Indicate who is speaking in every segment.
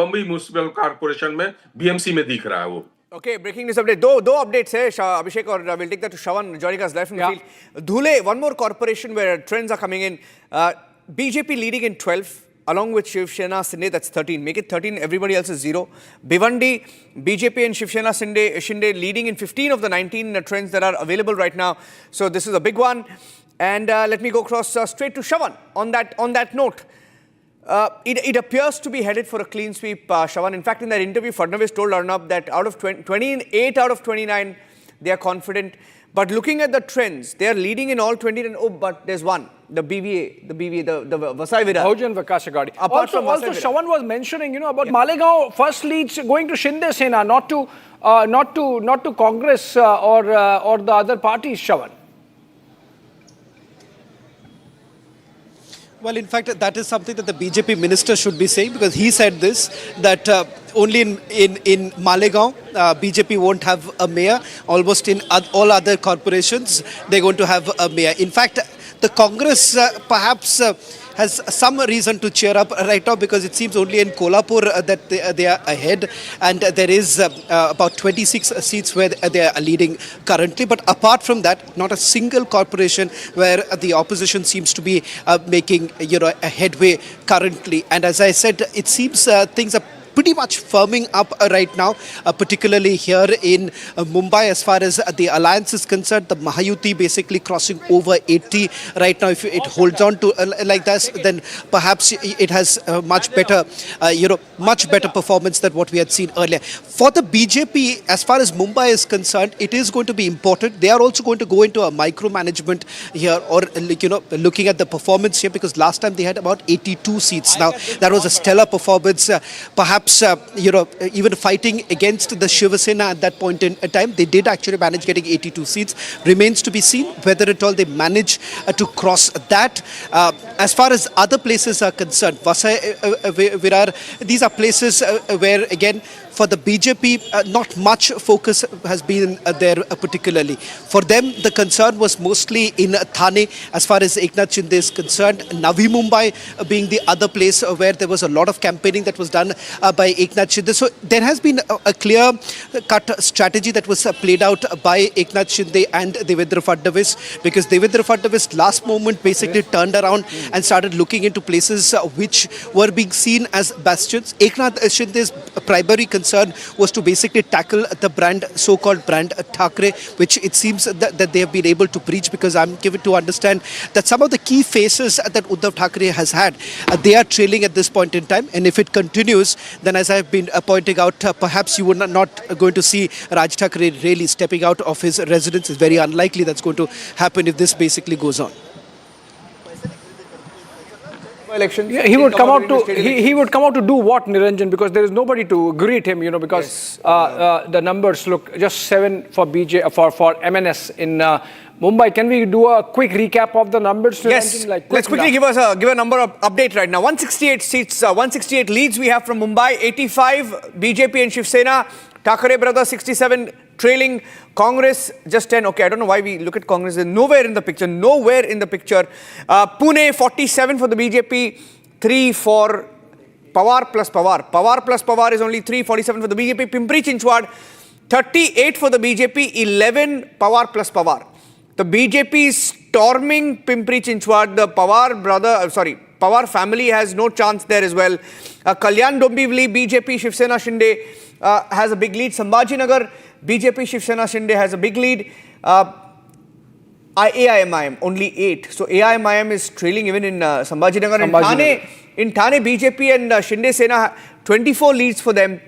Speaker 1: Bombay municipal corporation में BMC में दिख रहा है वो।
Speaker 2: Okay, breaking news update. दो updates है Abhishek, or we'll take that to Shravan joining us live from the field. Dhule, one more corporation where trends are coming in. BJP leading in 12, along with Shiv Sena Shinde, that's 13. Make it 13, everybody else is 0. Bhiwandi, BJP and Shiv Sena Shinde leading in 15 of the 19 trends that are available right now. So this is a big one. And let me go across straight to Shravan on that note. It appears to be headed for a clean sweep, Shravan. In fact, in that interview, Fadnavis told Arnab that out of 28 out of 29, they are confident. But looking at the trends, they are leading in all 20. And but there's one, the BVA, the Vasai Virar.
Speaker 3: Bhujan Vikas Aghadi. Also, Shravan was mentioning, about Malegaon first leads going to Shinde Sena, not to Congress or the other parties, Shravan.
Speaker 4: Well, in fact, that is something that the BJP minister should be saying, because he said this, that only in Malegaon, BJP won't have a mayor. Almost in all other corporations, they're going to have a mayor. In fact, the Congress perhaps has some reason to cheer up right now, because it seems only in Kolhapur that they are ahead, and there is about 26 seats where they are leading currently. But apart from that, not a single corporation where the opposition seems to be making a headway currently. And as I said, it seems things are pretty much firming up right now, particularly here in Mumbai. As far as the alliance is concerned, the Mahayukti basically crossing over 80 right now. If it holds on to like this, then perhaps it has much better, much better performance than what we had seen earlier. For the BJP, as far as Mumbai is concerned, it is going to be important. They are also going to go into a micromanagement here, or looking at the performance here, because last time they had about 82 seats. Now that was a stellar performance. Perhaps even fighting against the Shiv Sena at that point in time, they did actually manage getting 82 seats. Remains to be seen whether at all they manage to cross that. As far as other places are concerned, Vasai Virar, these are places where, again, for the BJP, not much focus has been there particularly. For them, the concern was mostly in Thane, as far as Eknath Shinde is concerned. Navi Mumbai being the other place where there was a lot of campaigning that was done by Eknath Shinde. So there has been a clear-cut strategy that was played out by Eknath Shinde and Devendra Fadnavis, because Devendra Fadnavis last moment basically turned around and started looking into places which were being seen as bastions. Eknath Shinde's primary concern was to basically tackle the so-called brand Thakre, which it seems that they have been able to breach, because I'm given to understand that some of the key faces that Uddhav Thackeray has had, they are trailing at this point in time. And if it continues, then as I've been pointing out, perhaps you would not going to see Raj Thackeray really stepping out of his residence. It's very unlikely that's going to happen if this basically goes on.
Speaker 2: Elections.
Speaker 3: Yeah, he would come out to do what, Niranjan? Because there is nobody to greet him, because the numbers look just 7 for for MNS in Mumbai. Can we do a quick recap of the numbers, Niranjan?
Speaker 2: Yes. Let's quickly give a number update right now. 168 seats, 168 leads we have from Mumbai. 85 BJP and Shiv Sena. Thackeray brothers 67 trailing. Congress just 10. Okay, I don't know why we look at Congress. They're nowhere in the picture. Nowhere in the picture. Pune 47 for the BJP, 3 for Pawar plus Pawar. Pawar plus Pawar is only 3, 47 for the BJP. Pimpri Chinchwad 38 for the BJP, 11 Pawar plus Pawar. The BJP is storming Pimpri Chinchwad. The Pawar family has no chance there as well. Kalyan Dombivli, BJP, Shiv Sena Shinde has a big lead. Sambhajinagar, BJP, Shiv Sena Shinde has a big lead. AIMIM, only 8. So AIMIM is trailing even in Sambhajinagar. In Thane, BJP and Shinde Sena, 24 leads for them.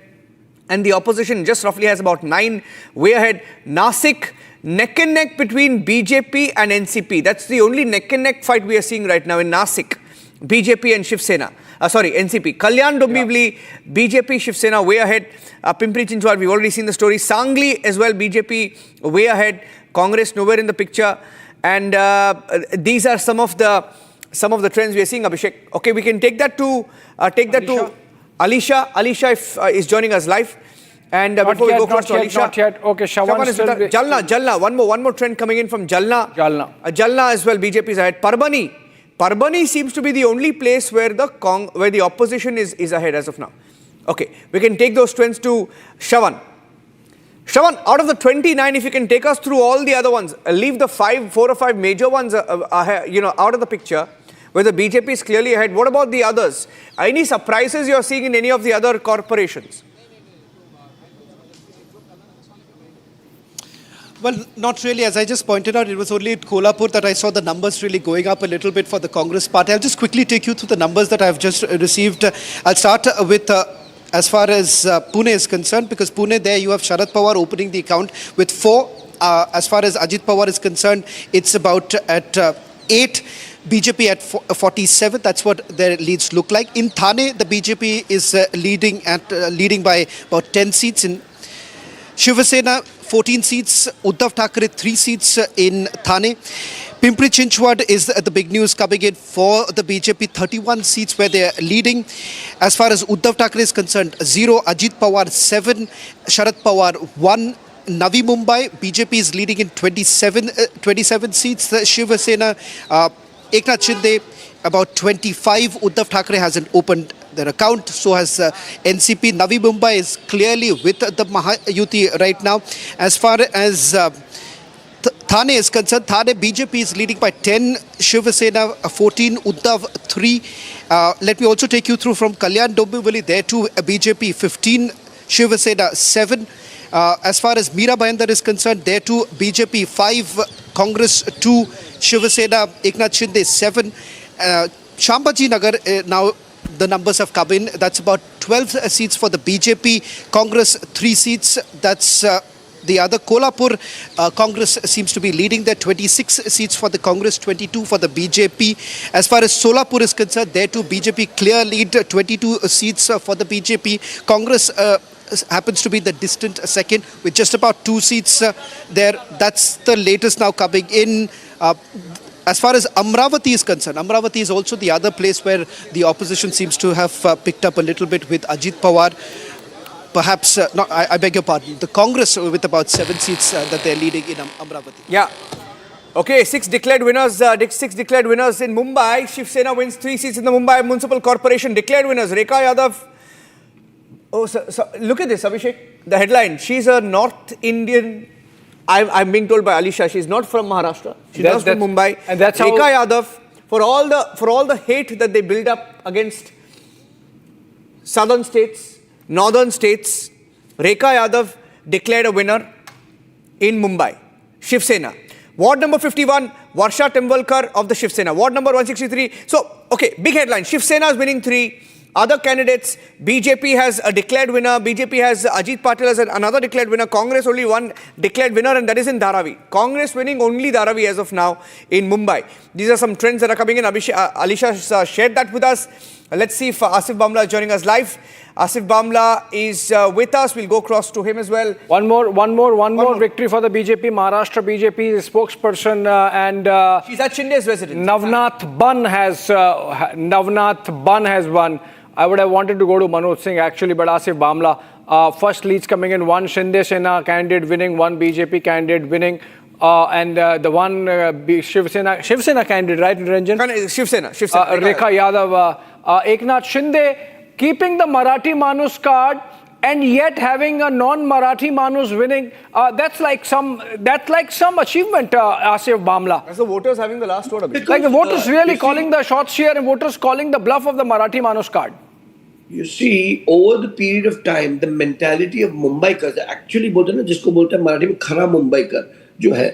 Speaker 2: And the opposition just roughly has about 9 way ahead. Nasik, neck and neck between BJP and NCP. That's the only neck and neck fight we are seeing right now in Nasik. BJP and Shiv Sena. NCP. Kalyan Dombivli, BJP, Shiv Sena way ahead. Pimpri Chinchwad, we've already seen the story. Sangli as well, BJP way ahead. Congress nowhere in the picture. And these are some of the trends we are seeing, Abhishek. Okay, we can take that to Alisha. Alisha is joining us live. And before we go across to Alisha.
Speaker 3: Not yet. Okay, Shravan is
Speaker 2: Jalna. One more trend coming in from Jalna. Jalna as well, BJP is ahead. Parbhani seems to be the only place where the opposition is ahead as of now. Okay, we can take those trends to Shravan. Shravan, out of the 29, if you can take us through all the other ones, leave the 4 or 5 major ones, out of the picture, where the BJP is clearly ahead. What about the others? Any surprises you're seeing in any of the other corporations?
Speaker 4: Well, not really. As I just pointed out, it was only at Kolhapur that I saw the numbers really going up a little bit for the Congress party. I'll just quickly take you through the numbers that I've just received. I'll start with as far as Pune is concerned, because Pune, there you have Sharad Pawar opening the account with 4. As far as Ajit Pawar is concerned, it's about at 8. BJP at 47. That's what their leads look like. In Thane, the BJP is leading by about 10 seats. In Shiv Sena, 14 seats. Uddhav Thackeray, 3 seats in Thane. Pimpri Chinchwad is the big news coming in for the BJP, 31 seats where they are leading. As far as Uddhav Thackeray is concerned, 0. Ajit Pawar, 7. Sharad Pawar, 1. Navi Mumbai, BJP is leading in 27 seats. Shiv Sena, Eknath Shinde, about 25. Uddhav Thackeray hasn't opened their account. So has NCP. Navi Mumbai is clearly with the Mahayukti right now. As far as Thane is concerned, Thane BJP is leading by 10. Shiv Sena 14. Uddhav 3. Let me also take you through from Kalyan Dombivli. There too, BJP 15. Shiv Sena 7. As far as Meera Bhayandar is concerned, there too, BJP 5, Congress 2, Shiv Sena, Eknath Shinde 7. Shambaji Nagar, now the numbers have come in. That's about 12 seats for the BJP, Congress 3 seats. That's the other. Kolhapur, Congress seems to be leading there. 26 seats for the Congress, 22 for the BJP. As far as Solapur is concerned, there too, BJP clear lead, 22 seats for the BJP. Congress happens to be the distant second with just about 2 seats there. That's the latest now coming in. As far as Amravati is concerned, Amravati is also the other place where the opposition seems to have picked up a little bit with Ajit Pawar. Perhaps, I beg your pardon, the Congress with about 7 seats that they're leading in Amravati.
Speaker 2: Yeah. Okay, 6 declared winners. 6 declared winners in Mumbai. Shiv Sena wins 3 seats in the Mumbai Municipal Corporation. Declared winners, Rekha Yadav. Oh, so look at this, Abhishek. The headline. She's a North Indian. I'm being told by Alisha, she's not from Maharashtra. She's not from Mumbai.
Speaker 3: And that's
Speaker 2: Rekha Yadav, for all the hate that they build up against southern states, northern states, Rekha Yadav declared a winner in Mumbai. Shiv Sena. Ward number 51, Varsha Temvalkar of the Shiv Sena. Ward number 163. So, okay, big headline. Shiv Sena is winning 3. Other candidates, BJP has a declared winner. BJP has Ajit Patil as another declared winner. Congress only one declared winner, and that is in Dharavi. Congress winning only Dharavi as of now in Mumbai. These are some trends that are coming in. Alisha shared that with us. Let's see if Asif Bamla is joining us live. Asif Bamla is with us. We'll go across to him as well.
Speaker 3: One more victory for the BJP. Maharashtra BJP spokesperson and
Speaker 2: she's at Shinde's residence.
Speaker 3: Navnath Ban has won. I would have wanted to go to Manoj Singh actually, but Asif Bamla. First leads coming in, 1 Shinde Sena candidate winning, 1 BJP candidate winning, and the one Shiv Sena candidate, right, Niranjan?
Speaker 2: Shiv Sena.
Speaker 3: Rekha Yadav, Eknath Shinde keeping the Marathi Manus card and yet having a non-Marathi Manus winning. That's like some achievement, Asif Bamla.
Speaker 2: As the voters having the last word.
Speaker 3: Like the voters really calling the shots here and voters calling the bluff of the Marathi Manus card.
Speaker 5: You see, over the period of time, the mentality of Mumbaikars, actually बोलते हैं ना जिसको बोलते हैं मराठी में खरा मुंबईकर जो है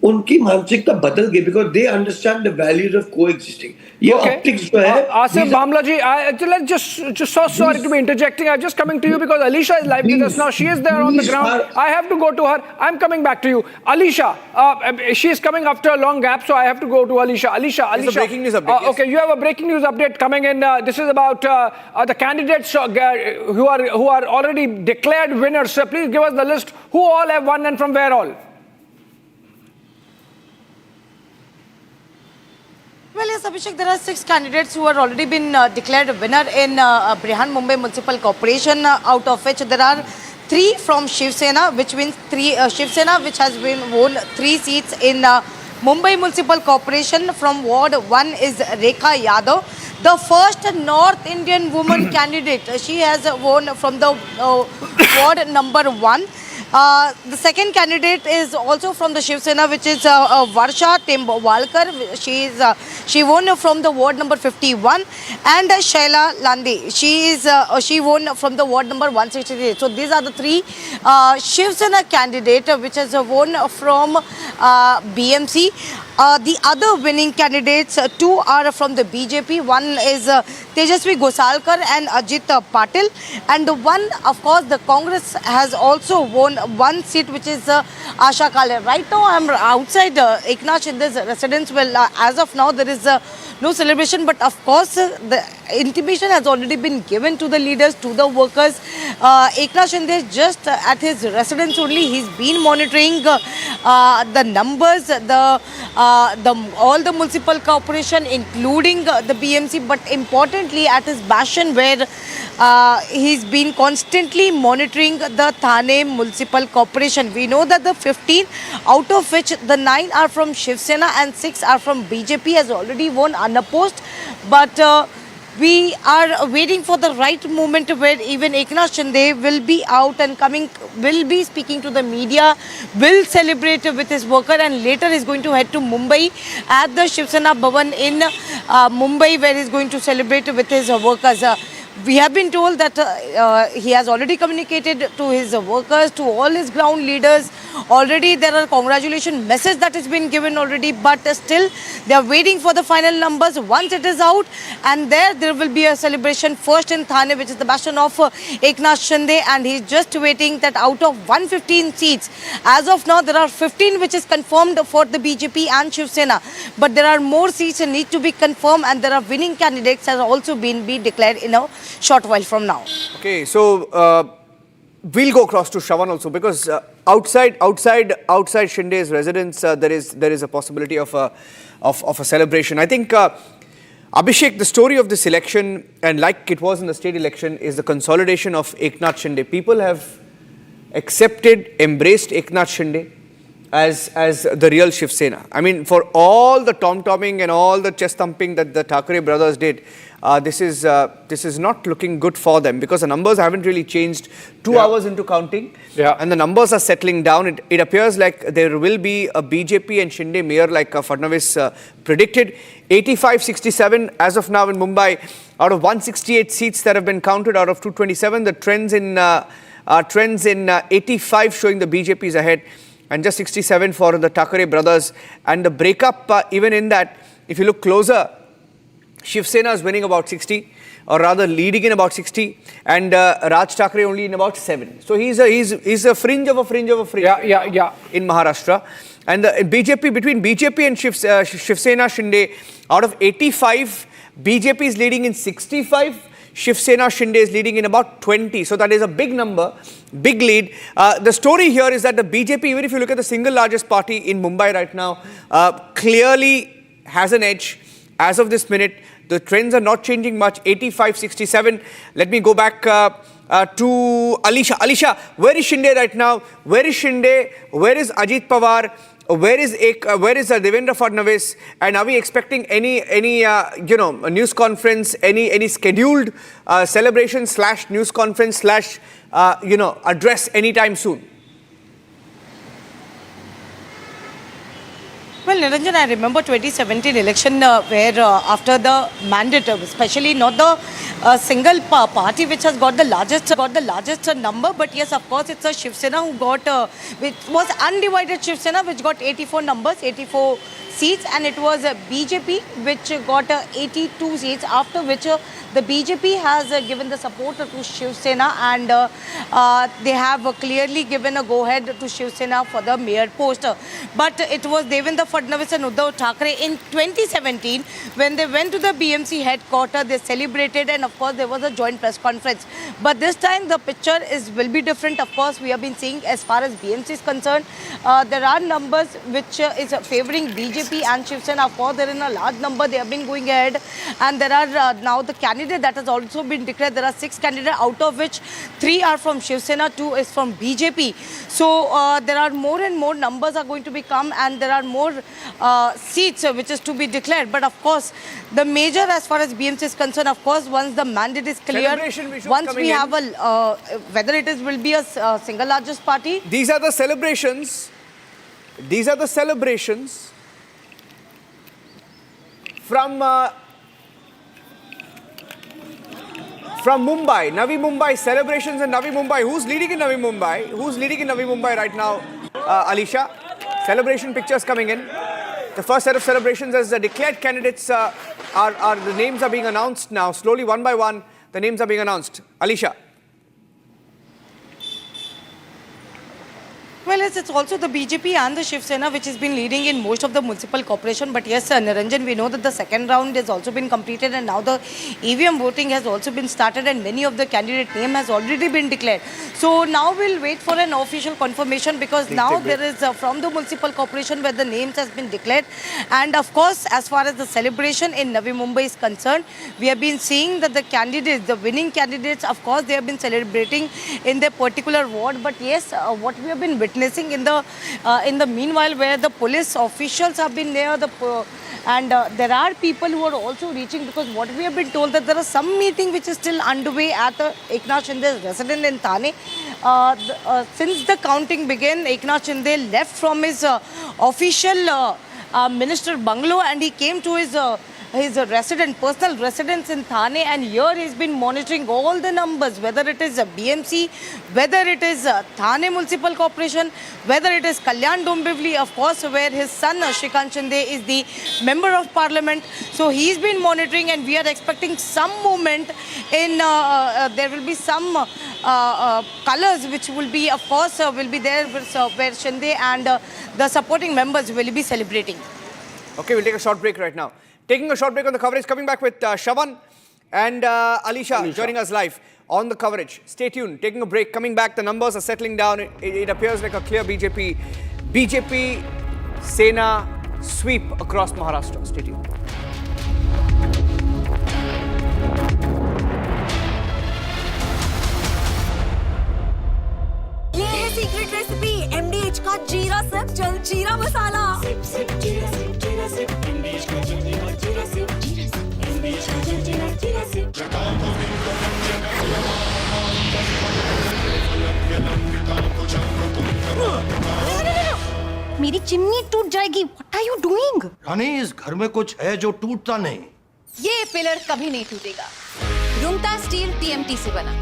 Speaker 5: उनकी मानसिकता बदल गई because they understand the values of coexisting. ये optics जो है
Speaker 3: Asif Bamla ji, let's just so sorry to be interjecting. I'm just coming to you because Alisha is live with us now. She is there on the ground. I have to go to her. I'm coming back to you. Alisha, she is coming after a long gap, so I have to go to Alisha. Alisha.
Speaker 2: Breaking news update. Yes.
Speaker 3: Okay, you have a breaking news update coming in. This is about the candidates who are already declared winners. Please give us the list. Who all have won and from where all?
Speaker 6: Well, yes, Abhishek, there are 6 candidates who have already been declared a winner in Brihan Mumbai Municipal Corporation, out of which there are 3 from Shiv Sena, which wins 3. Shiv Sena, which has won 3 seats in Mumbai Municipal Corporation. From Ward 1 is Rekha Yadav. the first North Indian woman candidate. She has won from the ward number 1. The second candidate is also from the Shiv Sena, which is Varsha Timbawalkar. She won from the ward number 51, and Shaila Lande. She won from the ward number 163. So these are the 3 Shiv Sena candidates which has won from BMC. The other winning candidates, 2 are from the BJP. One is Tejasvi Gosalkar and Ajit Patil, and one, of course, the Congress has also won 1 seat, which is Asha Kale. Right now, I am outside Eknath Shinde's residence. Well, as of now, there is no celebration, but of course, the intimation has already been given to the leaders, to the workers. Eknath Shinde is just at his residence only. He's been monitoring the numbers, all the municipal corporation, including the BMC, but importantly at his bastion, where he's been constantly monitoring the Thane municipal corporation. We know that the 15, out of which the 9 are from Shiv Sena and 6 are from BJP, has already won unopposed. But we are waiting for the right moment where even Eknath Shinde will be out and coming, will be speaking to the media, will celebrate with his worker, and later is going to head to Mumbai at the Shiv Sena Bhavan in Mumbai, where he's going to celebrate with his workers. We have been told that he has already communicated to his workers, to all his ground leaders. Already there are congratulation messages that has been given already, but still they are waiting for the final numbers. Once it is out, and there will be a celebration first in Thane, which is the bastion of Eknath Shinde, and he's just waiting that out of 115 seats, as of now there are 15 which is confirmed for the BJP and Shiv Sena, but there are more seats that need to be confirmed, and there are winning candidates has also been declared in a short while from now.
Speaker 2: Okay, so we'll go across to Shravan also, because outside Shinde's residence, there is a possibility of a celebration. I think Abhishek, the story of this election, and like it was in the state election, is the consolidation of Eknath Shinde. People have accepted, embraced Eknath Shinde as the real Shiv Sena. I mean, for all the tom-tomming and all the chest thumping that the Thackeray brothers did, this is not looking good for them, because the numbers haven't really changed 2 hours into counting, and the numbers are settling down. It appears like there will be a BJP and Shinde mayor, like Fadnavis predicted. 85-67 as of now in Mumbai, out of 168 seats that have been counted out of 227. The trends in 85 showing the BJP is ahead, and just 67 for the Thackeray brothers. And the breakup, even in that, if you look closer, Shiv Sena is winning about 60, or rather leading in about 60, and Raj Thackeray only in about 7. So he's a fringe of a fringe of a fringe in Maharashtra. And the BJP, between BJP and Shiv Sena Shinde, out of 85, BJP is leading in 65, Shiv Sena Shinde is leading in about 20. So that is a big number, big lead. The story here is that the BJP, even if you look at the single largest party in Mumbai right now, clearly has an edge as of this minute. The trends are not changing much, 85-67. Let me go back to Alisha. Alisha, where is Shinde right now? Where is Shinde? Where is Ajit Pawar? Where is Devendra Fadnavis? And are we expecting any news conference, any scheduled celebration / news conference / address anytime soon?
Speaker 6: Well, Niranjan, I remember 2017 election where after the mandate, especially not the single party which has got the largest number, but yes, of course, it's a Shiv Sena who got, it was undivided Shiv Sena which got 84 seats, and it was BJP which got 82 seats, after which the BJP has given the support to Shiv Sena, and they have clearly given a go-ahead to Shiv Sena for the mayor post. But it was Devendra Fadnavis and Uddhav Thackeray in 2017 when they went to the BMC headquarters, they celebrated, and of course there was a joint press conference. But this time the picture will be different. Of course, we have been seeing, as far as BMC is concerned, there are numbers which is favoring BJP BJP and Shiv Sena. Of course, there in a large number, they have been going ahead. And there are now the candidate that has also been declared. There are 6 candidates, out of which 3 are from Shiv Sena, 2 is from BJP. So there are more and more numbers are going to become, and there are more seats which is to be declared. But of course, the major as far as BMC is concerned, of course, once the mandate is clear, once we have a, whether it is will be a single largest party.
Speaker 2: These are the celebrations. These are the celebrations from Mumbai, Navi Mumbai, celebrations in Navi Mumbai. Who's leading in Navi Mumbai? Who's leading in Navi Mumbai right now, Alisha? Celebration pictures coming in. The first set of celebrations as the declared candidates the names are being announced now. Slowly, one by one, the names are being announced. Alisha.
Speaker 6: Well, yes, it's also the BJP and the Shiv Sena which has been leading in most of the municipal corporation. But yes, Niranjan, we know that the second round has also been completed and now the EVM voting has also been started and many of the candidate name has already been declared. So now we'll wait for an official confirmation because now there is from the municipal corporation where the names has been declared. And of course, as far as the celebration in Navi Mumbai is concerned, we have been seeing that the candidates, the winning candidates, of course, they have been celebrating in their particular ward. But yes, what we have been witnessing in the meanwhile, where the police officials have been there, and there are people who are also reaching, because what we have been told that there is some meeting which is still underway at Eknath Shinde's residence in Thane. Since the counting began, Eknath Shinde left from his official minister bungalow and he came to his personal residence in Thane, and here he's been monitoring all the numbers, whether it is a BMC, whether it is Thane Municipal Corporation, whether it is Kalyan Dombivli, of course, where his son Shrikant Shinde is the member of parliament. So he's been monitoring, and we are expecting some movement in, there will be some colors which will be, of course, will be there where Shinde and the supporting members will be celebrating.
Speaker 2: Okay, we'll take a short break right now. Taking a short break on the coverage, coming back with Shravan and Alisha joining us live on the coverage. Stay tuned, taking a break, coming back, the numbers are settling down. It appears like a clear BJP Sena sweep across Maharashtra. Stay tuned.
Speaker 7: ये है secret recipe MDH का जीरा SIP जल जीरा मसाला SIP जीरा SIP MDH का जल जीरा सिप MDH का जल जीरा सिप मेरी चिमनी टूट जाएगी. What are you doing?
Speaker 8: रानी, इस घर में कुछ है जो टूटता नहीं.
Speaker 7: ये पिलर कभी नहीं टूटेगा. रुंगटा स्टील TMT से बना.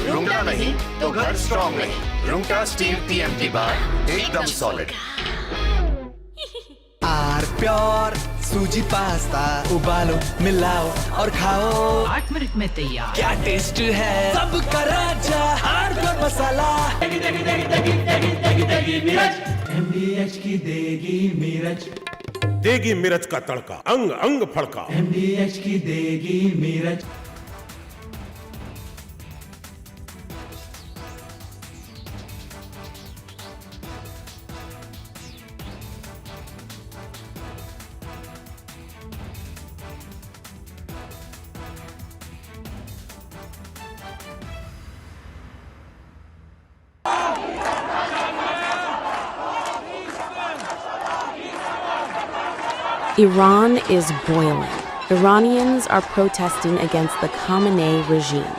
Speaker 9: रुंगटा नहीं तो घर स्ट्रॉन्ग नहीं. रुंगटा स्टील TMT बार एकदम सॉलिड.
Speaker 10: आर प्योर सूजी पास्ता उबालो मिलाओ और खाओ
Speaker 11: 8 मिनट में तैयार.
Speaker 10: क्या टेस्ट है सबका राजा आर प्योर मसाला. मिर्च MDH की देगी मिर्च.
Speaker 12: देगी मिर्च का तड़का अंग अंग फड़का.
Speaker 10: MDH की देगी मिर्च.
Speaker 13: Iran is boiling. Iranians are protesting against the Khamenei regime.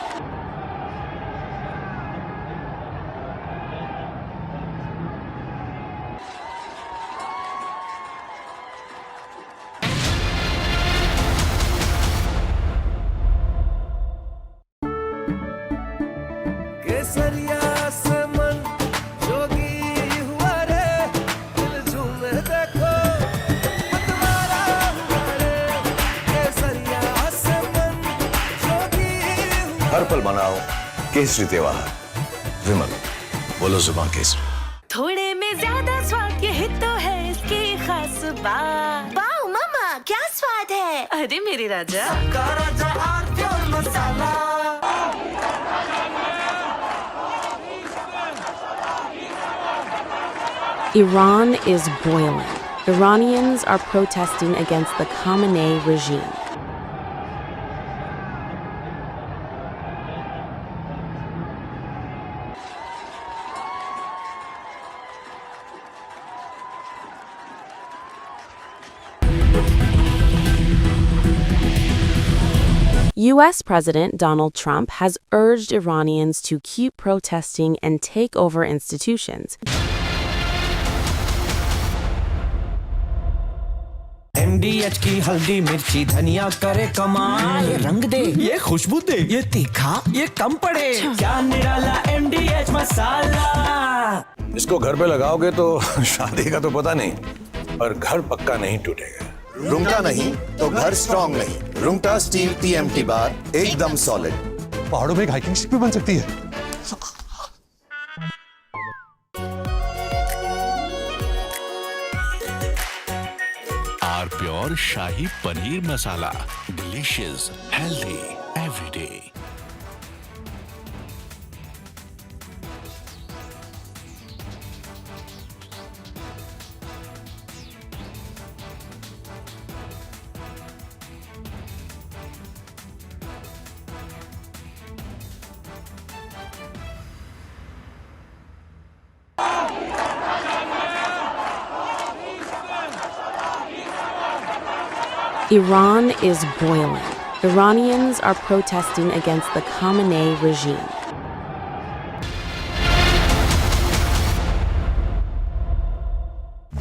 Speaker 9: हर पल मनाओ केसरी त्योहार. विमल, बोलो जुबान केसरी.
Speaker 7: थोड़े में ज्यादा स्वाद, यही तो है इसकी खास बात. वाओ मामा, क्या स्वाद है. अरे मेरे राजा, सबका राजा आर प्योर मसाला.
Speaker 13: Iran is boiling. Iranians are protesting against the Khamenei regime. U.S. President Donald Trump has urged Iranians to keep protesting and take over institutions.
Speaker 10: MDH की हल्दी मिर्ची धनिया करे कमाल ये रंग दे ये खुशबू दे ये तीखा ये कम पड़े क्या निराला MDH मसाला
Speaker 12: इसको घर पे लगाओगे तो शादी का तो पता नहीं, पर घर पक्का नहीं टूटेगा।
Speaker 9: रुंगटा नहीं तो घर स्ट्रॉन्ग नहीं। रुंगटा स्टील TMT बार एकदम सॉलिड।
Speaker 12: पहाड़ों में एक हाइकिंग शिप भी बन सकती है।
Speaker 11: Our pure shahi paneer masala, delicious, healthy every day.
Speaker 13: Iran is boiling. Iranians are protesting against the Khamenei regime.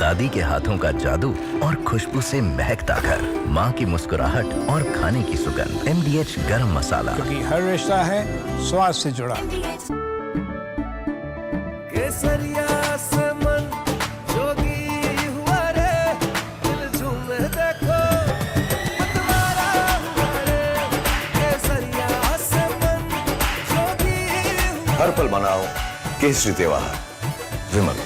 Speaker 14: दादी के हाथों का जादू और खुशबू से महकता घर, माँ की मुस्कुराहट और खाने की सुगंध। MDH गरम मसाला,
Speaker 15: क्योंकि हर रिश्ता है स्वाद से जुड़ा।
Speaker 10: केसरिया से मन जोगी हुआ रे, दिल झूमे देखो मतवारा हुआ रे। केसरिया से मन जोगी हुआ।
Speaker 12: हर पल मनाओ केसरी त्योहार। विमल,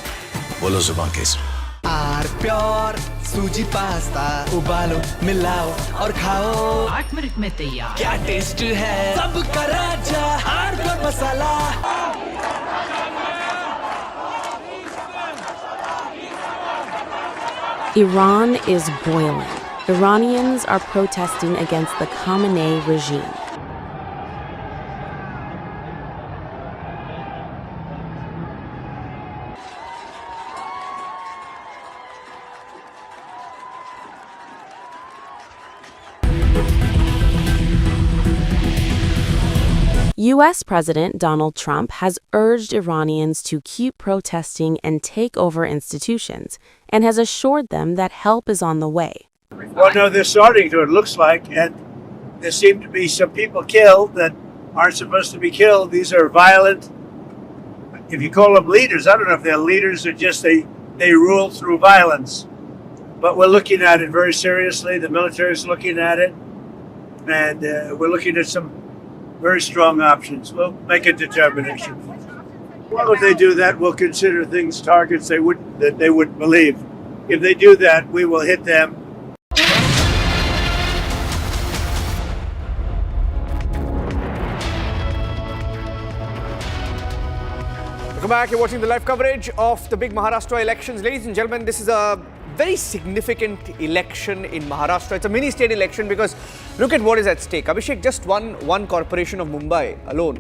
Speaker 12: बोलो जुबान केसरी।
Speaker 10: आर प्योर सूजी पास्ता उबालो मिलाओ और खाओ
Speaker 16: 8 मिनट में तैयार।
Speaker 10: क्या टेस्ट है सबका राजा आर प्योर मसाला।
Speaker 13: Iran is boiling. Iranians are protesting against the Khamenei regime. U.S. President Donald Trump has urged Iranians to keep protesting and take over institutions, and has assured them that help is on the way.
Speaker 15: Well, no, they're starting to, it looks like, and there seem to be some people killed that aren't supposed to be killed. These are violent, if you call them leaders, I don't know if they're leaders or just they rule through violence. But we're looking at it very seriously. The military is looking at it, and we're looking at some very strong options. We'll make a determination. Well, if they do that, we'll consider things targets they wouldn't believe. If they do that, we will hit them.
Speaker 2: Welcome back. You're watching the live coverage of the big Maharashtra elections. Ladies and gentlemen, this is a very significant election in Maharashtra. It's a mini state election because look at what is at stake. Abhishek, just one corporation of Mumbai alone,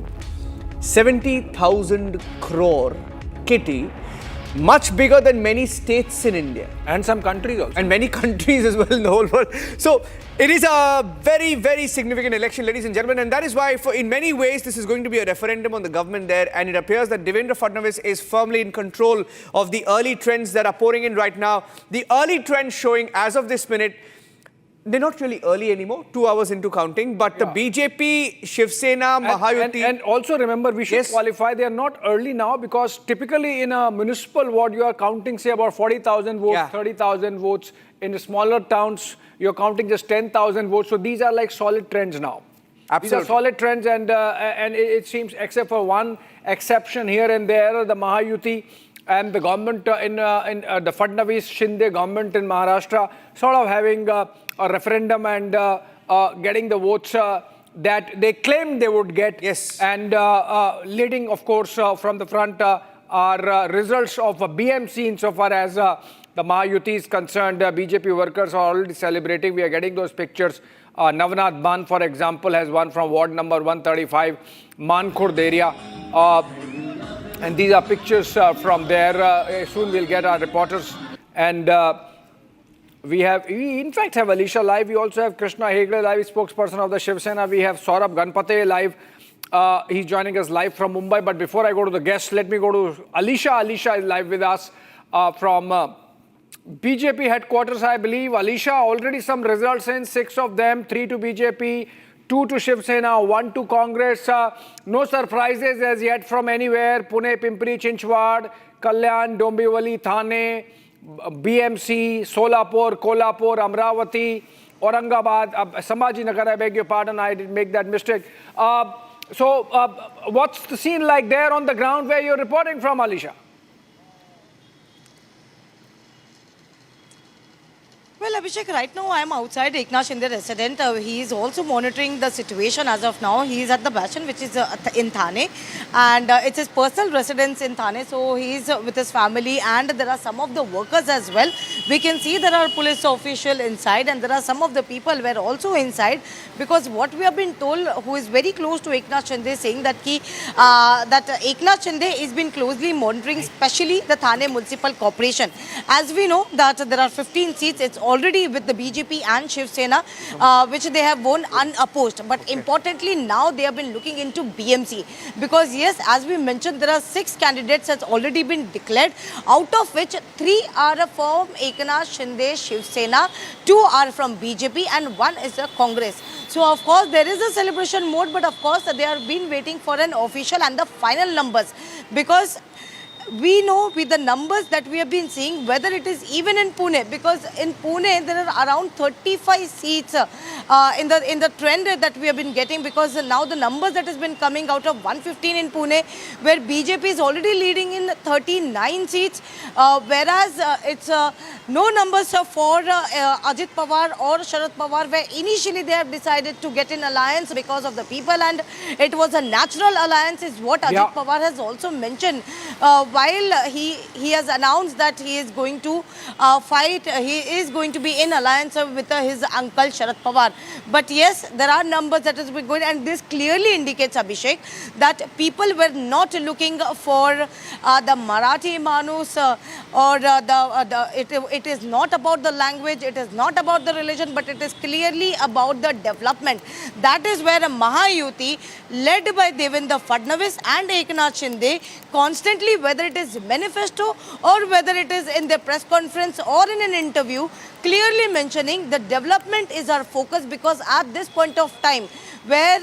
Speaker 2: 70,000 crore kitty, much bigger than many states in India.
Speaker 3: And some countries also.
Speaker 2: And many countries as well in the whole world. So it is a very, very significant election, ladies and gentlemen. And that is why, in many ways, this is going to be a referendum on the government there. And it appears that Devendra Fadnavis is firmly in control of the early trends that are pouring in right now. The early trends showing, as of this minute, they're not really early anymore, 2 hours into counting, but the BJP, Shiv Sena, Mahayukti...
Speaker 3: And also remember, we should qualify, they are not early now because typically in a municipal ward, you are counting, say, about 40,000 votes, 30,000 votes. In the smaller towns, you're counting just 10,000 votes. So these are like solid trends now.
Speaker 2: Absolutely.
Speaker 3: These are solid trends, and it seems, except for one exception here and there, the Mahayukti and the government in the Fadnavis Shinde government in Maharashtra sort of having a referendum and getting the votes that they claimed they would get.
Speaker 2: Yes.
Speaker 3: And leading, of course, from the front are results of BMC insofar as the Mahayukti is concerned, BJP workers are already celebrating. We are getting those pictures. Navnath Ban, for example, has won from ward number 135, Mankhurd area. And these are pictures from there. Soon we'll get our reporters. And we in fact have Alicia live. We also have Krishna Hegde live, spokesperson of the Shiv Sena. We have Saurabh Ganpate live. He's joining us live from Mumbai. But before I go to the guests, let me go to Alicia. Alicia is live with us from BJP headquarters, I believe. Alicia, already some results in, 6 of them, 3 to BJP, 2 to Shiv Sena, 1 to Congress. No surprises as yet from anywhere. Pune, Pimpri, Chinchwad, Kalyan, Dombivali, Thane, BMC, Solapur, Kolhapur, Amravati, Aurangabad, Sambhaji Nagar, I beg your pardon, I did make that mistake. So what's the scene like there on the ground where you're reporting from, Alicia?
Speaker 6: Well, Abhishek, right now I am outside Eknath Shinde resident. He is also monitoring the situation as of now. He is at the bastion, which is in Thane, and it's his personal residence in Thane. So he is with his family, and there are some of the workers as well. We can see there are police officials inside, and there are some of the people were also inside, because what we have been told, who is very close to Eknath Shinde, saying that that Eknath Shinde has been closely monitoring, especially the Thane Municipal Corporation. As we know that there are 15 seats. It's already with the BJP and Shiv Sena, which they have won unopposed. But importantly, now they have been looking into BMC. Because yes, as we mentioned, there are 6 candidates that's already been declared, out of which 3 are from Eknath Shinde, Shiv Sena, 2 are from BJP, and 1 is a Congress. So of course, there is a celebration mode, but of course, they have been waiting for an official and the final numbers. Because we know with the numbers that we have been seeing, whether it is even in Pune, because in Pune there are around 35 seats in the trend that we have been getting, because now the numbers that has been coming out of 115 in Pune, where BJP is already leading in 39 seats, whereas it's no numbers for Ajit Pawar or Sharad Pawar, where initially they have decided to get in alliance because of the people, and it was a natural alliance, is what Ajit Pawar has also mentioned. While he has announced that he is going to he is going to be in alliance with his uncle Sharad Pawar. But yes, there are numbers that has been going, and this clearly indicates, Abhishek, that people were not looking for the Marathi Manus or it is not about the language, it is not about the religion, but it is clearly about the development. That is where a Mahayukti led by Devendra Fadnavis and Eknath Shinde constantly, whether it is manifesto or whether it is in the press conference or in an interview, clearly mentioning the development is our focus, because at this point of time where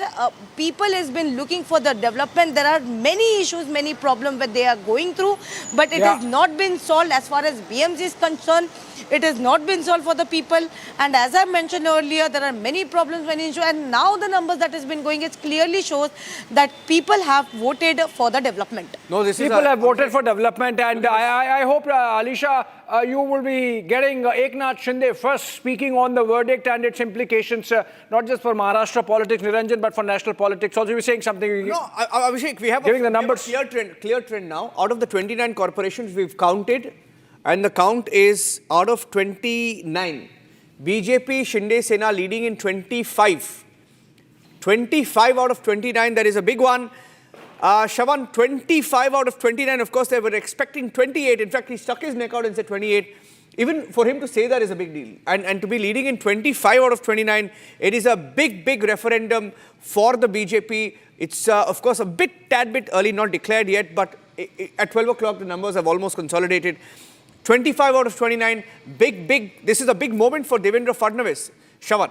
Speaker 6: people has been looking for the development, there are many issues, many problems that they are going through, but it has not been solved as far as BMC is concerned. It has not been solved for the people, and as I mentioned earlier, there are many problems, many issues, and now the numbers that has been going, it clearly shows that people have voted for the development.
Speaker 3: No, people have voted for development, and I hope, Alicia, you will be getting Eknath Shinde first speaking on the verdict and its implications, not just for Maharashtra politics, Niranjan, but for national politics. Also, you were saying something.
Speaker 2: No, Abhishek, we have a clear trend now. Out of the 29 corporations we've counted, and the count is out of 29. BJP, Shinde Sena leading in 25. 25 out of 29, that is a big one. Shavan, 25 out of 29. Of course, they were expecting 28. In fact, he stuck his neck out and said 28. Even for him to say that is a big deal. And to be leading in 25 out of 29, it is a big, big referendum for the BJP. It's, of course, tad bit early, not declared yet, but at 12 o'clock, the numbers have almost consolidated. 25 out of 29, big, this is a big moment for Devendra Fadnavis. Shavan.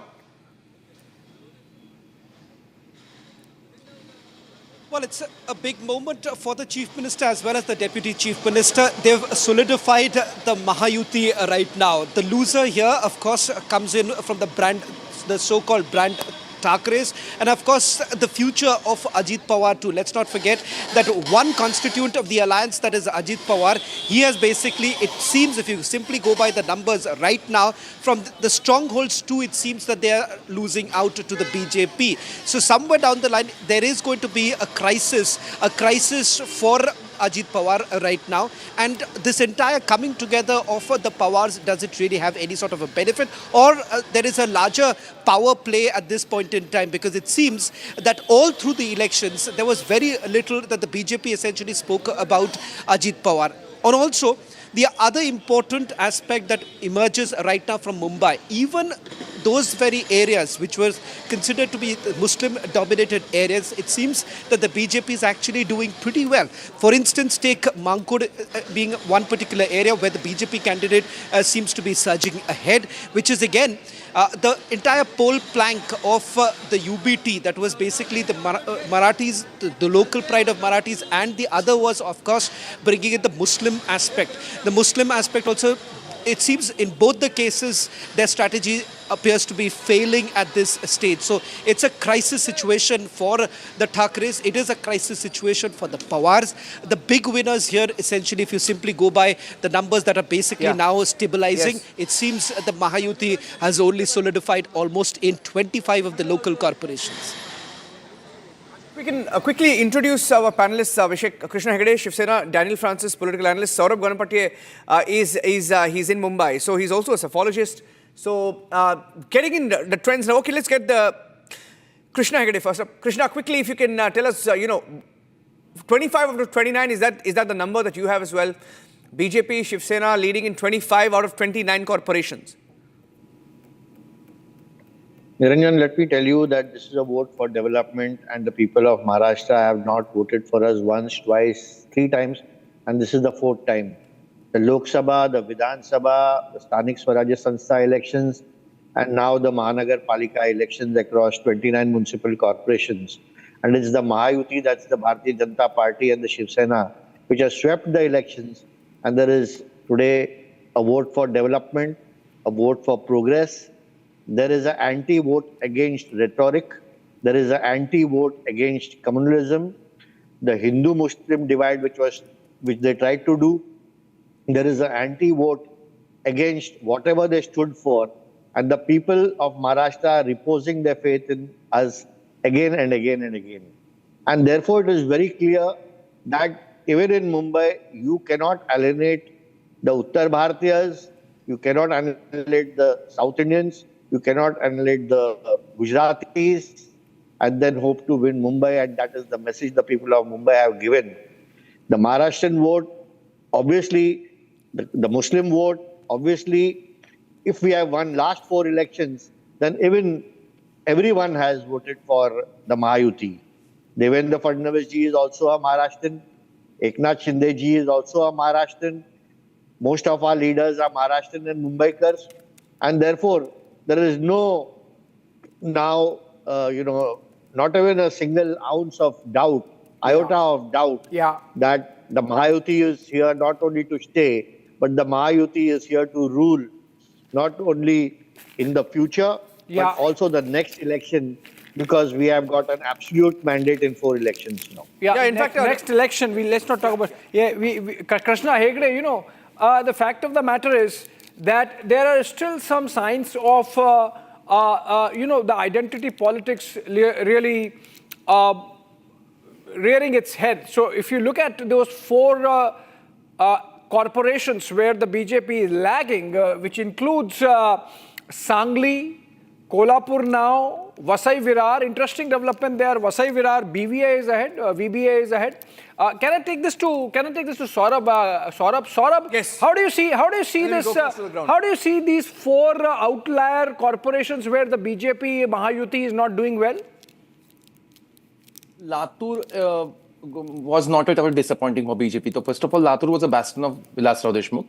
Speaker 4: Well, it's a big moment for the Chief Minister as well as the Deputy Chief Minister. They've solidified the Mahayukti right now. The loser here, of course, comes in from the so-called brand Thakres, and of course the future of Ajit Pawar too. Let's not forget that one constituent of the alliance, that is Ajit Pawar, he has basically, it seems, if you simply go by the numbers right now, from the strongholds too, it seems that they are losing out to the BJP. So somewhere down the line, there is going to be a crisis for Ajit Pawar right now. And this entire coming together of the Pawars, does it really have any sort of a benefit? Or there is a larger power play at this point in time? Because it seems that all through the elections, there was very little that the BJP essentially spoke about Ajit Pawar. And also, the other important aspect that emerges right now from Mumbai, even those very areas which were considered to be Muslim-dominated areas, it seems that the BJP is actually doing pretty well. For instance, take Mankur being one particular area where the BJP candidate seems to be surging ahead, which is again the entire poll plank of the UBT, that was basically the Marathis, the local pride of Marathis, and the other was, of course, bringing in the Muslim aspect. The Muslim aspect also, it seems in both the cases, their strategy appears to be failing at this stage. So it's a crisis situation for the Thakres. It is a crisis situation for the Pawars. The big winners here, essentially, if you simply go by the numbers that are basically now stabilizing, it seems the Mahayukti has only solidified almost in 25 of the local corporations.
Speaker 2: We can quickly introduce our panelists, Vishek Krishna Hegde, Shiv Sena, Daniel Francis, political analyst. Saurabh Ganapatiye he's in Mumbai, so he's also a psephologist. So getting in the trends now. Okay, let's get the Krishna Hegde first up. Krishna, quickly, if you can tell us, 25 out of 29, is that the number that you have as well? BJP, Shiv Sena leading in 25 out of 29 corporations.
Speaker 16: Niranjan, let me tell you that this is a vote for development, and the people of Maharashtra have not voted for us once, twice, 3 times, and this is the 4th time. The Lok Sabha, the Vidhan Sabha, the Sthanik Swarajya Sanstha elections, and now the Mahanagar Palika elections across 29 municipal corporations. And it's the Mahayukti, that's the Bharatiya Janata Party and the Shiv Sena, which has swept the elections. And there is today a vote for development, a vote for progress. There is an anti-vote against rhetoric. There is an anti-vote against communalism. The Hindu-Muslim divide, which they tried to do. There is an anti-vote against whatever they stood for. And the people of Maharashtra are reposing their faith in us again and again and again. And therefore, it is very clear that even in Mumbai, you cannot alienate the Uttar Bharatiyas, you cannot annihilate the South Indians, you cannot annihilate the Gujaratis, and then hope to win Mumbai. And that is the message the people of Mumbai have given. The Maharashtrian vote, obviously, the Muslim vote, obviously, if we have won last 4 elections, then even everyone has voted for the Mahayukti. Devendra Fadnavis ji is also a Maharashtrian. Eknath Shinde ji is also a Maharashtrian. Most of our leaders are Maharashtrian and Mumbaikars. And therefore, there is no now, not even a single ounce of doubt, iota of doubt that the Mahayukti is here not only to stay, but the Mahayukti is here to rule, not only in the future, but also the next election, because we have got an absolute mandate in 4 elections now.
Speaker 3: In fact, next election, let's not talk about. Krishna Hegde, the fact of the matter is that there are still some signs of, the identity politics really rearing its head. So if you look at those 4 corporations where the BJP is lagging, which includes Sangli, Kolhapur now, Vasai Virar, interesting development there. Vasai Virar, BVA is ahead. VBA is ahead. Can I take this to Saurabh? Saurabh, yes. How do you see this? How do you see these 4 outlier corporations where the BJP Mahayukti is not doing well?
Speaker 17: Latur was not at all disappointing for BJP. So first of all, Latur was a bastion of Vilasrao Deshmukh.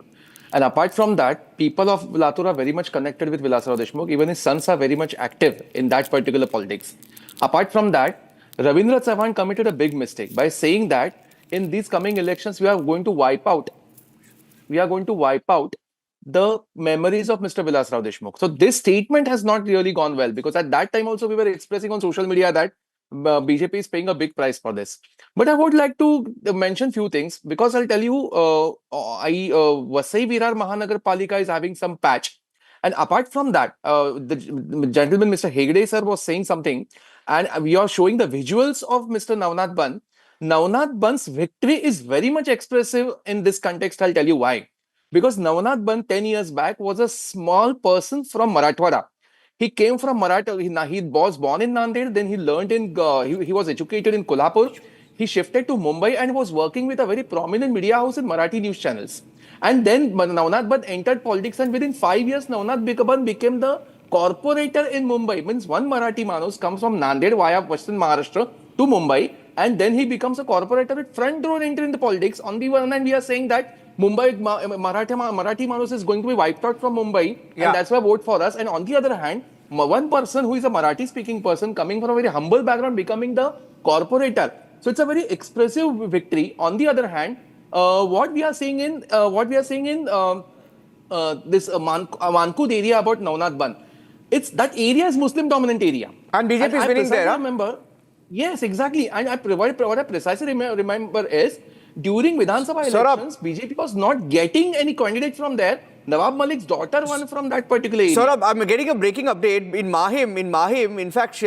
Speaker 17: And apart from that, people of Latur are very much connected with Vilasrao Deshmukh. Even his sons are very much active in that particular politics. Apart from that, Ravindra Chauhan committed a big mistake by saying that in these coming elections, we are going to wipe out the memories of Mr. Vilasrao Deshmukh. So this statement has not really gone well, because at that time also we were expressing on social media that BJP is paying a big price for this. But I would like to mention few things, because I'll tell you, Vasai Virar Mahanagar Palika is having some patch. And apart from that, the gentleman, Mr. Hegde sir, was saying something, and we are showing the visuals of Mr. Navnath Ban. Navnath Band's victory is very much expressive in this context. I'll tell you why. Because Navnath Band 10 years back was a small person from Marathwada. He came from Marathwada. He was born in Nanded, then he learned in, he was educated in Kolhapur. He shifted to Mumbai and was working with a very prominent media house in Marathi news channels. And then Navnath Band entered politics, and within 5 years, Navnath Band became the corporator in Mumbai. Means one Marathi Manus comes from Nanded via Western Maharashtra to Mumbai, and then he becomes a corporator with front row entry in the politics. On the one hand, we are saying that Mumbai, Marathi Manus is going to be wiped out from Mumbai, and that's why vote for us. And on the other hand, one person who is a Marathi speaking person coming from a very humble background becoming the corporator. So it's a very expressive victory. On the other hand, what we are seeing in this Mankud area about Navnath Band, it's that area is Muslim dominant area.
Speaker 2: And BJP is winning there.
Speaker 17: Remember, yes, exactly. And what I precisely remember is during Vidhan Sabha elections, BJP was not getting any candidate from there. Nawab Malik's daughter won from that particular area.
Speaker 2: Saurabh, I'm getting a breaking update in Mahim. In fact,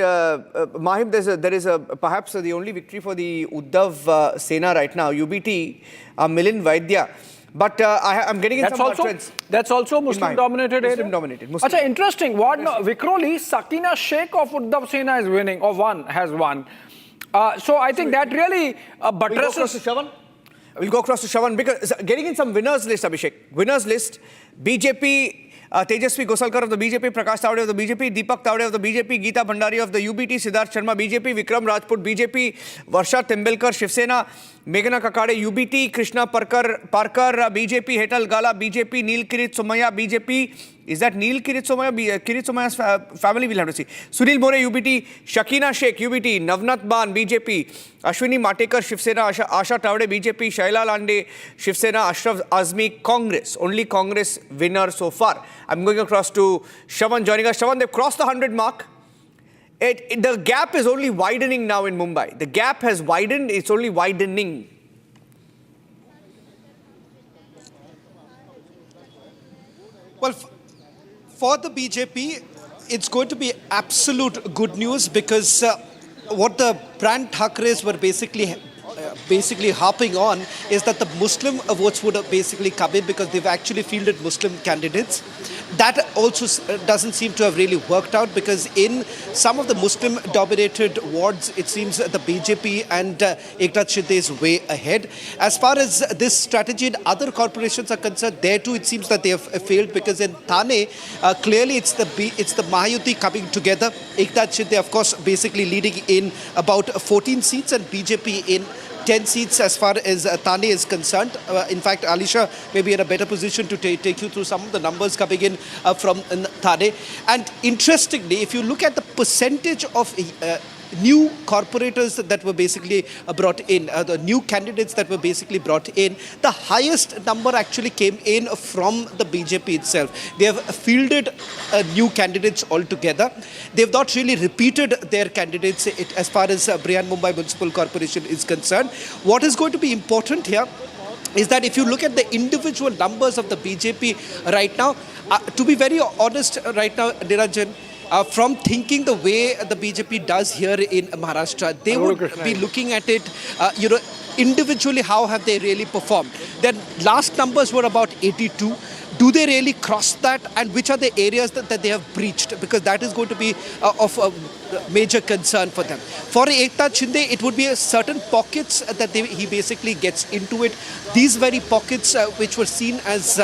Speaker 2: Mahim, there is perhaps the only victory for the Uddhav Sena right now. UBT, Milind Vaidya. But I'm getting in some trends.
Speaker 3: That's also Muslim-dominated area?
Speaker 2: Muslim-dominated.
Speaker 3: Achha, interesting. Vikhroli, Sakina Sheikh of Uddhav Sena is winning, or has won. So I think that really buttresses...
Speaker 2: We'll go across to Shravan because getting in some winners list, Abhishek. Winners list, BJP, Tejasvi Gosalkar of the BJP, Prakash Tavade of the BJP, Deepak Tavade of the BJP, Geeta Bhandari of the UBT, Siddharth Sharma, BJP, Vikram Rajput, BJP, Varsha Tembelkar, Shiv Sena, Meghna Kakade, UBT, Krishna Parkar, BJP, Hetal Gala, BJP, Neel Kirit Somaya, BJP. Is that Neel Kirit Somaya? Kirit Somaya's family, we'll have to see. Sunil More, UBT, Shakina Sheikh, UBT, Navnath Ban, BJP, Ashwini Matekar, Shiv Sena, Asha Tavade, BJP, Shaila Lande, Shiv Sena, Ashraf Azmi, Congress. Only Congress winner so far. I'm going across to Shravan joining us. Shravan, they've crossed the 100 mark. The gap is only widening now in Mumbai. The gap has widened, it's only widening.
Speaker 4: Well, for the BJP, it's going to be absolute good news because what the brand Thakres were basically harping on is that the Muslim votes would have basically come in because they've actually fielded Muslim candidates. That also doesn't seem to have really worked out because in some of the Muslim-dominated wards, it seems the BJP and Eknath Shinde is way ahead. As far as this strategy in other corporations are concerned, there too it seems that they have failed because in Thane, clearly it's the Mahayukti coming together. Eknath Shinde, of course, basically leading in about 14 seats and BJP in 10 seats as far as Thane is concerned. In fact, Alisha may be in a better position to take you through some of the numbers coming in from Thane. And interestingly, if you look at the percentage of new corporators that were basically brought in, the new candidates that were basically brought in, the highest number actually came in from the BJP itself. They have fielded new candidates altogether. They've not really repeated their candidates as far as Brihan Mumbai Municipal Corporation is concerned. What is going to be important here is that if you look at the individual numbers of the BJP right now, to be very honest right now, Niranjan, from thinking the way the BJP does here in Maharashtra, they would be looking at it, individually, how have they really performed. Their last numbers were about 82. Do they really cross that? And which are the areas that they have breached? Because that is going to be of major concern for them. For Eknath Shinde, it would be certain pockets that he basically gets into it. These very pockets which were seen as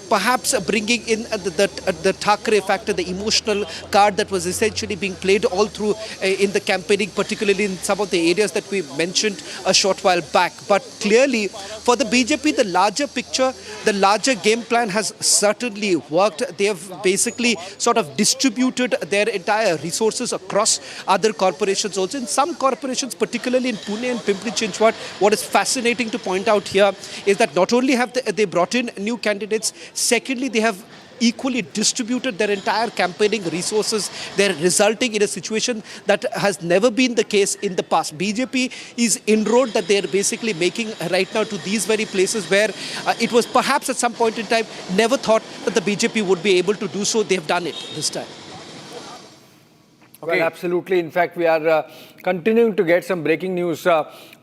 Speaker 4: perhaps bringing in the Thakre factor, the emotional card that was essentially being played all through in the campaigning, particularly in some of the areas that we mentioned a short while back. But clearly, for the BJP, the larger picture, the larger game plan has certainly worked. They have basically sort of distributed their entire resources across other corporations also. In some corporations, particularly in Pune and Pimpri-Chinchwad, what is fascinating to point out here is that not only have they brought in new candidates, secondly, they have equally distributed their entire campaigning resources. They're resulting in a situation that has never been the case in the past. BJP is inroad that they're basically making right now to these very places where it was perhaps at some point in time never thought that the BJP would be able to do so. They've done it this time.
Speaker 3: Well, absolutely. In fact, we are continuing to get some breaking news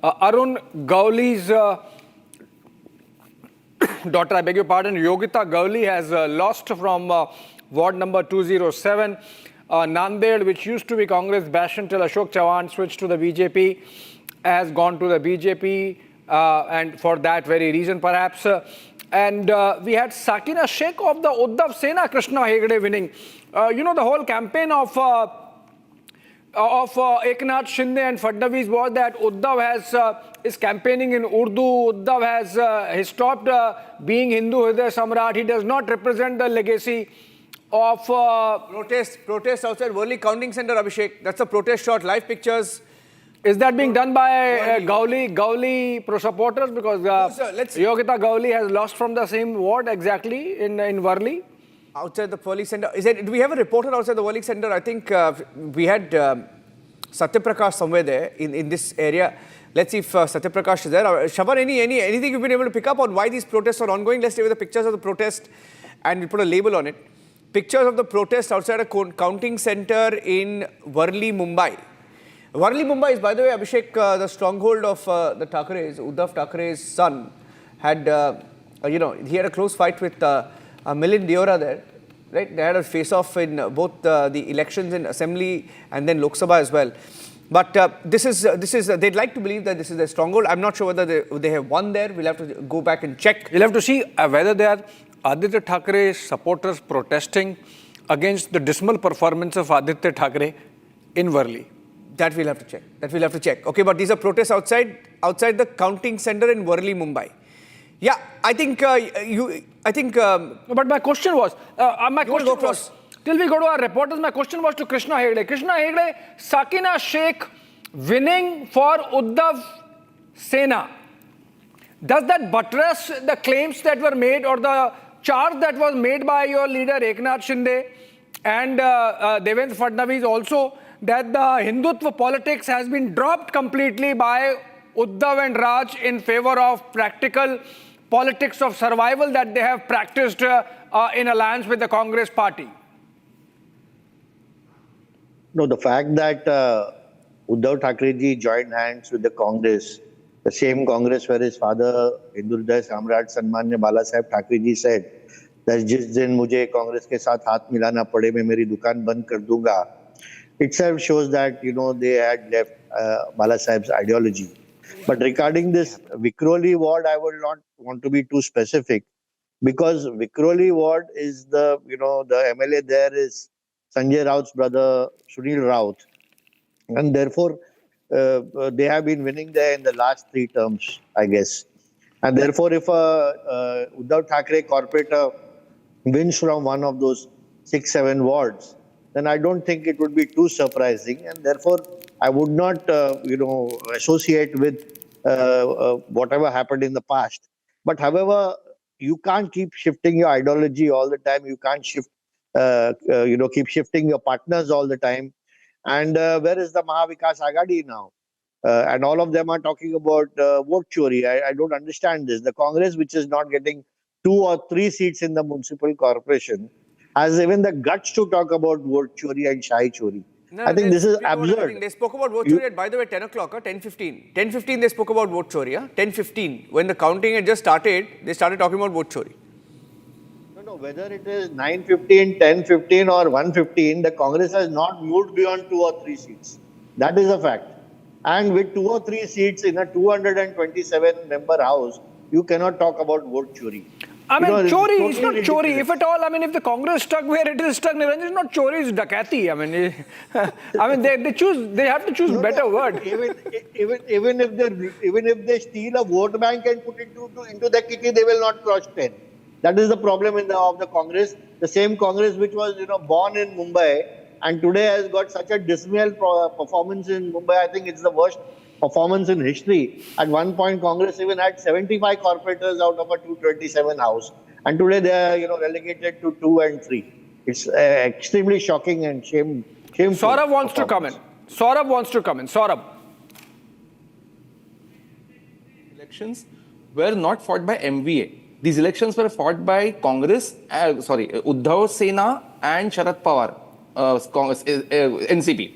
Speaker 3: Arun Gowli's daughter, I beg your pardon, Yogita Gowli has lost from ward number 207. Nanded, which used to be Congress bastion till Ashok Chavan switched to the BJP, has gone to the BJP, and for that very reason perhaps. And we had Sakina Sheikh of the Uddhav Sena, Krishna Hegde winning. You know, the whole campaign of Eknath Shinde and Fadnavis was that Uddhav is campaigning in Urdu. Uddhav he stopped being Hindu Hriday Samrat. He does not represent the legacy of
Speaker 2: protest outside Worli counting center, Abhishek. That's a protest shot, live pictures.
Speaker 3: Is that being done by Gowli pro-supporters? Because Yogita Gowli has lost from the same ward exactly in Worli.
Speaker 2: Outside the Worli center. Do we have a reporter outside the Worli center? I think we had Satyaprakash somewhere there in this area. Let's see if Satyaprakash is there. Shaban, anything you've been able to pick up on why these protests are ongoing? Let's stay with the pictures of the protest and we put a label on it. Pictures of the protest outside a counting center in Worli, Mumbai. Worli, Mumbai is, by the way, Abhishek, the stronghold of the Thakeres. Uddhav Thakere's son had, he had a close fight with Milind Deora there, right? They had a face-off in both the elections in Assembly and then Lok Sabha as well. But they'd like to believe that this is their stronghold. I'm not sure whether they have won there. We'll have to go back and check.
Speaker 3: We'll have to see whether they are Aditya Thackeray supporters protesting against the dismal performance of Aditya Thackeray in Worli.
Speaker 2: That we'll have to check. Okay, but these are protests outside the counting center in Worli, Mumbai. Yeah, I think
Speaker 3: But my question was, till we go to our reporters, my question was to Krishna Hegde. Krishna Hegde, Sakina Sheikh winning for Uddhav Sena. Does that buttress the claims that were made or the charge that was made by your leader Eknath Shinde and Devendra Fadnavis also, that the Hindutva politics has been dropped completely by Uddhav and Raj in favor of practical politics of survival that they have practiced in alliance with the Congress party?
Speaker 16: No, the fact that Uddhav Thackeray ji joined hands with the Congress, the same Congress where his father, Hindu Hriday Samrat Sanmanya Bala Saheb Thackeray ji said that जिस दिन मुझे कांग्रेस के साथ हाथ मिलाना पड़े मैं मेरी दुकान बंद कर दूंगा, itself shows that they had left Bala Saheb's ideology. But regarding this Vikhroli ward, I would not want to be too specific because Vikhroli ward is the MLA there is Sanjay Raut's brother Sunil Raut, and therefore they have been winning there in the last 3 terms, I guess. And therefore, if Uddhav Thackeray corporator wins from one of those 6-7 wards, then I don't think it would be too surprising, and therefore I would not, associate with whatever happened in the past. But however, you can't keep shifting your ideology all the time. You can't keep shifting your partners all the time. And where is the Mahavikas Agadi now? And all of them are talking about vote chori. I don't understand this. The Congress, which is not getting 2 or 3 seats in the municipal corporation, has even the guts to talk about vote chori and shahi chori.
Speaker 2: No,
Speaker 16: I think this is absurd.
Speaker 2: They spoke about vote chori at, by the way, 10 o'clock, 10:15. 10:15 they spoke about vote chori, 10:15. When the counting had just started, they started talking about vote chori.
Speaker 16: No, whether it is 9:15, 10:15 or 1:15, the Congress has not moved beyond 2 or 3 seats. That is a fact. And with 2 or 3 seats in a 227-member house, you cannot talk about vote chori.
Speaker 3: I mean, chori, it's not chori. If at all, I mean, if the Congress stuck where it is stuck, Niranjan, it's not chori, it's dakati. I mean, they have to choose better word.
Speaker 16: Even if they steal a vote bank and put it into the kitty, they will not cross 10. That is the problem of the Congress. The same Congress which was born in Mumbai and today has got such a dismal performance in Mumbai. I think it's the worst performance in history. At one point, Congress even had 75 corporators out of a 227 house. And today they are relegated to 2 and 3. It's extremely shocking and shameful.
Speaker 3: Saurabh wants to come in. Saurabh.
Speaker 17: Elections were not fought by MVA. These elections were fought by Congress, Uddhav Sena and Sharad Pawar, NCP.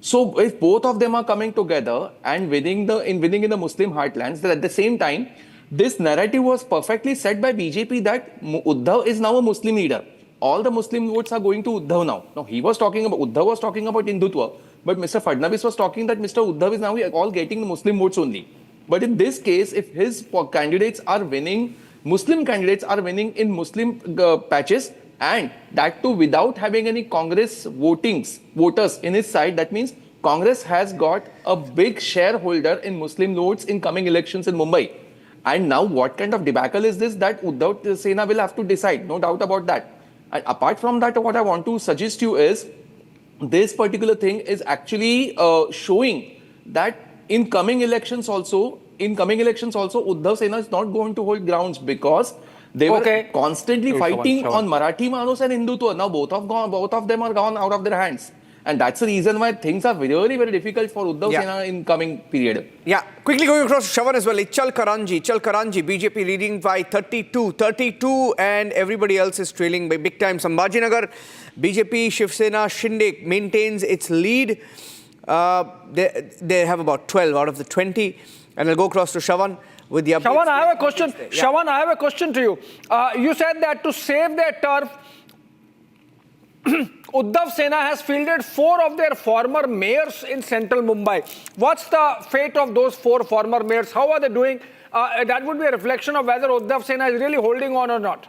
Speaker 17: So if both of them are coming together and winning in the Muslim heartlands, then at the same time, this narrative was perfectly set by BJP that Uddhav is now a Muslim leader. All the Muslim votes are going to Uddhav now. Now Uddhav was talking about Hindutva, but Mr. Fadnavis was talking that Mr. Uddhav is now all getting the Muslim votes only. But in this case, if his candidates are winning, Muslim candidates are winning in Muslim patches, and that too without having any Congress voters in his side, that means Congress has got a big shareholder in Muslim votes in coming elections in Mumbai. And now what kind of debacle is this that Uddhav Sena will have to decide? No doubt about that. And apart from that, what I want to suggest you is, this particular thing is actually showing that in coming elections also, Uddhav Sena is not going to hold grounds, because they were constantly fighting on Marathi Manos and Hindutva. Now both of them are gone out of their hands. And that's the reason why things are very, very difficult for Uddhav Sena in coming period.
Speaker 2: Yeah, quickly going across to Shravan as well. Ichal Karanji, BJP leading by 32, and everybody else is trailing by big time. Sambhajinagar, BJP Shiv Sena Shinde maintains its lead. They have about 12 out of the 20. And I'll go across to Shravan with the updates.
Speaker 3: Shravan, I have a question. Yeah. Shravan, I have a question to you. You said that to save their turf, Uddhav Sena has fielded 4 of their former mayors in central Mumbai. What's the fate of those 4 former mayors? How are they doing? That would be a reflection of whether Uddhav Sena is really holding on or not.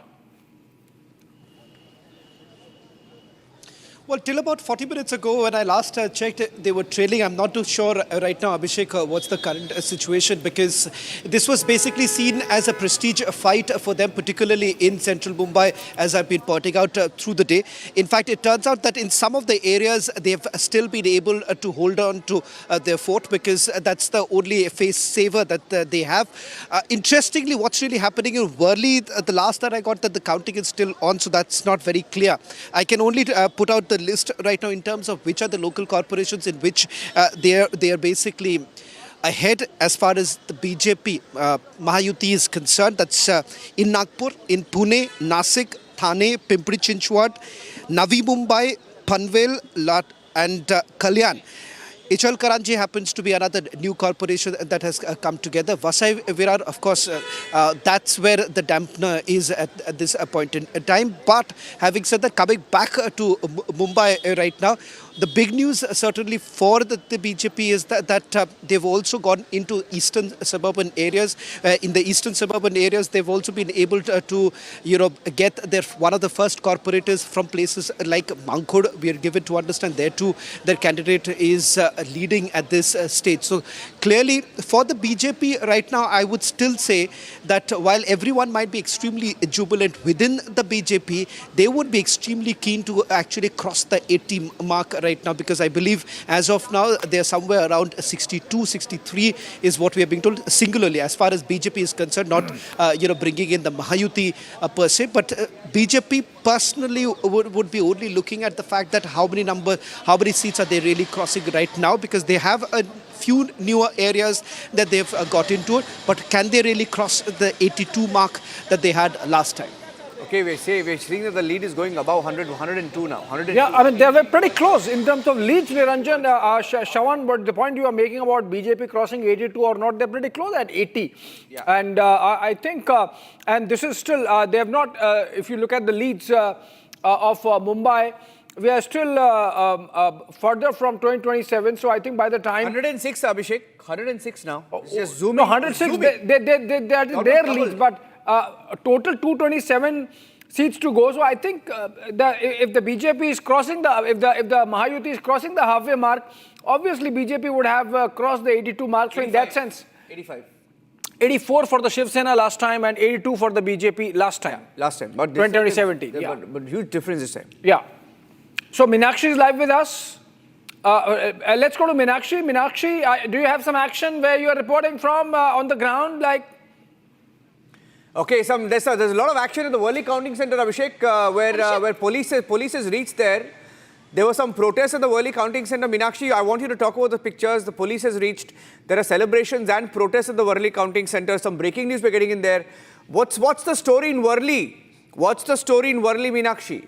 Speaker 4: Well, till about 40 minutes ago, when I last checked, they were trailing. I'm not too sure right now, Abhishek, what's the current situation, because this was basically seen as a prestige fight for them, particularly in central Mumbai, as I've been pointing out through the day. In fact, it turns out that in some of the areas, they've still been able to hold on to their fort, because that's the only face saver that they have. Interestingly, what's really happening in Worli, the last that I got, that the counting is still on, so that's not very clear. I can only put out the list right now in terms of which are the local corporations in which they are basically ahead as far as the BJP Mahayukti is concerned. That's in Nagpur, in Pune, Nasik, Thane, Pimpri Chinchwad, Navi Mumbai, Panvel, and Kalyan. Ichal Karanji happens to be another new corporation that has come together. Vasai Virar, of course, that's where the dampener is at this point in time. But having said that, coming back to Mumbai right now, the big news certainly for the BJP is that they've also gone into eastern suburban areas. In the eastern suburban areas, they've also been able to get their one of the first corporators from places like Mankhod. We are given to understand there too their candidate is leading at this stage. So clearly for the BJP right now, I would still say that while everyone might be extremely jubilant within the BJP, they would be extremely keen to actually cross the 80 mark right now, because I believe as of now they're somewhere around 62, 63 is what we are being told, singularly as far as BJP is concerned, not bringing in the Mahayukti per se, but BJP personally would be only looking at the fact that how many seats are they really crossing right now, because they have a few newer areas that they've got into it, but can they really cross the 82 mark that they had last time?
Speaker 2: Okay, we're seeing that the lead is going above 100, 102 now. 102.
Speaker 3: Yeah, I mean, they were pretty close in terms of leads, Niranjan. Shravan, but the point you are making about BJP crossing 82 or not, they're pretty close at 80. Yeah. And I think, and this is still, they have not, if you look at the leads of Mumbai, we are still further from 2027. So I think by the time...
Speaker 2: 106, Abhishek. 106 now. Just zoom
Speaker 3: No, 106, they are their leads, but... total 227 seats to go. So I think if the BJP is crossing if the Mahayukti is crossing the halfway mark, obviously BJP would have crossed the 82 mark. So in that sense,
Speaker 2: 85.
Speaker 3: 84 for the Shiv Sena last time and 82 for the BJP last time.
Speaker 2: Yeah, last time. But
Speaker 3: 2017. Yeah.
Speaker 2: But huge difference this time.
Speaker 3: Yeah. So Meenakshi is live with us. Let's go to Meenakshi. Meenakshi, do you have some action where you are reporting from on the ground?
Speaker 2: Okay, there's a lot of action in the Worli Counting Centre, Abhishek, where police has reached there. There was some protests at the Worli Counting Centre. Meenakshi, I want you to talk about the pictures. The police has reached. There are celebrations and protests at the Worli Counting Centre. Some breaking news we're getting in there. What's the story in Worli? What's the story in Worli, Meenakshi?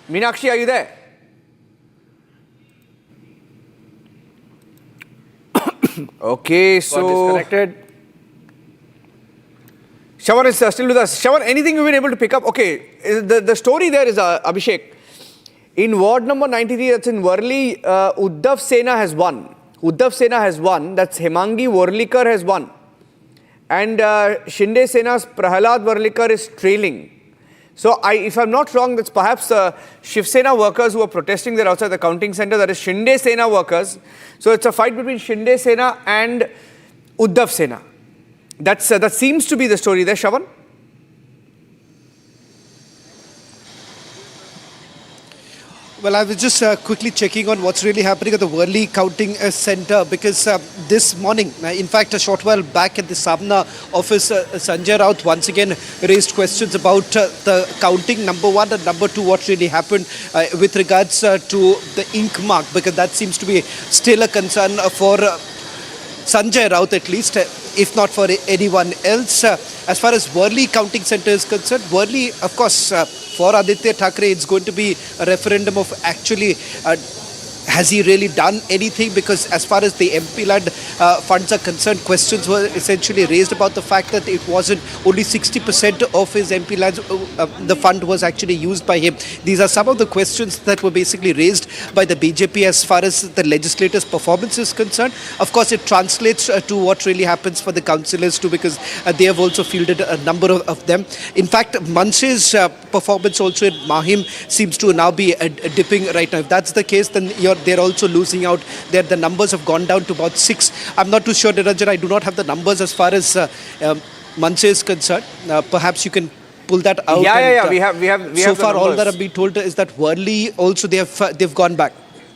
Speaker 2: Meenakshi, are you there? Okay, so
Speaker 3: Got disconnected.
Speaker 2: Shravan is still with us. Shravan, anything you've been able to pick up? Okay, the story there is, Abhishek, in ward number 93, that's in Worli, Uddhav Sena has won. Uddhav Sena has won. That's Hemangi Worlikar has won. And Shinde Sena's Prahalad Worlikar is trailing. So, if I'm not wrong, that's perhaps Shiv Sena workers who are protesting there outside the counting center. That is Shinde Sena workers. So, it's a fight between Shinde Sena and Uddhav Sena. That seems to be the story there, Shravan.
Speaker 4: Well, I was just quickly checking on what's really happening at the Worli counting center, because this morning, in fact, a short while back at the Samna office, Sanjay Raut once again raised questions about the counting, number one, and number two, what really happened with regards to the ink mark, because that seems to be still a concern for Sanjay Raut at least, if not for anyone else. As far as Worli counting center is concerned, Worli, of course, for Aditya Thackeray, it's going to be a referendum of actually, has he really done anything? Because as far as the MP land funds are concerned, questions were essentially raised about the fact that it wasn't only 60% of his MP lands, the fund was actually used by him. These are some of the questions that were basically raised by the BJP as far as the legislators' performance is concerned. Of course, it translates to what really happens for the councillors too, because they have also fielded a number of them. In fact, Manse's performance also in Mahim seems to now be dipping right now. If that's the case, then they're also losing out. The numbers have gone down to about 6. I'm not too sure, Niranjan. I do not have the numbers as far as Manse is concerned. Perhaps you can pull that out.
Speaker 2: Yeah. We have.
Speaker 4: So far, all that I've been told is that Worli also they've gone back.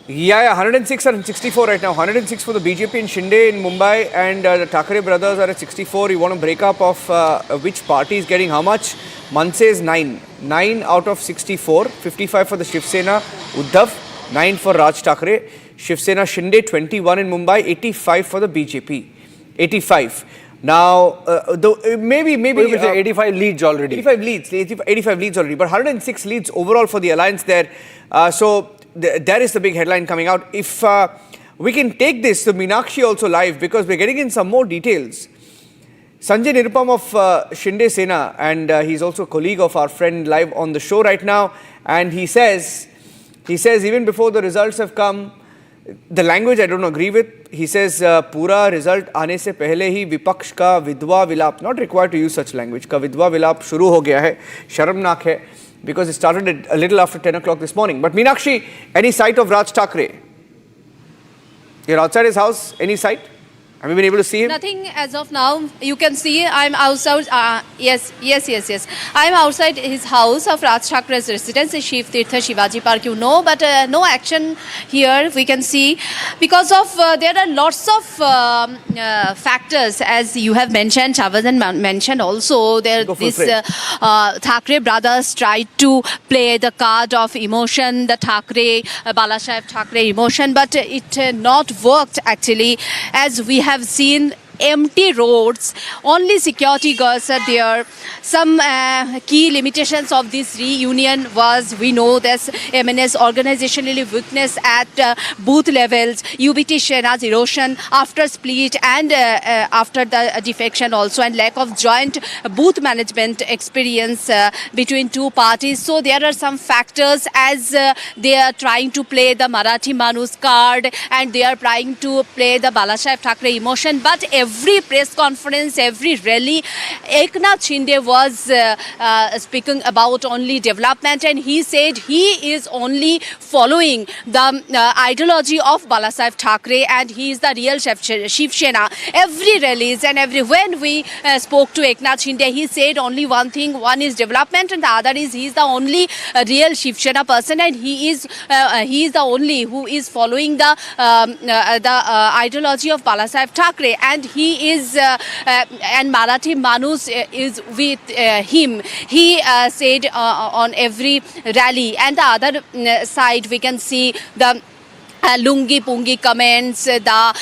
Speaker 2: Yeah, 106 and 64 right now. 106 for the BJP and Shinde in Mumbai, and the Thackeray brothers are at 64. You want a breakup of which party is getting how much? Manse is 9. 9 out of 64. 55 for the Shiv Sena, Uddhav. 9 for Raj Thackeray. Shiv Sena Shinde 21 in Mumbai. 85 for the BJP. 85. Now, maybe
Speaker 3: 85 leads already.
Speaker 2: 85 leads already, but 106 leads overall for the alliance there. So there is the big headline coming out. If we can take this to Meenakshi also live, because we're getting in some more details. Sanjay Nirupam of Shinde Sena, and he's also a colleague of our friend live on the show right now, and he says even before the results have come, the language I don't agree with. He says, "Pura result आने से पहले ही विपक्ष का विधवा विलाप." Not required to use such language. का विधवा विलाप शुरू हो गया है. शर्मनाक है, because it started a little after 10 o'clock this morning. But Meenakshi, any sight of Raj Thackeray? You're outside his house. Any sight? Have you been able to see him?
Speaker 18: Nothing as of now. You can see I'm outside. Yes. I'm outside his house of Raj Thakuray's residence, Shiv Tirtha Shivaji Park, you know, but no action here we can see, because of there are lots of factors, as you have mentioned, Chavadan mentioned also. This Thackeray brothers tried to play the card of emotion, the Thackeray, Balasaheb Thackeray emotion, but it not worked actually, as we have seen empty roads, only security guards are there. Some key limitations of this reunion was, we know this MNS organizationally weakness at booth levels, UBT Shena's erosion after split and after the defection also, and lack of joint booth management experience between two parties. So there are some factors, as they are trying to play the Marathi Manus card and they are trying to play the Balasaheb Thackeray emotion, but every press conference, every rally, Eknath Shinde was speaking about only development, and he said he is only following the ideology of Balasaheb Thackeray, and he is the real Shiv Sena. Every rallies and when we spoke to Eknath Shinde, he said only one thing: one is development, and the other is he is the only real Shiv Sena person, and he is the only who is following the ideology of Balasaheb Thackeray, and he is and Marathi Manus is with him. He said on every rally, and the other side we can see the lungi pungi comments, the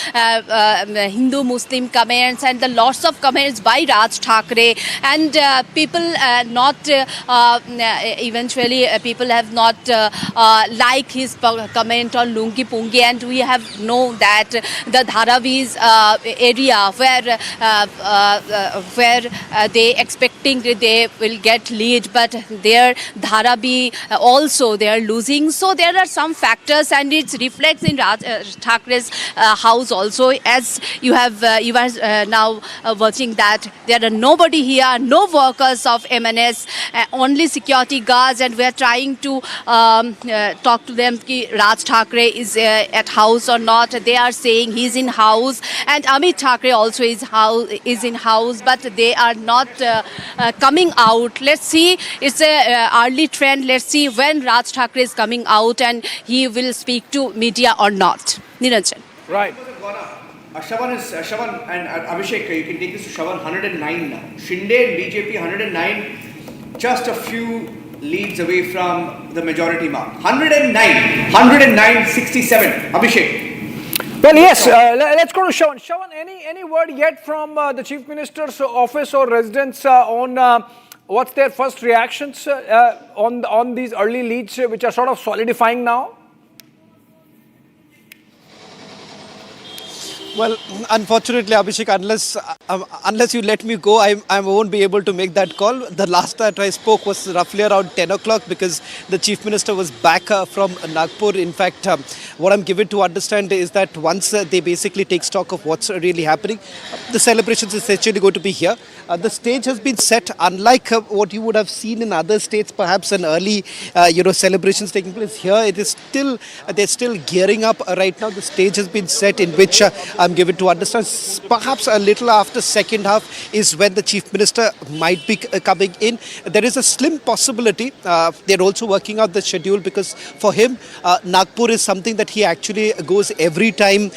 Speaker 18: Hindu-Muslim comments, and the lots of comments by Raj Thakre, and people eventually people have not liked his comment on lungi pungi, and we have known that the Dharavis area where they expecting they will get lead, but their Dharavi also they are losing. So there are some factors, and it reflects in Raj Thakre's house also. As you are now watching that there are nobody here, no workers of MNS, only security guards, and we are trying to talk to them ki Raj Thakre is at house or not. They are saying he's in house, and Amit Thakre also is in house, but they are not coming out. Let's see, it's a early trend. Let's see when Raj Thakre is coming out and he will speak to media or not. Niranjan.
Speaker 2: Right. Shravan and Abhishek, you can take this to Shravan, 109 now. Shinde and BJP 109, just a few leads away from the majority mark. 109-67. Abhishek.
Speaker 3: Well, yes, let's go to Shravan. Shravan, any word yet from the Chief Minister's office or residents on what's their first reactions on these early leads which are sort of solidifying now?
Speaker 4: Well, unfortunately, Abhishek, unless you let me go, I won't be able to make that call. The last that I spoke was roughly around 10 o'clock because the Chief Minister was back from Nagpur. In fact, what I'm given to understand is that once they basically take stock of what's really happening, the celebrations is essentially going to be here. The stage has been set, unlike what you would have seen in other states, perhaps an early, celebrations taking place. Here, it is still, they're still gearing up right now. The stage has been set in which I'm given to understand perhaps a little after second half is when the Chief Minister might be coming in. There is a slim possibility. They're also working out the schedule because for him, Nagpur is something that he actually goes every time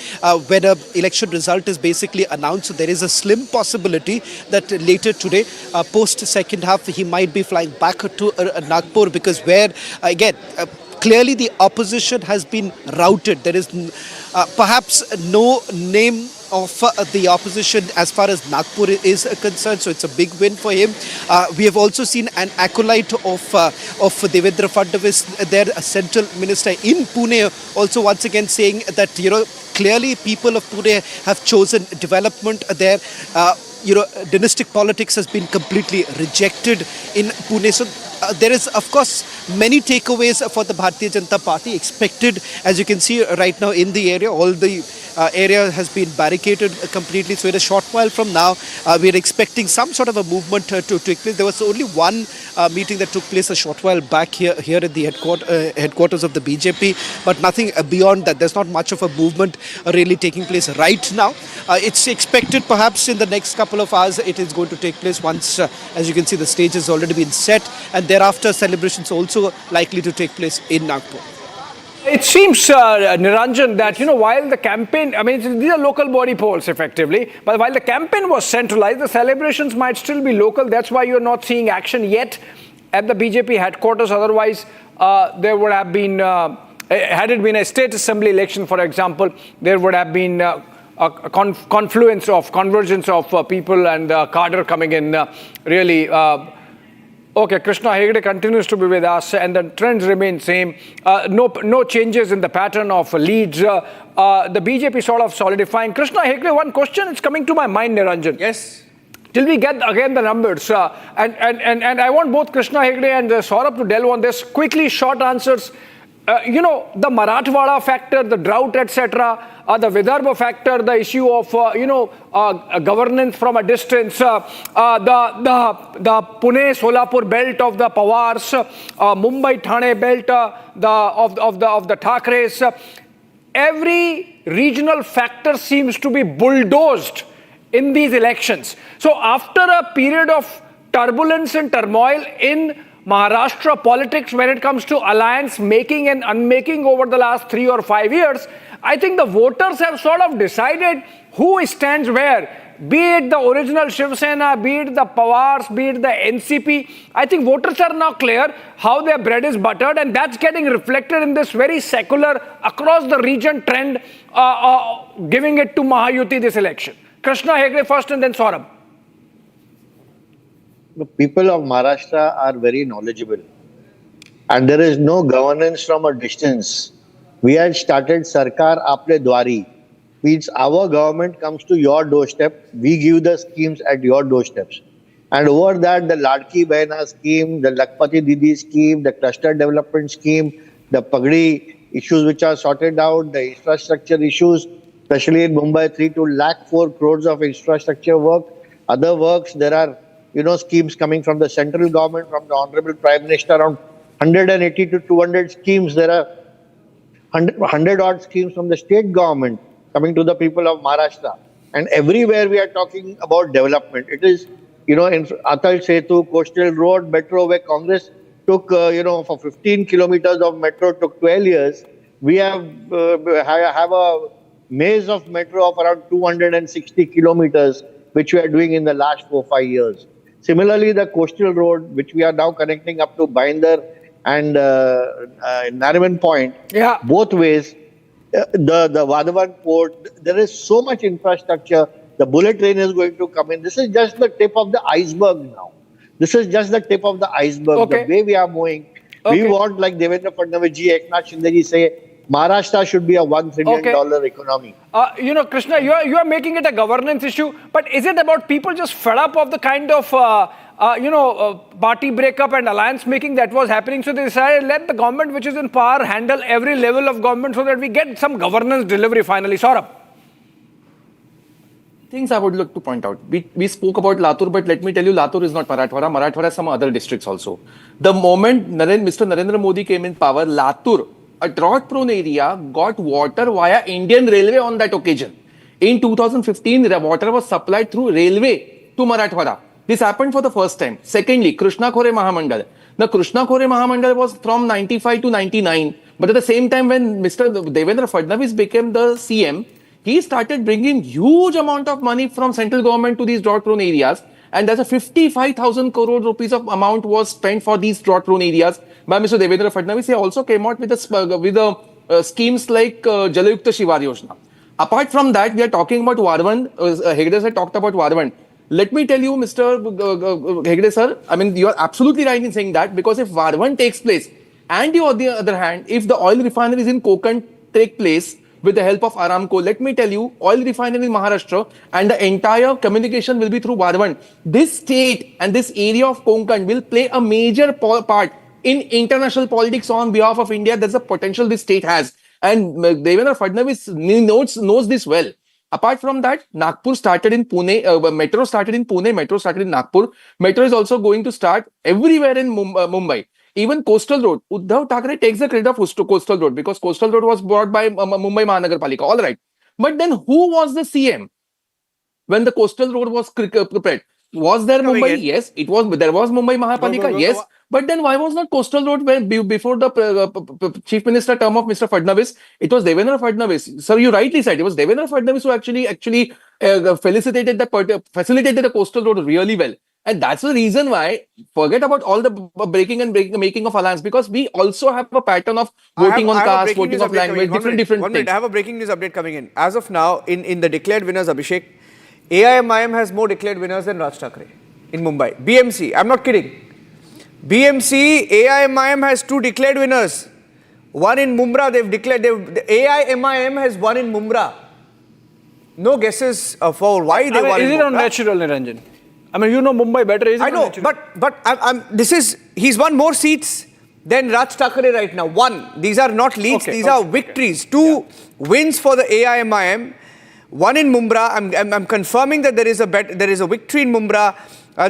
Speaker 4: when an election result is basically announced. So there is a slim possibility that later today, post second half, he might be flying back to Nagpur because where, again, clearly the opposition has been routed. There is perhaps no name of the opposition as far as Nagpur is concerned, so it's a big win for him. We have also seen an acolyte of Devendra Fadnavis, their central minister in Pune, also once again saying that, clearly people of Pune have chosen development there. Dynastic politics has been completely rejected in Pune. So there is, of course, many takeaways for the Bharatiya Janata Party expected. As you can see right now in the area, all the area has been barricaded completely. So in a short while from now, we are expecting some sort of a movement to take place. There was only one meeting that took place a short while back here at the headquarters of the BJP, but nothing beyond that. There's not much of a movement really taking place right now. It's expected perhaps in the next couple of hours it is going to take place once, as you can see, the stage has already been set, and thereafter celebrations also likely to take place in Nagpur.
Speaker 3: It seems, Niranjan, that, while the campaign, these are local body polls effectively, but while the campaign was centralized, the celebrations might still be local. That's why you're not seeing action yet at the BJP headquarters. Otherwise, there would have been, had it been a state assembly election, for example, there would have been a convergence of people and cadre coming in, really. Okay, Krishna Hegde continues to be with us, and the trends remain same. No changes in the pattern of leads. The BJP sort of solidifying. Krishna Hegde, one question is coming to my mind, Niranjan.
Speaker 2: Yes.
Speaker 3: Till we get again the numbers, and I want both Krishna Hegde and Saurabh to delve on this. Quickly, short answers. The Marathwada factor, the drought, etc., the Vidarbha factor, the issue of, governance from a distance, the Pune-Solapur belt of the Pawars, Mumbai-Thane belt of the Thakres. Every regional factor seems to be bulldozed in these elections. So after a period of turbulence and turmoil in Maharashtra politics when it comes to alliance making and unmaking over the last 3 or 5 years, I think the voters have sort of decided who stands where. be it the original Shiv Sena, be it the Pawars, be it the NCP, I think voters are now clear how their bread is buttered, and that's getting reflected in this very secular, across the region trend, giving it to Mahayukti this election. Krishna Hegde first and then Saurabh.
Speaker 16: The people of Maharashtra are very knowledgeable, and there is no governance from a distance. We had started Sarkar Apne Dwari, means our government comes to your doorstep, we give the schemes at your doorsteps. And over that, the Ladki Behna scheme, the Lakpati Didi scheme, the cluster development scheme, the Pagdi issues which are sorted out, the infrastructure issues, especially in Mumbai, 3 to lakh 4 crores of infrastructure work. Other works, there are schemes coming from the central government, from the Honorable Prime Minister, around 180 to 200 schemes. There are 100 odd schemes from the state government coming to the people of Maharashtra. And everywhere we are talking about development. It is, in Atal Setu, Coastal Road, Metro, where Congress took, for 15 kilometers of metro took 12 years. We have a maze of metro of around 260 kilometers, which we are doing in the last 4-5 years. Similarly, the Coastal Road, which we are now connecting up to Binder and Nariman Point, both ways, the Vadhavan Port, there is so much infrastructure. The bullet train is going to come in. This is just the tip of the iceberg now. This is just the tip of the iceberg. The way we are moving, we want, like Devendra Fadnavis ji, Eknath Shinde ji say, Maharashtra should be a $1 trillion economy.
Speaker 3: Krishna, you are making it a governance issue, but is it about people just fed up of the kind of, party breakup and alliance making that was happening? So they decided, let the government which is in power handle every level of government so that we get some governance delivery finally. Saurabh.
Speaker 17: Things I would like to point out. We spoke about Latur, but let me tell you, Latur is not Marathwada. Marathwada has some other districts also. The moment Mr. Narendra Modi came in power, Latur, a drought-prone area, got water via Indian Railway on that occasion. In 2015, the water was supplied through railway to Marathwada. This happened for the first time. Secondly, Krishna Khore Mahamandal. The Krishna Khore Mahamandal was from 95 to 99. But at the same time, when Mr. Devendra Fadnavis became the CM, he started bringing huge amount of money from central government to these drought-prone areas. And there's a 55,000 crore rupees of amount was spent for these drought-prone areas by Mr. Devendra Fadnavis. He also came out with schemes like Jalayukta Shivar Yojana. Apart from that, we are talking about Warwan. Hegde sir talked about Warwan. Let me tell you, Mr. Hegde sir, I mean, you are absolutely right in saying that, because if Warwan takes place, and on the other hand, if the oil refineries in Konkan take place with the help of Aramco, let me tell you, oil refinery in Maharashtra and the entire communication will be through Warwan. This state and this area of Konkan will play a major part in international politics on behalf of India. There's a potential this state has. And Devendra Fadnavis knows this well. Apart from that, Nagpur started in Pune, metro started in Pune, metro started in Nagpur. Metro is also going to start everywhere in Mumbai. Even Coastal Road, Uddhav Thackeray takes the credit of Coastal Road because Coastal Road was brought by Mumbai Mahanagarpalika. All right. But then who was the CM when the Coastal Road was prepared? Was there Mumbai? Yes. There was Mumbai Mahapalika? Yes. But then why was not Coastal Road before the Chief Minister term of Mr. Fadnavis? It was Devendra Fadnavis. Sir, you rightly said it was Devendra Fadnavis who actually facilitated the Coastal Road really well. And that's the reason why, forget about all the breaking and making of alliance, because we also have a pattern of voting on caste, voting of language, different things.
Speaker 2: I have a breaking news update coming in. As of now, in the declared winners, Abhishek, AIMIM has more declared winners than Raj Thackeray in Mumbai. BMC, I'm not kidding. BMC, AIMIM has 2 declared winners. One in Mumbai, they've declared, the AIMIM has one in Mumbai. No guesses for why they won in Mumbai.
Speaker 3: Is it unnatural, Niranjan? I mean, you know Mumbai better. Is it
Speaker 2: I know, but he's won more seats than Raj Thackeray right now. 1. These are not leads, these are victories. 2 wins for the AIMIM. 1 in Mumbai. I'm confirming that there is a victory in Mumbai.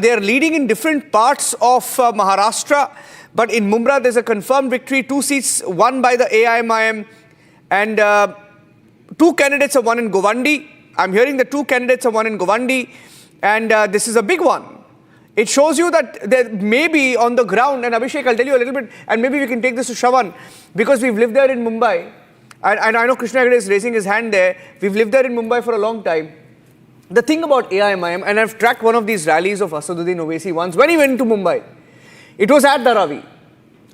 Speaker 2: They are leading in different parts of Maharashtra, but in Mumbai there's a confirmed victory. 2 seats won by the AIMIM, and 2 candidates are won in Govandi. I'm hearing the 2 candidates are won in Govandi, and this is a big one. It shows you that there may be on the ground, and Abhishek, I'll tell you a little bit, and maybe we can take this to Shravan, because we've lived there in Mumbai, and I know Krishna Hegde is raising his hand there. We've lived there in Mumbai for a long time. The thing about AIMIM, and I've tracked one of these rallies of Asaduddin Owaisi once when he went to Mumbai. It was at Dharavi.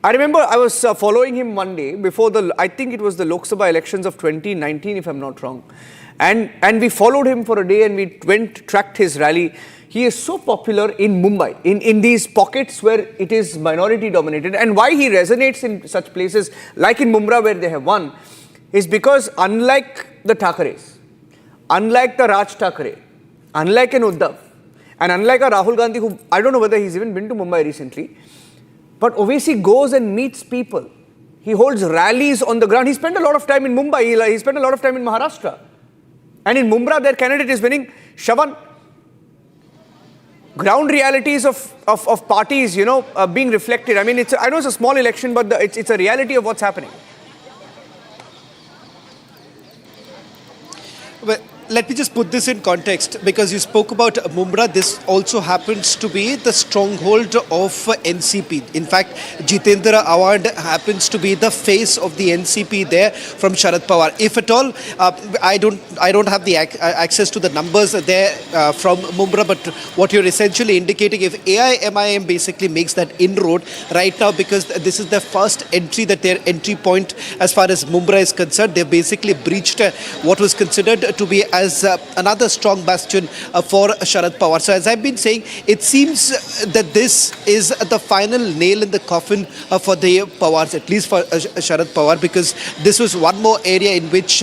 Speaker 2: I remember I was following him one day before I think it was the Lok Sabha elections of 2019, if I'm not wrong. And we followed him for a day and we tracked his rally. He is so popular in Mumbai, in these pockets where it is minority dominated. And why he resonates in such places like in Mumbai where they have won is because unlike the Thakres, unlike the Raj Thakre, unlike an Uddhav, and unlike a Rahul Gandhi, who I don't know whether he's even been to Mumbai recently, but Owaisi goes and meets people. He holds rallies on the ground. He spent a lot of time in Mumbai. He spent a lot of time in Maharashtra. And in Mumbai, their candidate is winning. Shravan, ground realities of parties, being reflected. I mean, I know it's a small election, but it's a reality of what's happening.
Speaker 4: Well, let me just put this in context, because you spoke about Mumbai. This also happens to be the stronghold of NCP. In fact, Jitendra Awad happens to be the face of the NCP there from Sharad Pawar. If at all, I don't have the access to the numbers there from Mumbai, but what you're essentially indicating, if AIMIM basically makes that inroad right now, because this is their first entry, that their entry point as far as Mumbai is concerned, they basically breached what was considered to be as another strong bastion for Sharad Pawar. So as I've been saying, it seems that this is the final nail in the coffin for the Pawars, at least for Sharad Pawar, because this was one more area in which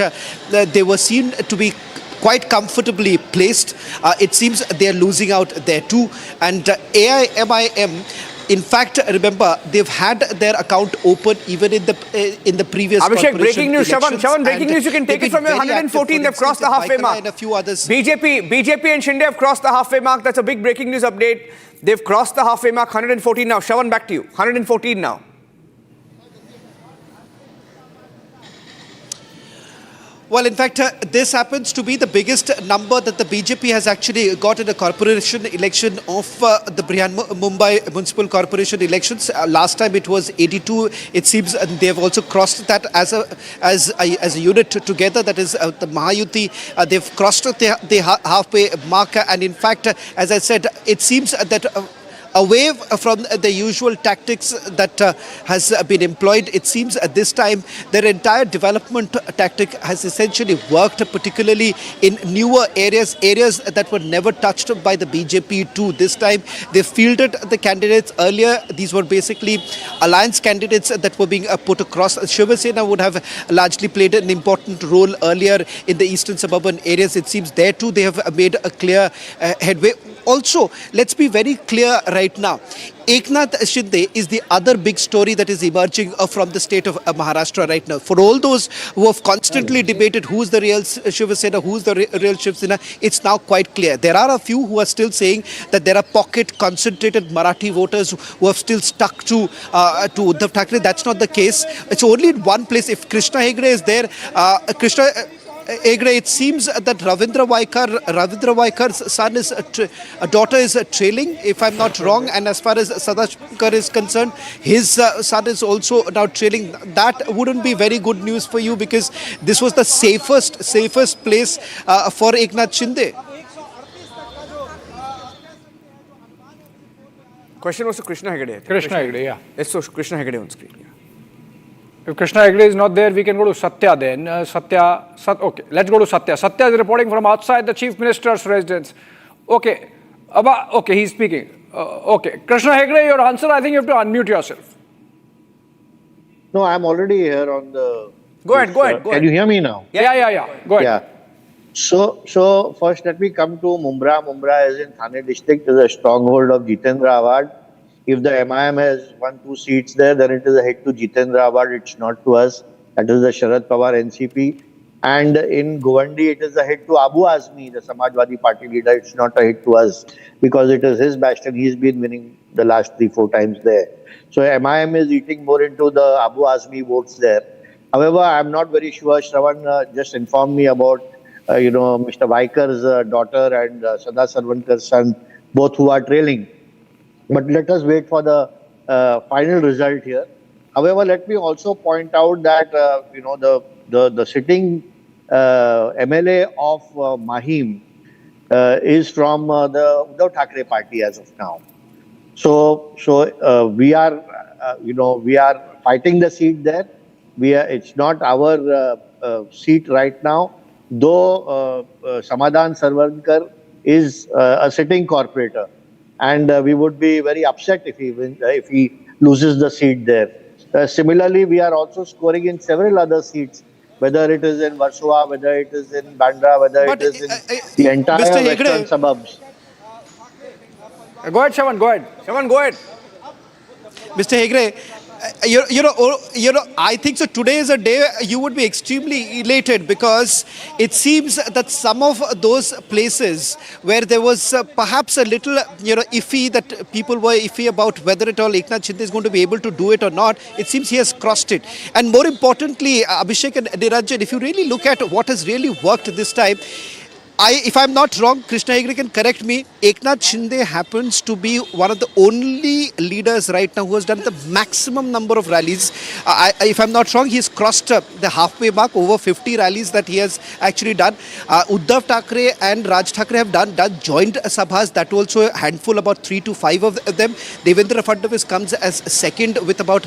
Speaker 4: they were seen to be quite comfortably placed. It seems they're losing out there too. And AIMIM, in fact, remember, they've had their account open even in the previous
Speaker 2: Abhishek, breaking news. Shravan, breaking news. You can take it from your 114. They've crossed the halfway mark.
Speaker 4: And a few others.
Speaker 2: BJP and Shinde have crossed the halfway mark. That's a big breaking news update. They've crossed the halfway mark. 114 now. Shravan, back to you. 114 now.
Speaker 4: Well, in fact, this happens to be the biggest number that the BJP has actually got in a corporation election of the Brihan Mumbai Municipal Corporation elections. Last time it was 82. It seems they have also crossed that as a unit together. That is the Mahayukti. They've crossed the halfway mark. And in fact, as I said, it seems that away from the usual tactics that has been employed, it seems at this time their entire development tactic has essentially worked, particularly in newer areas that were never touched by the BJP too. This time they fielded the candidates earlier. These were basically alliance candidates that were being put across. Shiva Sena would have largely played an important role earlier in the eastern suburban areas. It seems there too they have made a clear headway. Also, let's be very clear right now. Eknath Shinde is the other big story that is emerging from the state of Maharashtra right now. For all those who have constantly debated who's the real Shiva Sena, who's the real Shiva Sena, it's now quite clear. There are a few who are still saying that there are pocket concentrated Marathi voters who have still stuck to Uddhav Thackeray. That's not the case. It's only in one place. If Krishna Hegde is there, it seems that Ravindra Vaikar's son is a daughter is trailing, if I'm not wrong, and as far as Sadashankar is concerned, his son is also now trailing. That wouldn't be very good news for you, because this was the safest place for Eknath Shinde.
Speaker 2: Question was to Krishna Hegde.
Speaker 3: Krishna Hegde, yeah.
Speaker 2: Let's show Krishna Hegde on screen. Yeah.
Speaker 3: If Krishna Hegde is not there, we can go to Satya then. Okay, let's go to Satya. Satya is reporting from outside the Chief Minister's residence. Okay, okay, he's speaking. Okay, Krishna Hegde, your answer, I think you have to unmute yourself.
Speaker 16: No, I'm already here on the...
Speaker 2: Go ahead.
Speaker 16: Can you hear me now?
Speaker 3: Yeah. Go ahead.
Speaker 16: Yeah. So first let me come to Mumbai. Mumbai is in Thane district, is a stronghold of Jitendra Awad. If the MIM has 1-2 seats there, then it is a hit to Jitendra Awad. It's not to us. That is the Sharad Pawar NCP. And in Govandi, it is a hit to Abu Azmi, the Samajwadi Party leader. It's not a hit to us because it is his bastion. He's been winning the last 3-4 times there. So MIM is eating more into the Abu Azmi votes there. However, I'm not very sure. Shravan just informed me about, Mr. Vaikar's daughter and Sada Sarvankar's son, both who are trailing. But let us wait for the final result here. However, let me also point out that the sitting MLA of Mahim is from the Uddhav Thackeray party as of now. So we are, we are fighting the seat there. It's not our seat right now, though Samadhan Sarvankar is a sitting corporator, and we would be very upset if he loses the seat there. Similarly, we are also scoring in several other seats, whether it is in Warsaw, whether it is in Bandra, whether it is in the entire
Speaker 4: Mr. Hegde,
Speaker 16: western suburbs.
Speaker 3: Go ahead, Shaman, go ahead.
Speaker 2: Shaman, go ahead.
Speaker 4: Mr. Hegde, I think so. Today is a day you would be extremely elated because it seems that some of those places where there was perhaps a little, iffy, that people were iffy about whether at all Eknath Shinde is going to be able to do it or not, it seems he has crossed it. And more importantly, Abhishek and Niranjan, if you really look at what has really worked this time, if I'm not wrong, Krishna Hegde can correct me, Eknath Shinde happens to be one of the only leaders right now who has done the maximum number of rallies. If I'm not wrong, he's crossed the halfway mark, over 50 rallies that he has actually done. Uddhav Thackeray and Raj Thackeray have done joint sabhas, that also a handful, about 3 to 5 of them. Devendra Fadnavis comes as second with about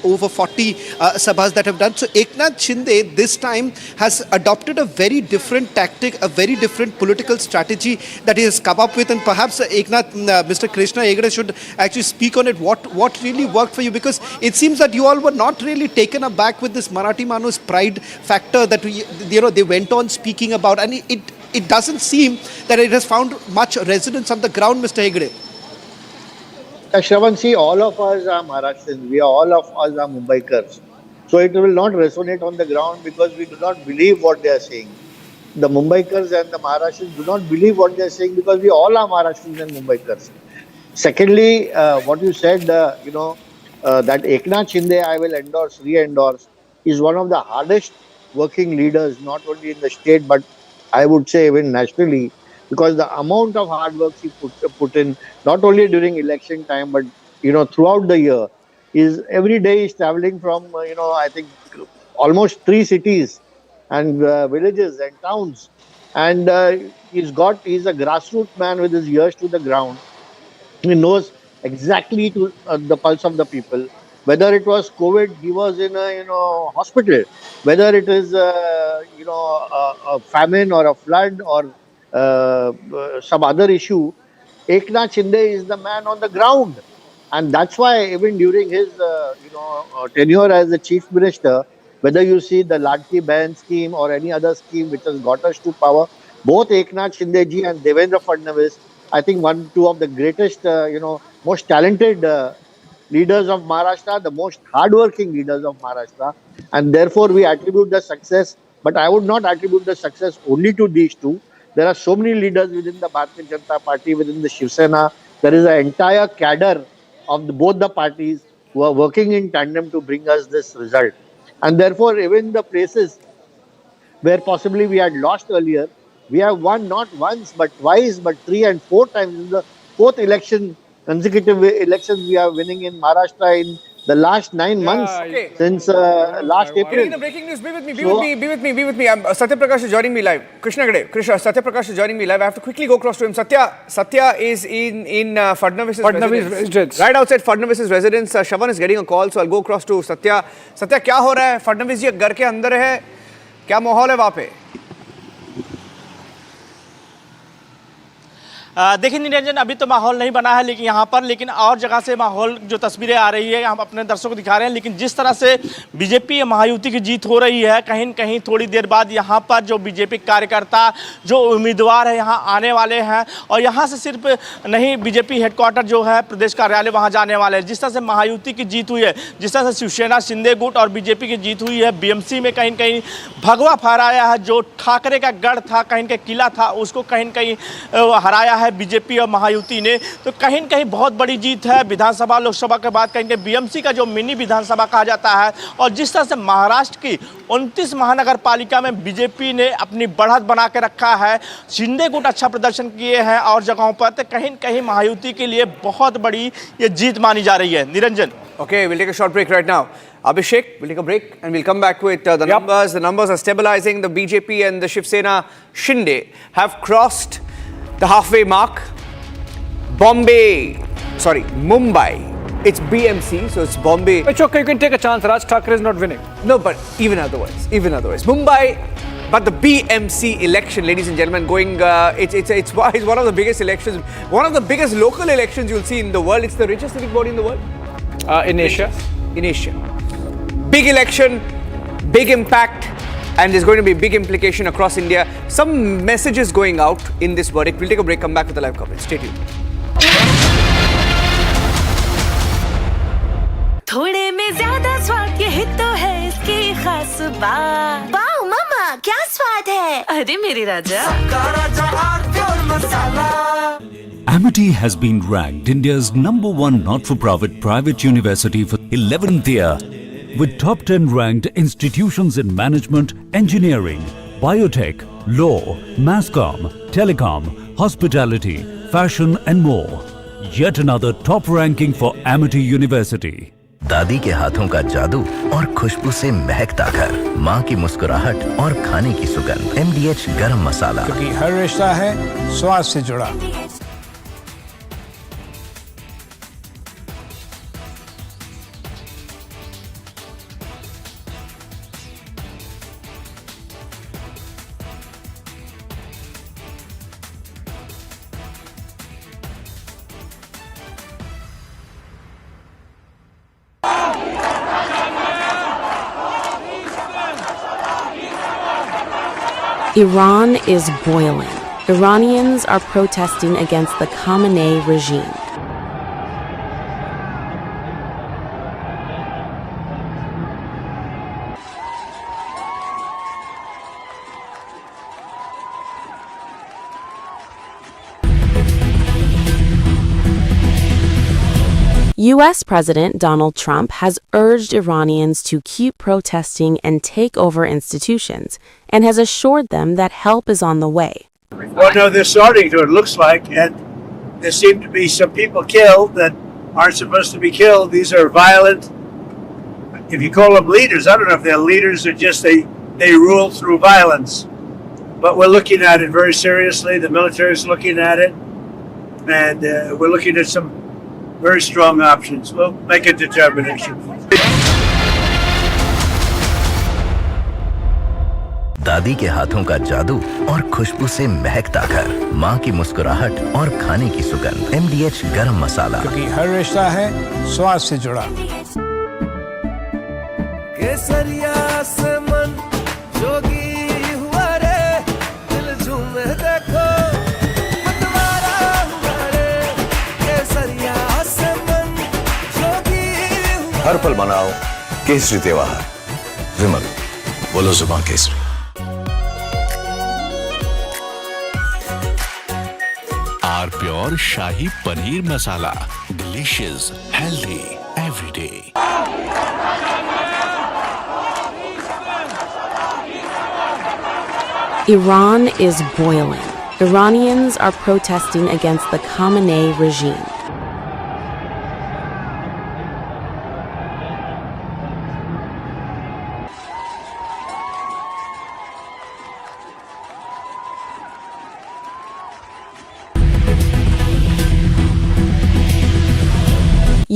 Speaker 4: over 40 sabhas that have done. So Eknath Shinde this time has adopted a very different tactic, a very different political strategy that he has come up with, and perhaps Mr. Krishna Hegde should actually speak on it. What really worked for you? Because it seems that you all were not really taken aback with this Marathi Manus pride factor that they went on speaking about, and it doesn't seem that it has found much resonance on the ground, Mr. Hegde.
Speaker 16: Shravan, see, all of us are Maharashtrians. All of us are Mumbaikars. So it will not resonate on the ground because we do not believe what they are saying. The Mumbaikars and the Maharashtrians do not believe what they are saying because we all are Maharashtrians and Mumbaikars. Secondly, what you said, that Eknath Shinde I will re-endorse, is one of the hardest working leaders, not only in the state, but I would say even nationally, because the amount of hard work he put in, not only during election time, but, throughout the year, is every day he's traveling from, I think almost 3 cities and villages and towns, and he's a grassroots man with his ears to the ground. He knows exactly the pulse of the people. Whether it was COVID, he was in a hospital. Whether it is a famine or a flood or some other issue, Eknath Shinde is the man on the ground, and that's why even during his tenure as the chief minister, whether you see the Ladki Bahan scheme or any other scheme which has got us to power, both Eknath Shinde ji and Devendra Fadnavis, I think two of the greatest, most talented leaders of Maharashtra, the most hardworking leaders of Maharashtra, and therefore we attribute the success. But I would not attribute the success only to these two. There are so many leaders within the Bharatiya Janata Party, within the Shiv Sena. There is an entire cadre of both the parties who are working in tandem to bring us this result. And therefore, even the places where possibly we had lost earlier, we have won not once, but twice, but 3 and 4 times. In the 4th consecutive elections we are winning in Maharashtra in the last 9 months since last April.
Speaker 2: Getting the breaking news, be with me. Satya Prakash is joining me live. Satya Prakash is joining me live. I have to quickly go across to him. Satya is in Fadnavis's residence. Right outside Fadnavis's residence. Shavan is getting a call, so I'll go across to Satya. Satya, क्या हो रहा है? फडणवीस जी घर के अंदर है. क्या माहौल है वहाँ पे?
Speaker 19: देखिए निरंजन, अभी तो माहौल नहीं बना है लेकिन यहाँ पर, लेकिन और जगह से माहौल जो तस्वीरें आ रही है हम अपने दर्शकों को दिखा रहे हैं। लेकिन जिस तरह से बीजेपी महायुति की जीत हो रही है, कहीं न कहीं थोड़ी देर बाद यहाँ पर जो बीजेपी कार्यकर्ता, जो उम्मीदवार है यहाँ आने वाले हैं, और यहाँ से सिर्फ नहीं, बीजेपी हेडक्वार्टर जो है प्रदेश कार्यालय वहाँ जाने वाले हैं। जिस तरह से महायुति की जीत हुई है, जिस तरह से शिवसेना शिंदे गुट और बीजेपी की जीत हुई है, बीएमसी में कहीं न कहीं भगवा फहराया है। जो ठाकरे का गढ़ था, कहीं न कहीं किला था, उसको कहीं न कहीं हराया है है बीजेपी और महायुति ने, तो कहीं न कहीं बहुत बड़ी जीत है। विधानसभा लोकसभा के बाद कहीं बीएमसी का जो मिनी विधानसभा कहा जाता है, और जिस तरह से महाराष्ट्र की 29 महानगर पालिका में बीजेपी ने अपनी बढ़त बना के रखा है, शिंदे गुट अच्छा प्रदर्शन किए हैं और जगहों पर, तो कहीं न कहीं महायुति के लिए बहुत बड़ी ये जीत मानी जा रही है। Niranjan.
Speaker 2: Okay, we'll take a short break right now. Abhishek, we'll take a break and we'll come back with the numbers. The numbers are stabilizing. The BJP and the Shiv Sena Shinde have crossed the halfway mark. Mumbai. It's BMC, so it's Bombay.
Speaker 3: It's okay, you can take a chance. Raj Thakre is not winning.
Speaker 2: No, but even otherwise. Mumbai, but the BMC election, ladies and gentlemen, going, it's one of the biggest elections, one of the biggest local elections you'll see in the world. It's the richest civic body in the world.
Speaker 3: In Asia.
Speaker 2: In Asia. Big election, big impact, and there's going to be big implication across India. Some messages going out in this verdict. We'll take a break, come back with the live coverage. Stay tuned.
Speaker 7: थोड़े में ज्यादा स्वाद, यही तो है इसकी खास बात। वाओ मामा, क्या स्वाद है? अरे मेरे राजा,
Speaker 20: Amity has been ranked India's #1 not-for-profit private university for 11th year, with top 10 ranked institutions in management, engineering, biotech, law, masscom, telecom, hospitality, fashion and more. Yet another top ranking for Amity University.
Speaker 14: दादी के हाथों का जादू और खुशबू से महकता घर, माँ की मुस्कुराहट और खाने की सुगंध। MDH गरम मसाला,
Speaker 8: क्योंकि हर रिश्ता है स्वाद से जुड़ा।
Speaker 13: Iran is boiling. Iranians are protesting against the Khamenei regime. U.S. President Donald Trump has urged Iranians to keep protesting and take over institutions, and has assured them that help is on the way.
Speaker 15: Well, no, they're starting to, it looks like, and there seem to be some people killed that aren't supposed to be killed. These are violent, if you call them leaders, I don't know if they're leaders or just they rule through violence. But we're looking at it very seriously. The military is looking at it, and we're looking at some very strong options. We'll make a determination.
Speaker 14: दादी के हाथों का जादू और खुशबू से महकता घर, माँ की मुस्कुराहट और खाने की सुगंध। MDH गरम मसाला,
Speaker 8: क्योंकि हर रिश्ता है स्वाद से जुड़ा।
Speaker 10: केसरिया से मन जोगी हुआ रे, दिल झूमे देखो मतवारा हुआ रे। केसरिया से मन जोगी हुआ।
Speaker 12: हर पल मनाओ केसरी त्योहार। विमल, बोलो जुबान केसरी।
Speaker 11: Our pure shahi paneer masala, delicious, healthy every day.
Speaker 13: Iran is boiling. Iranians are protesting against the Khamenei regime.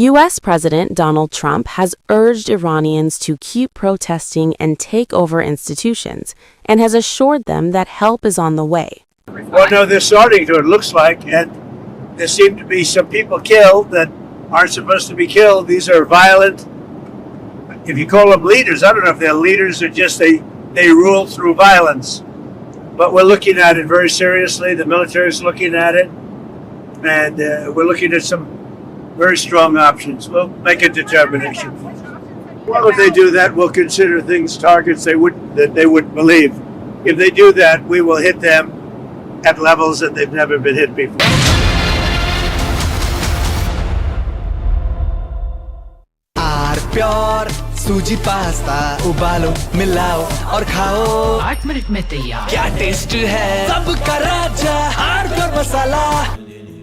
Speaker 13: U.S. President Donald Trump has urged Iranians to keep protesting and take over institutions, and has assured them that help is on the way.
Speaker 15: Well, no, they're starting to, it looks like, and there seem to be some people killed that aren't supposed to be killed. These are violent, if you call them leaders, I don't know if they're leaders or just they rule through violence. But we're looking at it very seriously. The military is looking at it, and we're looking at some very strong options. We'll make a determination. Well, if they do that, we'll consider things targets they wouldn't believe. If they do that, we will hit them at levels that they've never been hit before.
Speaker 10: Pure सूजी pasta उबालो मिलाओ और खाओ 8 minute में तैयार क्या taste है सबका राजा हार्डकोर मसाला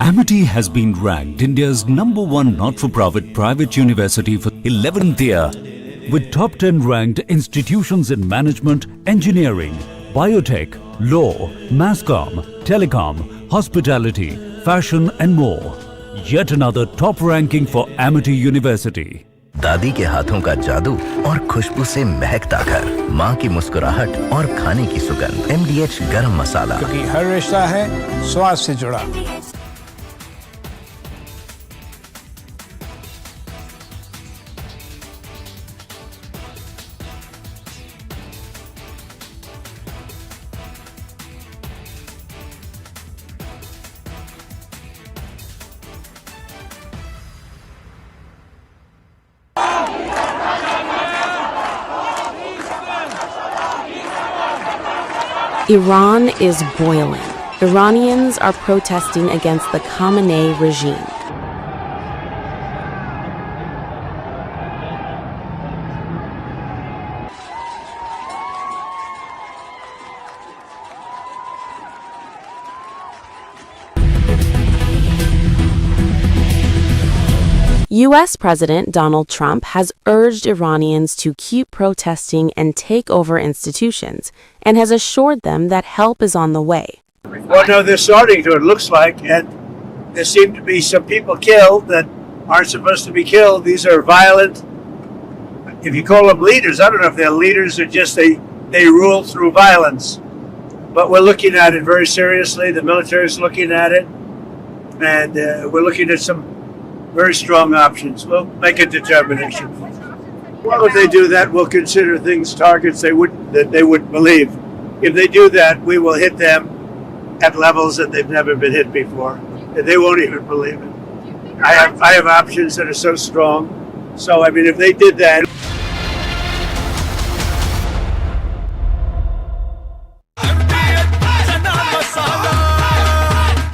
Speaker 20: Amity has been ranked India's #1 not-for-profit private university for 11th year, with top 10 ranked institutions in management, engineering, biotech, law, masscom, telecom, hospitality, fashion and more. Yet another top ranking for Amity University.
Speaker 14: दादी के हाथों का जादू और खुशबू से महकता घर, माँ की मुस्कुराहट और खाने की सुगंध। MDH गरम मसाला,
Speaker 8: क्योंकि हर रिश्ता है स्वाद से जुड़ा।
Speaker 13: Iran is boiling. Iranians are protesting against the Khamenei regime. U.S. President Donald Trump has urged Iranians to keep protesting and take over institutions, and has assured them that help is on the way.
Speaker 15: Well, no, they're starting to, it looks like, and there seem to be some people killed that aren't supposed to be killed. These are violent, if you call them leaders, I don't know if they're leaders or just they rule through violence. But we're looking at it very seriously. The military is looking at it, and we're looking at some very strong options. We'll make a determination. Well, if they do that, we'll consider things targets that they wouldn't believe. If they do that, we will hit them at levels that they've never been hit before. And they won't even believe it. I have options that are so strong. So, I mean, if they did that.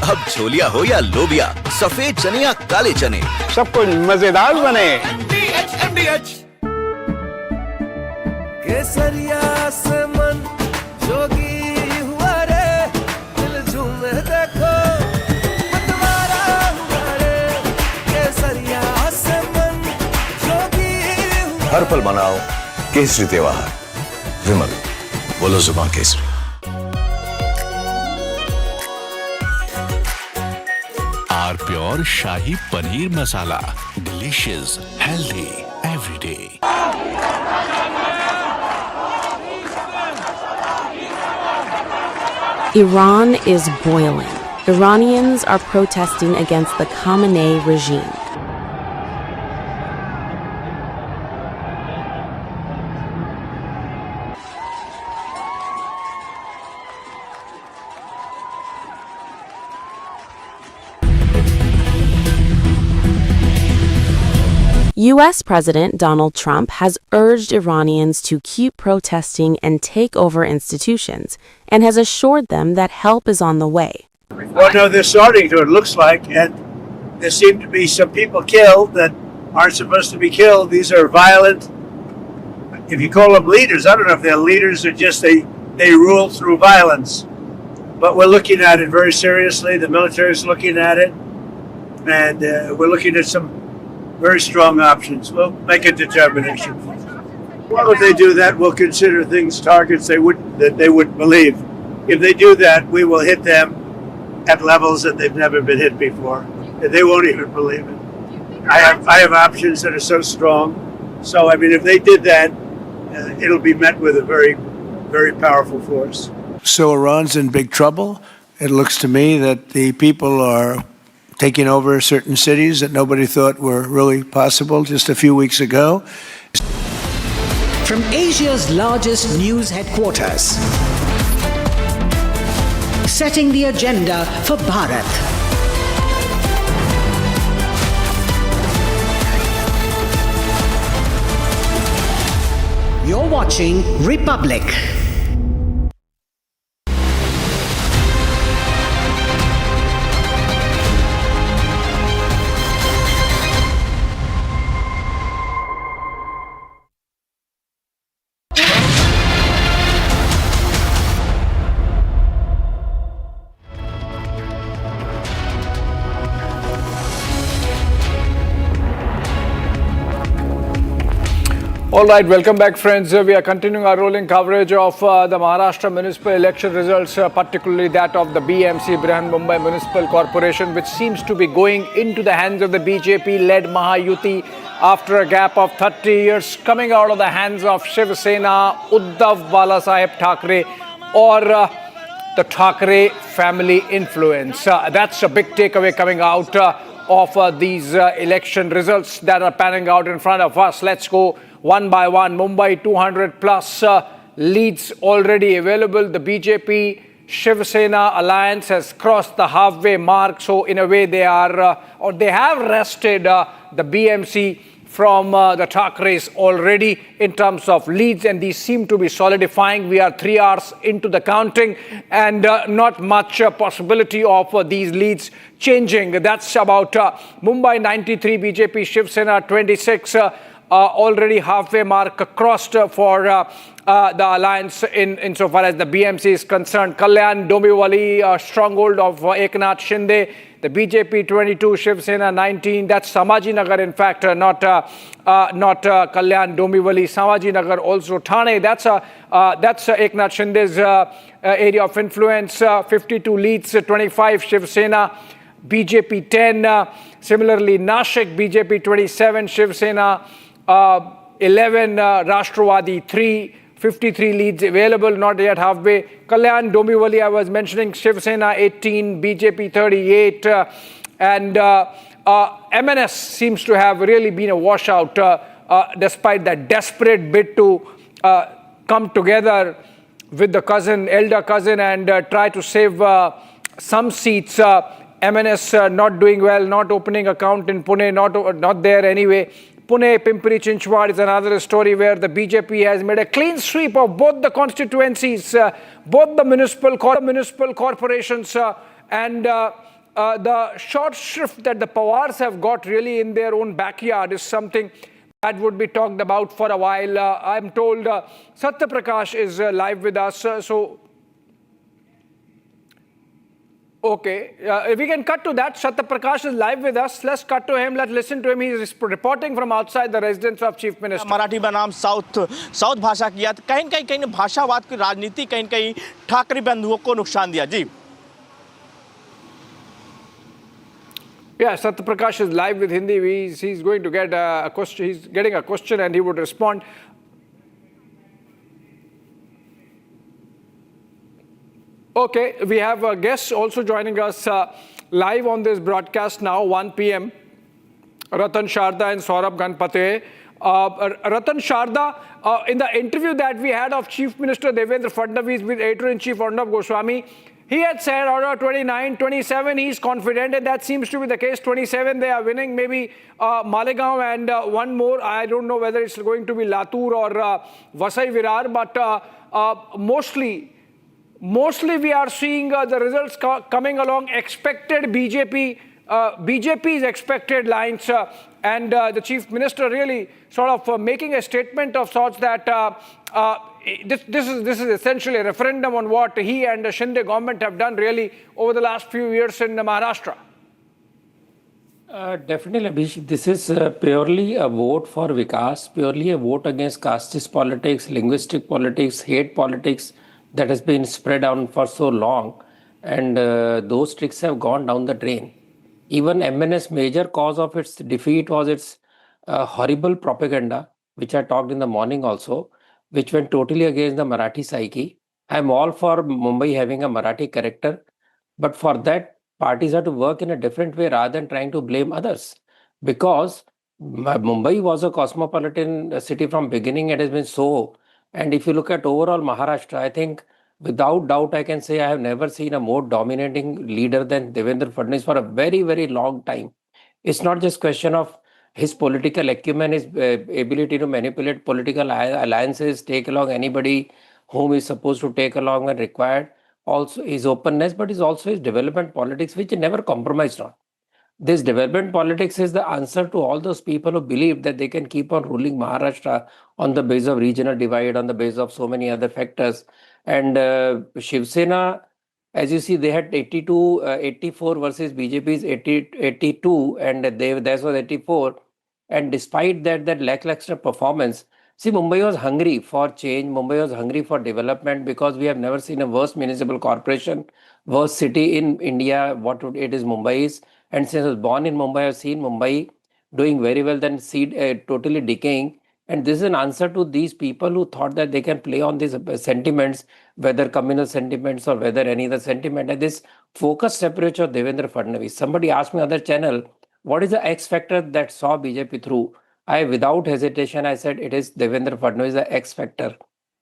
Speaker 14: अब छोलिया हो या लोबिया, सफेद चने या काले चने,
Speaker 8: सब कुछ मजेदार बने।
Speaker 10: केसरिया से मन जोगी हुआ रे, दिल झूमे देखो मतवारा हुआ रे, केसरिया से मन जोगी हुआ।
Speaker 12: हर पल मनाओ केसरी त्योहार। विमल, बोलो जुबान केसरी।
Speaker 11: Our pure shahi paneer masala, delicious, healthy everyday.
Speaker 13: Iran is boiling. Iranians are protesting against the Khamenei regime. U.S. President Donald Trump has urged Iranians to keep protesting and take over institutions, and has assured them that help is on the way.
Speaker 15: Well, no, they're starting to, it looks like, and there seem to be some people killed that aren't supposed to be killed. These are violent, if you call them leaders, I don't know if they're leaders or just they rule through violence. But we're looking at it very seriously. The military is looking at it, and we're looking at some very strong options. We'll make a determination. Well, if they do that, we'll consider things targets that they wouldn't believe. If they do that, we will hit them at levels that they've never been hit before. And they won't even believe it. I have options that are so strong. So, I mean, if they did that, it'll be met with a very, very powerful force.
Speaker 21: So Iran's in big trouble. It looks to me that the people are taking over certain cities that nobody thought were really possible just a few weeks ago.
Speaker 22: From Asia's largest news headquarters, setting the agenda for Bharat. You're watching Republic.
Speaker 3: All right, welcome back, friends. We are continuing our rolling coverage of the Maharashtra municipal election results, particularly that of the BMC, Brihan Mumbai Municipal Corporation, which seems to be going into the hands of the BJP-led Mahayukti after a gap of 30 years, coming out of the hands of Shiv Sena, Uddhav Balasaheb Thackeray, or the Thackeray family influence. That's a big takeaway coming out of these election results that are panning out in front of us. Let's go one by one. Mumbai, 200 plus leads already available. The BJP Shiv Sena alliance has crossed the halfway mark. So in a way they are, or they have wrested the BMC from the Thackerays already in terms of leads, and these seem to be solidifying. We are 3 hours into the counting, and not much possibility of these leads changing. That's about Mumbai 93, BJP Shiv Sena 26, already halfway mark crossed for the alliance insofar as the BMC is concerned. Kalyan, Dombivli, stronghold of Eknath Shinde. The BJP 22, Shiv Sena 19. That's Samaji Nagar, in fact, not Kalyan, Dombivli. Samaji Nagar, also Thane. That's Eknath Shinde's area of influence. 52 leads, 25 Shiv Sena, BJP 10. Similarly, Nashik, BJP 27, Shiv Sena 11, Rashtrwadi 3. 53 leads available, not yet halfway. Kalyan, Dombivli, I was mentioning, Shiv Sena 18, BJP 38, and MNS seems to have really been a washout despite that desperate bid to come together with the elder cousin, and try to save some seats. MNS not doing well, not opening account in Pune, not there anyway. Pune, Pimpri, Chinchwad is another story where the BJP has made a clean sweep of both the constituencies, both the municipal corporations, and the short shrift that the Pawars have got really in their own backyard is something that would be talked about for a while. I'm told Satya Prakash is live with us, okay, if we can cut to that. Satya Prakash is live with us. Let's cut to him. Let's listen to him. He is reporting from outside the residence of Chief Minister.
Speaker 19: Marathi बनाम south भाषा किया, कहीं भाषावाद की राजनीति कहीं ठाकरे बंधुओं को नुकसान दिया जी.
Speaker 3: Yeah, Satya Prakash is live with Hindi. He's going to get a question. He's getting a question and he would respond. Okay, we have guests also joining us live on this broadcast now, 1 p.m. Ratan Sharda and Saurabh Ganpate. Ratan Sharda, in the interview that we had of Chief Minister Devendra Fadnavis with Editor-in-Chief Arnab Goswami, he had said out of 29, 27, he's confident, and that seems to be the case. 27, they are winning, maybe Malegaon and one more. I don't know whether it's going to be Latur or Vasai Virar, but mostly we are seeing the results coming along expected BJP's expected lines, and the Chief Minister really sort of making a statement of sorts that this is essentially a referendum on what he and the Shinde government have done really over the last few years in Maharashtra.
Speaker 1: Definitely, Abhishek. This is purely a vote for Vikas, purely a vote against casteist politics, linguistic politics, hate politics that has been spread out for so long, and those tricks have gone down the drain. Even MNS major cause of its defeat was its horrible propaganda, which I talked in the morning also, which went totally against the Marathi psyche. I'm all for Mumbai having a Marathi character, but for that, parties have to work in a different way rather than trying to blame others. Because Mumbai was a cosmopolitan city from beginning, it has been so. And if you look at overall Maharashtra, I think without doubt I can say I have never seen a more dominating leader than Devendra Fadnavis for a very, very long time. It's not just question of his political acumen, his ability to manipulate political alliances, take along anybody whom he's supposed to take along when required. Also his openness, but it's also his development politics, which he never compromised on. This development politics is the answer to all those people who believe that they can keep on ruling Maharashtra on the basis of regional divide, on the basis of so many other factors. And Shiv Sena, as you see, they had 84 versus BJP's 82, and theirs was 84. And despite that lackluster performance, See, Mumbai was hungry for change. Mumbai was hungry for development because we have never seen a worse municipal corporation, worst city in India. It is Mumbai is. And since I was born in Mumbai, I've seen Mumbai doing very well, then see totally decaying. And this is an answer to these people who thought that they can play on these sentiments, whether communal sentiments or whether any other sentiment. And this focused approach of Devendra Fadnavis. Somebody asked me on other channel, what is the X factor that saw BJP through? Without hesitation, I said it is Devendra Fadnavis, the X factor.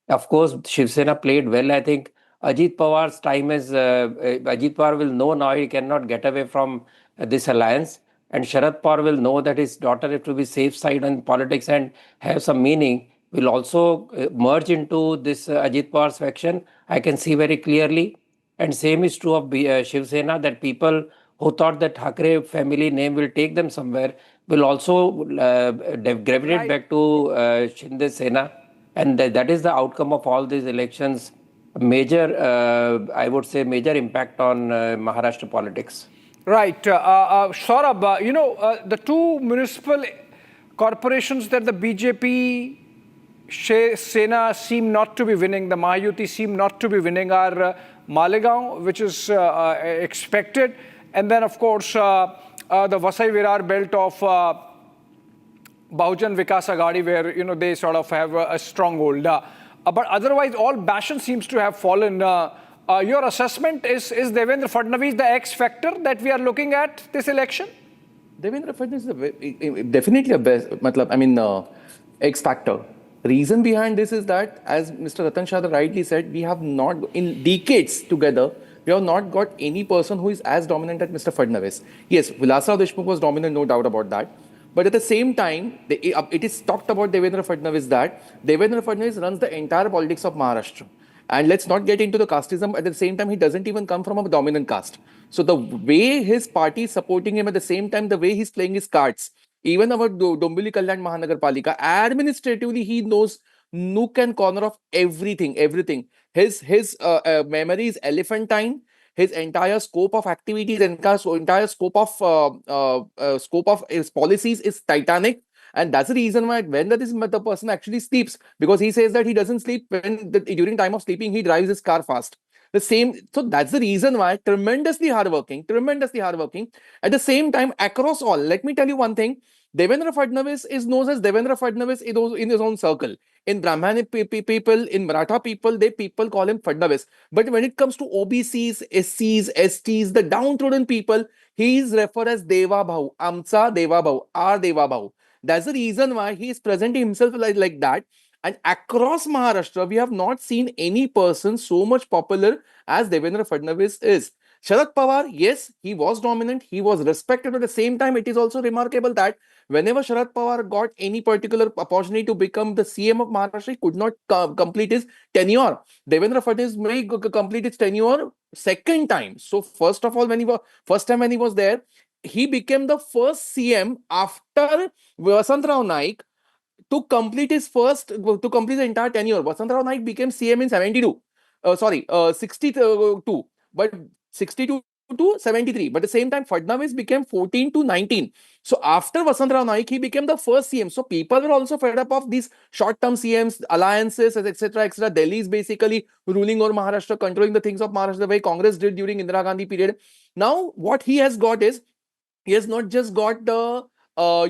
Speaker 1: Of course, Shiv Sena played well. I think Ajit Pawar's time is, Ajit Pawar will know now he cannot get away from this alliance. And Sharad Pawar will know that his daughter, if to be safe side in politics and have some meaning, will also merge into this Ajit Pawar's faction. I can see very clearly. And same is true of Shiv Sena, that people who thought that Thackeray family name will take them somewhere will also gravitate back to Shinde Sena. And that is the outcome of all these elections. Major, I would say, major impact on Maharashtra politics.
Speaker 3: Right. Saurabh, the two municipal corporations that the BJP Sena seem not to be winning, the Mahayukti seem not to be winning, are Malegaon, which is expected, and then, of course, the Vasai-Virar belt of Bahujan Vikas Aghadi, where they sort of have a stronghold. But otherwise, all bastions seems to have fallen. Your assessment is Devendra Fadnavis the X factor that we are looking at this election?
Speaker 17: Devendra Fadnavis is definitely X factor. Reason behind this is that, as Mr. Ratan Shah rightly said, we have not, in decades together, we have not got any person who is as dominant as Mr. Fadnavis. Yes, Vilasrao Deshmukh was dominant, no doubt about that. But at the same time, it is talked about Devendra Fadnavis that Devendra Fadnavis runs the entire politics of Maharashtra. And let's not get into the casteism. At the same time, he doesn't even come from a dominant caste. So the way his party is supporting him, at the same time, the way he's playing his cards, even our Dombivli Kalyan Mahanagarpalika, administratively, he knows nook and corner of everything. His memory is elephantine. His entire scope of activities, entire scope of his policies is titanic. And that's the reason why when the person actually sleeps, because he says that he doesn't sleep during time of sleeping, he drives his car fast. So that's the reason why tremendously hardworking. At the same time, across all, let me tell you one thing. Devendra Fadnavis is known as Devendra Fadnavis in his own circle. In Brahmani people, in Maratha people call him Fadnavis. But when it comes to OBCs, SCs, STs, the downtrodden people, he is referred as Deva Bhau, Amcha Deva Bhau, R Deva Bhau. That's the reason why he is presenting himself like that. And across Maharashtra, we have not seen any person so much popular as Devendra Fadnavis is. Sharad Pawar, yes, he was dominant, he was respected, but at the same time, it is also remarkable that whenever Sharad Pawar got any particular opportunity to become the CM of Maharashtra, he could not complete his tenure. Devendra Fadnavis may complete his tenure second time. So first of all, first time when he was there, he became the first CM after Vasantrao Naik to complete the entire tenure. Vasantrao Naik became CM in 62, but 62 to 73. But at the same time, Fadnavis became 14 to 19. So after Vasantrao Naik, he became the first CM. So people were also fed up of these short-term CMs, alliances, etc., etc. Delhi is basically ruling over Maharashtra, controlling the things of Maharashtra the way Congress did during Indira Gandhi period. Now, what he has got is, he has not just got the,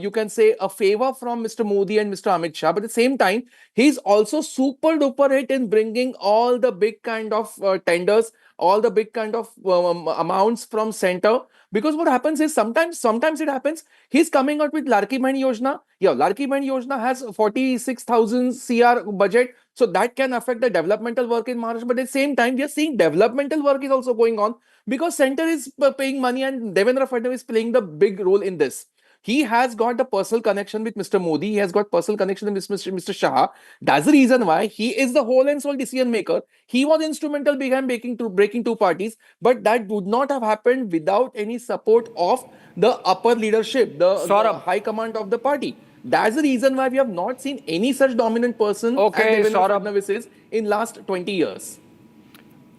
Speaker 17: you can say, a favor from Mr. Modi and Mr. Amit Shah, but at the same time, he's also super duper hit in bringing all the big kind of tenders, all the big kind of amounts from center. Because what happens is sometimes it happens, he's coming out with Larki Bahn Yojana. Yeah, Larki Bahn Yojana has 46,000 CR budget. So that can affect the developmental work in Maharashtra. But at the same time, we are seeing developmental work is also going on because center is paying money and Devendra Fadnavis is playing the big role in this. He has got the personal connection with Mr. Modi. He has got personal connection with Mr. Shah. That's the reason why he is the whole and sole decision maker. He was instrumental behind breaking two parties, but that would not have happened without any support of the upper leadership, the high command of the party. That's the reason why we have not seen any such dominant person as Devendra Fadnavis is in last 20 years.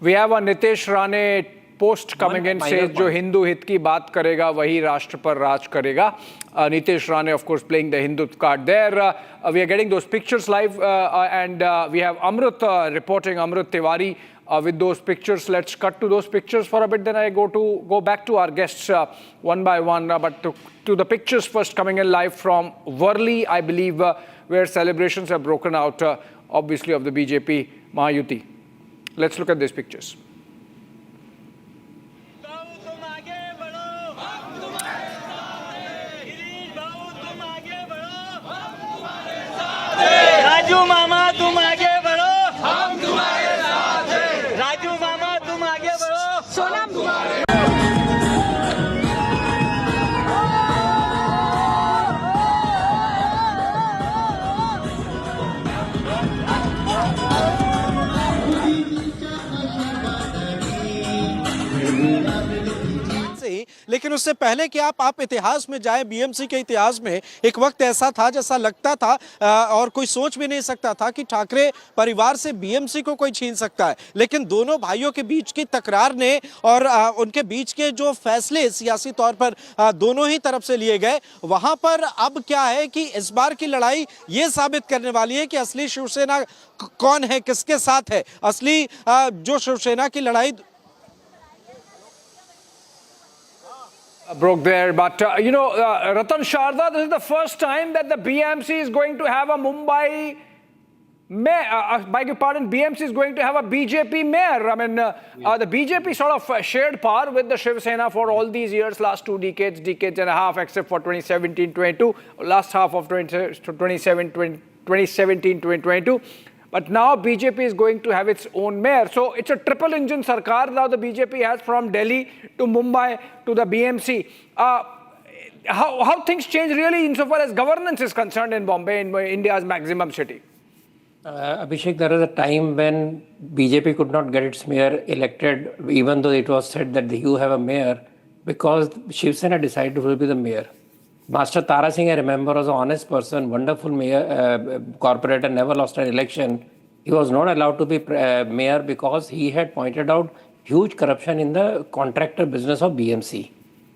Speaker 3: We have a Nitesh Rane post coming in says जो हिंदू हित की बात करेगा वही राष्ट्र पर राज करेगा. Nitish Rane, of course, playing the Hindu card there. We are getting those pictures live, and we have Amrut reporting, Amrut Tiwari with those pictures. Let's cut to those pictures for a bit. Then I go back to our guests one by one. But to the pictures first, coming in live from Worli, I believe, where celebrations have broken out, obviously, of the BJP Mahayukti. Let's look at these pictures.
Speaker 5: Raju मामा तुम आगे बढ़ो, हम तुम्हारे साथ हैं. राजू मामा तुम आगे बढ़ो, सोनम तुम्हारे.
Speaker 9: लेकिन उससे पहले कि आप इतिहास में जाएं, बीएमसी के इतिहास में एक वक्त ऐसा था जैसा लगता था और कोई सोच भी नहीं सकता था कि ठाकरे परिवार से बीएमसी को कोई छीन सकता है. लेकिन दोनों भाइयों के बीच की तकरार ने और उनके बीच के जो फैसले सियासी तौर पर दोनों ही तरफ से लिए गए, वहां पर अब क्या है कि इस बार की लड़ाई ये साबित करने वाली है कि असली शिवसेना कौन है, किसके साथ है. असली जो शिवसेना की लड़ाई
Speaker 3: broke there, but Ratan Sharda, this is the first time that the BMC is going to have a Mumbai mayor. Beg your pardon, BMC is going to have a BJP mayor. I mean, the BJP sort of shared power with the Shiv Sena for all these years, last 2 decades and a half, except for 2017-22, last half of 2017-2022. But now BJP is going to have its own mayor. So it's a triple engine sarkar now the BJP has, from Delhi to Mumbai to the BMC. How things change really insofar as governance is concerned in Bombay, in India's maximum city?
Speaker 1: Abhishek, there was a time when BJP could not get its mayor elected, even though it was said that you have a mayor, because Shiv Sena decided who will be the mayor. Master Tara Singh, I remember, was an honest person, wonderful mayor, corporator, never lost an election. He was not allowed to be mayor because he had pointed out huge corruption in the contractor business of BMC.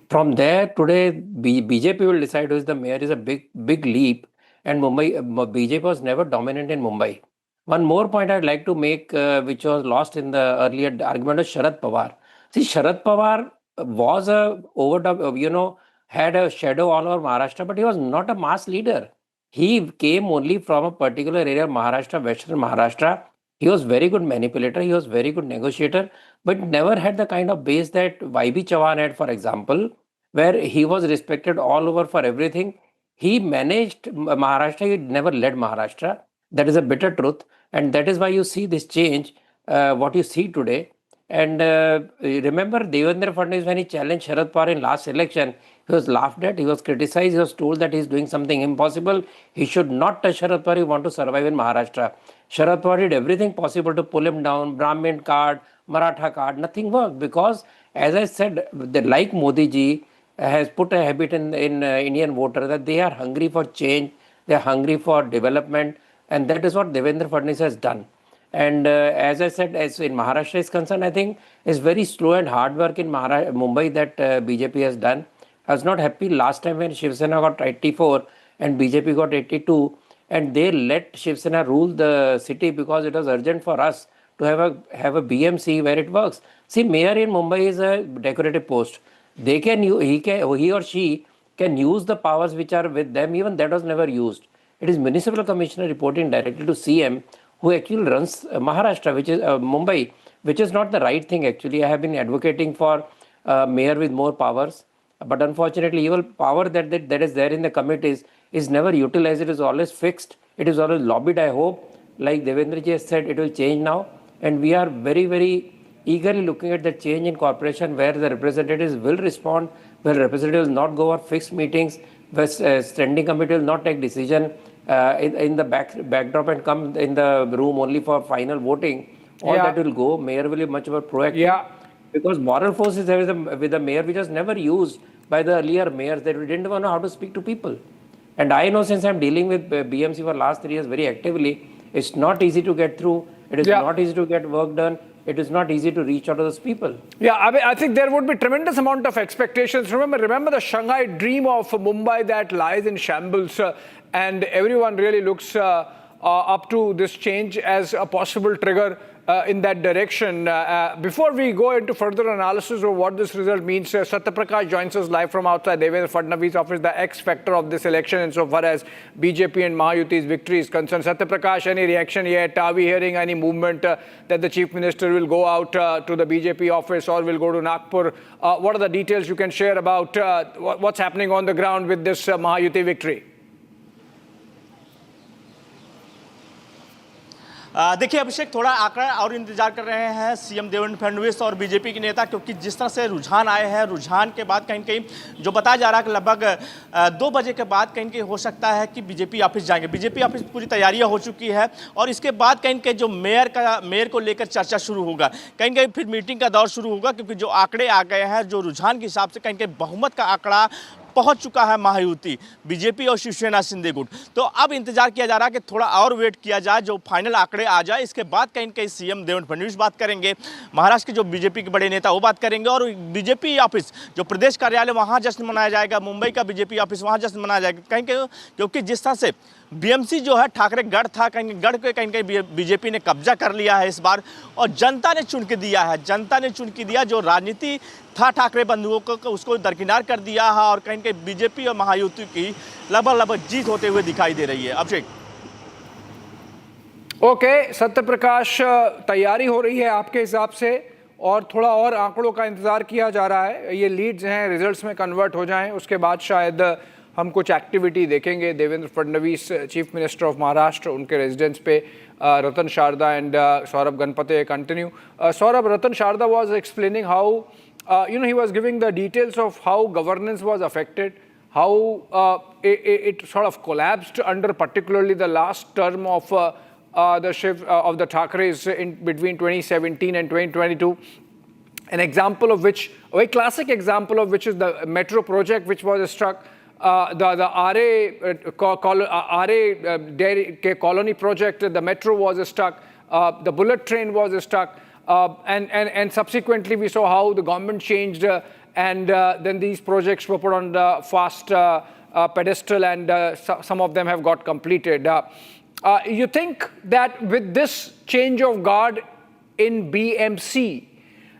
Speaker 1: From there, today, BJP will decide who is the mayor is a big leap, and BJP was never dominant in Mumbai. One more point I'd like to make, which was lost in the earlier argument, of Sharad Pawar. See, Sharad Pawar was had a shadow all over Maharashtra, but he was not a mass leader. He came only from a particular area of Maharashtra, Western Maharashtra. He was very good manipulator, he was very good negotiator, but never had the kind of base that YB Chavan had, for example, where he was respected all over for everything. He managed Maharashtra, he never led Maharashtra. That is a bitter truth, and that is why you see this change, what you see today. And remember Devendra Fadnavis, when he challenged Sharad Pawar in last election, he was laughed at, he was criticized, he was told that he is doing something impossible. He should not touch Sharad Pawar, he want to survive in Maharashtra. Sharad Pawar did everything possible to pull him down, Brahmin card, Maratha card, nothing worked, because as I said, like Modi ji has put a habit in Indian voter that they are hungry for change, they are hungry for development, and that is what Devendra Fadnavis has done. And as I said, as in Maharashtra is concerned, I think it's very slow and hard work in Mumbai that BJP has done. I was not happy last time when Shiv Sena got 84 and BJP got 82, and they let Shiv Sena rule the city because it was urgent for us to have a BMC where it works. See, mayor in Mumbai is a decorative post. He or she can use the powers which are with them. Even that was never used. It is municipal commissioner reporting directly to CM, who actually runs Maharashtra, which is Mumbai, which is not the right thing actually. I have been advocating for mayor with more powers, but unfortunately, even power that is there in the committees is never utilized. It is always fixed. It is always lobbied. I hope, like Devendra ji has said, it will change now, and we are very, very eagerly looking at the change in corporation where the representatives will respond, where representatives will not go for fixed meetings, where standing committee will not take decision in the backdrop and come in the room only for final voting. All that will go. Mayor will be much more proactive.
Speaker 3: Yeah.
Speaker 1: Because moral force is there with the mayor, which was never used by the earlier mayors, that we didn't even know how to speak to people. And I know, since I'm dealing with BMC for last 3 years very actively, it's not easy to get through. It is not easy to get work done. it is not easy to reach out to those people.
Speaker 3: Yeah, I mean, I think there would be tremendous amount of expectations. Remember the Shanghai dream of Mumbai that lies in shambles, and everyone really looks up to this change as a possible trigger in that direction. Before we go into further analysis of what this result means, Satyaprakash joins us live from outside Devendra Fadnavis' office, the X factor of this election insofar as BJP and Mahayuti's victory is concerned. Satyaprakash, any reaction yet? Are we hearing any movement that the Chief Minister will go out to the BJP office or will go to Nagpur? What are the details you can share about what's happening on the ground with this Mahayuti victory?
Speaker 19: देखिए अभिषेक, थोड़ा आंकड़ा और इंतजार कर रहे हैं CM Devendra Fadnavis और BJP के नेता, क्योंकि जिस तरह से रुझान आए हैं, रुझान के बाद कहीं कहीं जो बताया जा रहा है कि लगभग 2 बजे के बाद कहीं कहीं हो सकता है कि बीजेपी ऑफिस जाएंगे। बीजेपी ऑफिस पूरी तैयारियां हो चुकी है और इसके बाद कहीं कहीं जो मेयर को लेकर चर्चा शुरू होगा, कहीं कहीं फिर मीटिंग का दौर शुरू होगा, क्योंकि जो आंकड़े आ गए हैं, जो रुझान के हिसाब से कहीं कहीं बहुमत का आंकड़ा पहुंच चुका है महायुति, बीजेपी और शिवसेना शिंदे गुट। तो अब इंतजार किया जा रहा है कि थोड़ा और वेट किया जाए, जो फाइनल आंकड़े आ जाए, इसके बाद कहीं कहीं सीएम देवेंद्र फडणवीस बात करेंगे, महाराष्ट्र के जो बीजेपी के बड़े नेता वो बात करेंगे और बीजेपी ऑफिस जो प्रदेश कार्यालय वहां जश्न मनाया जाएगा, मुंबई का बीजेपी ऑफिस वहां जश्न मनाया जाएगा। कहीं कहीं क्योंकि जिस तरह से बीएमसी जो है ठाकरे गढ़ था, कहीं गढ़ के कहीं कहीं बीजेपी ने कब्जा कर लिया है इस बार और जनता ने चुन के दिया है, जनता ने चुन के दिया। जो राजनीति था ठाकरे बंधुओं को उसको दरकिनार कर दिया है और कहीं कहीं बीजेपी और महायुति की लगभग जीत होते हुए दिखाई दे रही है। अभिषेक।
Speaker 3: ओके, सत्यप्रकाश, तैयारी हो रही है आपके हिसाब से और थोड़ा और आंकड़ों का इंतजार किया जा रहा है, ये लीड्स हैं रिजल्ट्स में कन्वर्ट हो जाएं, उसके बाद शायद हम कुछ एक्टिविटी देखेंगे। Devendra Fadnavis, chief minister of Maharashtra, उनके रेजिडेंस पे Ratan Sharda and Saurabh Ganpate continue. Saurabh, Ratan Sharda was explaining how he was giving the details of how governance was affected, how it sort of collapsed under particularly the last term of the Thakres in between 2017 and 2022. An example of which, a very classic example of which is the metro project which was struck. The RA colony project, the metro was stuck, the bullet train was stuck, and subsequently we saw how the government changed and then these projects were put on the fast pedestal and some of them have got completed. You think that with this change of guard in BMC,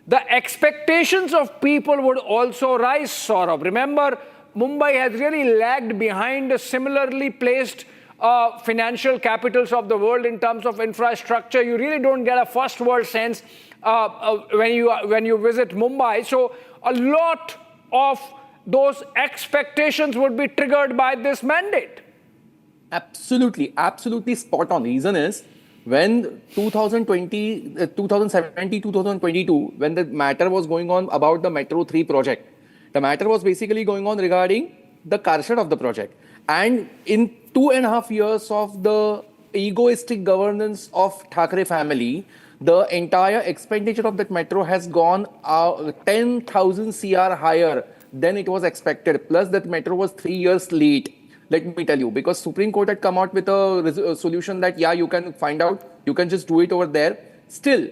Speaker 3: the expectations of people would also rise, Saurabh? Remember, Mumbai has really lagged behind similarly placed financial capitals of the world in terms of infrastructure. You really don't get a first world sense when you visit Mumbai. So a lot of those expectations would be triggered by this mandate.
Speaker 17: Absolutely spot on. Reason is, when 2020, 2017, 2022, when the matter was going on about the Metro 3 project, the matter was basically going on regarding the corruption of the project. And in 2.5 years of the egoistic governance of Thakre family, the entire expenditure of that metro has gone 10,000 CR higher than it was expected. Plus that metro was 3 years late. Let me tell you, because Supreme Court had come out with a solution that, yeah, you can find out, you can just do it over there. Still,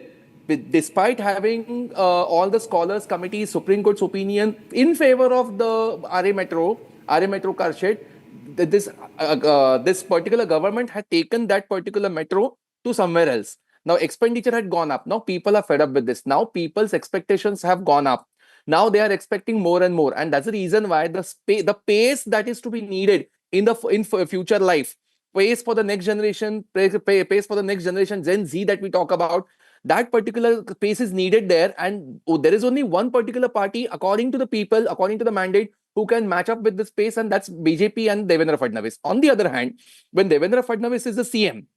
Speaker 17: despite having all the scholars committees, Supreme Court's opinion in favor of the RA Metro Karshit, this particular government had taken that particular metro to somewhere else. Now expenditure had gone up. Now people are fed up with this. Now people's expectations have gone up. Now they are expecting more and more, and that's the reason why the pace that is to be needed in future life, pace for the next generation, pace for the next generation Gen Z that we talk about, that particular pace is needed there. And there is only one particular party, according to the people, according to the mandate, who can match up with this pace, and that's BJP and Devendra Fadnavis. On the other hand, when Devendra Fadnavis is the CM,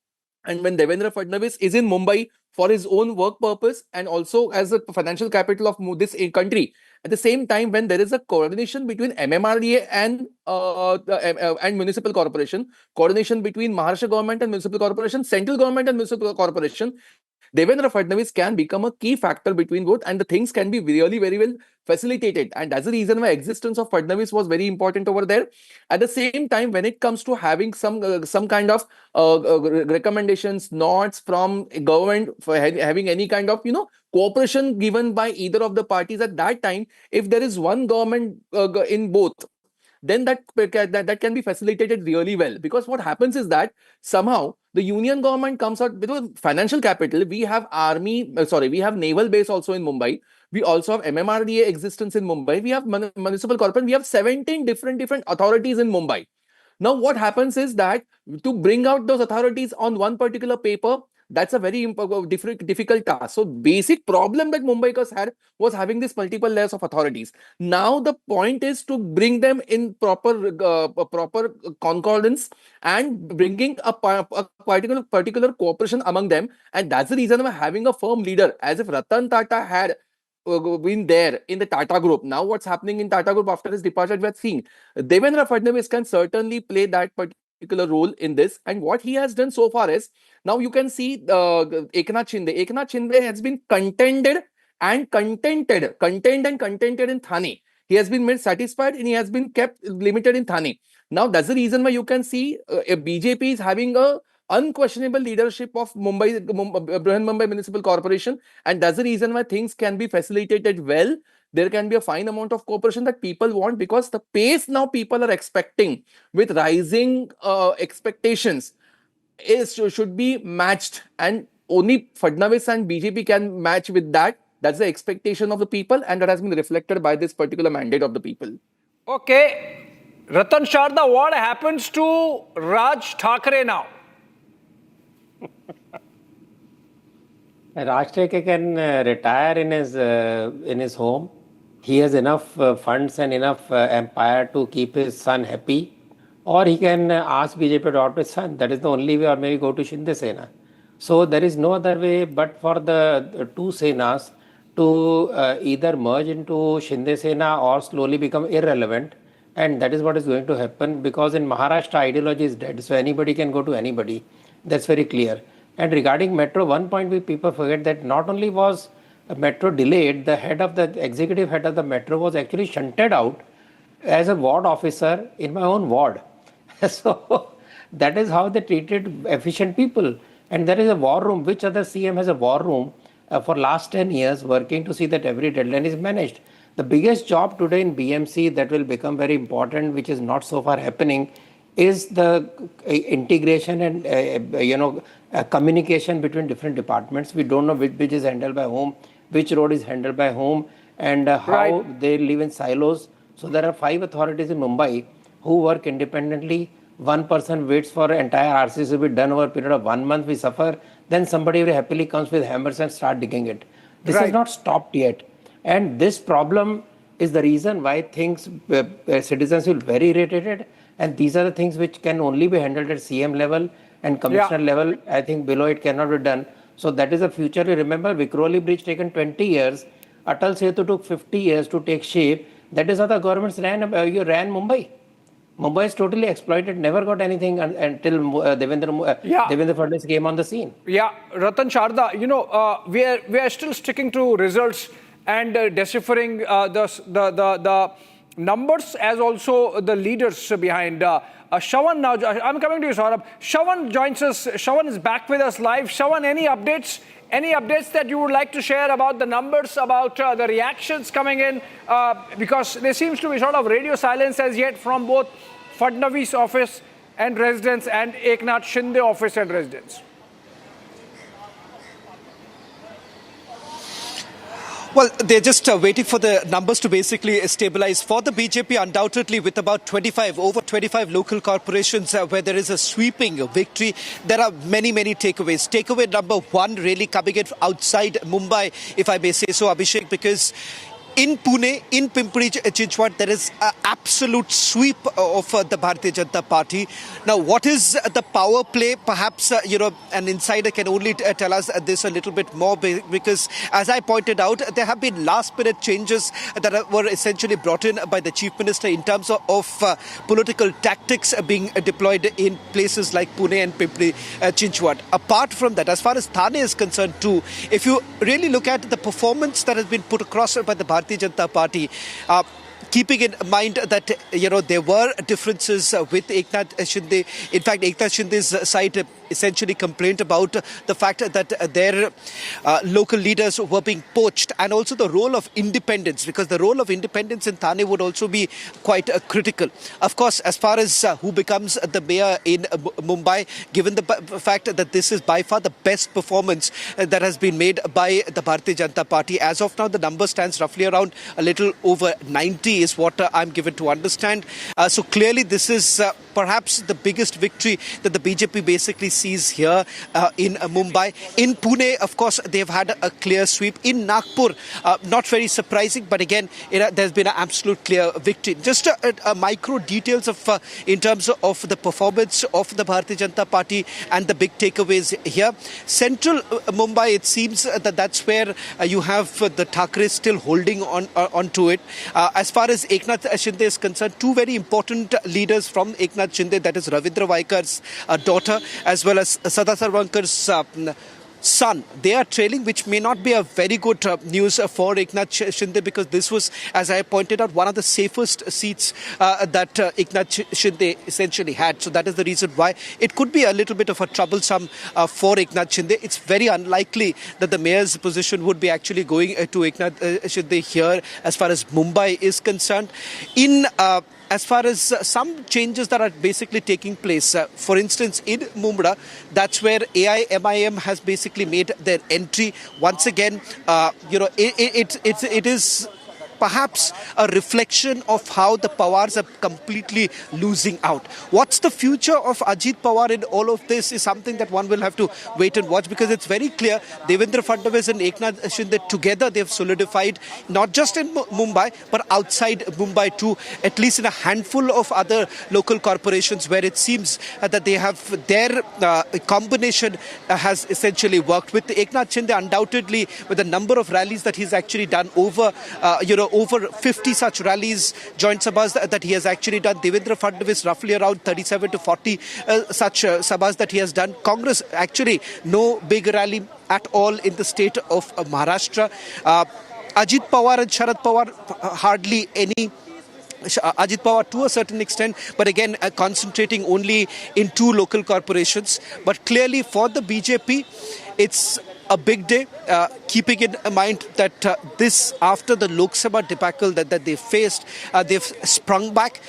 Speaker 17: and when Devendra Fadnavis is in Mumbai for his own work purpose and also as a financial capital of this country, at the same time, when there is a coordination between MMRDA and municipal corporation, coordination between Maharashtra government and municipal corporation, central government and municipal corporation, Devendra Fadnavis can become a key factor between both, and the things can be really very well facilitated. And that's the reason why existence of Fadnavis was very important over there. At the same time, when it comes to having some kind of recommendations, nods from government for having any kind of cooperation given by either of the parties at that time, if there is one government in both, then that can be facilitated really well. Because what happens is that somehow the union government comes out with financial capital. We have we have naval base also in Mumbai. We also have MMRDA existence in Mumbai. We have municipal corporation. We have 17 different authorities in Mumbai. Now, what happens is that to bring out those authorities on one particular paper, that's a very difficult task. So, basic problem that Mumbaikars had was having this multiple layers of authorities. Now, the point is to bring them in proper concordance and bringing a particular cooperation among them. And that's the reason why having a firm leader, as if Ratan Tata had been there in the Tata Group. Now, what's happening in Tata Group after his departure, we are seeing Devendra Fadnavis can certainly play that particular role in this. And what he has done so far is, now you can see Eknath Shinde. Eknath Shinde has been contented and contented in Thane. He has been made satisfied and he has been kept limited in Thane. Now, that's the reason why you can see BJP is having a unquestionable leadership of Brihan Mumbai Municipal Corporation, and that's the reason why things can be facilitated well. There can be a fine amount of cooperation that people want, because the pace now people are expecting with rising expectations should be matched, and only Fadnavis and BJP can match with that. That's the expectation of the people, and that has been reflected by this particular mandate of the people.
Speaker 3: Okay, Ratan Sharda, what happens to Raj Thakre now?
Speaker 1: Raj Thakre can retire in his home. He has enough funds and enough empire to keep his son happy, or he can ask BJP to adopt his son. That is the only way, or maybe go to Shinde Sena. So there is no other way but for the two Senas to either merge into Shinde Sena or slowly become irrelevant. And that is what is going to happen, because in Maharashtra, ideology is dead. So anybody can go to anybody. That's very clear. And regarding metro, one point people forget that not only was metro delayed, the executive head of the metro was actually shunted out as a ward officer in my own ward. So that is how they treated efficient people. And there is a war room. Which other CM has a war room for last 10 years working to see that every deadline is managed? The biggest job today in BMC that will become very important, which is not so far happening, is the integration and communication between different departments. We don't know which bridge is handled by whom, which road is handled by whom, and how they live in silos. So there are 5 authorities in Mumbai who work independently. One person waits for entire RCC to be done over a period of 1 month. We suffer. Then somebody very happily comes with hammers and start digging it. This has not stopped yet. And this problem is the reason why citizens feel very irritated. And these are the things which can only be handled at CM level and commissioner level. I think below it cannot be done. So that is the future. You remember Vikhroli Bridge taken 20 years. Atal Setu took 50 years to take shape. That is how the governments ran Mumbai. Mumbai is totally exploited, never got anything until Devendra Fadnavis came on the scene.
Speaker 3: Yeah, Ratan Sharda, we are still sticking to results and deciphering the numbers as also the leaders behind. Shravan now, I'm coming to you, Saurabh. Shravan joins us. Shravan is back with us live. Shravan, any updates? Any updates that you would like to share about the numbers, about the reactions coming in? Because there seems to be sort of radio silence as yet from both Fadnavis office and residents and Eknath Shinde office and residents.
Speaker 4: Well, they're just waiting for the numbers to basically stabilize. For the BJP, undoubtedly, with about over 25 local corporations where there is a sweeping victory, there are many, many takeaways. Takeaway number one really coming in outside Mumbai, if I may say so, Abhishek, because in Pune, in Pimpri Chinchwad, there is an absolute sweep of the Bharatiya Janata Party. Now, what is the power play? Perhaps, an insider can only tell us this a little bit more, because, as I pointed out, there have been last-minute changes that were essentially brought in by the Chief Minister in terms of political tactics being deployed in places like Pune and Pimpri Chinchwad. Apart from that, as far as Thane is concerned too, if you really look at the performance that has been put across by the Bharatiya Janata Party, keeping in mind that there were differences with Eknath Shinde. In fact, Eknath Shinde's side essentially complained about the fact that their local leaders were being poached, and also the role of independence, because the role of independence in Thane would also be quite critical. Of course, as far as who becomes the mayor in Mumbai, given the fact that this is by far the best performance that has been made by the Bharatiya Janata Party. As of now, the number stands roughly around a little over 90 is what I'm given to understand. So clearly this is perhaps the biggest victory that the BJP basically sees here in Mumbai. In Pune, of course, they've had a clear sweep. In Nagpur, not very surprising, but again, there's been an absolute clear victory. Just micro details of in terms of the performance of the Bharatiya Janata Party and the big takeaways here. Central Mumbai, it seems that that's where you have the Thakre still holding on to it. As far as Eknath Shinde is concerned, two very important leaders from Eknath Shinde, that is Ravindra Vaikar's daughter as well as Sada Sarvankar's son. They are trailing, which may not be a very good news for Eknath Shinde, because this was, as I pointed out, one of the safest seats that Eknath Shinde essentially had. So that is the reason why it could be a little bit of a troublesome for Eknath Shinde. It's very unlikely that the mayor's position would be actually going to Eknath Shinde here as far as Mumbai is concerned. As far as some changes that are basically taking place, for instance, in Mumbai, that's where AIMIM has basically made their entry. Once again, it is perhaps a reflection of how the Pawars are completely losing out. What's the future of Ajit Pawar in all of this is something that one will have to wait and watch, because it's very clear Devendra Fadnavis and Eknath Shinde together, they've solidified not just in Mumbai but outside Mumbai too, at least in a handful of other local corporations where it seems that they have their combination has essentially worked. With Eknath Shinde, undoubtedly, with the number of rallies that he's actually done, over 50 such rallies, joint sabhas that he has actually done. Devendra Fadnavis, roughly around 37 to 40 such sabhas that he has done. Congress, actually no big rally at all in the state of Maharashtra. Ajit Pawar and Sharad Pawar, hardly any. Ajit Pawar to a certain extent, but again concentrating only in two local corporations. But clearly for the BJP, it's a big day, keeping in mind that this, after the Lok Sabha debacle that they faced, they've sprung back.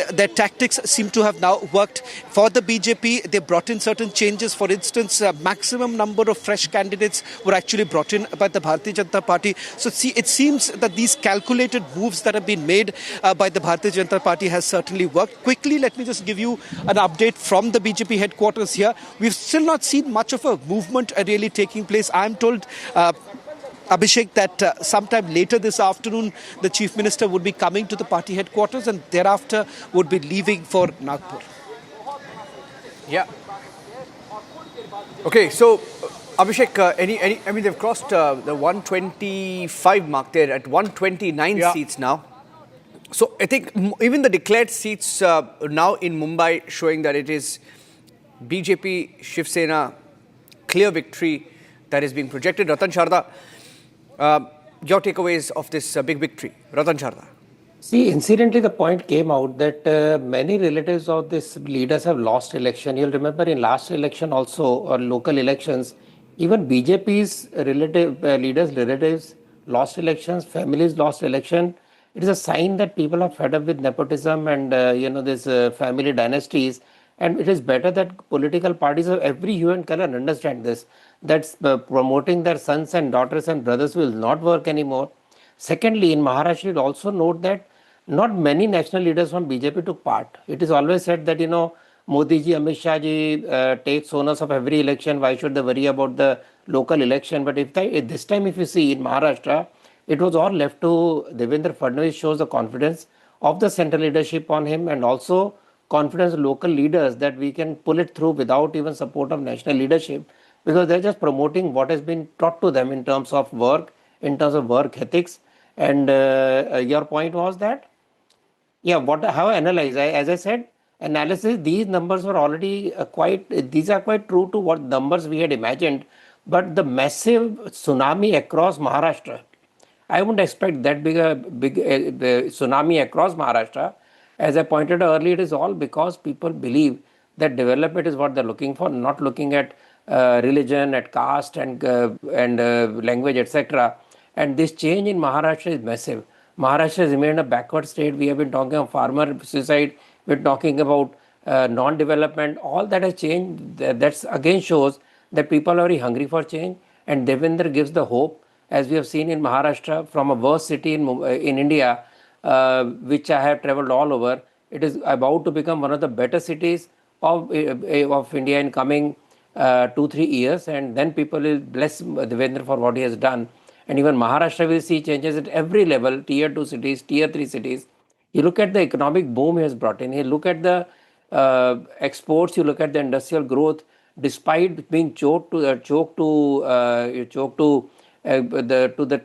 Speaker 4: Their tactics seem to have now worked. For the BJP, they brought in certain changes. For instance, maximum number of fresh candidates were actually brought in by the Bharatiya Janata Party. So it seems that these calculated moves that have been made by the Bharatiya Janata Party has certainly worked. Quickly, let me just give you an update from the BJP headquarters here. We've still not seen much of a movement really taking place. I'm told, Abhishek, that sometime later this afternoon, the Chief Minister would be coming to the party headquarters and thereafter would be leaving for Nagpur.
Speaker 2: Yeah. Okay, so Abhishek, I mean, they've crossed the 125 mark. They're at 129 seats now. So I think even the declared seats now in Mumbai showing that it is BJP, Shiv Sena, clear victory that is being projected. Ratan Sharda, your takeaways of this big victory. Ratan Sharda.
Speaker 1: See, incidentally, the point came out that many relatives of these leaders have lost election. You'll remember in last election also, or local elections, even BJP's relatives lost elections, families lost election. It is a sign that people are fed up with nepotism and this family dynasties. And it is better that political parties of every hue and color understand this, that promoting their sons and daughters and brothers will not work anymore. Secondly, in Maharashtra, you also note that not many national leaders from BJP took part. It is always said that, Modi ji, Amit Shah ji take sonus of every election. Why should they worry about the local election? But this time, if you see in Maharashtra, It was all left to Devendra Fadnavis. Shows the confidence of the central leadership on him, and also confidence of local leaders that we can pull it through without even support of national leadership, because they're just promoting what has been taught to them in terms of work, in terms of work ethics. And your point was that, yeah, how I analyze, as I said, analysis, these numbers were already these are quite true to what numbers we had imagined. But the massive tsunami across Maharashtra, I wouldn't expect that big tsunami across Maharashtra. As I pointed out earlier, it is all because people believe that development is what they're looking for, not looking at religion, at caste, and language, etc. And this change in Maharashtra is massive. Maharashtra has remained a backward state. We have been talking of farmer suicide. We're talking about non-development. All that has changed. That again shows that people are very hungry for change. And Devendra gives the hope, as we have seen in Maharashtra, from a worst city in India, which I have traveled all over. It is about to become one of the better cities of India in coming 2-3 years. And then people will bless Devendra for what he has done. And even Maharashtra will see changes at every level, tier 2 cities, tier 3 cities. You look at the economic boom he has brought in. You look at the exports, you look at the industrial growth, despite being choked to the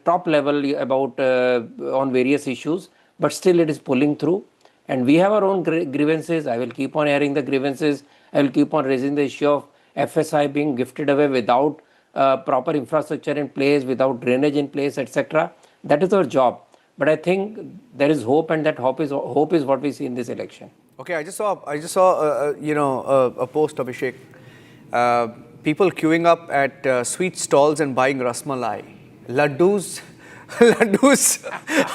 Speaker 1: top level about on various issues, but still it is pulling through. And we have our own grievances. I will keep on airing the grievances. I will keep on raising the issue of FSI being gifted away without proper infrastructure in place, without drainage in place, etc. That is our job. But I think there is hope, and that hope is what we see in this election.
Speaker 2: Okay, I just saw a post, Abhishek. People queuing up at sweet stalls and buying rasmalai. Laddus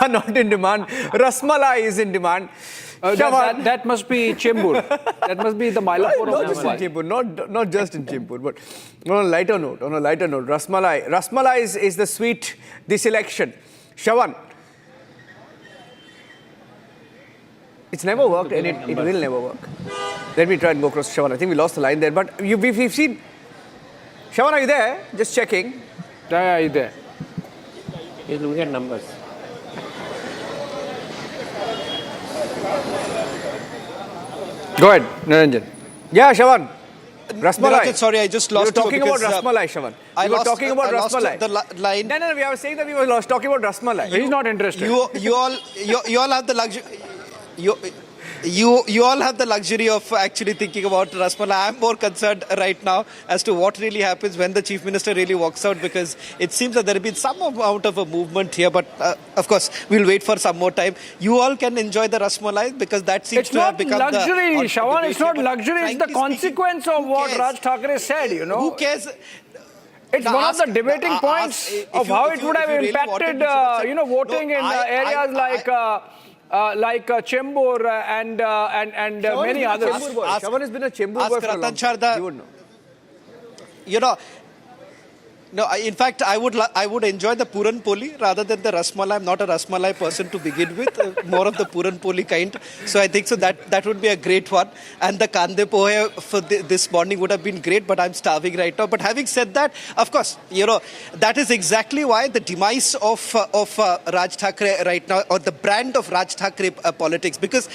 Speaker 2: are not in demand. Rasmalai is in demand.
Speaker 3: That must be Chembur. That must be the Mylapore
Speaker 2: not
Speaker 3: of
Speaker 2: just in Chembur, not just in Chembur, but on a lighter note, Rasmalai. Rasmalai is the sweet this election. Shravan, it's never worked, and it will never work. Let me try and go across to Shravan. I think we lost the line there, but we've seen. Shravan, are you there? Just checking.
Speaker 3: Yeah, you there?
Speaker 1: He's looking at numbers.
Speaker 3: Go ahead, Niranjan.
Speaker 2: Yeah, Shravan. Rasmalai.
Speaker 4: Niranjan, sorry, I just lost
Speaker 2: you. Were talking
Speaker 4: you
Speaker 2: about
Speaker 4: because,
Speaker 2: Rasmalai, Shravan.
Speaker 4: I
Speaker 2: were talking about Rasmalai.
Speaker 4: The line.
Speaker 2: No, we were saying that we were talking about Rasmalai.
Speaker 3: He's not interested.
Speaker 4: You all have the luxury. You all have the luxury of actually thinking about Rasmalai. I'm more concerned right now as to what really happens when the Chief Minister really walks out, because it seems that there has been some amount of a movement here, but of course we'll wait for some more time. You all can enjoy the Rasmalai because that seems to have become
Speaker 3: luxury,
Speaker 4: the...
Speaker 3: Shravan, it's not luxury, it's the consequence of what Raj Thackeray said, you know.
Speaker 4: Who cares?
Speaker 3: It's one of the debating points of how it would have impacted, voting in areas like Chembur and many others.
Speaker 2: Shravan has been a Chembur boy for a long time. You would know.
Speaker 4: You know, no, in fact, I would enjoy the Puran Poli rather than the Rasmalai. I'm not a Rasmalai person to begin with, more of the Puran Poli kind. So I think so that would be a great one. And the Kande Pohe for this morning would have been great, but I'm starving right now. But having said that, of course, that is exactly why the demise of Raj Thackeray right now, or the brand of Raj Thackeray politics. Because,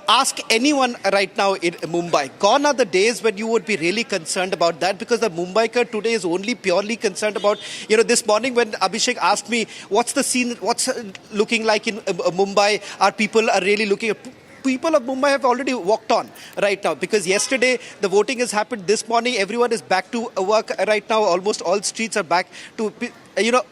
Speaker 4: ask anyone right now in Mumbai, gone are the days when you would be really concerned about that, because the Mumbaikar today is only purely concerned about, this morning when Abhishek asked me, what's the scene, what's looking like in Mumbai? People are really looking at... People of Mumbai have already walked on right now, because yesterday the voting has happened. This morning everyone is back to work right now. Almost all streets are back to...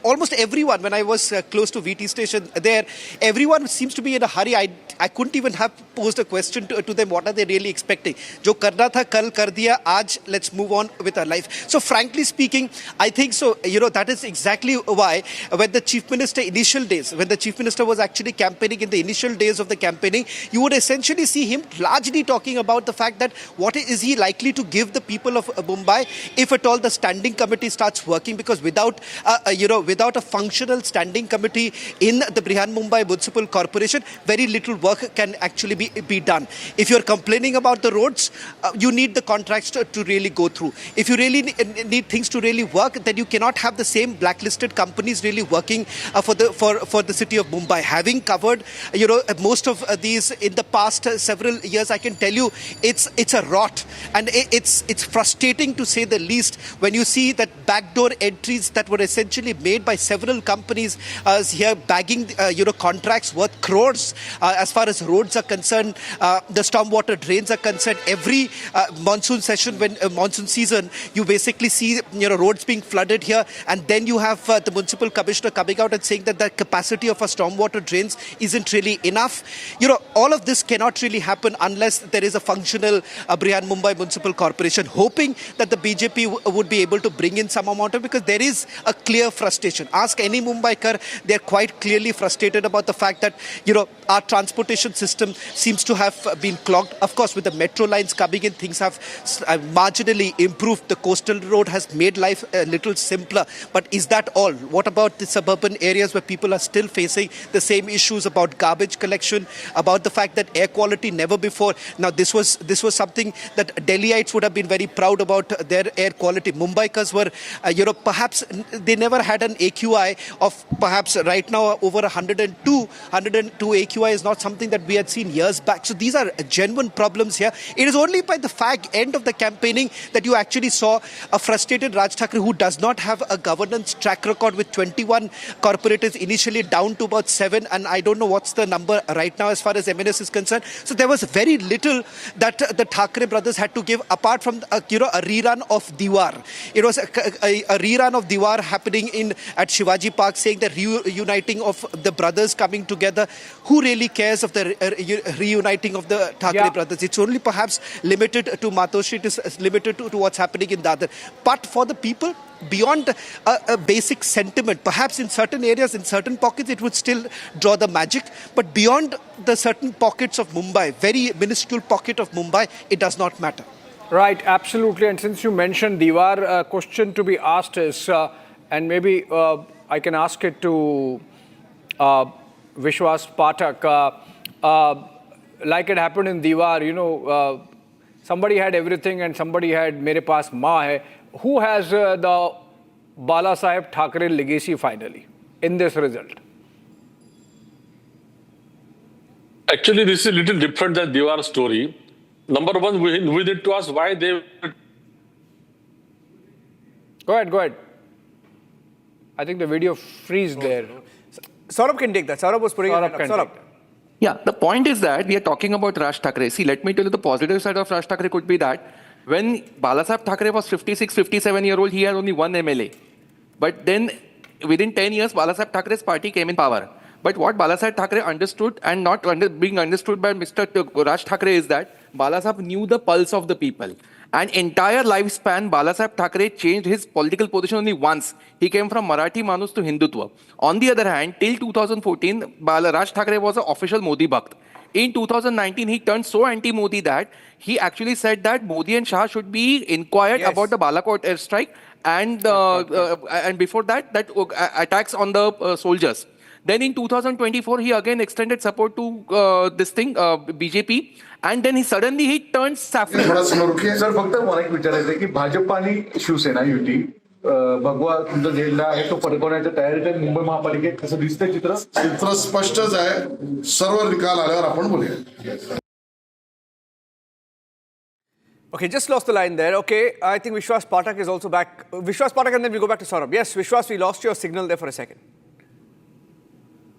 Speaker 4: almost everyone, when I was close to VT station there, everyone seems to be in a hurry. I couldn't even have posed a question to them. What are they really expecting? Jo karna tha, kal kar diya, aaj let's move on with our life. So frankly speaking, I think so, that is exactly why when the Chief Minister initial days, when the Chief Minister was actually campaigning in the initial days of the campaigning, you would essentially see him largely talking about the fact that what is he likely to give the people of Mumbai if at all the standing committee starts working, because without without a functional standing committee in the Brihan Mumbai Municipal Corporation, very little work can actually be done. If you're complaining about the roads, you need the contracts to really go through. If you really need things to really work, then you cannot have the same blacklisted companies really working for the city of Mumbai. Having covered most of these in the past several years, I can tell you it's a rot, and it's frustrating to say the least when you see that backdoor entries that were essentially made by several companies here bagging contracts worth crores as far as roads are concerned, the stormwater drains are concerned. Every monsoon session, when monsoon season, you basically see roads being flooded here, and then you have the municipal commissioner coming out and saying that the capacity of our stormwater drains isn't really enough. All of this cannot really happen unless there is a functional Brihan Mumbai Municipal Corporation. Hoping that the BJP would be able to bring in some amount of, because there is a clear frustration. Ask any Mumbaikar, they're quite clearly frustrated about the fact that our transportation system seems to have been clogged. Of course, with the metro lines coming in, things have marginally improved. The coastal road has made life a little simpler. But is that all? What about the suburban areas where people are still facing the same issues about garbage collection, about the fact that air quality never before? Now, this was something that Delhiites would have been very proud about, their air quality. Mumbaikas were, perhaps they never had an AQI of perhaps right now over 102. 102 AQI is not something that we had seen years back. So these are genuine problems here. It is only by the end of the campaigning that you actually saw a frustrated Raj Thackeray who does not have a governance track record, with 21 corporators initially down to about 7, and I don't know what's the number right now as far as MNS is concerned. So there was very little that the Thackeray brothers had to give apart from a rerun of Diwar. It was a rerun of Diwar happening at Shivaji Park, saying the reuniting of the brothers coming together. Who really cares of the reuniting of the Thackeray brothers? It's only perhaps limited to Matoshi, it is limited to what's happening in Dadar. But for the people, beyond a basic sentiment, perhaps in certain areas, in certain pockets, it would still draw the magic. But beyond the certain pockets of Mumbai, very minuscule pocket of Mumbai, it does not matter.
Speaker 3: Right, absolutely. And since you mentioned Diwar, a question to be asked is, and maybe I can ask it to Vishwas Pathak, like it happened in Diwar, somebody had everything and somebody had Mere Paas Maa Hai. Who has the Bala Saheb Thackeray legacy finally in this result?
Speaker 6: Actually, this is a little different than Diwar story. Number one, we need to ask why they...
Speaker 3: Go ahead. I think the video freeze there.
Speaker 2: Saurabh can take that. Saurabh was putting it up. Saurabh.
Speaker 17: Yeah, the point is that we are talking about Raj Thackeray. See, let me tell you, the positive side of Raj Thackeray could be that when Balasaheb Thackeray was 56, 57-year-old, he had only one MLA. But then within 10 years, Balasaheb Thackeray's party came in power. But what Balasaheb Thackeray understood, and not being understood by Mr. Raj Thackeray, is that Balasaheb knew the pulse of the people. And entire lifespan, Balasaheb Thackeray changed his political position only once. He came from Marathi Manus to Hindutva. On the other hand, till 2014, Raj Thackeray was an official Modi Bhakt. In 2019, he turned so anti-Modi that he actually said that Modi and Shah should be inquired about the Balakot airstrike and before that attacks on the soldiers. Then in 2024, he again extended support to BJP, and then he suddenly turned saffron.
Speaker 18: Sir फक्त मला एक विचारायचं आहे की भाजप आणि शिवसेना युती भगवा तुमचा झेंडा आहे तो फडकवण्याच्या तयारीत आहे मुंबई महापालिकेत कसं दिसतंय चित्र
Speaker 23: स्पष्टच आहे सर्व निकाल आल्यावर आपण बोलूया.
Speaker 2: Okay, just lost the line there. Okay, I think Vishwas Pathak is also back. Vishwas Pathak, and then we go back to Saurabh. Yes, Vishwas, we lost your signal there for a second.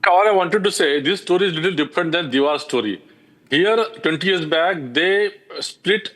Speaker 6: All I wanted to say, this story is a little different than Diwar's story. Here, 20 years back, they split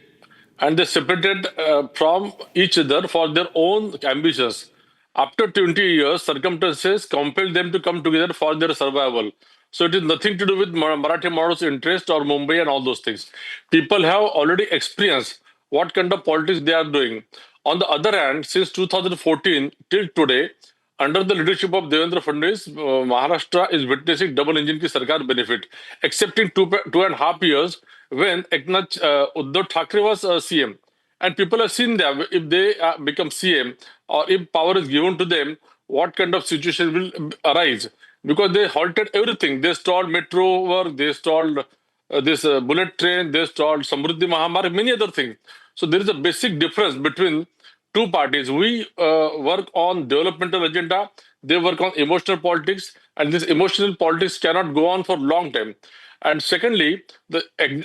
Speaker 6: and they separated from each other for their own ambitions. After 20 years, circumstances compelled them to come together for their survival. So it is nothing to do with Marathi Maro's interest or Mumbai and all those things. People have already experienced what kind of politics they are doing. On the other hand, since 2014 till today, under the leadership of Devendra Fadnavis, Maharashtra is witnessing double engine ki sarkar benefit, except in 2.5 years when Eknath Uddhav Thackeray was CM. And people have seen that if they become CM or if power is given to them, what kind of situation will arise. Because they halted everything. They stalled metro work, they stalled this bullet train, they stalled Samruddhi Mahamarg, many other things. So there is a basic difference between two parties. We work on developmental agenda, they work on emotional politics, and this emotional politics cannot go on for long time. And secondly, the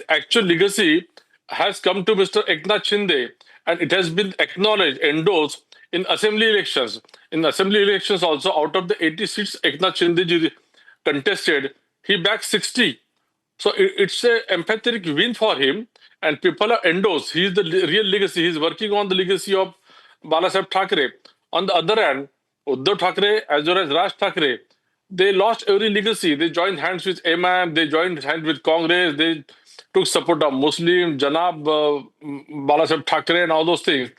Speaker 6: actual legacy has come to Mr. Eknath Shinde, and it has been acknowledged, endorsed in assembly elections. In assembly elections also, out of the 80 seats Eknath Shinde ji contested, he backed 60. So it's a empathetic win for him, and people are endorsed. He is the real legacy. He's working on the legacy of Balasaheb Thackeray. On the other hand, Uddhav Thackeray as well as Raj Thackeray, they lost every legacy. They joined hands with MIM, they joined hands with Congress, they took support of Muslim, Janab, Balasaheb Thackeray and all those things.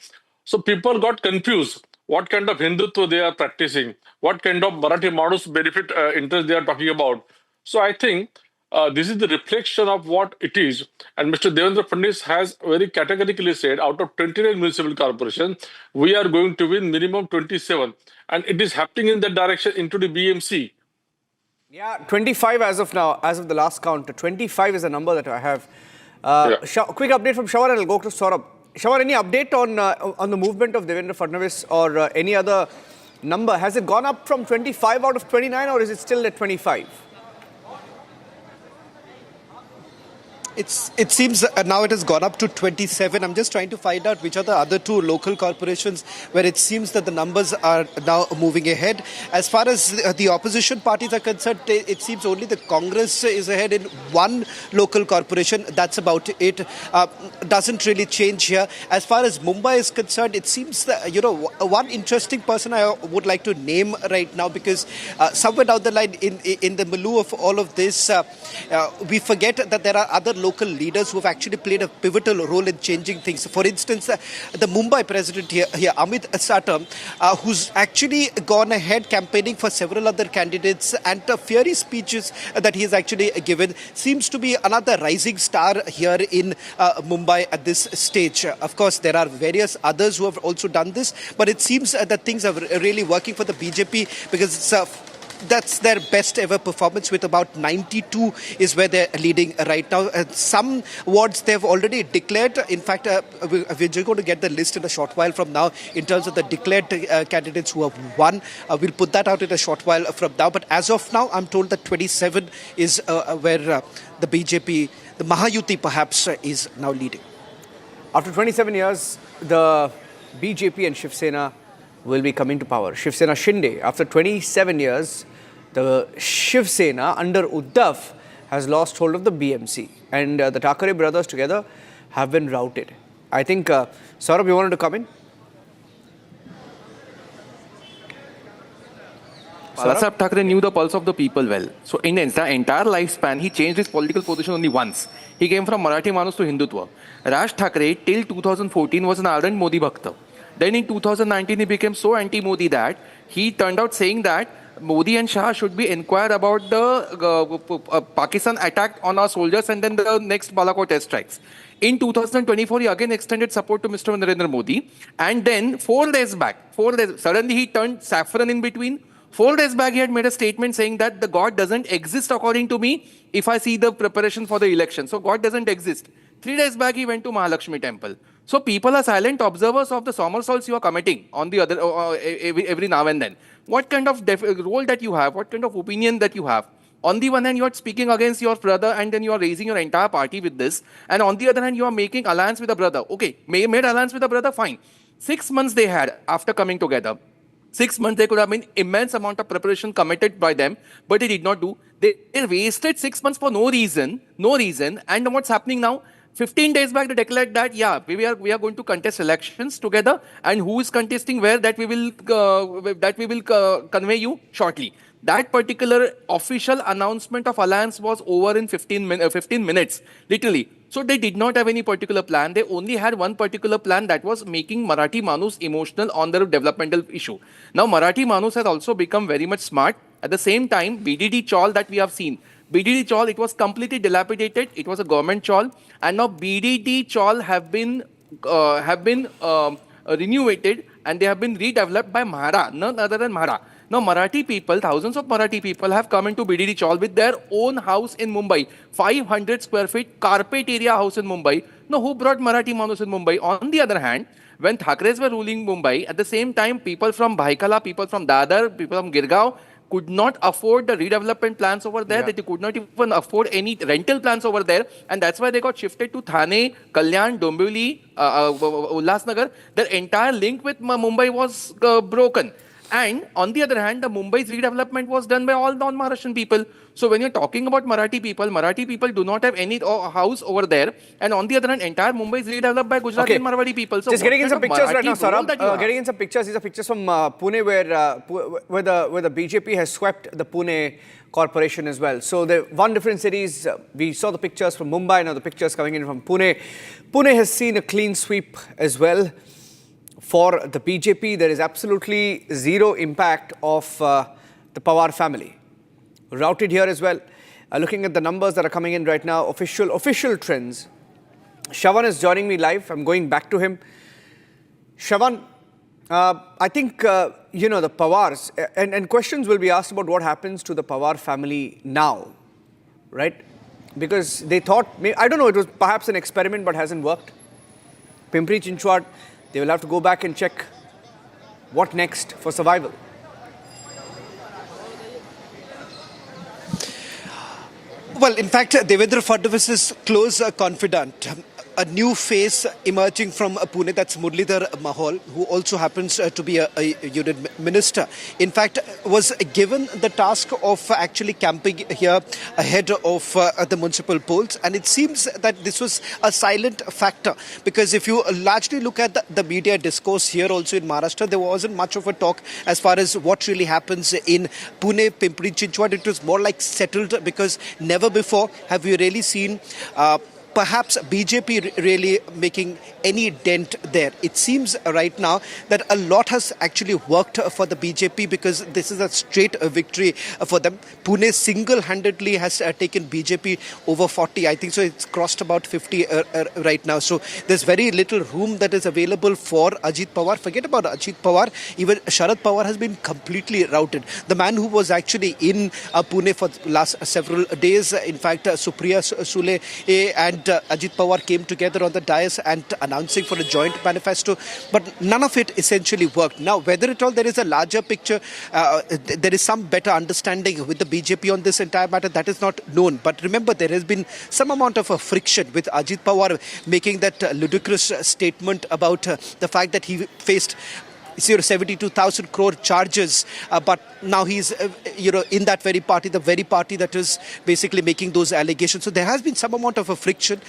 Speaker 6: So people got confused. What kind of Hindutva they are practicing? What kind of Marathi Manus benefit interest they are talking about? So I think this is the reflection of what it is. And Mr. Devendra Fadnavis has very categorically said, out of 29 municipal corporations, we are going to win minimum 27. And it is happening in that direction into the BMC.
Speaker 2: Yeah, 25 as of now, as of the last count. 25 is a number that I have. Quick update from Shawar and I'll go to Saurabh. Shawar, any update on the movement of Devendra Fadnavis or any other number? Has it gone up from 25 out of 29 or is it still at 25?
Speaker 4: It seems now it has gone up to 27. I'm just trying to find out which are the other two local corporations where it seems that the numbers are now moving ahead. As far as the opposition parties are concerned, it seems only the Congress is ahead in one local corporation. That's about it. Doesn't really change here. As far as Mumbai is concerned, it seems that, one interesting person I would like to name right now, because somewhere down the line in the milieu of all of this, we forget that there are other local leaders who have actually played a pivotal role in changing things. For instance, the Mumbai president here Amit Satam, who's actually gone ahead campaigning for several other candidates, and the fiery speeches that he has actually given seems to be another rising star here in Mumbai at this stage. Of course, there are various others who have also done this, but it seems that things are really working for the BJP because it's that's their best ever performance with about 92 is where they're leading right now. Some wards they've already declared. In fact, we're just going to get the list in a short while from now in terms of the declared candidates who have won. We'll put that out in a short while from now. But as of now, I'm told that 27 is where the BJP, the Mahayukti perhaps, is now leading.
Speaker 2: After 27 years, the BJP and Shiv Sena will be coming to power. Shiv Sena Shinde, after 27 years, the Shiv Sena under Uddhav has lost hold of the BMC, and the Thackeray brothers together have been routed. I think, Saurabh, you wanted to come in?
Speaker 17: Balasaheb Thackeray knew the pulse of the people well. So in the entire lifespan, he changed his political position only once. He came from Marathi Manus to Hindutva. Raj Thackeray, till 2014, was an ardent Modi Bhakta. Then in 2019, he became so anti-Modi that he turned out saying that Modi and Shah should be inquired about the Pakistan attack on our soldiers and then the next Balakot test strikes. In 2024, he again extended support to Mr. Narendra Modi. And then 4 days back, suddenly he turned saffron in between. 4 days back, he had made a statement saying that the God doesn't exist according to me if I see the preparation for the election. So God doesn't exist. 3 days back, he went to Mahalakshmi temple. So people are silent observers of the somersaults you are committing on the other every now and then. What kind of role that you have, what kind of opinion that you have. On the one hand, you are speaking against your brother and then you are raising your entire party with this. And on the other hand, you are making alliance with a brother. Okay, made alliance with a brother, fine. 6 months they had after coming together. 6 months, there could have been immense amount of preparation committed by them, but they did not do. They wasted 6 months for no reason. And what's happening now? 15 days back, they declared that, yeah, we are going to contest elections together, and who is contesting where, that we will convey you shortly. That particular official announcement of alliance was over in 15 minutes, literally. So they did not have any particular plan. They only had one particular plan, that was making Marathi Manus emotional on their developmental issue. Now, Marathi Manus has also become very much smart. At the same time, BDD chawl that we have seen, BDD chawl, it was completely dilapidated. It was a government chawl. And now BDD chawl have been have been renovated and they have been redeveloped by Mahara, none other than Mahara. Now, Marathi people, thousands of Marathi people have come into BDD Chawl with their own house in Mumbai, 500 square feet carpet area house in Mumbai. Now, who brought Marathi Manus in Mumbai? On the other hand, when Thakres were ruling Mumbai, at the same time, people from Bhaikala, people from Dadar, people from Girgaon could not afford the redevelopment plans over there. They could not even afford any rental plans over there. And that's why they got shifted to Thane, Kalyan, Dombivli, Ulhasnagar. Their entire link with Mumbai was broken. And on the other hand, the Mumbai's redevelopment was done by all non-Maharashtrian people. So when you're talking about Marathi people do not have any house over there. And on the other hand, entire Mumbai is redeveloped by Gujarati and Marwadi people. So
Speaker 2: just getting in some pictures right now,
Speaker 17: Saurabh.
Speaker 2: Getting in some pictures. These are pictures from Pune where the BJP has swept the Pune corporation as well. So the one different cities, we saw the pictures from Mumbai, now the pictures coming in from Pune. Pune has seen a clean sweep as well. For the BJP, there is absolutely zero impact of the Pawar family. Routed here as well. Looking at the numbers that are coming in right now, official trends. Shravan is joining me live. I'm going back to him. Shravan, I think, you know, the Pawars, and questions will be asked about what happens to the Pawar family now, right? Because they thought, I don't know, it was perhaps an experiment but hasn't worked. Pimpri Chinchwad, they will have to go back and check what next for survival.
Speaker 4: Well, in fact, Devendra Fadnavis's close confidant, a new face emerging from Pune, that's Muralidhar Mahal, who also happens to be a union minister. In fact, was given the task of actually camping here ahead of the municipal polls. And it seems that this was a silent factor, because if you largely look at the media discourse here also in Maharashtra, there wasn't much of a talk as far as what really happens in Pune, Pimpri Chinchwad. It was more like settled, because never before have we really seen perhaps BJP really making any dent there. It seems right now that a lot has actually worked for the BJP, because this is a straight victory for them. Pune single-handedly has taken BJP over 40. I think so it's crossed about 50 right now. So there's very little room that is available for Ajit Pawar. Forget about Ajit Pawar. Even Sharad Pawar has been completely routed. The man who was actually in Pune for the last several days, in fact, Supriya Sule and Ajit Pawar came together on the dais and announcing for a joint manifesto, but none of it essentially worked. Now, whether at all there is a larger picture, there is some better understanding with the BJP on this entire matter, that is not known. But remember, there has been some amount of a friction with Ajit Pawar making that ludicrous statement about the fact that he faced 72,000 crore charges, but now he's in that very party, the very party that is basically making those allegations. So there has been some amount of a friction.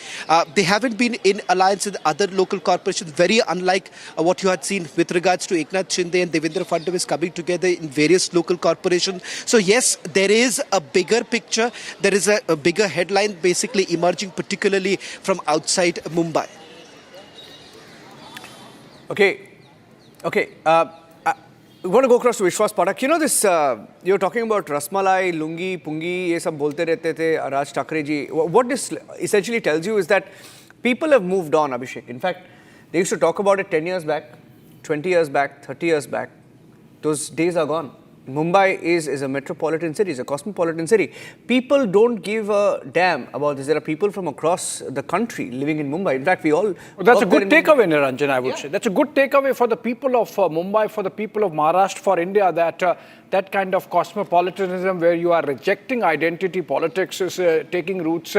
Speaker 4: They haven't been in alliance with other local corporations, very unlike what you had seen with regards to Eknath Shinde and Devendra Fadnavis coming together in various local corporations. So yes, there is a bigger picture, there is a bigger headline basically emerging, particularly from outside Mumbai.
Speaker 2: Okay, we want to go across to Vishwas Pathak. You know this, you're talking about Rasmalai, Lungi, Pungi, ye sab bolte rehte the, Raj Thakre ji. What this essentially tells you is that people have moved on, Abhishek. In fact, they used to talk about it 10 years back, 20 years back, 30 years back. Those days are gone. Mumbai is a metropolitan city, it's a cosmopolitan city. People don't give a damn about this. There are people from across the country living in Mumbai. In fact, we all...
Speaker 3: Well, that's a good takeaway, Niranjan, I would say. That's a good takeaway for the people of Mumbai, for the people of Maharashtra, for India, that that kind of cosmopolitanism where you are rejecting identity politics is taking roots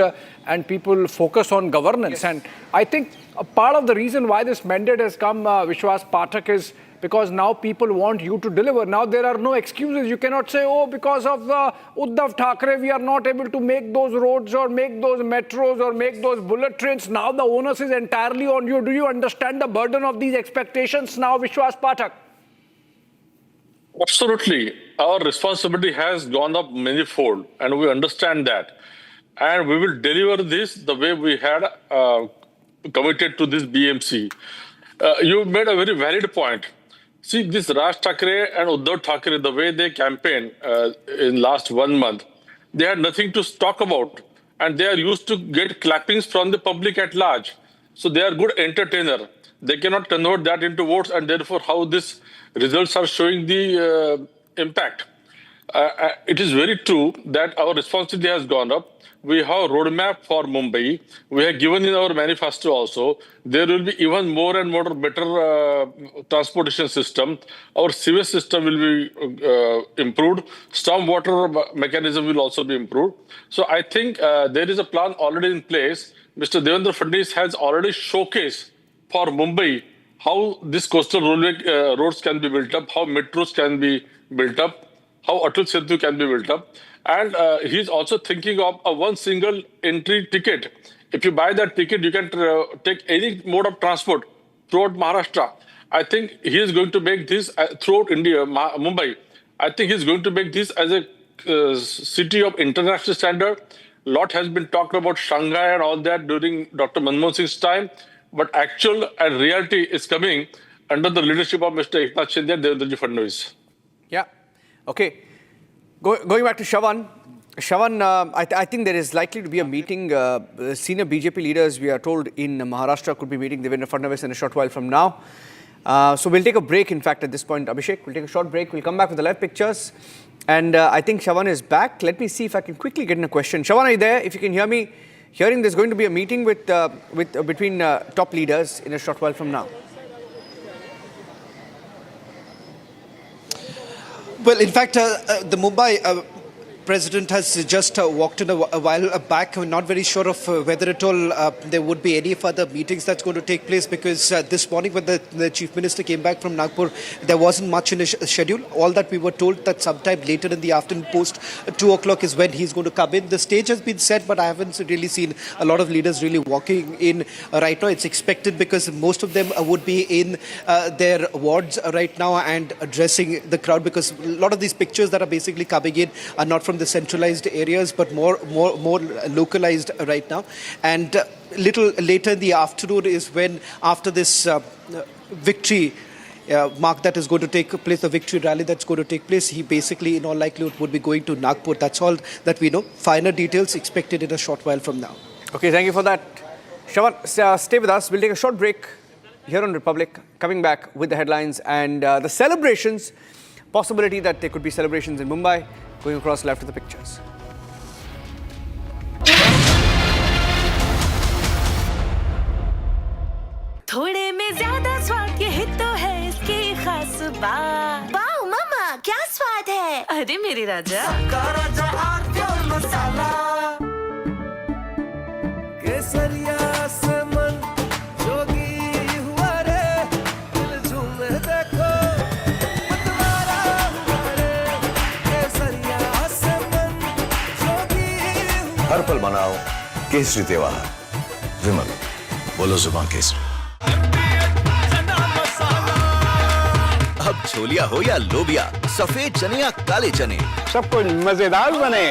Speaker 3: and people focus on governance. Yes. And I think a part of the reason why this mandate has come, Vishwas Pathak, is because now people want you to deliver. Now there are no excuses. You cannot say, oh, because of Uddhav Thackeray, we are not able to make those roads or make those metros or make those bullet trains. Now the onus is entirely on you. Do you understand the burden of these expectations now, Vishwas Pathak?
Speaker 6: Absolutely. Our responsibility has gone up manifold, and we understand that. And we will deliver this the way we had committed to this BMC. You made a very valid point. See, this Raj Thackeray and Uddhav Thackeray, the way they campaigned in last 1 month, they had nothing to talk about. And they are used to get clappings from the public at large. So they are good entertainer. They cannot convert that into votes, and therefore how these results are showing the impact. It is very true that our responsibility has gone up. We have a roadmap for Mumbai. We have given in our manifesto also. There will be even more and more better transportation system. Our sewage system will be improved. Stormwater mechanism will also be improved. So I think there is a plan already in place. Mr. Devendra Fadnavis has already showcased for Mumbai how these coastal railway roads can be built up, how metros can be built up, how Atal Setu can be built up. And he's also thinking of a one single entry ticket. If you buy that ticket, you can take any mode of transport throughout Maharashtra. I think he is going to make this throughout India, Mumbai. I think he's going to make this as a city of international standard. A lot has been talked about Shanghai and all that during Dr. Manmohan Singh's time. But actual and reality is coming under the leadership of Mr. Eknath Shinde and Devendra Fadnavis.
Speaker 2: Yeah. Okay. Going back to Shravan. Shravan, I think there is likely to be a meeting. Senior BJP leaders, we are told, in Maharashtra could be meeting Devendra Fadnavis in a short while from now. So we'll take a break, in fact, at this point, Abhishek. We'll take a short break. We'll come back with the live pictures. And I think Shravan is back. Let me see if I can quickly get in a question. Shravan, are you there? If you can hear me, hearing there's going to be a meeting between top leaders in a short while from now.
Speaker 4: Well, in fact, the Mumbai president has just walked in a while back. I'm not very sure of whether at all there would be any further meetings that's going to take place, because this morning when the chief minister came back from Nagpur, there wasn't much in the schedule. All that we were told that sometime later in the afternoon, post 2 o'clock, is when he's going to come in. The stage has been set, but I haven't really seen a lot of leaders really walking in right now. It's expected because most of them would be in their wards right now and addressing the crowd, because a lot of these pictures that are basically coming in are not from the centralized areas, but more localized right now. And little later in the afternoon is when, after this victory mark that is going to take place, the victory rally that's going to take place, he basically in all likelihood would be going to Nagpur. That's all that we know. Finer details expected in a short while from now.
Speaker 2: Okay, thank you for that. Shravan, stay with us. We'll take a short break here on Republic, coming back with the headlines and the celebrations, possibility that there could be celebrations in Mumbai. Going across left to the pictures.
Speaker 7: थोड़े में ज्यादा स्वाद ये तो है इसकी खास बात। वाओ मामा, क्या स्वाद है? अरे मेरे राजा, सबका राजा आर्थिक मसाला। केसरिया से मन जोगी हुआ रे, दिल झूमे देखो।
Speaker 12: हर पल मनाओ केसरी त्योहार। विमल, बोलो जुबान केसरी।
Speaker 14: अब छोलिया हो या लोबिया, सफेद चने या काले चने,
Speaker 8: सब कुछ मजेदार बने।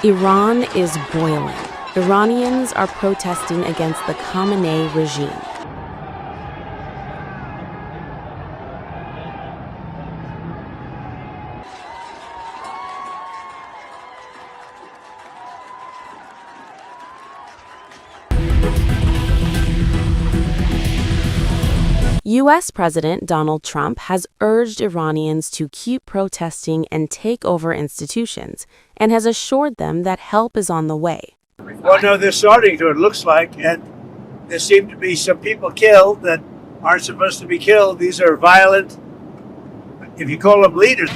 Speaker 13: Iran is boiling. Iranians are protesting against the Khamenei regime. U.S. President Donald Trump has urged Iranians to keep protesting and take over institutions, and has assured them that help is on the way.
Speaker 15: Well, no, they're starting to, it looks like, and there seem to be some people killed that aren't supposed to be killed. These are violent, if you call them leaders.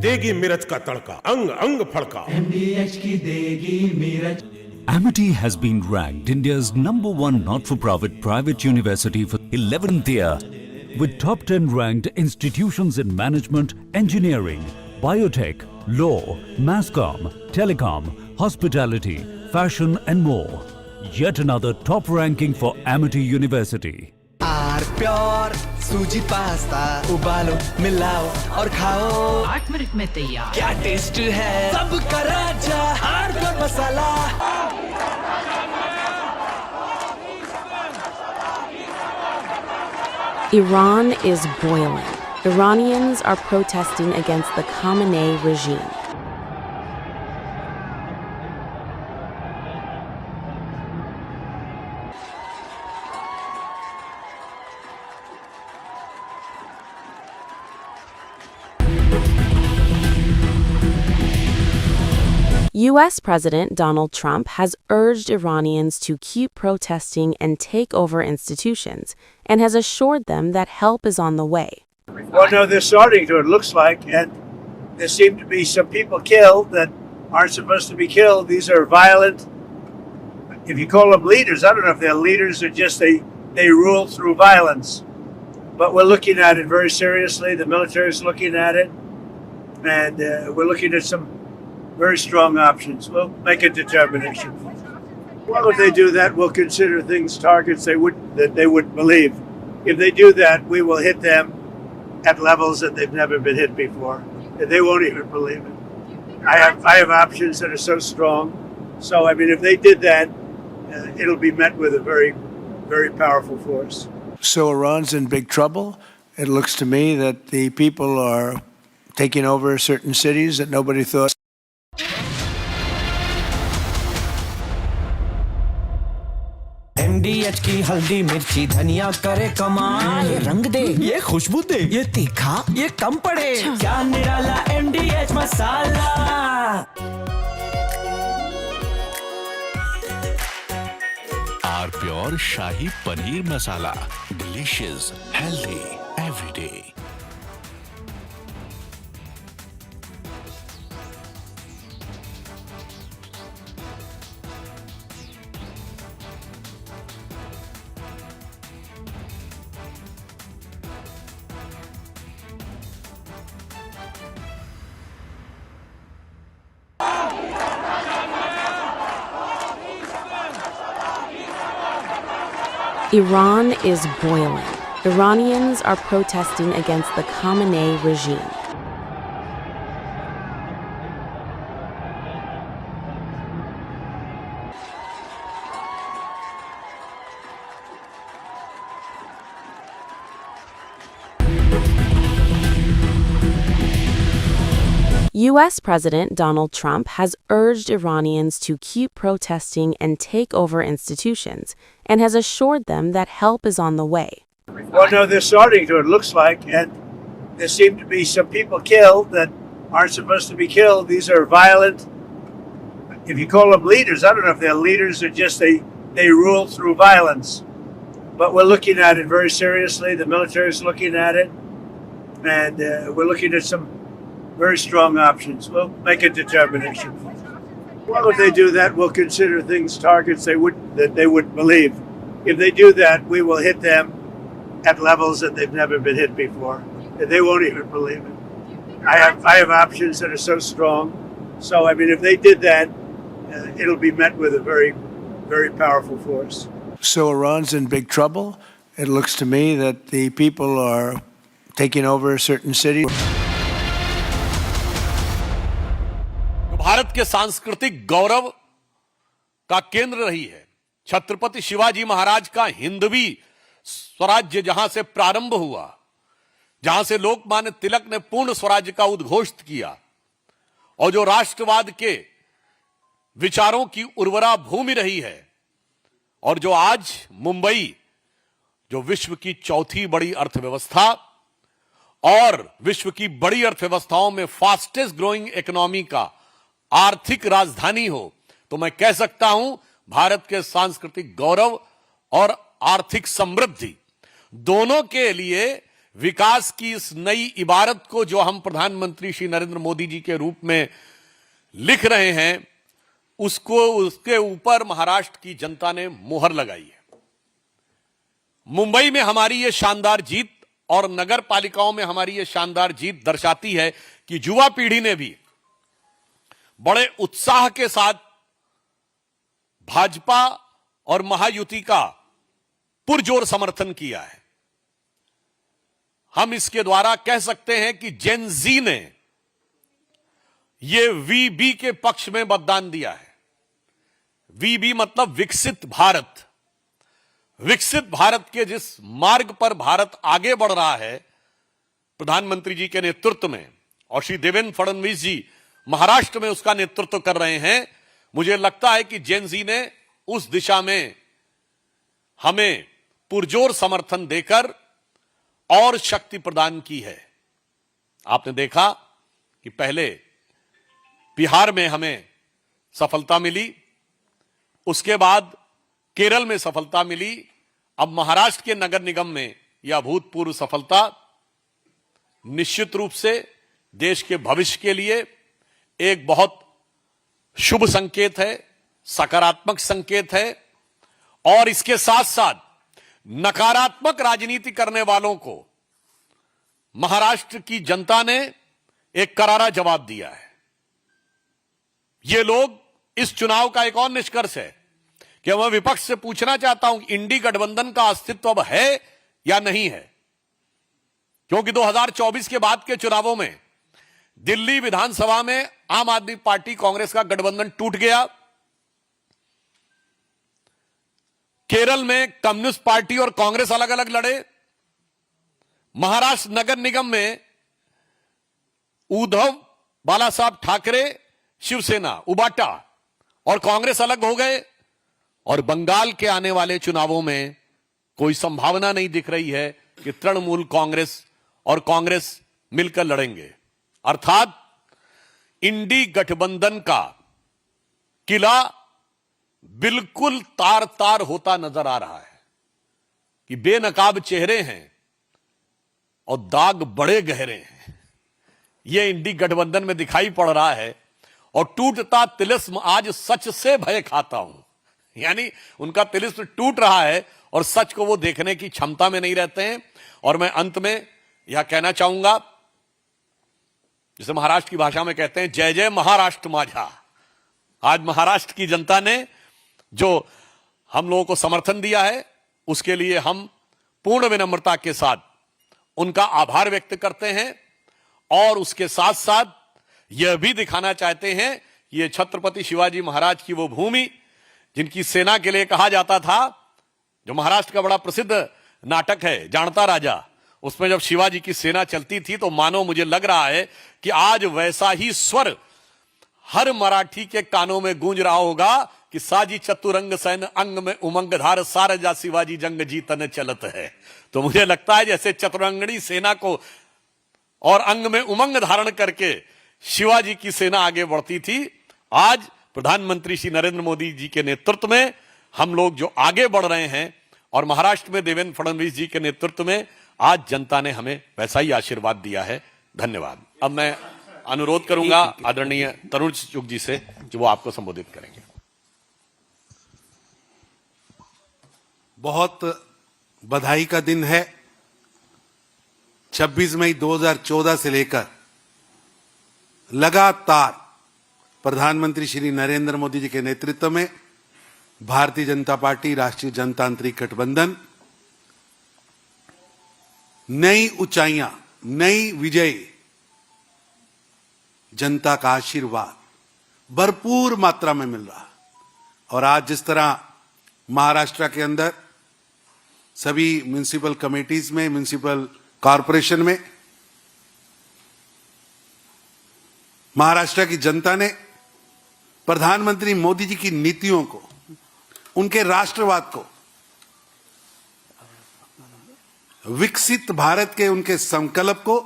Speaker 16: देगी मिरज का तड़का अंग अंग फड़का MDH की देगी Miraj
Speaker 20: Amity has been ranked India's #1 not-for-profit private university for 11th year, with top 10 ranked institutions in management, engineering, biotech, law, mass comm, telecom, hospitality, fashion and more. Yet another top ranking for Amity University.
Speaker 10: Pure सूजी pasta उबालो मिलाओ और खाओ 8 minute में तैयार क्या taste है सबका राजा हार्डकोर मसाला
Speaker 13: Iran is boiling. Iranians are protesting against the Khamenei regime. U.S. President Donald Trump has urged Iranians to keep protesting and take over institutions, and has assured them that help is on the way.
Speaker 15: Well, no, they're starting to, it looks like, and there seem to be some people killed that aren't supposed to be killed. These are violent, if you call them leaders, I don't know if they're leaders or just they rule through violence. But we're looking at it very seriously. The military is looking at it, and we're looking at some very strong options. We'll make a determination. Well, if they do that, we'll consider things targets that they wouldn't believe. If they do that, we will hit them at levels that they've never been hit before. And they won't even believe it. I have options that are so strong. So, I mean, if they did that, it'll be met with a very, very powerful force.
Speaker 9: So Iran's in big trouble. It looks to me that the people are taking over certain cities that nobody thought.
Speaker 10: MDH की हल्दी मिर्ची धनिया करे कमाल ये रंग दे ये खुशबू दे ये तीखा ये कम पड़े क्या निराला MDH मसाला
Speaker 11: our pure shahi paneer masala delicious healthy everyday
Speaker 13: Iran is boiling. Iranians are protesting against the Khamenei regime. U.S. President Donald Trump has urged Iranians to keep protesting and take over institutions, and has assured them that help is on the way.
Speaker 15: Well, no, they're starting to, it looks like, and there seem to be some people killed that aren't supposed to be killed. These are violent, if you call them leaders, I don't know if they're leaders or just they rule through violence. But we're looking at it very seriously. The military is looking at it, and we're looking at some very strong options. We'll make a determination. Well, if they do that, we'll consider things targets that they wouldn't believe. If they do that, we will hit them at levels that they've never been hit before. And they won't even believe it. I have options that are so strong. So, I mean, if they did that, it'll be met with a very, very powerful force.
Speaker 9: So Iran's in big trouble. It looks to me that the people are taking over certain cities.
Speaker 21: Bharat के सांस्कृतिक गौरव का केंद्र रही है छत्रपति शिवाजी महाराज का हिंदवी स्वराज्य जहां से प्रारंभ हुआ, जहां से लोकमान्य तिलक ने पूर्ण स्वराज्य का उद्घोष किया और जो राष्ट्रवाद के विचारों की उर्वरा भूमि रही है, और जो आज मुंबई जो विश्व की चौथी बड़ी अर्थव्यवस्था और विश्व की बड़ी अर्थव्यवस्थाओं में फास्टेस्ट ग्रोइंग इकोनॉमी का आर्थिक राजधानी हो, तो मैं कह सकता हूं भारत के सांस्कृतिक गौरव और आर्थिक समृद्धि दोनों के लिए विकास की इस नई इबारत को जो हम प्रधानमंत्री श्री नरेंद्र मोदी जी के रूप में लिख रहे हैं, उसके ऊपर महाराष्ट्र की जनता ने मुहर लगाई है। मुंबई में हमारी यह शानदार जीत और नगर पालिकाओं में हमारी यह शानदार जीत दर्शाती है कि युवा पीढ़ी ने भी बड़े उत्साह के साथ भाजपा और महायुति का पुरजोर समर्थन किया है। हम इसके द्वारा कह सकते हैं कि जेन जी ने ये वीबी के पक्ष में मतदान दिया है। वीबी मतलब विकसित भारत। विकसित भारत के जिस मार्ग पर भारत आगे बढ़ रहा है प्रधानमंत्री जी के नेतृत्व में, और श्री देवेंद्र फडणवीस जी महाराष्ट्र में उसका नेतृत्व कर रहे हैं, मुझे लगता है कि जेन जी ने उस दिशा में हमें पुरजोर समर्थन देकर और शक्ति प्रदान की है। आपने देखा कि पहले बिहार में हमें सफलता मिली, उसके बाद केरल में सफलता मिली, अब महाराष्ट्र के नगर निगम में यह अभूतपूर्व सफलता निश्चित रूप से देश के भविष्य के लिए एक बहुत शुभ संकेत है, सकारात्मक संकेत है। और इसके साथ साथ नकारात्मक राजनीति करने वालों को महाराष्ट्र की जनता ने एक करारा जवाब दिया है। ये लोग, इस चुनाव का एक और निष्कर्ष है कि मैं विपक्ष से पूछना चाहता हूं कि इंडी गठबंधन का अस्तित्व अब है या नहीं है, क्योंकि 2024 के बाद के चुनावों में दिल्ली विधानसभा में आम आदमी पार्टी कांग्रेस का गठबंधन टूट गया, केरल में कम्युनिस्ट पार्टी और कांग्रेस अलग अलग लड़े, महाराष्ट्र नगर निगम में उद्धव बाला साहब ठाकरे, शिवसेना, उबाटा और कांग्रेस अलग हो गए, और बंगाल के आने वाले चुनावों में कोई संभावना नहीं दिख रही है कि तृणमूल कांग्रेस और कांग्रेस मिलकर लड़ेंगे। अर्थात इंडी गठबंधन का किला बिल्कुल तार तार होता नजर आ रहा है कि बेनकाब चेहरे हैं और दाग बड़े गहरे हैं। यह इंडी गठबंधन में दिखाई पड़ रहा है, और टूटता तिलिस्म आज सच से भय खाता हूं, यानी उनका तिलिस्म टूट रहा है और सच को वो देखने की क्षमता में नहीं रहते हैं। और मैं अंत में यह कहना चाहूंगा, जिसे महाराष्ट्र की भाषा में कहते हैं जय जय महाराष्ट्र माझा। आज महाराष्ट्र की जनता ने जो हम लोगों को समर्थन दिया है, उसके लिए हम पूर्ण विनम्रता के साथ उनका आभार व्यक्त करते हैं, और उसके साथ साथ यह भी दिखाना चाहते हैं कि ये छत्रपति शिवाजी महाराज की वो भूमि जिनकी सेना के लिए कहा जाता था, जो महाराष्ट्र का बड़ा प्रसिद्ध नाटक है जानता राजा, उसमें जब शिवाजी की सेना चलती थी तो मानो मुझे लग रहा है कि आज वैसा ही स्वर हर मराठी के कानों में गूंज रहा होगा कि साजी चतुरंग सैन अंग में उमंग धार सारजा शिवाजी जंग जीतन चलत है। तो मुझे लगता है जैसे चतुरंगणी सेना को और अंग में उमंग धारण करके शिवाजी की सेना आगे बढ़ती थी, आज प्रधानमंत्री श्री नरेंद्र मोदी जी के नेतृत्व में हम लोग जो आगे बढ़ रहे हैं, और महाराष्ट्र में देवेंद्र फडणवीस जी के नेतृत्व में आज जनता ने हमें वैसा ही आशीर्वाद दिया है। धन्यवाद। अब मैं अनुरोध करूंगा आदरणीय तरुण चुग जी से, जो वो आपको संबोधित करेंगे।
Speaker 5: बहुत बधाई का दिन है। 26 मई 2014 से लेकर लगातार प्रधानमंत्री श्री नरेंद्र मोदी जी के नेतृत्व में भारतीय जनता पार्टी, राष्ट्रीय जनतांत्रिक गठबंधन नई ऊंचाइयां, नई विजय, जनता का आशीर्वाद भरपूर मात्रा में मिल रहा। और आज जिस तरह महाराष्ट्र के अंदर सभी म्युनिसिपल कमेटीज में, म्युनिसिपल कॉरपोरेशन में महाराष्ट्र की जनता ने प्रधानमंत्री मोदी जी की नीतियों को, उनके राष्ट्रवाद को, विकसित भारत के उनके संकल्प को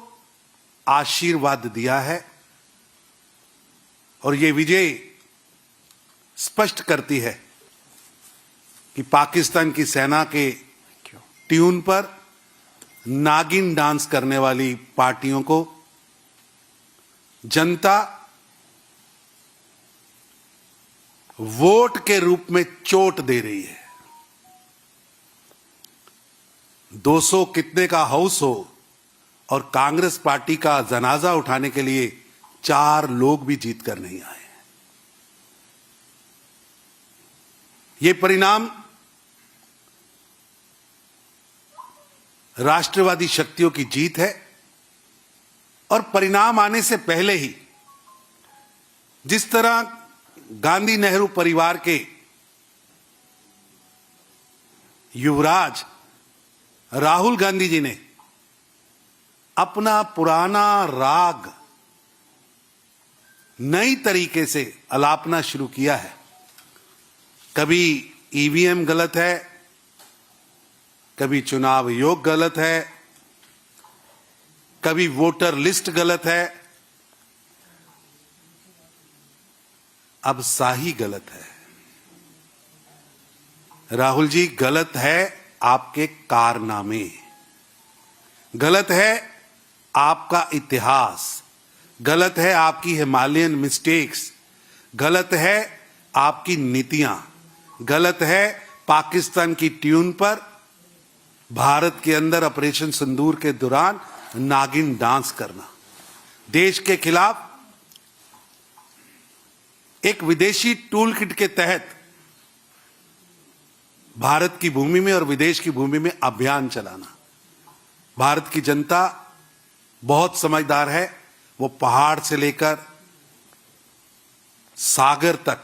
Speaker 5: आशीर्वाद दिया है। और ये विजय स्पष्ट करती है कि पाकिस्तान की सेना के ट्यून पर नागिन डांस करने वाली पार्टियों को जनता वोट के रूप में चोट दे रही है। 200 कितने का हाउस हो और कांग्रेस पार्टी का जनाजा उठाने के लिए 4 लोग भी जीत कर नहीं आए। ये परिणाम राष्ट्रवादी शक्तियों की जीत है और परिणाम आने से पहले ही जिस तरह गांधी नेहरू परिवार के युवराज राहुल गांधी जी ने अपना पुराना राग नई तरीके से अलापना शुरू किया है। कभी ईवीएम गलत है, कभी चुनाव आयोग गलत है, कभी वोटर लिस्ट गलत है, अब शाही गलत है। राहुल जी, गलत है आपके कारनामे, गलत है आपका इतिहास, गलत है आपकी हिमालयन मिस्टेक्स, गलत है आपकी नीतियां, गलत है पाकिस्तान की ट्यून पर भारत के अंदर ऑपरेशन सिंदूर के दौरान नागिन डांस करना, देश के खिलाफ एक विदेशी टूल किट के तहत भारत की भूमि में और विदेश की भूमि में अभियान चलाना। भारत की जनता बहुत समझदार है, वो पहाड़ से लेकर सागर तक,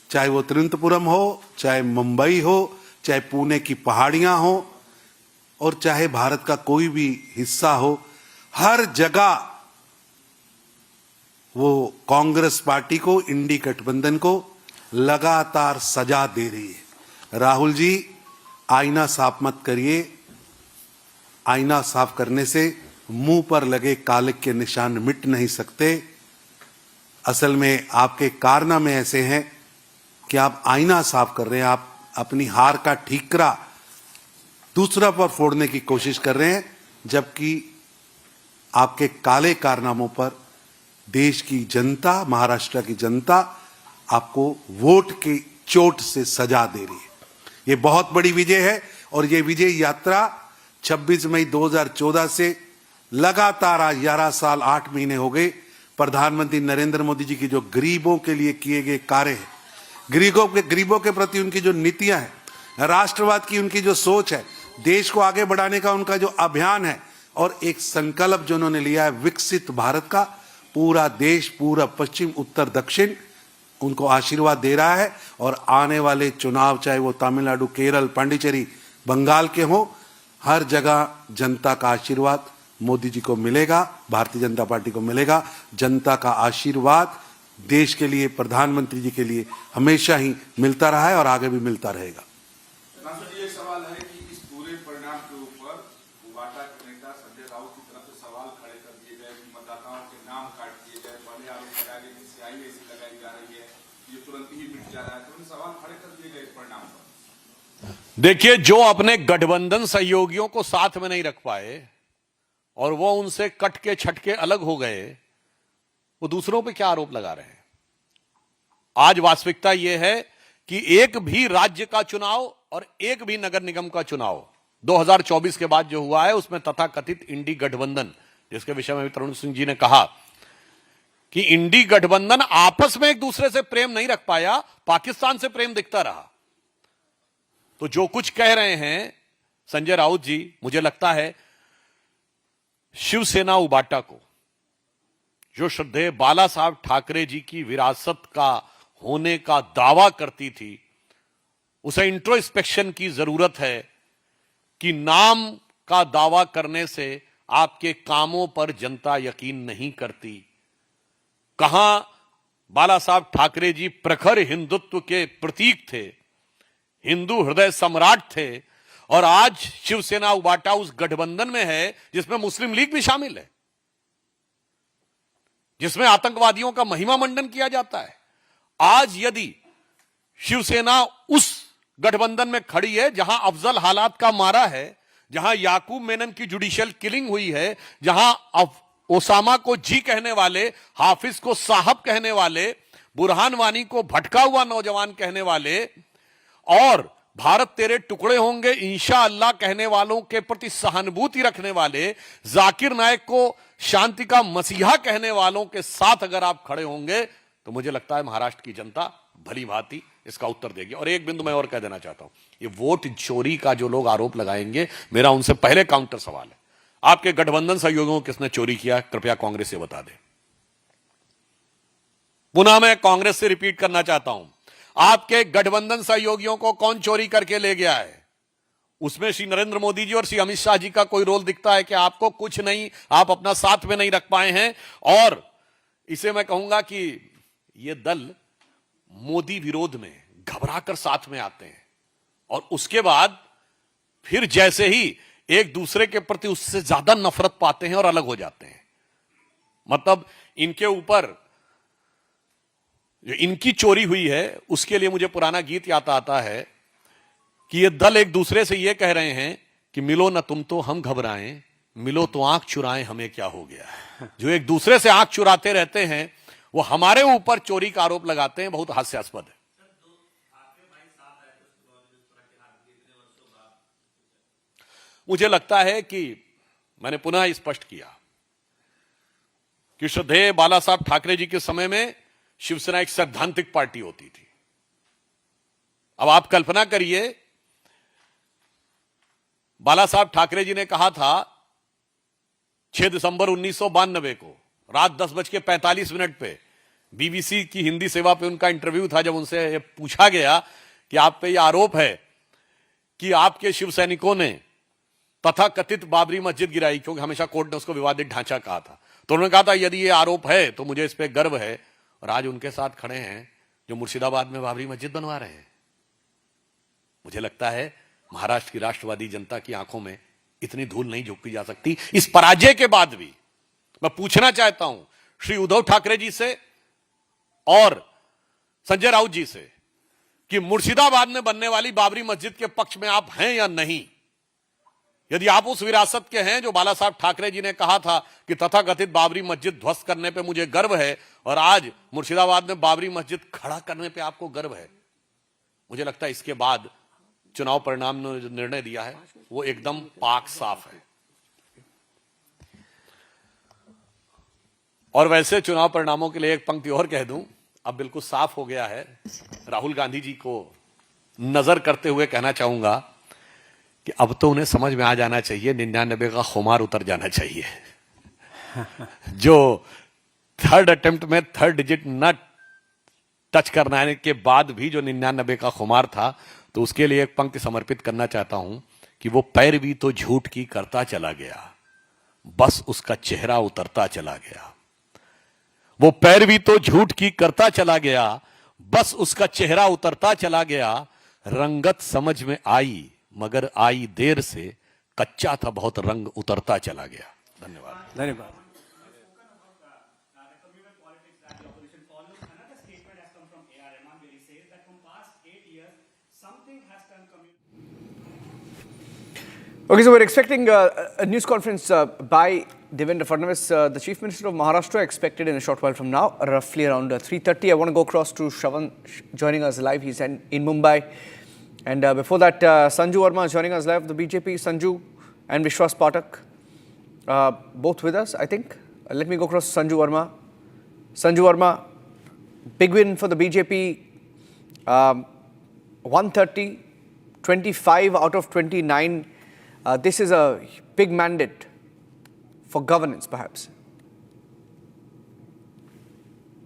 Speaker 5: चाहे वो तिरुवनंतपुरम हो, चाहे मुंबई हो, चाहे पुणे की पहाड़ियां हो और चाहे भारत का कोई भी हिस्सा हो, हर जगह वो कांग्रेस पार्टी को, इंडी गठबंधन को लगातार सजा दे रही है। राहुल जी, आईना साफ मत करिए। आईना साफ करने से मुंह पर लगे कालिक के निशान मिट नहीं सकते। असल में आपके कारनामे ऐसे हैं कि आप आईना साफ कर रहे हैं, आप अपनी हार का ठीकरा दूसरा पर फोड़ने की कोशिश कर रहे हैं, जबकि आपके काले कारनामों पर देश की जनता, महाराष्ट्र की जनता आपको वोट की चोट से सजा दे रही है। ये बहुत बड़ी विजय है और ये विजय यात्रा 26 मई 2014 से लगातार आज 11 साल 8 महीने हो गए। प्रधानमंत्री नरेंद्र मोदी जी की जो गरीबों के लिए किए गए कार्य हैं, गरीबों के प्रति उनकी जो नीतियां हैं, राष्ट्रवाद की उनकी जो सोच है, देश को आगे बढ़ाने का उनका जो अभियान है और एक संकल्प जो उन्होंने लिया है विकसित भारत का, पूरा देश, पूरा पश्चिम, उत्तर, दक्षिण उनको आशीर्वाद दे रहा है। और आने वाले चुनाव, चाहे वो तमिलनाडु, केरल, पांडिचेरी, बंगाल के हो, हर जगह जनता का आशीर्वाद मोदी जी को मिलेगा, भारतीय जनता पार्टी को मिलेगा। जनता का आशीर्वाद देश के लिए, प्रधानमंत्री जी के लिए हमेशा ही मिलता रहा है और आगे भी मिलता रहेगा। ये सवाल है कि इस पूरे परिणाम के ऊपर वाटा के नेता संजय राउत की तरफ से सवाल खड़े कर दिए गए कि मतदाताओं के नाम काट दिए गए, बड़े आरोप लगाए गए कि सीआईए ऐसी लगाई जा रही है, ये तुरंत ही मिट जा रहा है, तो सवाल खड़े कर दिए गए इस परिणाम पर।
Speaker 21: देखिए, जो अपने गठबंधन सहयोगियों को साथ में नहीं रख पाए और वो उनसे कट के छट के अलग हो गए, वो दूसरों पे क्या आरोप लगा रहे हैं। आज वास्तविकता यह है कि एक भी राज्य का चुनाव और एक भी नगर निगम का चुनाव 2024 के बाद जो हुआ है, उसमें तथाकथित इंडी गठबंधन, जिसके विषय में तरुण सिंह जी ने कहा कि इंडी गठबंधन आपस में एक दूसरे से प्रेम नहीं रख पाया, पाकिस्तान से प्रेम दिखता रहा। तो जो कुछ कह रहे हैं संजय राउत जी, मुझे लगता है शिवसेना उबाटा को, जो श्रद्धेय बाला साहब ठाकरे जी की विरासत का होने का दावा करती थी, उसे इंट्रोस्पेक्शन की जरूरत है कि नाम का दावा करने से आपके कामों पर जनता यकीन नहीं करती। कहां बाला साहब ठाकरे जी प्रखर हिंदुत्व के प्रतीक थे, हिंदू हृदय सम्राट थे, और आज शिवसेना उबाटा उस गठबंधन में है जिसमें मुस्लिम लीग भी शामिल है, जिसमें आतंकवादियों का महिमा मंडन किया जाता है। आज यदि शिवसेना उस गठबंधन में खड़ी है जहां अफजल हालात का मारा है, जहां याकूब मेनन की जुडिशियल किलिंग हुई है, जहां ओसामा को जी कहने वाले, हाफिज को साहब कहने वाले, बुरहान वानी को भटका हुआ नौजवान कहने वाले और भारत तेरे टुकड़े होंगे इंशाअल्लाह कहने वालों के प्रति सहानुभूति रखने वाले, जाकिर नायक को शांति का मसीहा कहने वालों के साथ अगर आप खड़े होंगे तो मुझे लगता है महाराष्ट्र की जनता भली भांति इसका उत्तर देगी। और एक बिंदु मैं और कह देना चाहता हूं, ये वोट चोरी का जो लोग आरोप लगाएंगे, मेरा उनसे पहले काउंटर सवाल है, आपके गठबंधन सहयोगियों को किसने चोरी किया, कृपया कांग्रेस से बता दे। पुनः मैं कांग्रेस से रिपीट करना चाहता हूं, आपके गठबंधन सहयोगियों को कौन चोरी करके ले गया है? उसमें श्री नरेंद्र मोदी जी और श्री अमित शाह जी का कोई रोल दिखता है कि आपको कुछ नहीं, आप अपना साथ में नहीं रख पाए हैं। और इसे मैं कहूंगा कि ये दल मोदी विरोध में घबराकर साथ में आते हैं और उसके बाद फिर जैसे ही एक दूसरे के प्रति उससे ज्यादा नफरत पाते हैं और अलग हो जाते हैं। मतलब इनके ऊपर जो इनकी चोरी हुई है उसके लिए मुझे पुराना गीत याद आता है कि ये दल एक दूसरे से ये कह रहे हैं कि मिलो ना तुम तो हम घबराएं, मिलो तो आंख चुराएं हमें क्या हो गया। जो एक दूसरे से आंख चुराते रहते हैं वो हमारे ऊपर चोरी का आरोप लगाते हैं, बहुत हास्यास्पद है। मुझे लगता है कि मैंने पुनः स्पष्ट किया कि श्रद्धेय बाला साहब ठाकरे जी के समय में शिवसेना एक सैद्धांतिक पार्टी होती थी। अब आप कल्पना करिए, बाला साहब ठाकरे जी ने कहा था 6 दिसंबर 1992 को रात 10:45 पे बीबीसी की हिंदी सेवा पे उनका इंटरव्यू था, जब उनसे ये पूछा गया कि आप पे ये आरोप है कि आपके शिव सैनिकों ने तथाकथित बाबरी मस्जिद गिराई, क्योंकि हमेशा कोर्ट ने उसको विवादित ढांचा कहा था, तो उन्होंने कहा था यदि ये आरोप है तो मुझे इस पे गर्व है। और आज उनके साथ खड़े हैं जो मुर्शिदाबाद में बाबरी मस्जिद बनवा रहे हैं। मुझे लगता है महाराष्ट्र की राष्ट्रवादी जनता की आंखों में इतनी धूल नहीं झोंकी जा सकती। इस पराजय के बाद भी मैं पूछना चाहता हूं श्री उद्धव ठाकरे जी से और संजय राउत जी से कि मुर्शिदाबाद में बनने वाली बाबरी मस्जिद के पक्ष में आप हैं या नहीं। यदि आप उस विरासत के हैं जो बाला साहब ठाकरे जी ने कहा था कि तथाकथित बाबरी मस्जिद ध्वस्त करने पे मुझे गर्व है, और आज मुर्शिदाबाद में बाबरी मस्जिद खड़ा करने पे आपको गर्व है, मुझे लगता है इसके बाद चुनाव परिणाम ने जो निर्णय दिया है वो एकदम पाक साफ है। और वैसे चुनाव परिणामों के लिए एक पंक्ति और कह दूं, अब बिल्कुल साफ हो गया है। राहुल गांधी जी को नजर करते हुए कहना चाहूंगा कि अब तो उन्हें समझ में आ जाना चाहिए, 99 का खुमार उतर जाना चाहिए। जो थर्ड अटेम्प्ट में थर्ड डिजिट न टच करने के बाद भी जो 99 का खुमार था, तो उसके लिए एक पंक्ति समर्पित करना चाहता हूं कि वो पैरवी तो झूठ की करता चला गया, बस उसका चेहरा उतरता चला गया। वो पैरवी तो झूठ की करता चला गया, बस उसका चेहरा उतरता चला गया। रंगत समझ में आई मगर आई देर से, कच्चा था बहुत रंग उतरता चला गया। धन्यवाद।
Speaker 2: धन्यवाद। Okay, so we're expecting a news conference by Devendra Fadnavis, the Chief Minister of Maharashtra, expected in a short while from now, roughly around 3:30. I want to go across to Shravan joining us live. He's in Mumbai. And before that, Sanju Verma is joining us live, the BJP, Sanju and Vishwas Patak, both with us, I think. Let me go across to Sanju Verma. Sanju Verma, big win for the BJP, 130, 25 out of 29. This is a big mandate for governance, perhaps.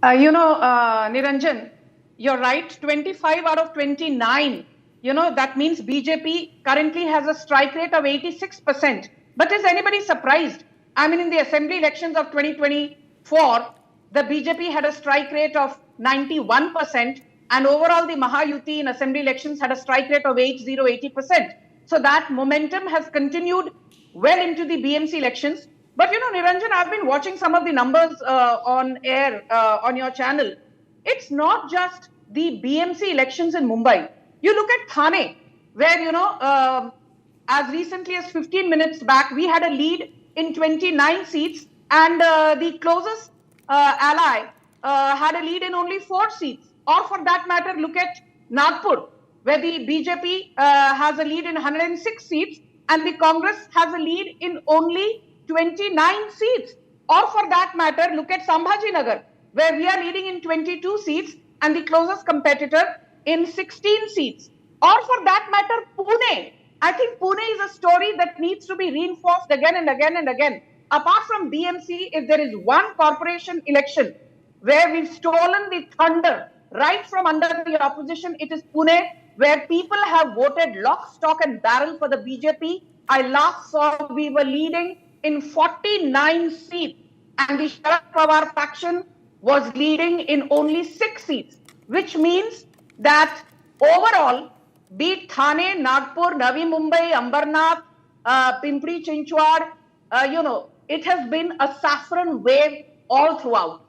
Speaker 1: Niranjan, you're right, 25 out of 29. That means BJP currently has a strike rate of 86%. But is anybody surprised? I mean, in the assembly elections of 2024, the BJP had a strike rate of 91%, and overall the Mahayukti in assembly elections had a strike rate of 80%. So that momentum has continued well into the BMC elections. But Niranjan, I've been watching some of the numbers on air on your channel. It's not just the BMC elections in Mumbai. You look at Thane, where, as recently as 15 minutes back, we had a lead in 29 seats, and the closest ally had a lead in only 4 seats. Or for that matter, look at Nagpur, where the BJP has a lead in 106 seats, and the Congress has a lead in only 29 seats. Or for that matter, look at Sambhajinagar, where we are leading in 22 seats, and the closest competitor in 16 seats. Or for that matter, Pune. I think Pune is a story that needs to be reinforced again and again and again. Apart from BMC, if there is one corporation election where we've stolen the thunder right from under the opposition, it is Pune, where people have voted lock, stock and barrel for the BJP. I last saw we were leading in 49 seats and the Sharad Pawar faction was leading in only 6 seats, which means that overall, be it Thane, Nagpur, Navi Mumbai, Ambernath, Pimpri Chinchwad, it has been a saffron wave all throughout.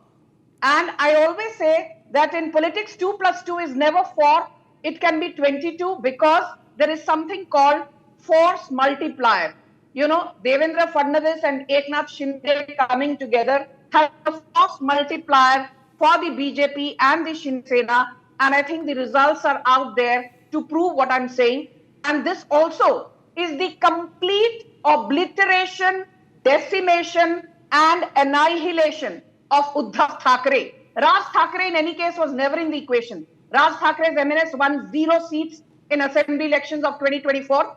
Speaker 1: And I always say that in politics, 2 plus 2 is never 4. It can be 22 because there is something called force multiplier. Devendra Fadnavis and Eknath Shinde coming together has a force multiplier for the BJP and the Shiv Sena. And I think the results are out there to prove what I'm saying. And this also is the complete obliteration, decimation and annihilation of Uddhav Thackeray. Raj Thackeray in any case was never in the equation. Raj Thackeray's MNS won 0 seats in assembly elections of 2024.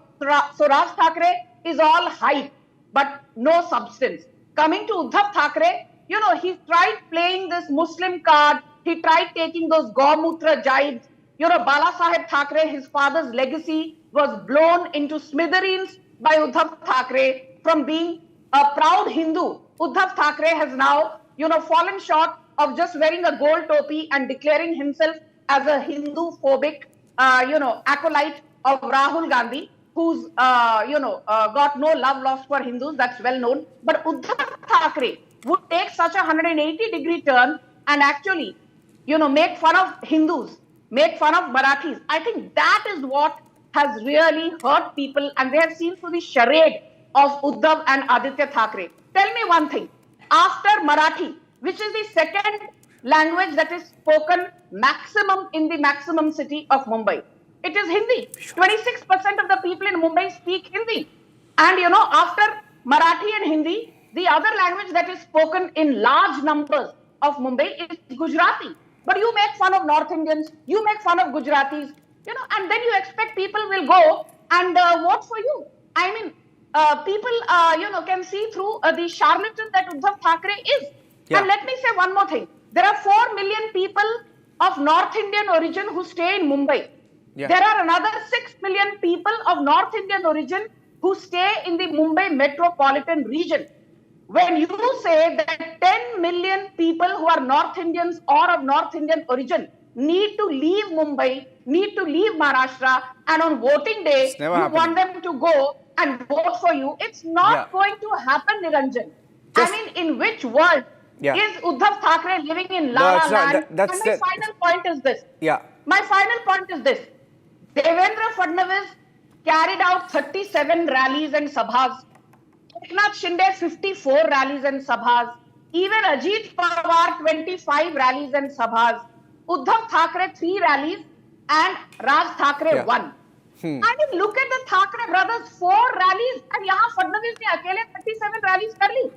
Speaker 1: So Raj Thackeray is all hype, but no substance. Coming to Uddhav Thackeray, he tried playing this Muslim card. He tried taking those Gaumutra jibes. Bala Saheb Thackeray, his father's legacy was blown into smithereens by Uddhav Thackeray. From being a proud Hindu, Uddhav Thackeray has now, fallen short of just wearing a gold topi and declaring himself as a Hindu-phobic, acolyte of Rahul Gandhi, who's, got no love lost for Hindus. That's well known. But Uddhav Thackeray would take such a 180-degree turn and actually, make fun of Hindus, make fun of Marathis. I think that is what has really hurt people, and they have seen through the charade of Uddhav and Aditya Thackeray. Tell me one thing. After Marathi, which is the second language that is spoken maximum in the maximum city of Mumbai, it is Hindi. 26% of the people in Mumbai speak Hindi. And after Marathi and Hindi, the other language that is spoken in large numbers of Mumbai is Gujarati. But you make fun of North Indians, you make fun of Gujaratis, and then you expect people will go and vote for you. I mean, people, can see through the charlatan that Uddhav Thackeray is. Yeah. And let me say one more thing. There are 4 million people of North Indian origin who stay in Mumbai. Yeah. There are another 6 million people of North Indian origin who stay in the Mumbai metropolitan region. When you say that 10 million people who are North Indians or of North Indian origin need to leave Mumbai, need to leave Maharashtra, and on voting day, you want them to go and vote for you, it's not going to happen, Niranjan. In which world is Uddhav Thackeray living in La La Land? And my final point is this. My final point is this. Devendra Fadnavis carried out 37 rallies and sabhas. Eknath Shinde 54 rallies and sabhas. Even Ajit Pawar 25 rallies and sabhas. Uddhav Thackeray 3 rallies and Raj Thackeray 1. Look at the Thackeray brothers, 4 rallies, and yahan Fadnavis ne akele 37 rallies kar li.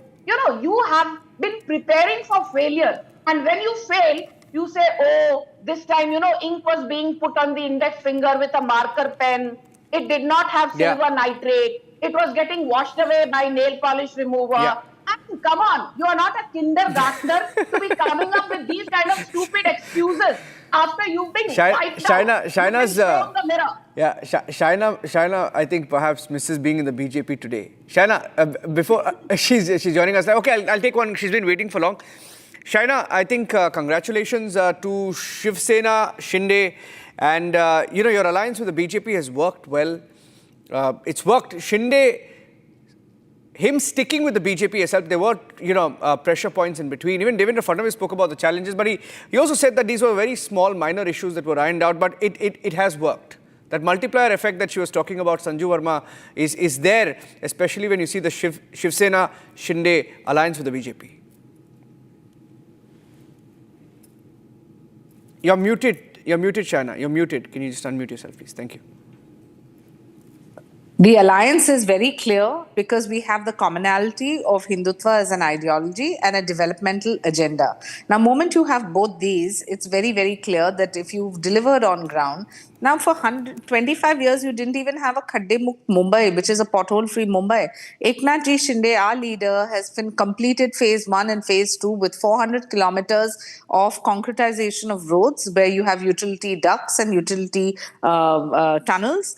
Speaker 1: You have been preparing for failure, and when you fail, you say, oh, this time, ink was being put on the index finger with a marker pen. It did not have silver nitrate. It was getting washed away by nail polish remover. And come on, you are not a kindergartner to be coming up with these kind of stupid excuses after you've been wiped out.
Speaker 2: Shina's,
Speaker 1: the mirror.
Speaker 2: Shina, I think perhaps misses being in the BJP today. Shina, before she's joining us now. Okay, I'll take one. She's been waiting for long. Shina, I think congratulations to Shiv Sena, Shinde, and your alliance with the BJP has worked well. It's worked. Shinde, him sticking with the BJP has helped. There were, pressure points in between. Even Devendra Fadnavis spoke about the challenges, but he also said that these were very small, minor issues that were ironed out, but it has worked. That multiplier effect that she was talking about, Sanju Verma, is there, especially when you see the Shiv Sena, Shinde alliance with the BJP. You're muted, Shina. You're muted. Can you just unmute yourself, please? Thank you.
Speaker 18: The alliance is very clear because we have the commonality of Hindutva as an ideology and a developmental agenda. Now, moment you have both these, it's very, very clear that if you've delivered on ground, now for 25 years, you didn't even have a Khadde Mukt Mumbai, which is a pothole-free Mumbai. Eknath Shinde, our leader, has been completed phase 1 and phase 2 with 400 kilometers of concretization of roads where you have utility ducts and utility tunnels.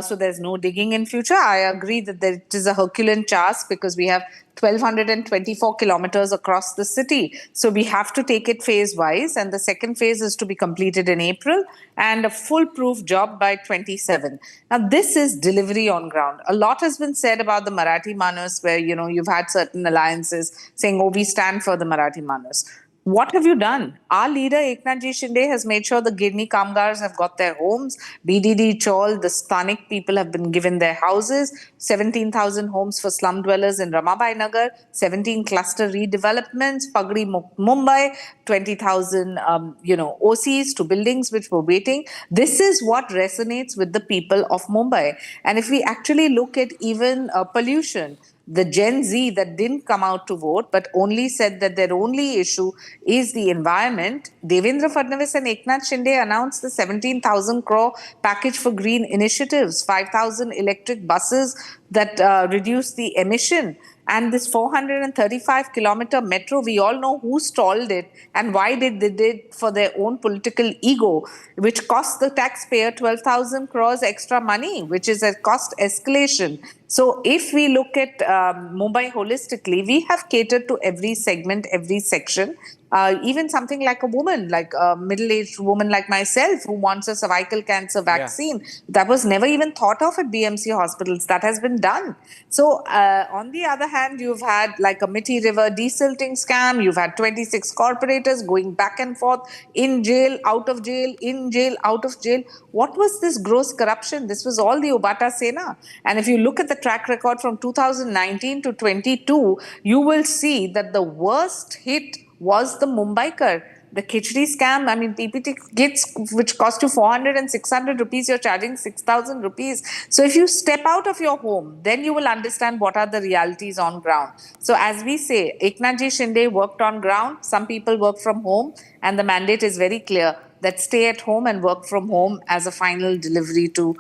Speaker 18: So there's no digging in future. I agree that it is a Herculean task because we have 1,224 kilometers across the city. So we have to take it phase wise. And the second phase is to be completed in April and a foolproof job by 27. Now, this is delivery on ground. A lot has been said about the Marathi Manus where, you've had certain alliances saying, oh, we stand for the Marathi Manus. What have you done? Our leader, Eknath Shinde, has made sure the Girni Kamgars have got their homes. BDD Chaul, the Sthanik people have been given their houses. 17,000 homes for slum dwellers in Ramabai Nagar. 17 cluster redevelopments. Pagdi Mumbai. 20,000, OCs to buildings which were waiting. This is what resonates with the people of Mumbai. And if we actually look at even pollution, the Gen Z that didn't come out to vote but only said that their only issue is the environment, Devendra Fadnavis and Eknath Shinde announced the 17,000 crore package for green initiatives, 5,000 electric buses that reduce the emission. And this 435-kilometer metro, we all know who stalled it and why they did it for their own political ego, which cost the taxpayer 12,000 crores extra money, which is a cost escalation. So if we look at Mumbai holistically, we have catered to every segment, every section. Even something like a woman, like a middle-aged woman like myself who wants a cervical cancer vaccine, that was never even thought of at BMC hospitals. That has been done. So on the other hand, you've had like a Mithi River desilting scam. You've had 26 corporators going back and forth, in jail, out of jail, in jail, out of jail. What was this gross corruption? This was all the Obata Sena. And if you look at the track record from 2019 to 22, you will see that the worst hit was the Mumbaikar. The Khichdi scam, I mean, PPT kits which cost you 400 and 600 rupees, you're charging 6,000 rupees. So if you step out of your home, then you will understand what are the realities on ground. So as we say, Eknath Shinde worked on ground, some people work from home, and the mandate is very clear that stay at home and work from home as a final delivery to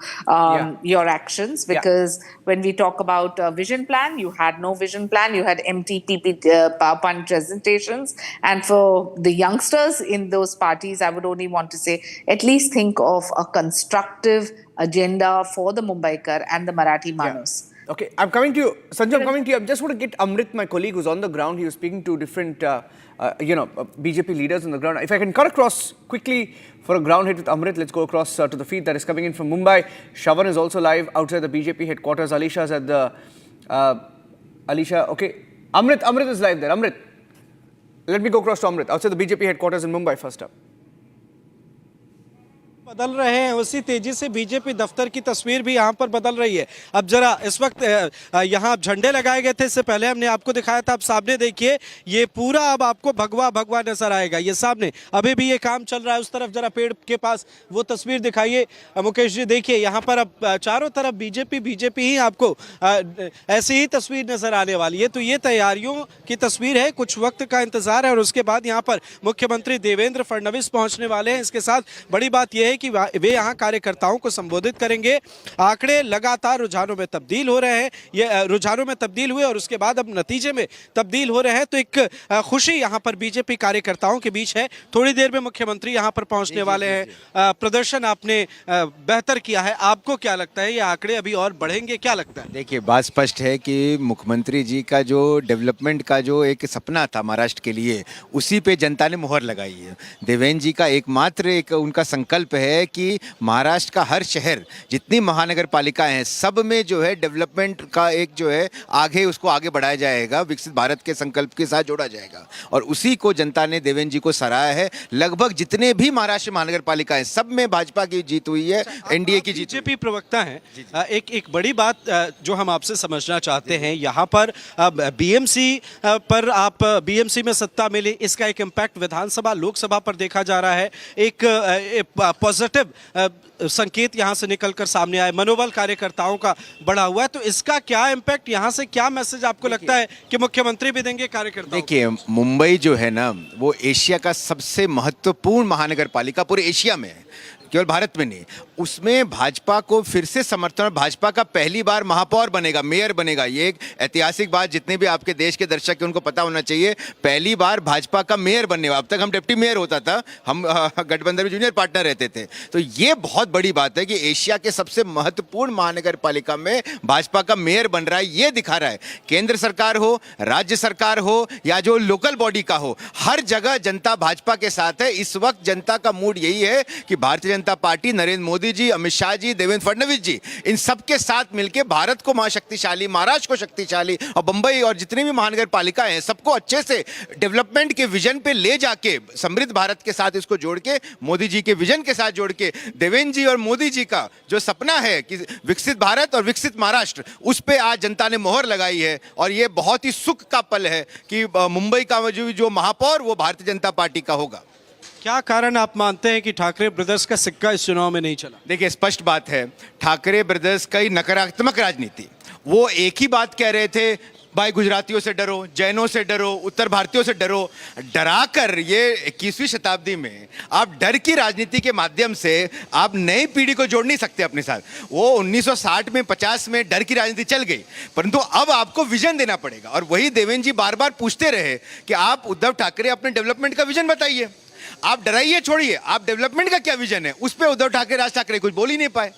Speaker 18: your actions. Because when we talk about vision plan, you had no vision plan. You had empty PowerPoint presentations. And for the youngsters in those parties, I would only want to say, at least think of a constructive agenda for the Mumbaikar and the Marathi Manus.
Speaker 2: Okay, I'm coming to you. Sanjay, I'm coming to you. I just want to get Amrit, my colleague who's on the ground. He was speaking to different, BJP leaders on the ground. If I can cut across quickly for a ground hit with Amrit, let's go across to the feed that is coming in from Mumbai. Shravan is also live outside the BJP headquarters. Alisha is at the... Alisha, okay. Amrit is live there. Amrit, let me go across to Amrit, outside the BJP headquarters in Mumbai first up.
Speaker 9: बदल रहे हैं उसी तेजी से BJP दफ्तर की तस्वीर भी यहाँ पर बदल रही है। अब जरा इस वक्त यहाँ झंडे लगाए गए थे, इससे पहले हमने आपको दिखाया था। अब सामने देखिए, ये पूरा अब आपको भगवा भगवा नजर आएगा। ये सामने अभी भी ये काम चल रहा है। उस तरफ जरा पेड़ के पास वो तस्वीर दिखाइए मुकेश जी। देखिए यहाँ पर अब चारों तरफ बीजेपी ही आपको ऐसी ही तस्वीर नजर आने वाली है। तो ये तैयारियों की तस्वीर है, कुछ वक्त का इंतजार है और उसके बाद यहाँ पर मुख्यमंत्री देवेंद्र फडणवीस पहुंचने वाले हैं। इसके साथ बड़ी बात यह है कि वे यहाँ कार्यकर्ताओं को संबोधित करेंगे। आंकड़े लगातार रुझानों में तब्दील हो रहे हैं, ये रुझानों में तब्दील हुए और उसके बाद अब नतीजे में तब्दील हो रहे हैं। तो एक खुशी यहाँ पर बीजेपी कार्यकर्ताओं के बीच है। थोड़ी देर में मुख्यमंत्री यहाँ पर पहुंचने वाले हैं। प्रदर्शन आपने बेहतर किया है, आपको क्या लगता है ये आंकड़े अभी और बढ़ेंगे, क्या लगता है?
Speaker 19: देखिए, बात स्पष्ट है कि मुख्यमंत्री जी का जो डेवलपमेंट का जो एक सपना था महाराष्ट्र के लिए, उसी पे जनता ने मुहर लगाई है। देवेंद्र जी का एकमात्र एक उनका संकल्प है कि महाराष्ट्र का हर शहर, जितनी महानगर पालिकाएं हैं, सब में जो है डेवलपमेंट का एक जो है उसको आगे बढ़ाया जाएगा, विकसित भारत के संकल्प के साथ जोड़ा जाएगा। और उसी को जनता ने देवेंद्र जी को सराहा है। लगभग जितने भी महाराष्ट्र महानगर पालिकाएं, सब में भाजपा की जीत हुई है, एनडीए की जीत।
Speaker 9: बीजेपी प्रवक्ता है, एक बड़ी बात जो हम आपसे समझना चाहते हैं, यहाँ पर बीएमसी पर आप बीएमसी में सत्ता मिली, इसका एक इम्पैक्ट विधानसभा लोकसभा पर देखा जा रहा है। एक पॉजिटिव संकेत यहाँ से निकलकर सामने आए, मनोबल कार्यकर्ताओं का बढ़ा हुआ है, तो इसका क्या इम्पैक्ट, यहाँ से क्या मैसेज आपको लगता है कि मुख्यमंत्री भी देंगे कार्यकर्ताओं?
Speaker 19: देखिए, मुंबई जो है ना, वो एशिया का सबसे महत्वपूर्ण महानगर पालिका पूरे एशिया में है, केवल भारत में नहीं। उसमें भाजपा को फिर से समर्थन, और भाजपा का पहली बार महापौर बनेगा, मेयर बनेगा। ये एक ऐतिहासिक बात, जितने भी आपके देश के दर्शक हैं उनको पता होना चाहिए। पहली बार भाजपा का मेयर बनने वाला, अब तक हम डिप्टी मेयर होता था, हम गठबंधन में जूनियर पार्टनर रहते थे। तो ये बहुत बड़ी बात है कि एशिया के सबसे महत्वपूर्ण महानगर पालिका में भाजपा का मेयर बन रहा है। ये दिखा रहा है केंद्र सरकार हो, राज्य सरकार हो, या जो लोकल बॉडी का हो, हर जगह जनता भाजपा के साथ है। इस वक्त जनता का मूड यही है कि भारतीय जनता पार्टी, नरेंद्र मोदी जी, अमित शाह जी, देवेंद्र फडणवीस जी, इन सबके साथ मिलकर भारत को महाशक्तिशाली, महाराष्ट्र को शक्तिशाली, और बंबई और जितनी भी महानगर पालिका हैं सबको अच्छे से डेवलपमेंट के विजन पे ले जाके, समृद्ध भारत के साथ इसको जोड़ के, मोदी जी के विजन के साथ जोड़ के, देवेंद्र जी और मोदी जी का जो सपना है कि विकसित भारत और विकसित महाराष्ट्र, उस पे आज जनता ने मोहर लगाई है। और ये बहुत ही सुख का पल है कि मुंबई का जो महापौर वो भारतीय जनता पार्टी का होगा।
Speaker 9: क्या कारण आप मानते हैं कि ठाकरे ब्रदर्स का सिक्का इस चुनाव में नहीं चला?
Speaker 19: देखिए, स्पष्ट बात है, ठाकरे ब्रदर्स का नकारात्मक राजनीति, वो एक ही बात कह रहे थे, भाई गुजरातियों से डरो, जैनों से डरो, उत्तर भारतीयों से डरो। डराकर ये 21वीं शताब्दी में आप डर की राजनीति के माध्यम से आप नई पीढ़ी को जोड़ नहीं सकते अपने साथ। वो 1960 में 50 में डर की राजनीति चल गई, परंतु अब आपको विजन देना पड़ेगा। और वही देवेंद्र जी बार बार पूछते रहे कि आप उद्धव ठाकरे अपने डेवलपमेंट का विजन बताइए, आप डराइए छोड़िए, आप डेवलपमेंट का क्या विजन है, उस पे उद्धव ठाकरे, राज ठाकरे कुछ बोल ही नहीं पाए।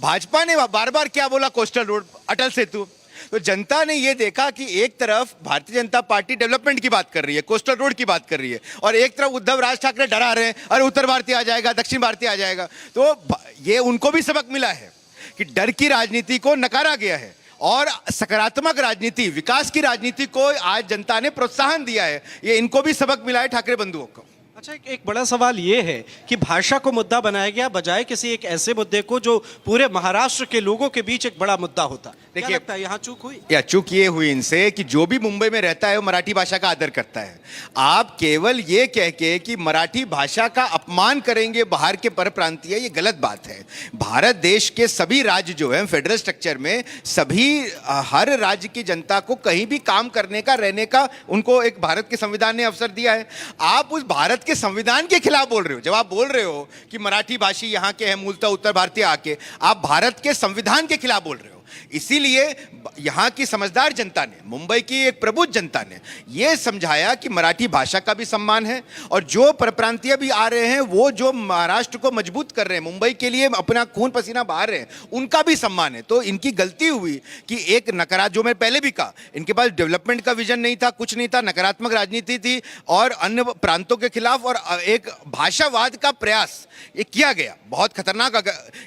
Speaker 19: भाजपा ने बार बार क्या बोला, कोस्टल रोड, अटल सेतु। तो जनता ने ये देखा कि एक तरफ भारतीय जनता पार्टी डेवलपमेंट की बात कर रही है, कोस्टल रोड की बात कर रही है, और एक तरफ उद्धव, राज ठाकरे डरा रहे हैं, अरे उत्तर भारतीय आ जाएगा, दक्षिण भारतीय आ जाएगा। तो ये उनको भी सबक मिला है कि डर की राजनीति को नकारा गया है और सकारात्मक राजनीति, विकास की राजनीति को आज जनता ने प्रोत्साहन दिया है। ये इनको भी सबक मिला है ठाकरे बंधुओं को।
Speaker 9: अच्छा, एक बड़ा सवाल ये है कि भाषा को मुद्दा बनाया गया बजाय किसी एक ऐसे मुद्दे को जो पूरे महाराष्ट्र के लोगों के बीच एक बड़ा मुद्दा होता। देखिए, लगता है यहाँ चूक हुई,
Speaker 19: या चूक ये हुई इनसे कि जो भी मुंबई में रहता है वो मराठी भाषा का आदर करता है। आप केवल ये कह के कि मराठी भाषा का अपमान करेंगे बाहर के परप्रांतीय, ये गलत बात है। भारत देश के सभी राज्य जो है फेडरल स्ट्रक्चर में, सभी हर राज्य की जनता को कहीं भी काम करने का, रहने का, उनको एक भारत के संविधान ने अवसर दिया है। आप उस भारत के संविधान के खिलाफ बोल रहे हो। जब आप बोल रहे हो कि मराठी भाषी यहाँ के हैं, मूलतः उत्तर भारतीय आके, आप भारत के संविधान के खिलाफ बोल रहे हो। इसीलिए यहाँ की समझदार जनता ने, मुंबई की एक प्रबुद्ध जनता ने यह समझाया कि मराठी भाषा का भी सम्मान है, और जो परप्रांतीय भी आ रहे हैं, वो जो महाराष्ट्र को मजबूत कर रहे हैं, मुंबई के लिए अपना खून पसीना बहा रहे हैं, उनका भी सम्मान है। तो इनकी गलती हुई कि एक नकारात्मक, जो मैं पहले भी कहा, इनके पास डेवलपमेंट का विजन नहीं था, कुछ नहीं था, नकारात्मक राजनीति थी और अन्य प्रांतों के खिलाफ, और एक भाषावाद का प्रयास ये किया गया। बहुत खतरनाक,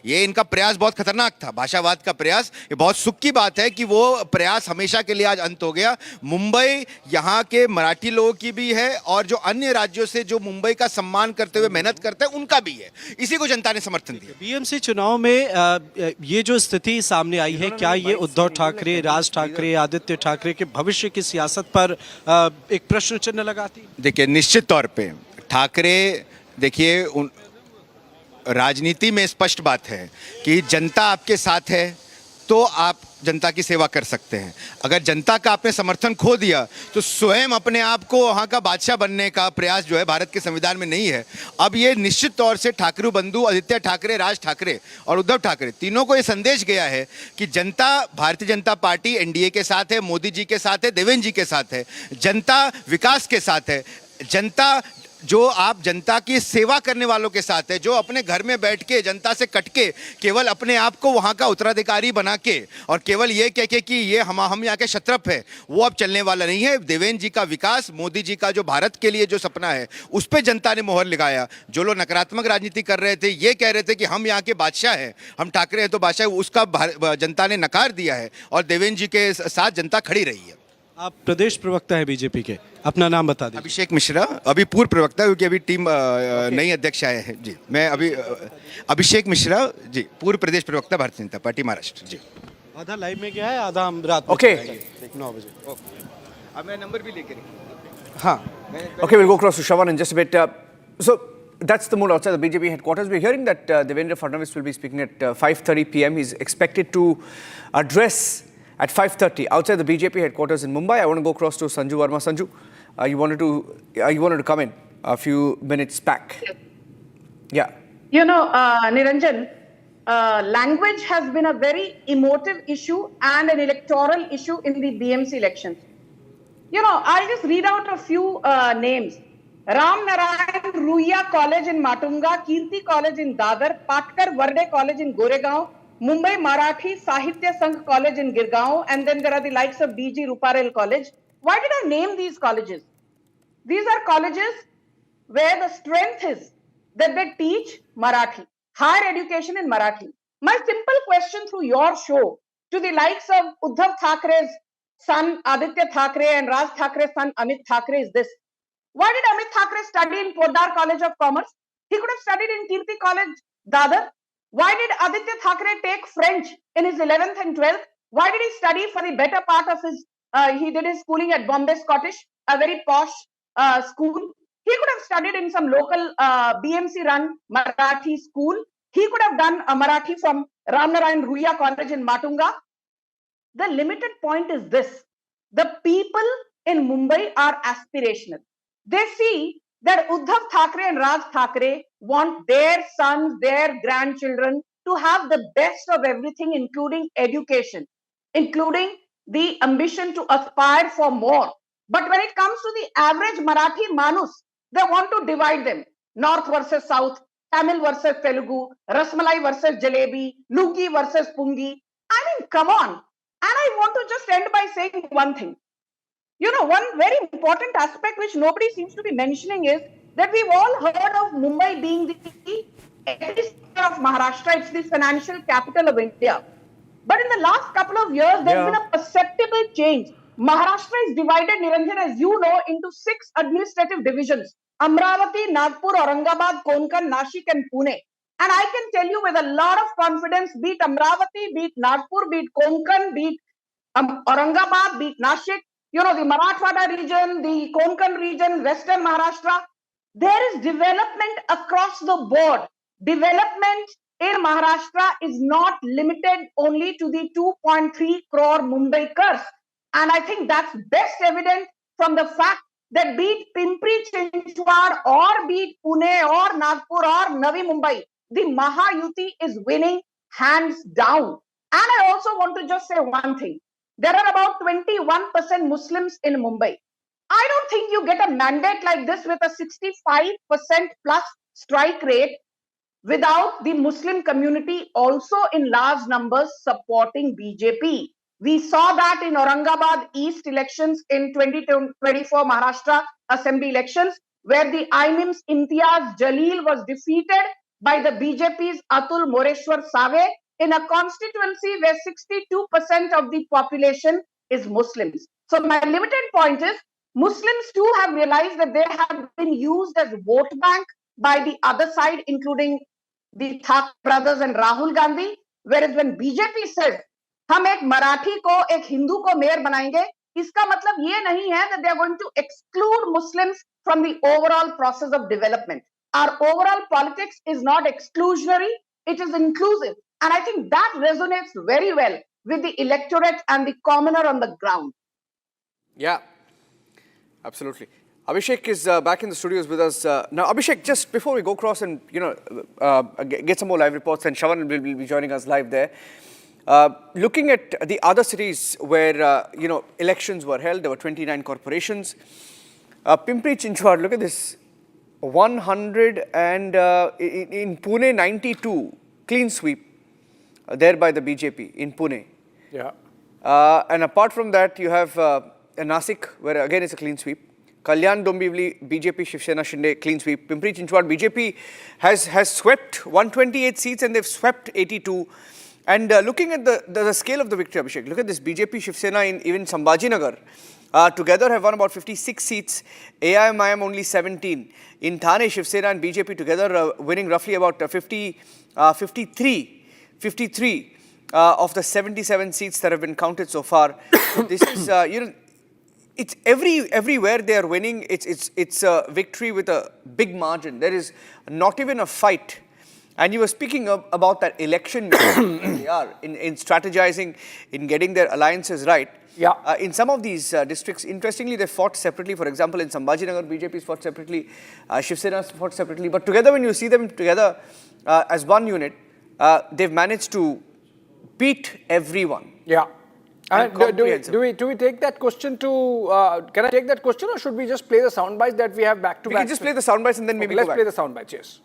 Speaker 19: ये इनका प्रयास बहुत खतरनाक था, भाषावाद का प्रयास। ये बहुत सुख की बात है कि वो प्रयास हमेशा के लिए आज अंत हो गया। मुंबई यहाँ के मराठी लोगों की भी है, और जो अन्य राज्यों से जो मुंबई का सम्मान करते हुए मेहनत करते हैं उनका भी है। इसी को जनता ने समर्थन दिया।
Speaker 9: बीएमसी चुनाव में ये जो स्थिति सामने आई है, क्या ये उद्धव ठाकरे, राज ठाकरे, आदित्य ठाकरे के भविष्य की सियासत पर एक प्रश्न चिन्ह लगाती?
Speaker 19: देखिए, निश्चित तौर पे ठाकरे, देखिए राजनीति में स्पष्ट बात है कि जनता आपके साथ है तो आप जनता की सेवा कर सकते हैं। अगर जनता का आपने समर्थन खो दिया तो स्वयं अपने आप को वहाँ का बादशाह बनने का प्रयास जो है भारत के संविधान में नहीं है। अब ये निश्चित तौर से ठाकरे बंधु, आदित्य ठाकरे, राज ठाकरे और उद्धव ठाकरे, तीनों को ये संदेश गया है कि जनता भारतीय जनता पार्टी एनडीए के साथ है, मोदी जी के साथ है, देवेंद्र जी के साथ है, जनता विकास के साथ है, जनता जो आप जनता की सेवा करने वालों के साथ है, जो अपने घर में बैठ के जनता से कट के केवल अपने आप को वहाँ का उत्तराधिकारी बना के और केवल ये कह के कि ये हम यहाँ के क्षत्रप है, वो अब चलने वाला नहीं है। देवेंद्र जी का विकास, मोदी जी का जो भारत के लिए जो सपना है, उस पर जनता ने मोहर लगाया। जो लोग नकारात्मक राजनीति कर रहे थे, ये कह रहे थे कि हम यहाँ के बादशाह हैं, हम ठाकरे हैं तो बादशाह, उसका जनता ने नकार दिया है और देवेंद्र जी के साथ जनता खड़ी रही है।
Speaker 9: आप प्रदेश प्रवक्ता है बीजेपी के, अपना नाम बता दीजिए।
Speaker 19: अभिषेक मिश्रा, अभी पूर्व प्रवक्ता, क्योंकि अभी टीम नई अध्यक्ष आए हैं जी। मैं अभी अभिषेक मिश्रा जी, पूर्व प्रदेश प्रवक्ता भारतीय जनता पार्टी महाराष्ट्र जी।
Speaker 9: आधा लाइव में गया है, आधा हम रात में
Speaker 2: ओके
Speaker 9: 9 बजे।
Speaker 19: अब मैं नंबर भी लेके
Speaker 2: हाँ, okay, we'll go across to Shravan in just a bit. So That's the mood outside the BJP headquarters. We're hearing that Devendra Fadnavis will be speaking at 5:30 p.m. He's expected to address at 5:30 outside the BJP headquarters in Mumbai. I want to go across to Sanju Verma. Sanju, you wanted to come in a few minutes back. Yeah.
Speaker 1: You know, Niranjan, language has been a very emotive issue and an electoral issue in the BMC elections. You know, I'll just read out a few names. Ram Narayan Ruia College in Matunga, Kirti College in Dadar, Patkar Varde College in Goregaon, Mumbai Marathi Sahitya Sangh College in Girgaon, and then there are the likes of BG Ruparel College. Why did I name these colleges? These are colleges where the strength is that they teach Marathi, higher education in Marathi. My simple question through your show to the likes of Uddhav Thackeray's son Aditya Thackeray and Raj Thackeray's son Amit Thackeray is this. Why did Amit Thackeray study in Podar College of Commerce? He could have studied in Kirti College, Dadar. Why did Aditya Thackeray take French in his 11th and 12th? Why did he study for the better part of his, he did his schooling at Bombay Scottish, a very posh school. He could have studied in some local BMC-run Marathi school. He could have done a Marathi from Ram Narayan Ruia College in Matunga. The limited point is this. The people in Mumbai are aspirational. They see that Uddhav Thackeray and Raj Thackeray want their sons, their grandchildren to have the best of everything, including education, including the ambition to aspire for more. But when it comes to the average Marathi Manus, they want to divide them. North versus South, Tamil versus Telugu, Rasmalai versus Jalebi, Lugi versus Pungi. I mean, come on. And I want to just end by saying one thing. You know, one very important aspect which nobody seems to be mentioning is that we've all heard of Mumbai being the epicenter of Maharashtra. It's the financial capital of India. But in the last couple of years, there's been a perceptible change. Maharashtra is divided, Niranjan, as you know, into 6 administrative divisions. Amravati, Nagpur, Aurangabad, Konkan, Nashik and Pune. And I can tell you with a lot of confidence, be it Amravati, be it Nagpur, be it Konkan, be it Aurangabad, be it Nashik, you know, the Marathwada region, the Konkan region, Western Maharashtra, there is development across the board. Development in Maharashtra is not limited only to the 2.3 crore Mumbaikars. And I think that's best evident from the fact that be it Pimpri-Chinchwad or be it Pune or Nagpur or Navi Mumbai, the Mahayukti is winning hands down. And I also want to just say one thing. There are about 21% Muslims in Mumbai. I don't think you get a mandate like this with a 65% plus strike rate without the Muslim community also in large numbers supporting BJP. We saw that in Aurangabad East elections in 2024 Maharashtra Assembly elections, where the IMIM's Imtiaz Jalil was defeated by the BJP's Atul Moreshwar Save in a constituency where 62% of the population is Muslims. So my limited point is, Muslims too have realized that they have been used as vote bank by the other side, including the Thak brothers and Rahul Gandhi. Whereas when BJP says, हम एक मराठी को एक हिंदू को mayor बनाएंगे, इसका मतलब ये नहीं है that they are going to exclude Muslims from the overall process of development. Our overall politics is not exclusionary, it is inclusive. And I think that resonates very well with the electorate and the commoner on the ground.
Speaker 2: Yeah, absolutely. Abhishek is back in the studios with us. Now, Abhishek, just before we go across and, get some more live reports, and Shravan will be joining us live there. Looking at the other cities where, elections were held, there were 29 corporations. Pimpri-Chinchwad, look at this. 100 and in Pune, 92 clean sweep there by the BJP in Pune.
Speaker 3: Yeah.
Speaker 2: And apart from that, you have Nasik, where again it's a clean sweep. Kalyan Dombivli, BJP, Shiv Sena, Shinde, clean sweep. Pimpri-Chinchwad, BJP has swept 128 seats and they've swept 82. And looking at the scale of the victory, Abhishek, look at this. BJP, Shiv Sena in even Sambhajinagar together have won about 56 seats. AIMIM only 17. In Thane, Shiv Sena and BJP together winning roughly about 53 of the 77 seats that have been counted so far. This is, it's everywhere they are winning. It's a victory with a big margin. There is not even a fight. And you were speaking about that election they are in strategizing, in getting their alliances right.
Speaker 3: Yeah.
Speaker 2: In some of these districts, interestingly, they fought separately. For example, in Sambhajinagar, BJP fought separately, Shiv Sena fought separately. But together, when you see them together as one unit, they've managed to beat everyone.
Speaker 3: Yeah. And
Speaker 2: comprehensive.
Speaker 3: do we take that question to, can I take that question, or should we just play the sound bites that we have back to back?
Speaker 2: We can just play the sound bites and then maybe
Speaker 3: let's
Speaker 2: go back.
Speaker 3: play the sound bites, yes.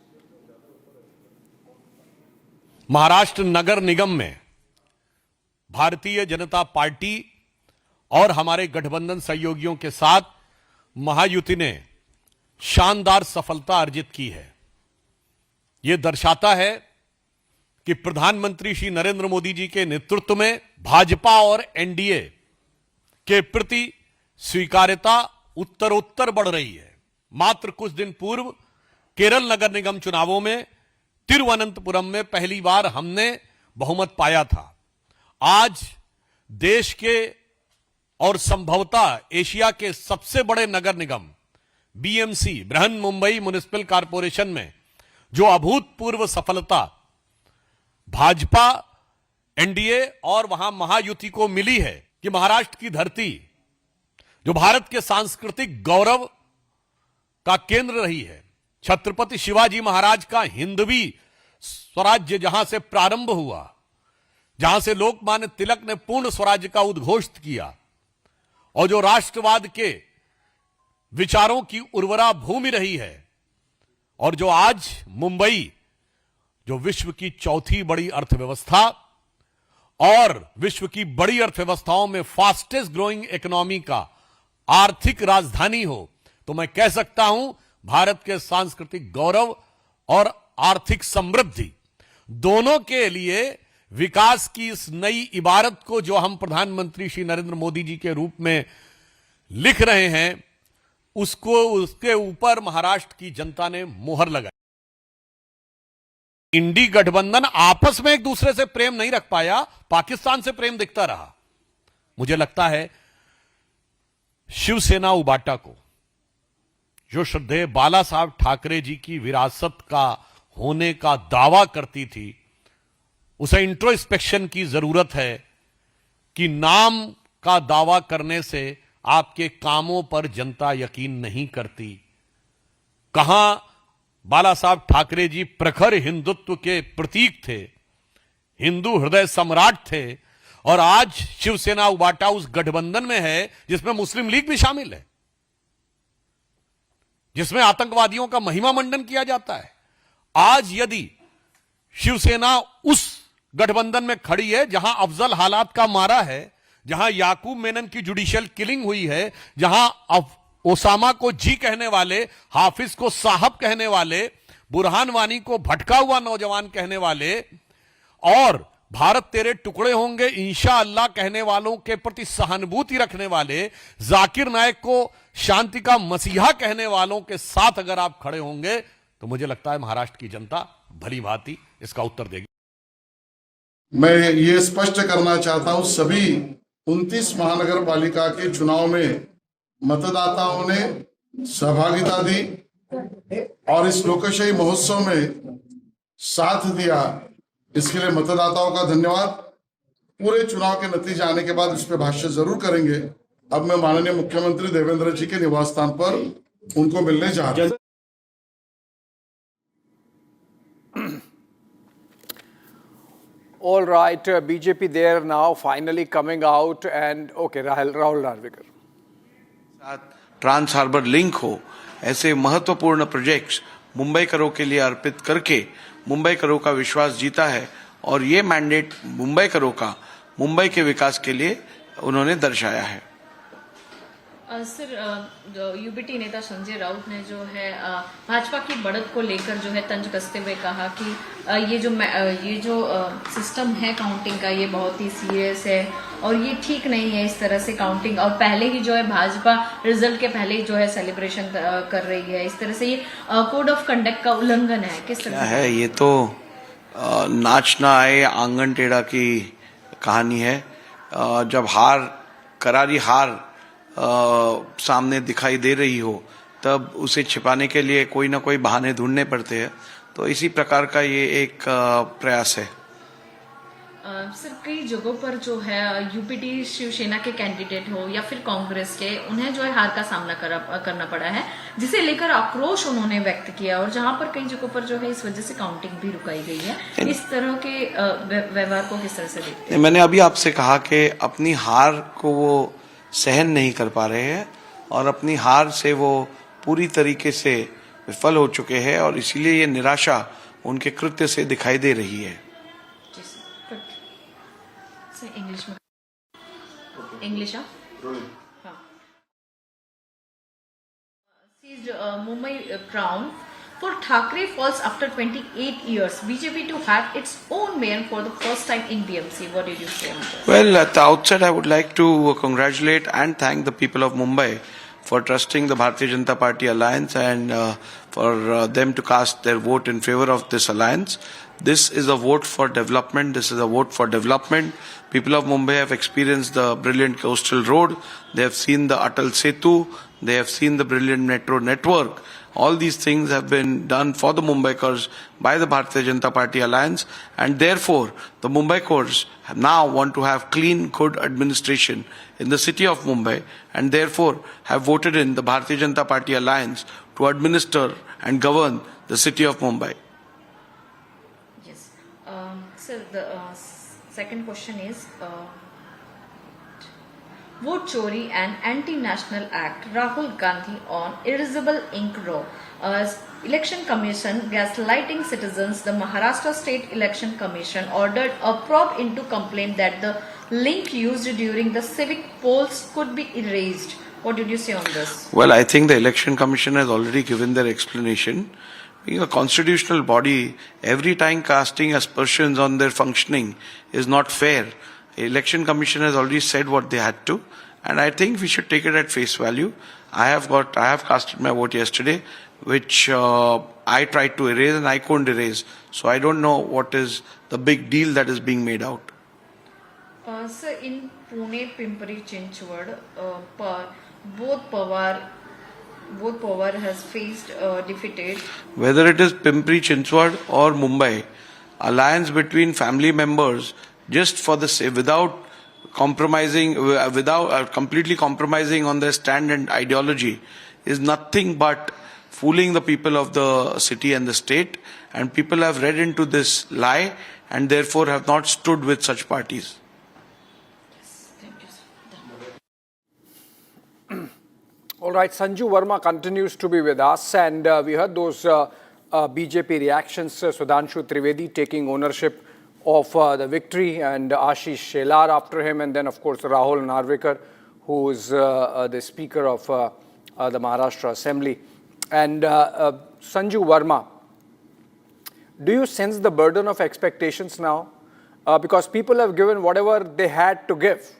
Speaker 21: Maharashtra नगर निगम में Bharatiya Janata party और हमारे गठबंधन सहयोगियों के साथ महायुति ने शानदार सफलता अर्जित की है। यह दर्शाता है कि प्रधानमंत्री श्री नरेंद्र मोदी जी के नेतृत्व में भाजपा और एनडीए के प्रति स्वीकार्यता उत्तरोत्तर बढ़ रही है। मात्र कुछ दिन पूर्व केरल नगर निगम चुनावों में तिरुवनंतपुरम में पहली बार हमने बहुमत पाया था। आज देश के और संभवतः एशिया के सबसे बड़े नगर निगम BMC Brihan Mumbai municipal corporation में जो अभूतपूर्व सफलता भाजपा, एनडीए और वहां महायुति को मिली है कि महाराष्ट्र की धरती जो भारत के सांस्कृतिक गौरव का केंद्र रही है, छत्रपति शिवाजी महाराज का हिंदवी स्वराज्य जहां से प्रारंभ हुआ, जहां से लोकमान्य तिलक ने पूर्ण स्वराज्य का उद्घोष किया और जो राष्ट्रवाद के विचारों की उर्वरा भूमि रही है, और जो आज मुंबई जो विश्व की चौथी बड़ी अर्थव्यवस्था और विश्व की बड़ी अर्थव्यवस्थाओं में फास्टेस्ट ग्रोइंग इकोनॉमी का आर्थिक राजधानी हो, तो मैं कह सकता हूं भारत के सांस्कृतिक गौरव और आर्थिक समृद्धि दोनों के लिए विकास की इस नई इबारत को जो हम प्रधानमंत्री श्री नरेंद्र मोदी जी के रूप में लिख रहे हैं, उसके ऊपर महाराष्ट्र की जनता ने मोहर लगाई। इंडी गठबंधन आपस में एक दूसरे से प्रेम नहीं रख पाया, पाकिस्तान से प्रेम दिखता रहा। मुझे लगता है शिवसेना उबाटा को जो श्रद्धेय बाला साहब ठाकरे जी की विरासत का होने का दावा करती थी, उसे इंट्रोस्पेक्शन की जरूरत है कि नाम का दावा करने से आपके कामों पर जनता यकीन नहीं करती। कहां बाला साहब ठाकरे जी प्रखर हिंदुत्व के प्रतीक थे, हिंदू हृदय सम्राट थे, और आज शिवसेना उबाटा उस गठबंधन में है जिसमें मुस्लिम लीग भी शामिल है, जिसमें आतंकवादियों का महिमा मंडन किया जाता है। आज यदि शिवसेना उस गठबंधन में खड़ी है जहां अफजल हालात का मारा है, जहां याकूब मेनन की जुडिशियल किलिंग हुई है, जहां ओसामा को जी कहने वाले, हाफिज को साहब कहने वाले, बुरहान वानी को भटका हुआ नौजवान कहने वाले, और भारत तेरे टुकड़े होंगे इंशाअल्लाह कहने वालों के प्रति सहानुभूति रखने वाले, जाकिर नायक को शांति का मसीहा कहने वालों के साथ अगर आप खड़े होंगे, तो मुझे लगता है महाराष्ट्र की जनता भली भांति इसका उत्तर देगी।
Speaker 17: मैं ये स्पष्ट करना चाहता हूं, सभी 29 महानगर पालिका के चुनाव में मतदाताओं ने सहभागिता दी और इस लोकशाही महोत्सव में साथ दिया, इसके लिए मतदाताओं का धन्यवाद। पूरे चुनाव के नतीजे आने के बाद इस पर भाष्य जरूर करेंगे। अब मैं माननीय मुख्यमंत्री देवेंद्र जी के निवास स्थान पर उनको मिलने जा रहा हूं।
Speaker 3: All right, BJP there now finally coming out and okay, Rahul Narvikar.
Speaker 22: Trans Harbour Link हो, ऐसे महत्वपूर्ण प्रोजेक्ट्स मुंबई करों के लिए अर्पित करके मुंबई करों का विश्वास जीता है, और ये मैंडेट मुंबई करों का मुंबई के विकास के लिए उन्होंने दर्शाया है।
Speaker 23: सर, यूबीटी नेता संजय राउत ने जो है भाजपा की बढ़त को लेकर जो है तंज कसते हुए कहा कि ये जो सिस्टम है काउंटिंग का, ये बहुत ही सीरियस है और ये ठीक नहीं है इस तरह से काउंटिंग, और पहले ही जो है भाजपा रिजल्ट के पहले ही जो है सेलिब्रेशन कर रही है। इस तरह से ये कोड ऑफ कंडक्ट का उल्लंघन है। किस तरह
Speaker 22: है ये? तो नाच ना आए आंगन टेढ़ा की कहानी है। जब करारी हार सामने दिखाई दे रही हो, तब उसे छिपाने के लिए कोई ना कोई बहाने ढूंढने पड़ते हैं। तो इसी प्रकार का ये एक प्रयास है।
Speaker 23: सर, कई जगहों पर जो है यूपीटी शिवसेना के कैंडिडेट हो या फिर कांग्रेस के, उन्हें जो है हार का सामना करना पड़ा है, जिसे लेकर आक्रोश उन्होंने व्यक्त किया, और जहां पर कई जगहों पर जो है इस वजह से काउंटिंग भी रुकाई गई है। इस तरह के व्यवहार को किस तरह से देखते हैं?
Speaker 22: मैंने अभी आपसे कहा कि अपनी हार को वो सहन नहीं कर पा रहे हैं और अपनी हार से वो पूरी तरीके से विफल हो चुके हैं, और इसीलिए ये निराशा उनके कृत्य से दिखाई दे रही है।
Speaker 23: English seized Mumbai crown for Thakre falls after 28 years. BJP to have its own mayor for the first time in BMC. What did you say on this?
Speaker 22: Well, at the outset, I would like to congratulate and thank the people of Mumbai for trusting the Bharatiya Janata Party alliance and for them to cast their vote in favor of this alliance. This is a vote for development. This is a vote for development. People of Mumbai have experienced the brilliant coastal road. They have seen the Atal Setu. They have seen the brilliant metro network. All these things have been done for the Mumbaikars by the Bharatiya Janata Party alliance, and therefore the Mumbaikars now want to have clean, good administration in the city of Mumbai, and therefore have voted in the Bharatiya Janata Party alliance to administer and govern the city of Mumbai.
Speaker 23: Yes. Sir, the second question is vote chori and anti-national act. Rahul Gandhi on irresistible ink raw. Election Commission gaslighting citizens. The Maharashtra State Election Commission ordered a probe into complaint that the link used during the civic polls could be erased. What did you say on this?
Speaker 22: Well, I think the Election Commission has already given their explanation. Being a constitutional body, every time casting aspersions on their functioning is not fair. Election Commission has already said what they had to, and I think we should take it at face value. I have casted my vote yesterday, which I tried to erase and I couldn't erase. So I don't know what is the big deal that is being made out.
Speaker 23: Sir, in Pune, Pimpri Chinchwad, both Pawar has faced defeated.
Speaker 22: Whether it is Pimpri Chinchwad or Mumbai, alliance between family members, just for the sake, without completely compromising on their stand and ideology, is nothing but fooling the people of the city and the state, and people have read into this lie and therefore have not stood with such parties.
Speaker 3: All right, Sanju Verma continues to be with us, and we heard those BJP reactions, Sudhanshu Trivedi taking ownership of the victory, and Ashish Shelar after him, and then of course Rahul Narvekar, who is the Speaker of the Maharashtra Assembly. And Sanju Verma, do you sense the burden of expectations now? Because people have given whatever they had to give.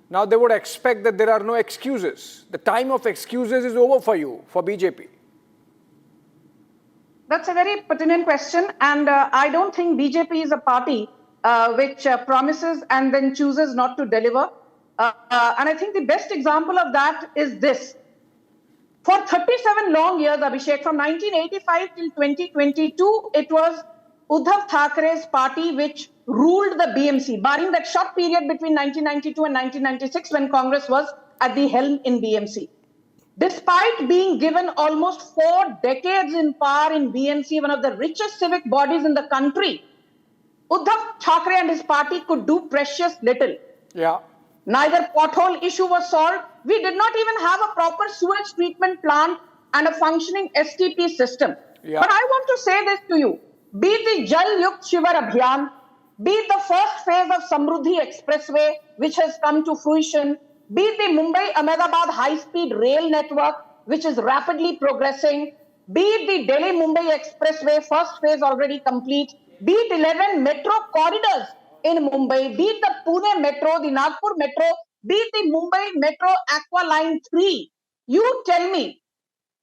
Speaker 3: Now they would expect that there are no excuses. The time of excuses is over for you, for BJP.
Speaker 1: That's a very pertinent question, and I don't think BJP is a party which promises and then chooses not to deliver. And I think the best example of that is this. For 37 long years, Abhishek, from 1985 till 2022, it was Uddhav Thackeray's party which ruled the BMC, barring that short period between 1992 and 1996 when Congress was at the helm in BMC. Despite being given almost 4 decades in power in BMC, one of the richest civic bodies in the country, Uddhav Thackeray and his party could do precious little.
Speaker 3: Yeah.
Speaker 1: Neither pothole issue was solved. We did not even have a proper sewage treatment plant and a functioning STP system.
Speaker 3: Yeah.
Speaker 1: But I want to say this to you. Be it the Jal Yukt Shivar Abhiyan, be it the first phase of Samruddhi Expressway, which has come to fruition, be it the Mumbai-Ahmedabad high-speed rail network, which is rapidly progressing, be it the Delhi-Mumbai Expressway, first phase already complete, be it 11 metro corridors in Mumbai, be it the Pune Metro, the Nagpur Metro, be it the Mumbai Metro Aqua Line 3. You tell me,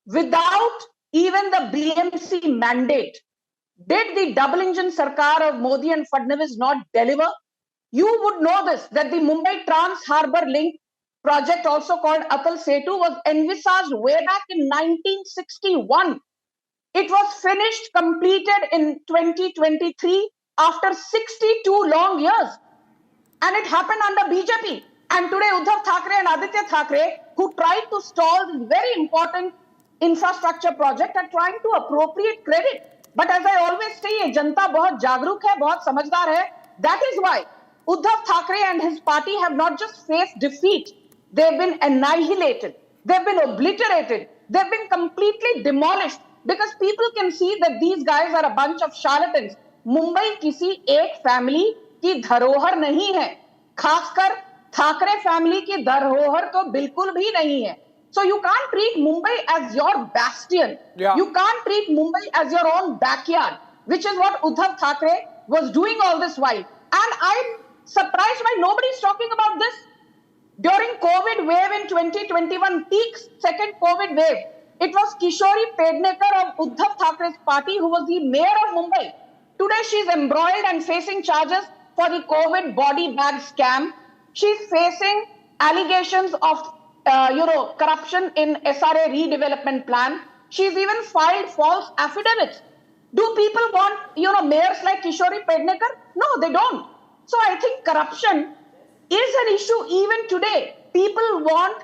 Speaker 1: without even the BMC mandate, did the double-engine Sarkar of Modi and Fadnavis not deliver? You would know this, that the Mumbai Trans-Harbour link project, also called Atal Setu, was envisaged way back in 1961. It was finished, completed in 2023 after 62 long years. And it happened under BJP. And today Uddhav Thackeray and Aditya Thackeray, who tried to stall this very important infrastructure project, are trying to appropriate credit. But as I always say, जनता बहुत जागरूक है, बहुत समझदार है. That is why Uddhav Thackeray and his party have not just faced defeat, they've been annihilated, they've been obliterated, they've been completely demolished, because people can see that these guys are a bunch of charlatans. Mumbai किसी एक family की धरोहर नहीं है, खासकर Thackeray family की धरोहर तो बिल्कुल भी नहीं है. So you can't treat Mumbai as your bastion. You can't treat Mumbai as your own backyard, which is what Uddhav Thackeray was doing all this while. And I'm surprised why nobody's talking about this. During COVID wave in 2021, peak second COVID wave, it was Kishori Pednekar of Uddhav Thackeray's party who was the mayor of Mumbai. Today she's embroiled and facing charges for the COVID body bag scam. She's facing allegations of corruption in SRA redevelopment plan. She's even filed false affidavits. Do people want, mayors like Kishori Pednekar? No, they don't. So I think corruption is an issue even today. People want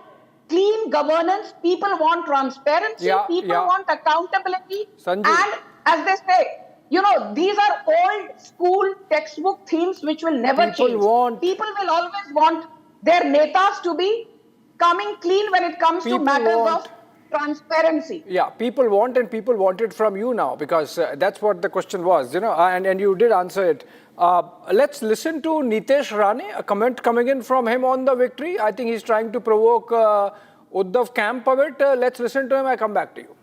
Speaker 1: clean governance. People want transparency. People want accountability.
Speaker 3: Sanjay.
Speaker 1: And as they say, these are old school textbook themes which will never change. People will always want their netas to be coming clean when it comes to matters of transparency.
Speaker 3: Yeah, people want, and people want it from you now, because that's what the question was, and you did answer it. Let's listen to Nitesh Rane, a comment coming in from him on the victory. I think he's trying to provoke Uddhav camp a bit. Let's listen to him. I come back to you.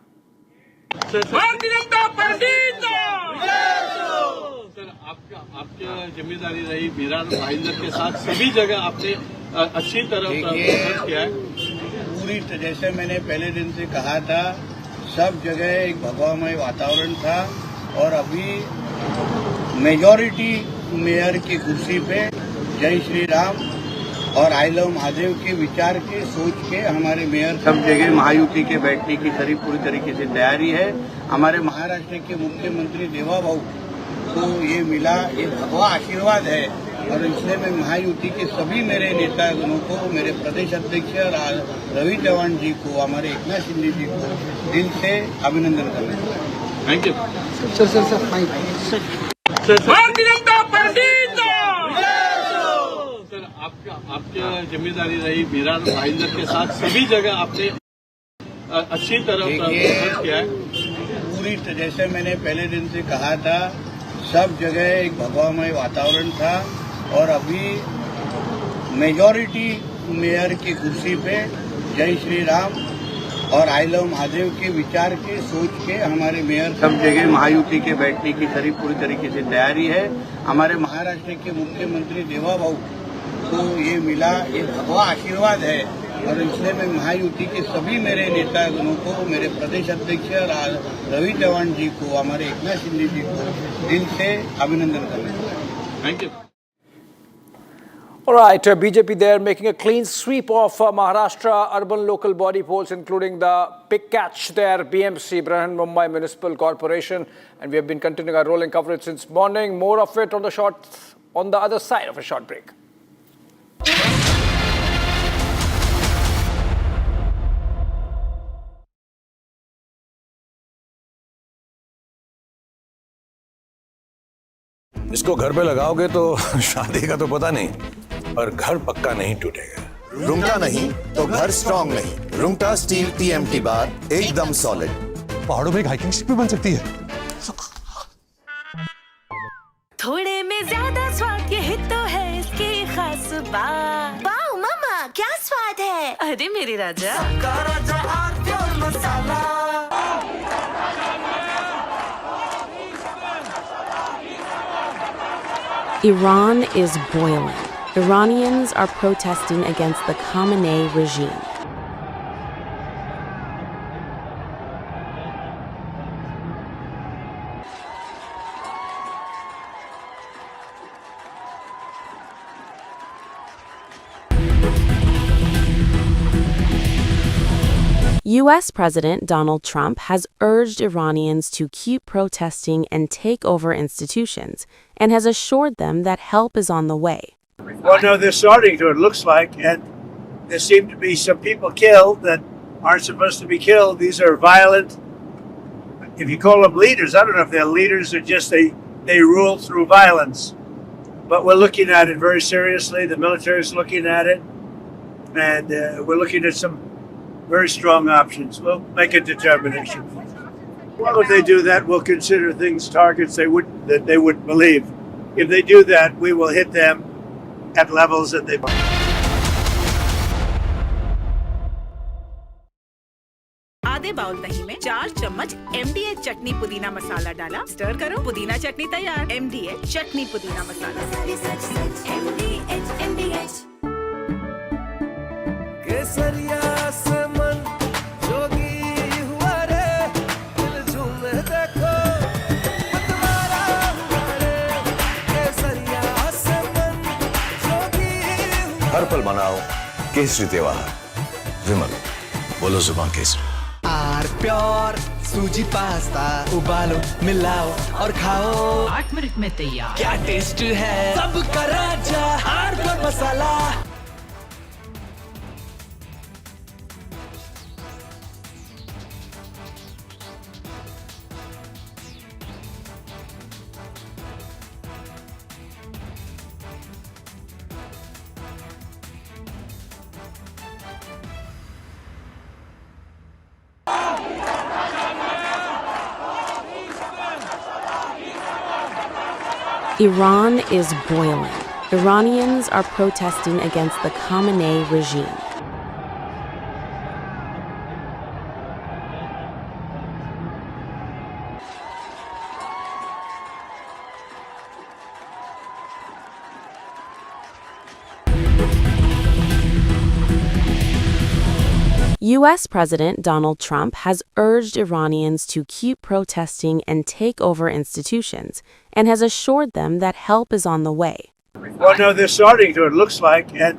Speaker 4: Sir, आपकी जिम्मेदारी रही मेरा भाईंदर के साथ सभी जगह आपने अच्छी तरह किया है.
Speaker 6: पूरी जैसे मैंने पहले दिन से कहा था, सब जगह एक भगवामय वातावरण था, और अभी मेजॉरिटी मेयर की कुर्सी पे जय श्री राम और आई लव महादेव के विचार के सोच के हमारे मेयर सब जगह महायुति के बैठने की पूरी तरीके से तैयारी है. हमारे महाराष्ट्र के मुख्यमंत्री देवा भाऊ को ये मिला, ये भगवा आशीर्वाद है, और इसलिए मैं महायुति के सभी मेरे नेतागणों को, मेरे प्रदेश अध्यक्ष रवि चौहान जी को, हमारे एकनाथ शिंदे जी को दिल से अभिनंदन करना चाहता हूँ.
Speaker 4: Thank you. सर, आपकी जिम्मेदारी रही मेरा भाईंदर के साथ सभी जगह आपने अच्छी तरह किया है.
Speaker 6: पूरी जैसे मैंने पहले दिन से कहा था, सब जगह एक भगवामय वातावरण था, और अभी मेजॉरिटी मेयर की कुर्सी पे जय श्री राम और आई लव महादेव के विचार के सोच के हमारे मेयर सब जगह महायुति के बैठने की पूरी तरीके से तैयारी है. हमारे महाराष्ट्र के मुख्यमंत्री देवा भाऊ को ये मिला, ये भगवा आशीर्वाद है, और इसलिए मैं महायुति के सभी मेरे नेतागणों को, मेरे प्रदेश अध्यक्ष रवि चौहान जी को, हमारे एकनाथ शिंदे जी को दिल से अभिनंदन करना चाहता हूँ.
Speaker 4: Thank you.
Speaker 3: All right, BJP there making a clean sweep of Maharashtra urban local body polls, including the big catch there, BMC, Brihan Mumbai Municipal Corporation, and we have been continuing our rolling coverage since morning. More of it on the other side of a short break.
Speaker 12: इसको घर पे लगाओगे तो शादी का तो पता नहीं, पर घर पक्का नहीं टूटेगा.
Speaker 7: रुंगटा नहीं तो घर स्ट्रॉन्ग नहीं. रुंगटा स्टील TMT बार एकदम सॉलिड.
Speaker 24: पहाड़ों में एक हाइकिंग शिप भी बन सकती है.
Speaker 25: थोड़े में ज्यादा स्वाद, यही तो है इसकी खास बात. वाओ मामा, क्या स्वाद है. अरे मेरे राजा, मसाला.
Speaker 13: Iran is boiling. Iranians are protesting against the Khamenei regime. U.S. President Donald Trump has urged Iranians to keep protesting and take over institutions, and has assured them that help is on the way.
Speaker 15: Well, no, they're starting to, it looks like, and there seem to be some people killed that aren't supposed to be killed. These are violent, if you call them leaders, I don't know if they're leaders or just they rule through violence. But we're looking at it very seriously. The military is looking at it, and we're looking at some very strong options. We'll make a determination. Well, if they do that, we'll consider things targets that they wouldn't believe. If they do that, we will hit them at levels that they.
Speaker 25: आधे bowl दही में 4 चम्मच MDH चटनी पुदीना मसाला डाला, stir करो, पुदीना चटनी तैयार। MDH चटनी पुदीना मसाला। MDH केसरिया से मन जोगी हुआ रे, दिल झूमे देखो मतवारा हुआ रे, केसरिया से मन जोगी हुआ।
Speaker 12: हर पल मनाओ केसरी त्योहार। विमल, बोलो जुबान केसरी।
Speaker 25: आर प्योर सूजी पास्ता उबालो, मिलाओ और खाओ, 8 मिनट में तैयार। क्या टेस्ट है सबका राजा आर प्योर मसाला।
Speaker 13: Iran is boiling. Iranians are protesting against the Khamenei regime. U.S. President Donald Trump has urged Iranians to keep protesting and take over institutions, and has assured them that help is on the way.
Speaker 15: Well, no, they're starting to, it looks like, and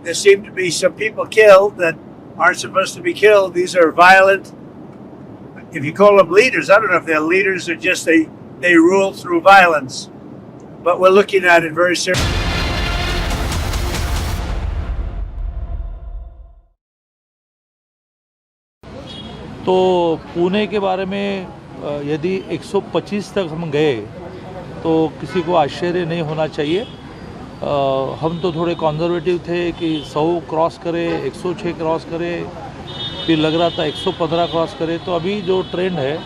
Speaker 15: there seem to be some people killed that aren't supposed to be killed. These are violent, if you call them leaders, I don't know if they're leaders or just they rule through violence. But we're looking at it very seriously.
Speaker 4: तो पुणे के बारे में यदि 125 तक हम गए तो किसी को आश्चर्य नहीं होना चाहिए। हम तो थोड़े कंजर्वेटिव थे कि 100 क्रॉस करे, 106 क्रॉस करे, फिर लग रहा था 115 क्रॉस करे। तो अभी जो ट्रेंड है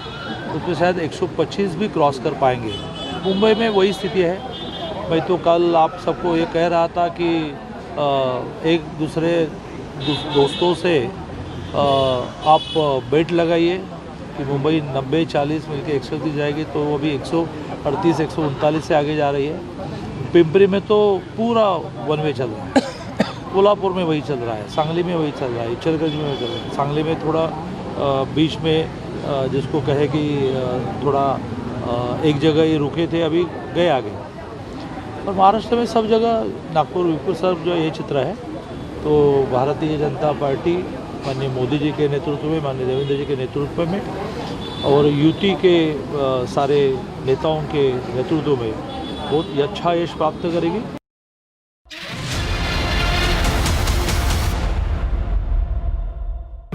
Speaker 4: उसमें शायद 125 भी क्रॉस कर पाएंगे। मुंबई में वही स्थिति है। मैं तो कल आप सबको ये कह रहा था कि एक दूसरे दोस्तों से आप बेट लगाइए कि मुंबई 90-40 मिलकर 130 जाएगी, तो वो भी 138-139 से आगे जा रही है। पिंपरी में तो पूरा वन वे चल रहा है, कोल्हापुर में वही चल रहा है, सांगली में वही चल रहा है, इचलकरंजी में वही चल रहा है। सांगली में थोड़ा बीच में जिसको कहे कि थोड़ा एक जगह ही रुके थे, अभी गए आगे। और महाराष्ट्र में सब जगह, नागपुर विपुर सब जो ये चित्र है। तो भारतीय जनता पार्टी माननीय मोदी जी के नेतृत्व में, माननीय देवेंद्र जी के नेतृत्व में और यूटी के सारे नेताओं के नेतृत्व में बहुत ही अच्छा यश प्राप्त करेगी।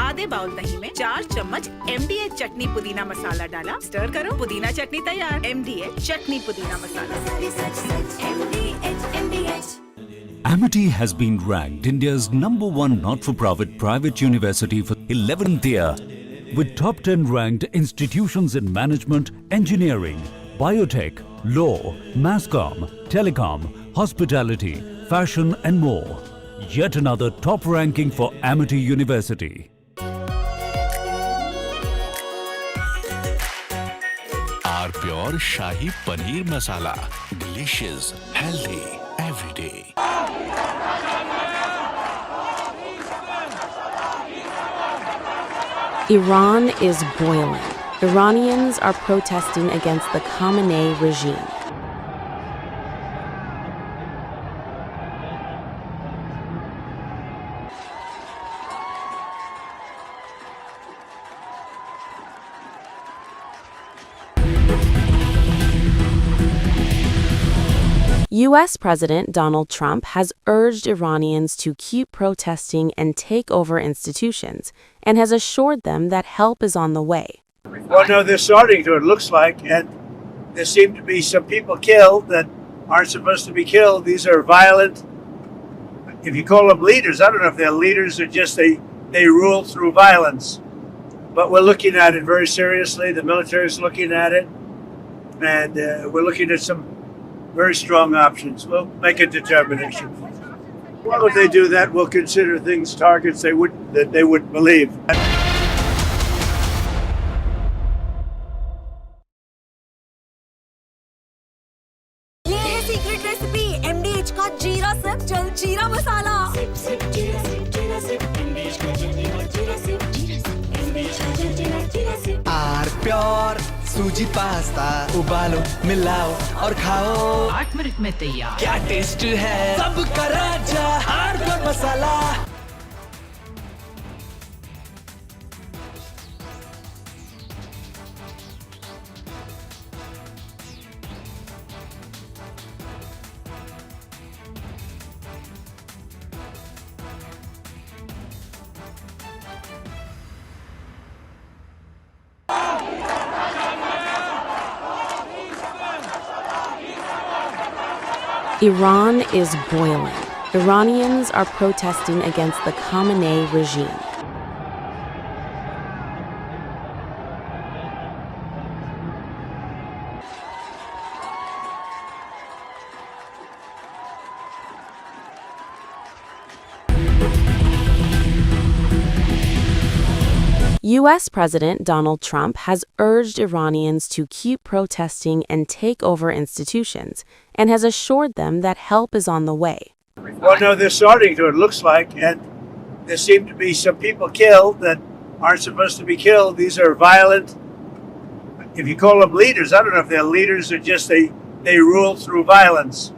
Speaker 25: आधे बाउल दही में 4 चम्मच MDH चटनी पुदीना मसाला डाला, स्टर करो, पुदीना चटनी तैयार। MDH चटनी पुदीना मसाला।
Speaker 8: Amity has been ranked India's #1 not-for-profit private university for 11th year, with top 10 ranked institutions in management, engineering, biotech, law, masscom, telecom, hospitality, fashion and more. Yet another top ranking for Amity University.
Speaker 11: Our pure shahi paneer masala, delicious, healthy every day.
Speaker 13: Iran is boiling. Iranians are protesting against the Khamenei regime. U.S. President Donald Trump has urged Iranians to keep protesting and take over institutions, and has assured them that help is on the way.
Speaker 15: Well, no, they're starting to, it looks like, and there seem to be some people killed that aren't supposed to be killed. These are violent, if you call them leaders, I don't know if they're leaders or just they rule through violence. But we're looking at it very seriously. The military is looking at it, and we're looking at some very strong options. We'll make a determination. Well, if they do that, we'll consider things targets they wouldn't believe.
Speaker 5: ये है secret recipe MDH का जीरा SIP जल जीरा मसाला।
Speaker 25: Our pure सूजी pasta उबालो मिलाओ और खाओ 8 मिनट में तैयार। क्या टेस्ट है सबका राजा आर प्योर मसाला।
Speaker 13: Iran is boiling. Iranians are protesting against the Khamenei regime. U.S. President Donald Trump has urged Iranians to keep protesting and take over institutions, and has assured them that help is on the way.
Speaker 15: Well, no, they're starting to, it looks like, and there seem to be some people killed that aren't supposed to be killed. These are violent, if you call them leaders, I don't know if they're leaders or just they rule through violence.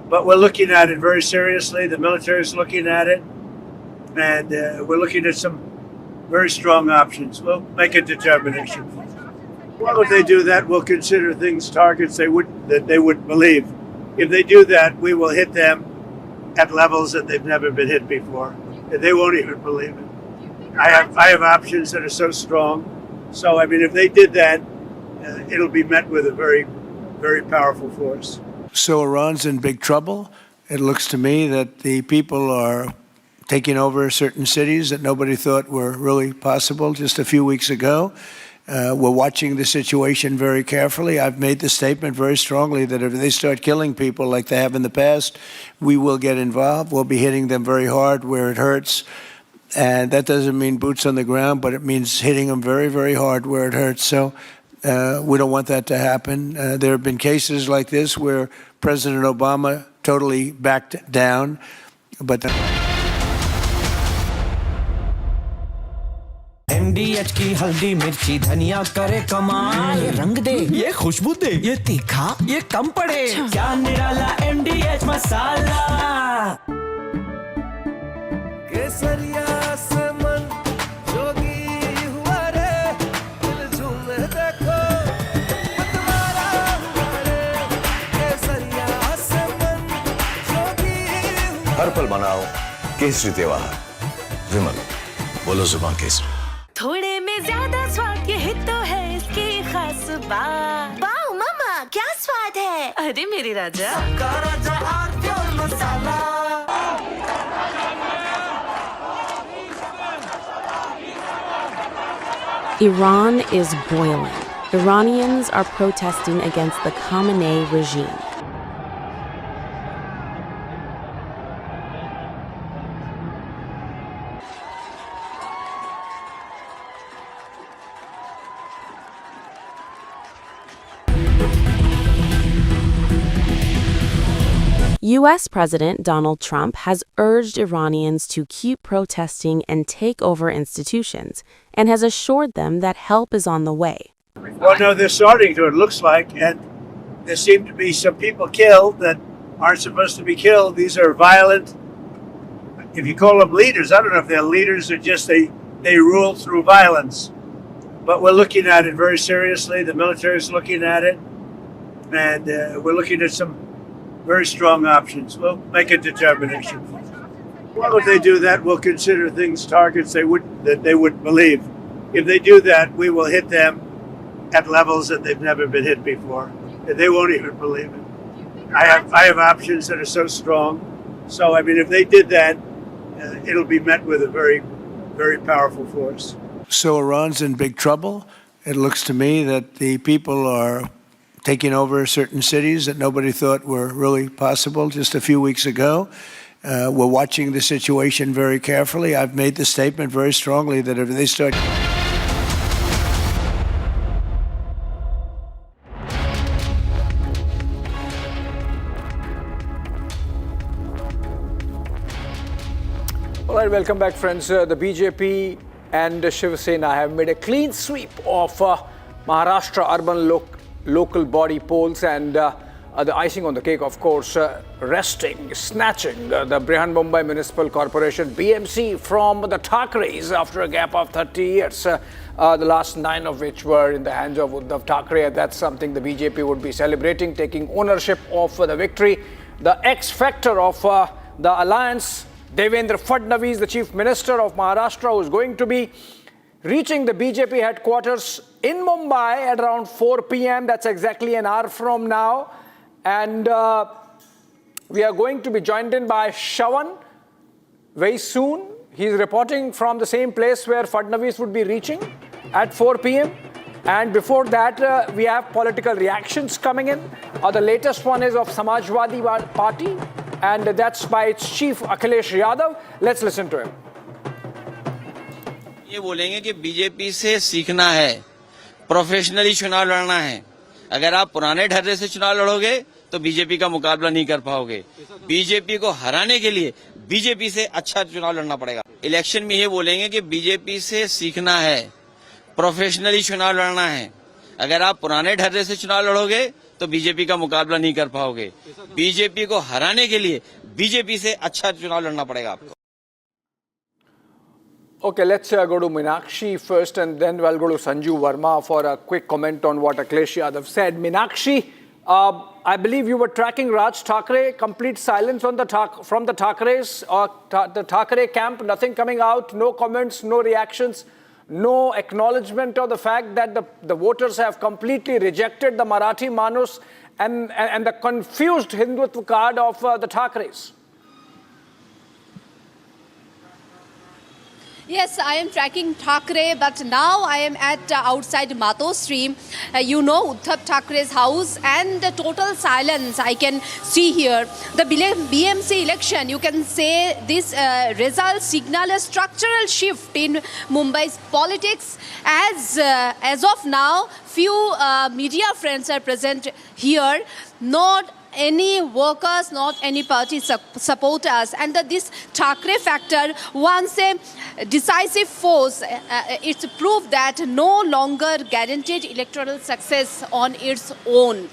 Speaker 15: But we're looking at it very seriously. The military is looking at it, and we're looking at some very strong options. We'll make a determination. Well, if they do that, we'll consider things targets they wouldn't believe. If they do that, we will hit them at levels that they've never been hit before. They won't even believe it. I have options that are so strong. So, I mean, if they did that, it'll be met with a very, very powerful force.
Speaker 6: So Iran's in big trouble. It looks to me that the people are taking over certain cities that nobody thought were really possible just a few weeks ago. We're watching the situation very carefully. I've made the statement very strongly that if they start killing people like they have in the past, we will get involved. We'll be hitting them very hard where it hurts. And that doesn't mean boots on the ground, but it means hitting them very, very hard where it hurts. So we don't want that to happen. There have been cases like this where President Obama totally backed down. But
Speaker 25: MDH की हल्दी मिर्ची धनिया करे कमाल ये रंग दे ये खुशबू दे ये तीखा ये कम पड़े क्या निराला MDH मसाला केसरिया से मन जोगी हुआ रे दिल झूमे देखो मतवारा हुआ रे केसरिया से मन जोगी
Speaker 12: हर पल मनाओ केसरी त्योहार विमल बोलो जुबान केसरी
Speaker 5: थोड़े में ज्यादा स्वाद यही तो है इसकी खास बात। वाओ मामा क्या स्वाद है। अरे मेरी राजा राजा और मसाला।
Speaker 13: Iran is boiling. Iranians are protesting against the Khamenei regime. U.S. President Donald Trump has urged Iranians to keep protesting and take over institutions, and has assured them that help is on the way.
Speaker 15: Well, no, they're starting to, it looks like, and there seem to be some people killed that aren't supposed to be killed. These are violent, if you call them leaders, I don't know if they're leaders or just they rule through violence. But we're looking at it very seriously. The military is looking at it, and we're looking at some very strong options. We'll make a determination. Well, if they do that, we'll consider things targets that they wouldn't believe. If they do that, we will hit them at levels that they've never been hit before. And they won't even believe it. I have options that are so strong. So, I mean, if they did that, it'll be met with a very, very powerful force. So Iran's in big trouble. It looks to me that the people are taking over certain cities that nobody thought were really possible just a few weeks ago. We're watching the situation very carefully. I've made the statement very strongly that if they start...
Speaker 3: All right, welcome back, friends. The BJP and Shiv Sena have made a clean sweep of Maharashtra urban local body polls, and the icing on the cake, of course, snatching the Mumbai Municipal Corporation BMC from the Thakres after a gap of 30 years. The last 9 of which were in the hands of Uddhav Thackeray. That's something the BJP would be celebrating, taking ownership of the victory. The X-factor of the alliance, Devendra Fadnavis, the Chief Minister of Maharashtra, who is going to be reaching the BJP headquarters in Mumbai at around 4 p.m. That's exactly an hour from now. And we are going to be joined in by Shawan very soon. He's reporting from the same place where Fadnavis would be reaching at 4 p.m. And before that, we have political reactions coming in. The latest one is of Samajwadi Party, and that's by its chief Akhilesh Yadav. Let's listen to him.
Speaker 10: ये बोलेंगे कि BJP से सीखना है, professionally चुनाव लड़ना है. अगर आप पुराने ढर्रे से चुनाव लड़ोगे तो बीजेपी का मुकाबला नहीं कर पाओगे. बीजेपी को हराने के लिए बीजेपी से अच्छा चुनाव लड़ना पड़ेगा. इलेक्शन में ये बोलेंगे कि बीजेपी से सीखना है, प्रोफेशनली चुनाव लड़ना है. अगर आप पुराने ढर्रे से चुनाव लड़ोगे तो बीजेपी का मुकाबला नहीं कर पाओगे. बीजेपी को हराने के लिए बीजेपी से अच्छा चुनाव लड़ना पड़ेगा आपको.
Speaker 3: Okay, let's go to Meenakshi first, and then we'll go to Sanju Verma for a quick comment on what Akhilesh Yadav said. Meenakshi, I believe you were tracking Raj Thackeray. Complete silence on from the Thackeray's, the Thackeray camp. Nothing coming out. No comments. No reactions. No acknowledgement of the fact that the voters have completely rejected the Marathi Manus and the confused Hindutva card of the Thackeray's.
Speaker 14: Yes, I am tracking Thackeray, but now I am at outside Mato Stream. You know, Uddhav Thackeray's house, and the total silence I can see here. The BMC election, you can say this results signal a structural shift in Mumbai's politics. As of now, few media friends are present here. Not any workers, not any party supporters, and this Thackeray factor, once a decisive force, it's proof that no longer guaranteed electoral success on its own.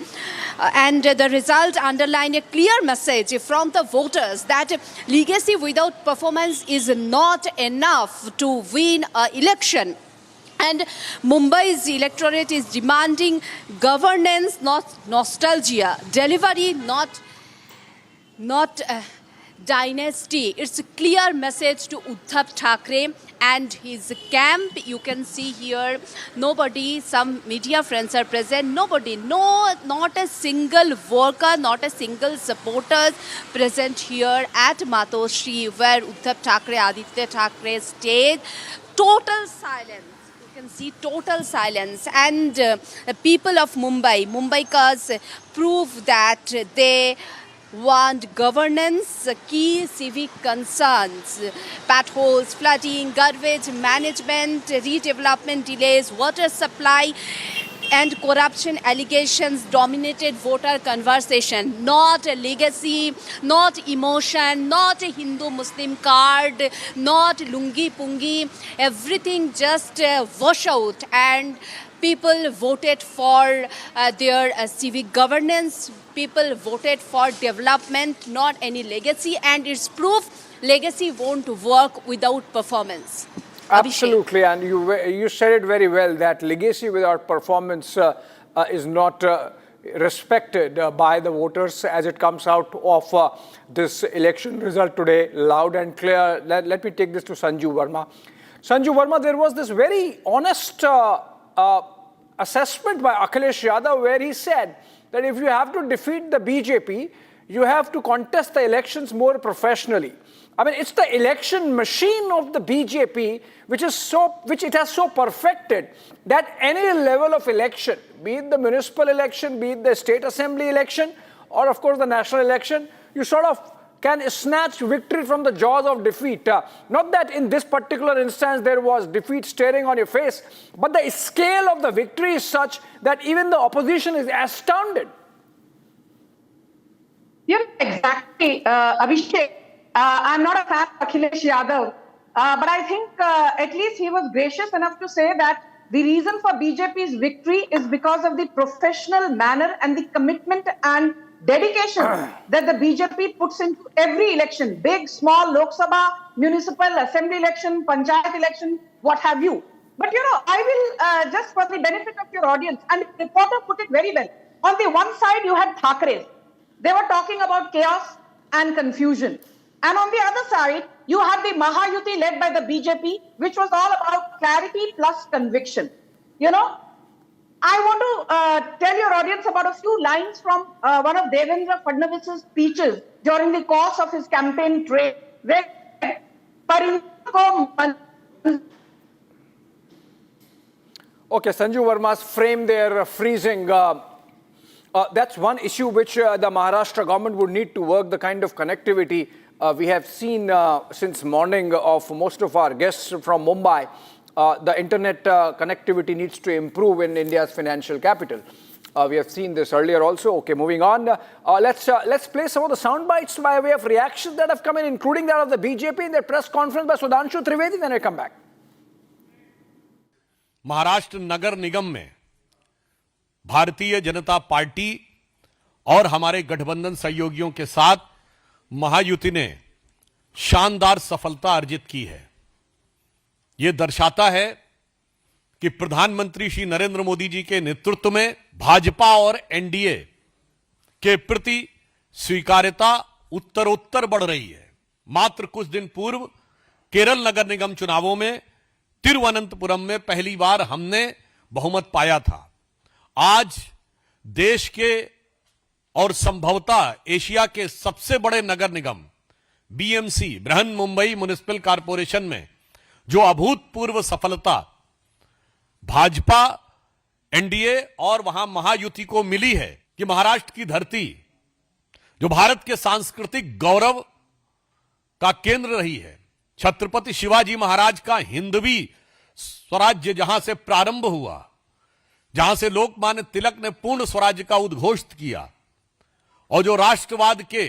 Speaker 14: And the result underline a clear message from the voters that legacy without performance is not enough to win an election. And Mumbai's electorate is demanding governance, not nostalgia, delivery, not dynasty. It's a clear message to Uddhav Thackeray and his camp. You can see here, nobody, some media friends are present, nobody, not a single worker, not a single supporter present here at Matoshri, where Uddhav Thackeray, Aditya Thackeray stayed. Total silence. You can see total silence, and the people of Mumbaikars prove that they want governance, key civic concerns, potholes, flooding, garbage management, redevelopment delays, water supply, and corruption allegations dominated voter conversation. Not a legacy, not emotion, not a Hindu-Muslim card, not lungi-pungi. Everything just wash out, and people voted for their civic governance. People voted for development, not any legacy. And it's proof legacy won't work without performance.
Speaker 3: Absolutely, and you said it very well, that legacy without performance is not respected by the voters as it comes out of this election result today, loud and clear. Let me take this to Sanju Verma. Sanju Verma, there was this very honest assessment by Akhilesh Yadav where he said that if you have to defeat the BJP, you have to contest the elections more professionally. I mean, it's the election machine of the BJP which it has so perfected that any level of election, be it the municipal election, be it the state assembly election, or of course the national election, you sort of can snatch victory from the jaws of defeat. Not that in this particular instance there was defeat staring on your face, but the scale of the victory is such that even the opposition is astounded.
Speaker 1: Yeah, exactly, Abhishek. I'm not a fan of Akhilesh Yadav, but I think at least he was gracious enough to say that the reason for BJP's victory is because of the professional manner and the commitment and dedication that the BJP puts into every election, big, small, Lok Sabha, municipal, assembly election, panchayat election, what have you. But I will just for the benefit of your audience, and the reporter put it very well. On the one side, you had Thakre. They were talking about chaos and confusion. And on the other side, you had the Mahayukti led by the BJP, which was all about clarity plus conviction. I want to tell your audience about a few lines from one of Devendra Fadnavis's speeches during the course of his campaign trail.
Speaker 3: Okay, Sanju Verma's frame there, freezing. That's one issue which the Maharashtra government would need to work, the kind of connectivity we have seen since morning of most of our guests from Mumbai. The internet connectivity needs to improve in India's financial capital. We have seen this earlier also. Okay, moving on. Let's play some of the sound bites by way of reactions that have come in, including that of the BJP in their press conference by Sudhanshu Trivedi. Then I come back.
Speaker 21: Maharashtra नगर निगम में Bharatiya Janata party और हमारे गठबंधन सहयोगियों के साथ महायुति ने शानदार सफलता अर्जित की है। यह दर्शाता है कि प्रधानमंत्री श्री नरेंद्र मोदी जी के नेतृत्व में भाजपा और एनडीए के प्रति स्वीकार्यता उत्तरोत्तर बढ़ रही है। मात्र कुछ दिन पूर्व केरल नगर निगम चुनावों में तिरुवनंतपुरम में पहली बार हमने बहुमत पाया था। आज देश के और संभवतः एशिया के सबसे बड़े नगर निगम BMC, Brihan Mumbai municipal corporation में जो अभूतपूर्व सफलता भाजपा, एनडीए और वहां महायुति को मिली है कि महाराष्ट्र की धरती जो भारत के सांस्कृतिक गौरव का केंद्र रही है, छत्रपति शिवाजी महाराज का हिंदवी स्वराज्य जहां से प्रारंभ हुआ, जहां से लोकमान्य तिलक ने पूर्ण स्वराज्य का उद्घोष किया और जो राष्ट्रवाद के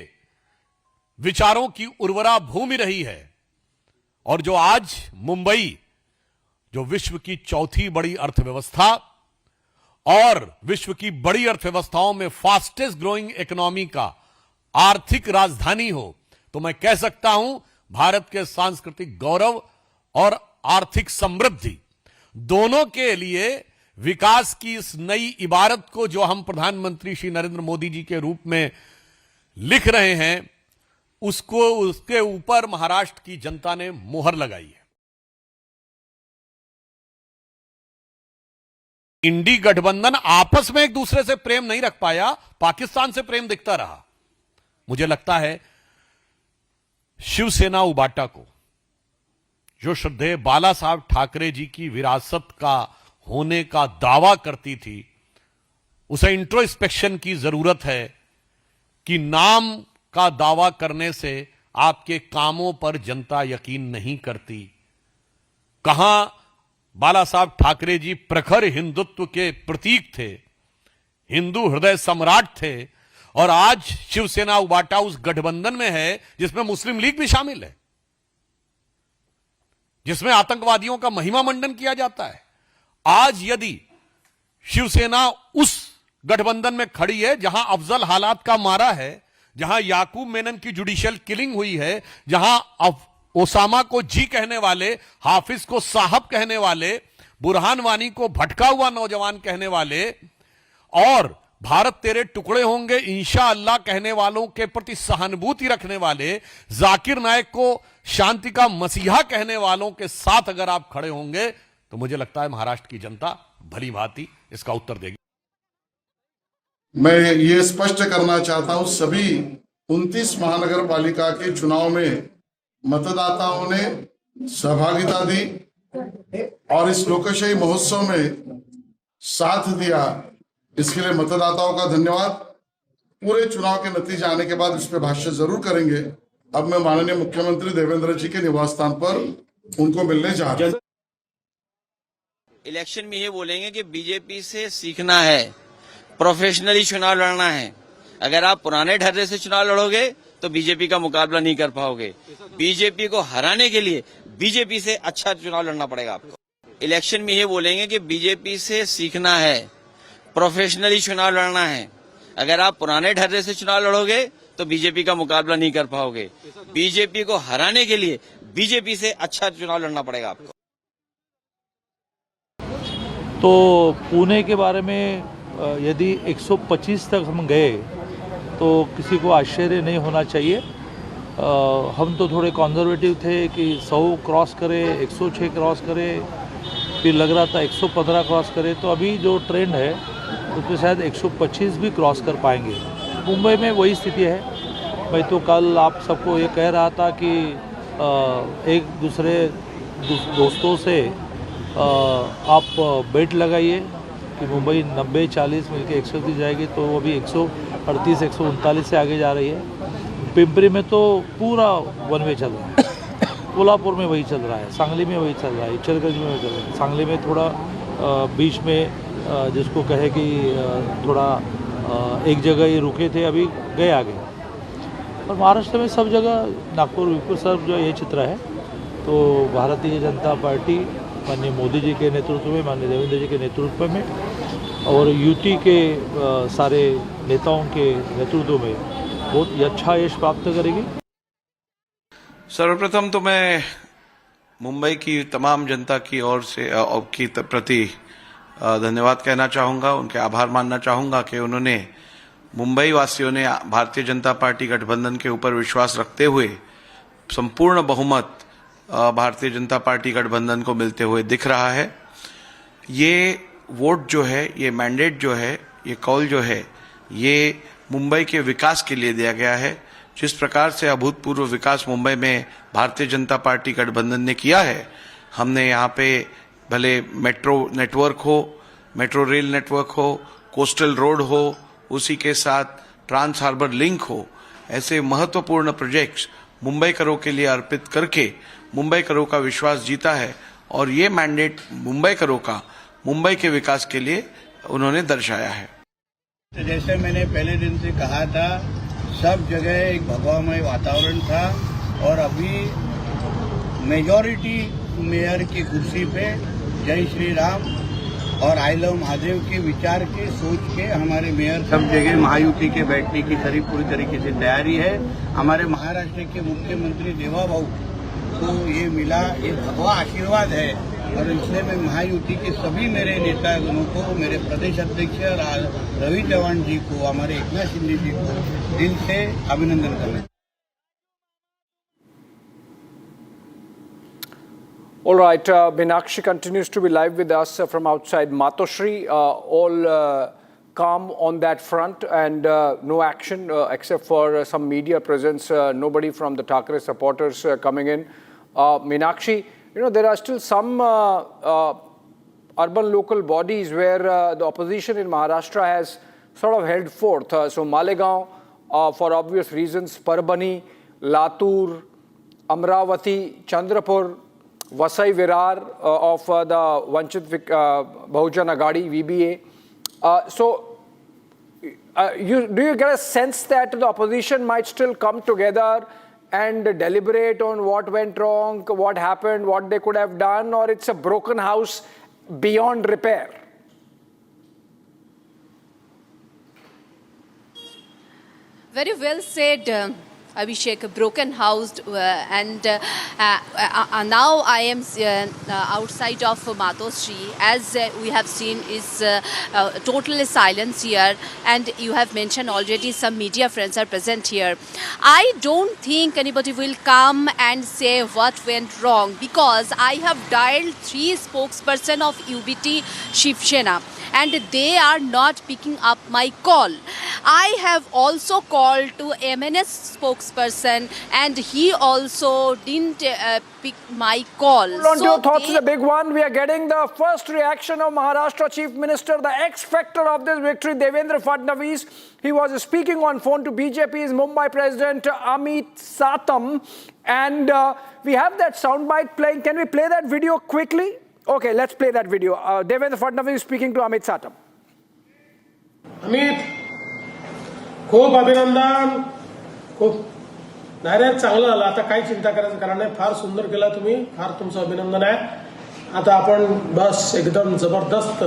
Speaker 21: विचारों की उर्वरा भूमि रही है, और जो आज मुंबई जो विश्व की चौथी बड़ी अर्थव्यवस्था और विश्व की बड़ी अर्थव्यवस्थाओं में फास्टेस्ट ग्रोइंग इकोनॉमी का आर्थिक राजधानी हो, तो मैं कह सकता हूं भारत के सांस्कृतिक गौरव और आर्थिक समृद्धि दोनों के लिए विकास की इस नई इबारत को जो हम प्रधानमंत्री श्री नरेंद्र मोदी जी के रूप में लिख रहे हैं, उसके ऊपर महाराष्ट्र की जनता ने मोहर लगाई है। इंडी गठबंधन आपस में एक दूसरे से प्रेम नहीं रख पाया, पाकिस्तान से प्रेम दिखता रहा। मुझे लगता है शिवसेना उबाटा को, जो श्रद्धेय बाला साहब ठाकरे जी की विरासत का होने का दावा करती थी, उसे इंट्रोस्पेक्शन की जरूरत है कि नाम का दावा करने से आपके कामों पर जनता यकीन नहीं करती। कहां बाला साहब ठाकरे जी प्रखर हिंदुत्व के प्रतीक थे, हिंदू हृदय सम्राट थे, और आज शिवसेना उबाटा उस गठबंधन में है जिसमें मुस्लिम लीग भी शामिल है, जिसमें आतंकवादियों का महिमा मंडन किया जाता है। आज यदि शिवसेना उस गठबंधन में खड़ी है जहां अफजल हालात का मारा है, जहां याकूब मेनन की जुडिशियल किलिंग हुई है, जहां ओसामा को जी कहने वाले, हाफिज को साहब कहने वाले, बुरहान वानी को भटका हुआ नौजवान कहने वाले और भारत तेरे टुकड़े होंगे इंशाअल्लाह कहने वालों के प्रति सहानुभूति रखने वाले, जाकिर नायक को शांति का मसीहा कहने वालों के साथ अगर आप खड़े होंगे तो मुझे लगता है महाराष्ट्र की जनता भली भांति इसका उत्तर देगी।
Speaker 17: मैं ये स्पष्ट करना चाहता हूं, सभी 29 महानगर पालिका के चुनाव में मतदाताओं ने सहभागिता दी और इस लोकशाही महोत्सव में साथ दिया। इसके लिए मतदाताओं का धन्यवाद। पूरे चुनाव के नतीजे आने के बाद इस पर भाष्य जरूर करेंगे। अब मैं माननीय मुख्यमंत्री देवेंद्र जी के निवास स्थान पर उनको मिलने जा रहा हूं।
Speaker 10: इलेक्शन में ये बोलेंगे कि बीजेपी से सीखना है, प्रोफेशनली चुनाव लड़ना है। अगर आप पुराने ढर्रे से चुनाव लड़ोगे तो बीजेपी का मुकाबला नहीं कर पाओगे। बीजेपी को हराने के लिए बीजेपी से अच्छा चुनाव लड़ना पड़ेगा आपको। इलेक्शन में ये बोलेंगे कि बीजेपी से सीखना है, प्रोफेशनली चुनाव लड़ना है। अगर आप पुराने ढर्रे से चुनाव लड़ोगे तो बीजेपी का मुकाबला नहीं कर पाओगे। बीजेपी को हराने के लिए बीजेपी से अच्छा चुनाव लड़ना पड़ेगा आपको।
Speaker 4: तो पुणे के बारे में यदि 125 तक हम गए तो किसी को आश्चर्य नहीं होना चाहिए। हम तो थोड़े कंजर्वेटिव थे कि 100 क्रॉस करे, 106 क्रॉस करे, फिर लग रहा था 115 क्रॉस करे। तो अभी जो ट्रेंड है उसमें शायद 125 भी क्रॉस कर पाएंगे। मुंबई में वही स्थिति है। मैं तो कल आप सबको ये कह रहा था कि एक दूसरे दोस्तों से आप बेट लगाइए कि मुंबई 90-40 मिलके 130 जाएगी, तो वो भी 138, 139 से आगे जा रही है। पिंपरी में तो पूरा वन वे चल रहा है, कोल्हापुर में वही चल रहा है, सांगली में वही चल रहा है, इचलकरंजी में वही चल रहा है। सांगली में थोड़ा बीच में जिसको कहे कि थोड़ा एक जगह ही रुके थे, अभी गए आगे। और महाराष्ट्र में सब जगह, नागपुर विपुर सब जो ये चित्र है। तो भारतीय जनता पार्टी माननीय मोदी जी के नेतृत्व में, माननीय देवेंद्र जी के नेतृत्व में और यूटी के सारे नेताओं के नेतृत्व में बहुत ही अच्छा यश प्राप्त करेगी।
Speaker 22: सर्वप्रथम तो मैं मुंबई की तमाम जनता की ओर से की प्रति धन्यवाद कहना चाहूँगा, उनके आभार मानना चाहूँगा कि उन्होंने, मुंबई वासियों ने भारतीय जनता पार्टी गठबंधन के ऊपर विश्वास रखते हुए संपूर्ण बहुमत भारतीय जनता पार्टी गठबंधन को मिलते हुए दिख रहा है। ये वोट जो है, ये मैंडेट जो है, ये कॉल जो है, ये मुंबई के विकास के लिए दिया गया है। जिस प्रकार से अभूतपूर्व विकास मुंबई में भारतीय जनता पार्टी गठबंधन ने किया है, हमने यहाँ पे भले मेट्रो नेटवर्क हो, मेट्रो रेल नेटवर्क हो, कोस्टल रोड हो, उसी के साथ ट्रांस हार्बर लिंक हो, ऐसे महत्वपूर्ण प्रोजेक्ट्स मुंबई करों के लिए अर्पित करके मुंबई करों का विश्वास जीता है। और ये मैंडेट मुंबई करों का मुंबई के विकास के लिए उन्होंने दर्शाया है।
Speaker 6: तो जैसे मैंने पहले दिन से कहा था, सब जगह एक भगवामय वातावरण था और अभी मेजॉरिटी मेयर की कुर्सी पे जय श्री राम और आई लव महादेव के विचार के सोच के हमारे मेयर सब जगह महायुति के बैठने की पूरी तरीके से तैयारी है। हमारे महाराष्ट्र के मुख्यमंत्री देवा भाऊ को ये मिला, ये भगवा आशीर्वाद है और इसलिए मैं महायुति के सभी मेरे नेतागणों को, मेरे प्रदेश अध्यक्ष रवि चौहान जी को, हमारे एकनाथ शिंदे जी को दिल से अभिनंदन करना।
Speaker 3: All right, Meenakshi continues to be live with us from outside Matoshri. All calm on that front and no action except for some media presence. Nobody from the Thakre supporters coming in. Meenakshi, you know, there are still some urban local bodies where the opposition in Maharashtra has sort of held forth. So Malegaon, for obvious reasons, Parbani, Latur, Amravati, Chandrapur, Vasai Virar of the Vanchit Bahujan Aghadi, VBA. So, do you get a sense that the opposition might still come together and deliberate on what went wrong, what happened, what they could have done, or it's a broken house beyond repair?
Speaker 14: Very well said, Abhishek, broken housed, and now I am outside of Matosri. As we have seen, is total silence here, and you have mentioned already some media friends are present here. I don't think anybody will come and say what went wrong, because I have dialed 3 spokesperson of UBT Shiv Sena, and they are not picking up my call. I have also called to MNS spokesperson, and he also didn't pick my call.
Speaker 3: Hold on to your thoughts is a big one. We are getting the first reaction of Maharashtra Chief Minister, the X-factor of this victory, Devendra Fadnavis. He was speaking on phone to BJP's Mumbai President Amit Satam, and we have that soundbite playing. Can we play that video quickly? Okay, let's play that video. Devendra Fadnavis speaking to Amit Satam.
Speaker 9: Amit, खूप अभिनंदन. खूप direct चांगलं झालं. आता काही चिंता करायचं कारण नाही. फार सुंदर केला तुम्ही. फार तुमचं अभिनंदन आहे. आता आपण बस एकदम जबरदस्त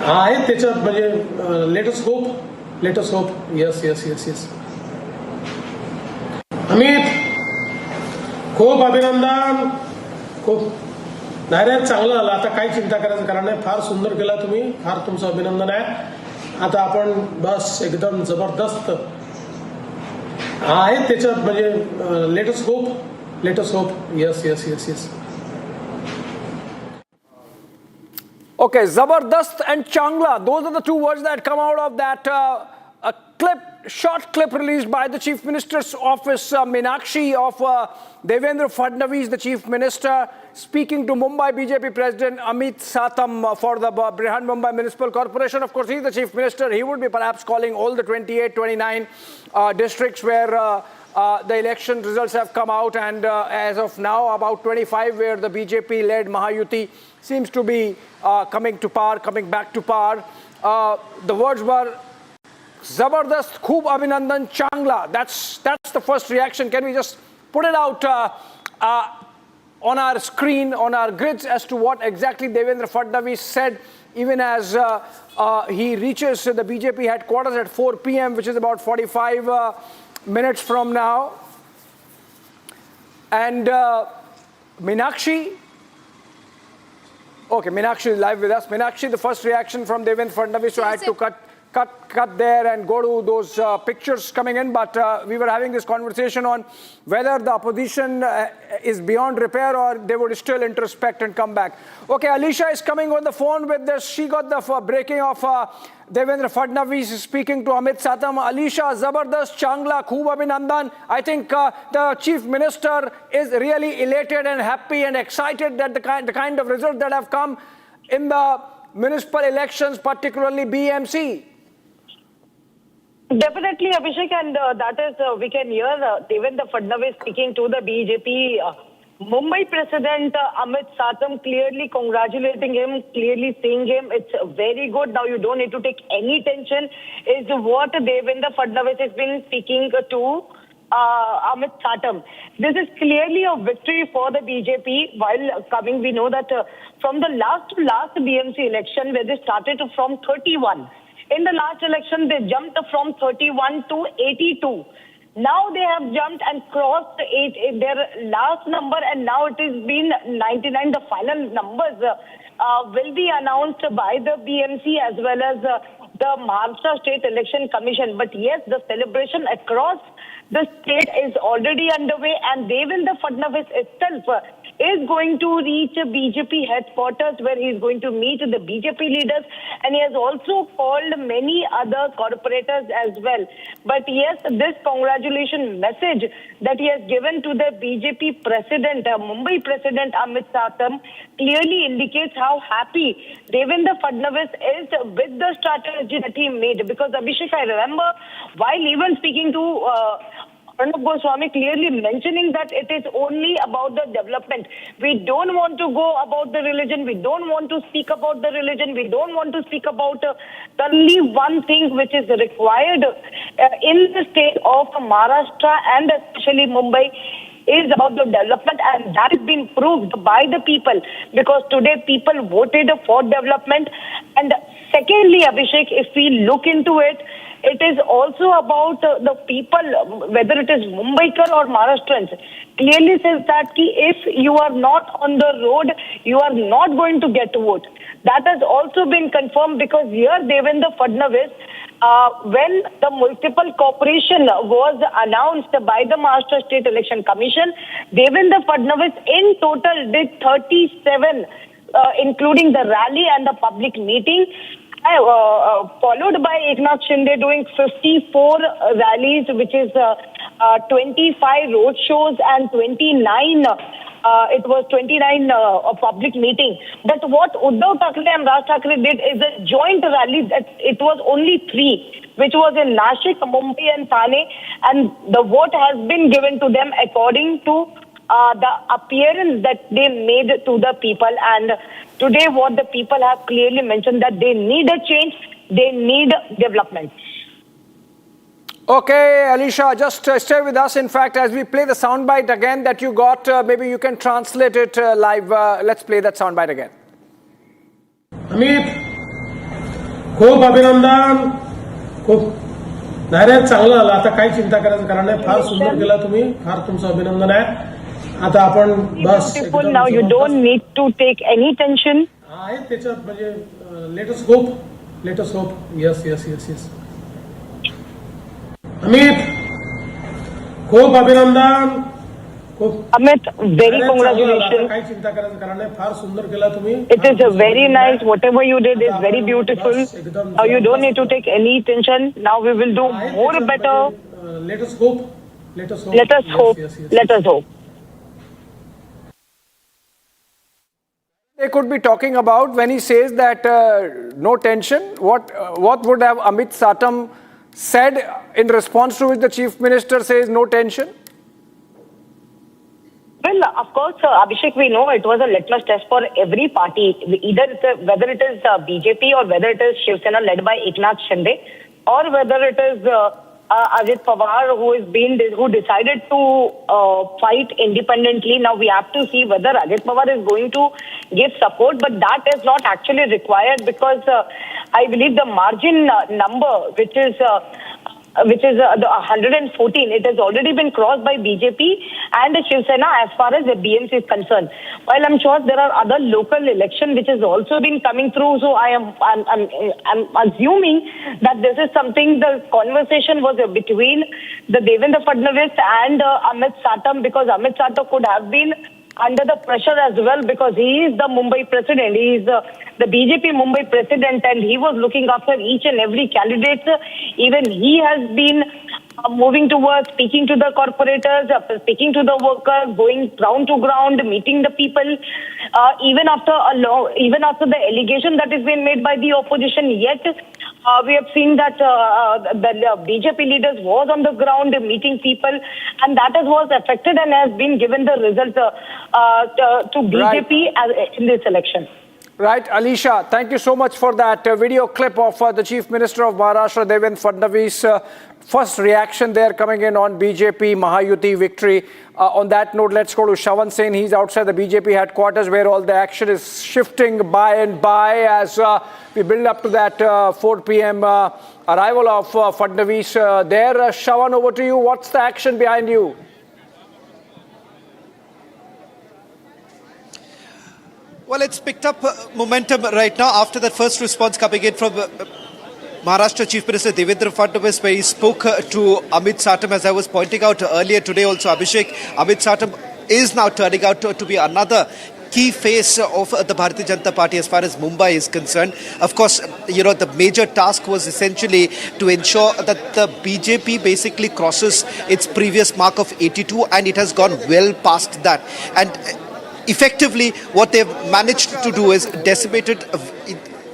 Speaker 9: आहे त्याच्यात, म्हणजे लेटेस्ट होप. येस. अमित, खूप अभिनंदन. खूप डायरेक्ट चांगलं झालं. आता काही चिंता करायचं कारण नाही. फार सुंदर केला तुम्ही. फार तुमचं अभिनंदन आहे. आता आपण बस एकदम जबरदस्त आहे त्याच्यात, म्हणजे latest hope. Yes.
Speaker 3: Okay, Zabardast and Changla, those are the 2 words that come out of that short clip released by the Chief Minister's office, Meenakshi, of Devendra Fadnavis, the Chief Minister, speaking to Mumbai BJP President Amit Satam for the Brihan Mumbai Municipal Corporation. Of course, he's the Chief Minister. He would be perhaps calling all the 28, 29 districts where the election results have come out, and as of now, about 25 where the BJP-led Mahayukti seems to be coming back to par. The words were Zabardast, Khoob Abhinandan, Changla. That's the first reaction. Can we just put it out on our screen, on our grids, as to what exactly Devendra Fadnavis said, even as he reaches the BJP headquarters at 4 p.m., which is about 45 minutes from now. And Meenakshi, okay, Meenakshi is live with us. Meenakshi, the first reaction from Devendra Fadnavis, so I had to cut there and go to those pictures coming in, but we were having this conversation on whether the opposition is beyond repair or they would still introspect and come back. Okay, Alisha is coming on the phone with this. She got the breaking of Devendra Fadnavis speaking to Amit Satam. Alisha, Zabardast, Changla, Khoob Abhinandan. I think the Chief Minister is really elated and happy and excited that the kind of results that have come in the municipal elections, particularly BMC.
Speaker 16: Definitely, Abhishek, and that is, we can hear Devendra Fadnavis speaking to the BJP Mumbai President Amit Satam, clearly congratulating him, clearly saying him, it's very good. Now you don't need to take any tension, is what Devendra Fadnavis has been speaking to Amit Satam. This is clearly a victory for the BJP. While coming, we know that from the last BMC election, where they started from 31, in the last election, they jumped from 31 to 82. Now they have jumped and crossed their last number, and now it has been 99. The final numbers will be announced by the BMC as well as the Maharashtra State Election Commission. But yes, the celebration across the state is already underway, and Devendra Fadnavis itself is going to reach BJP headquarters, where he is going to meet the BJP leaders, and he has also called many other corporators as well. But yes, this congratulation message that he has given to the BJP president, Mumbai President Amit Satam, clearly indicates how happy Devendra Fadnavis is with the strategy that he made. Because Abhishek, I remember while even speaking to Arnab Goswami, clearly mentioning that it is only about the development. We don't want to go about the religion. We don't want to speak about the religion. We don't want to speak about the only one thing which is required in the state of Maharashtra and especially Mumbai is about the development, and that has been proved by the people, because today people voted for development. And secondly, Abhishek, if we look into it, it is also about the people, whether it is Mumbaikar or Maharashtrians. Clearly says that if you are not on the road, you are not going to get to vote. That has also been confirmed because here Devendra Fadnavis, when the municipal corporation was announced by the Maharashtra State Election Commission, Devendra Fadnavis in total did 37, including the rally and the public meeting, followed by Eknath Shinde doing 54 rallies, which is 25 road shows and 29 public meeting. But what Uddhav Thackeray and Raj Thackeray did is a joint rally. It was only 3, which was in Nashik, Mumbai and Thane, and the vote has been given to them according to the appearance that they made to the people. And today what the people have clearly mentioned that they need a change, they need development.
Speaker 3: Okay, Alisha, just stay with us. In fact, as we play the soundbite again that you got, maybe you can translate it live. Let's play that soundbite again.
Speaker 9: Amit, खूप अभिनंदन. खूप नाही चांगलं झालं. आता काही चिंता करायचं कारण नाही. फार सुंदर केला तुम्ही. फार तुमचं अभिनंदन आहे. आता आपण बस
Speaker 16: beautiful. Now you don't need to take any tension.
Speaker 9: आहे त्याच्यात म्हणजे let us hope. Yes. Amit, खूप अभिनंदन.
Speaker 16: Amit, very congratulations.
Speaker 9: काही चिंता करायचं कारण नाही. फार सुंदर केला तुम्ही.
Speaker 16: It is very nice. Whatever you did is very beautiful. Now you don't need to take any tension. Now we will do more better.
Speaker 9: Let us hope.
Speaker 16: Let us hope.
Speaker 3: They could be talking about when he says that no tension. What would have Amit Satam said in response to which the Chief Minister says no tension?
Speaker 16: Well, of course, Abhishek, we know it was a litmus test for every party, whether it is BJP or whether it is Shiv Sena led by Eknath Shinde, or whether it is Ajit Pawar who decided to fight independently. Now we have to see whether Ajit Pawar is going to give support, but that is not actually required because I believe the margin number, which is the 114, it has already been crossed by BJP and Shiv Sena as far as the BMC is concerned. While I'm sure there are other local elections which has also been coming through, so I'm assuming that this is something the conversation was between the Devendra Fadnavis and Amit Satam, because Amit Satam could have been under the pressure as well because he is the Mumbai president. He is the BJP Mumbai president and he was looking after each and every candidate. Even he has been moving towards speaking to the corporators, speaking to the workers, going ground to ground, meeting the people. Even after the allegation that is being made by the opposition, yet we have seen that the BJP leaders was on the ground meeting people, and that was affected and has been given the result to BJP in this election.
Speaker 3: Right, Alisha, thank you so much for that video clip of the Chief Minister of Maharashtra, Devendra Fadnavis. First reaction there coming in on BJP Mahayukti victory. On that note, let's go to Shawan Sen. He's outside the BJP headquarters where all the action is shifting by and by as we build up to that 4 p.m. arrival of Fadnavis there. Shawan, over to you. What's the action behind you?
Speaker 2: Well, it's picked up momentum right now after that first response coming in from Maharashtra Chief Minister Devendra Fadnavis, where he spoke to Amit Satam, as I was pointing out earlier today also, Abhishek. Amit Satam is now turning out to be another key face of the Bharatiya Janata Party as far as Mumbai is concerned. Of course, the major task was essentially to ensure that the BJP basically crosses its previous mark of 82, and it has gone well past that. And effectively, what they've managed to do is decimated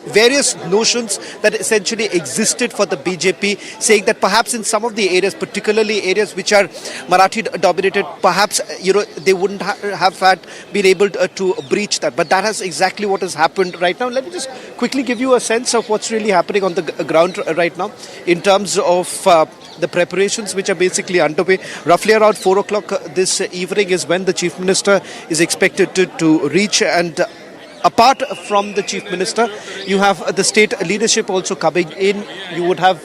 Speaker 2: various notions that essentially existed for the BJP, saying that perhaps in some of the areas, particularly areas which are Marathi dominated, perhaps they wouldn't have been able to breach that. But that is exactly what has happened right now. Let me just quickly give you a sense of what's really happening on the ground right now in terms of the preparations which are basically underway. Roughly around 4 o'clock this evening is when the Chief Minister is expected to reach, and apart from the Chief Minister, you have the state leadership also coming in. You would have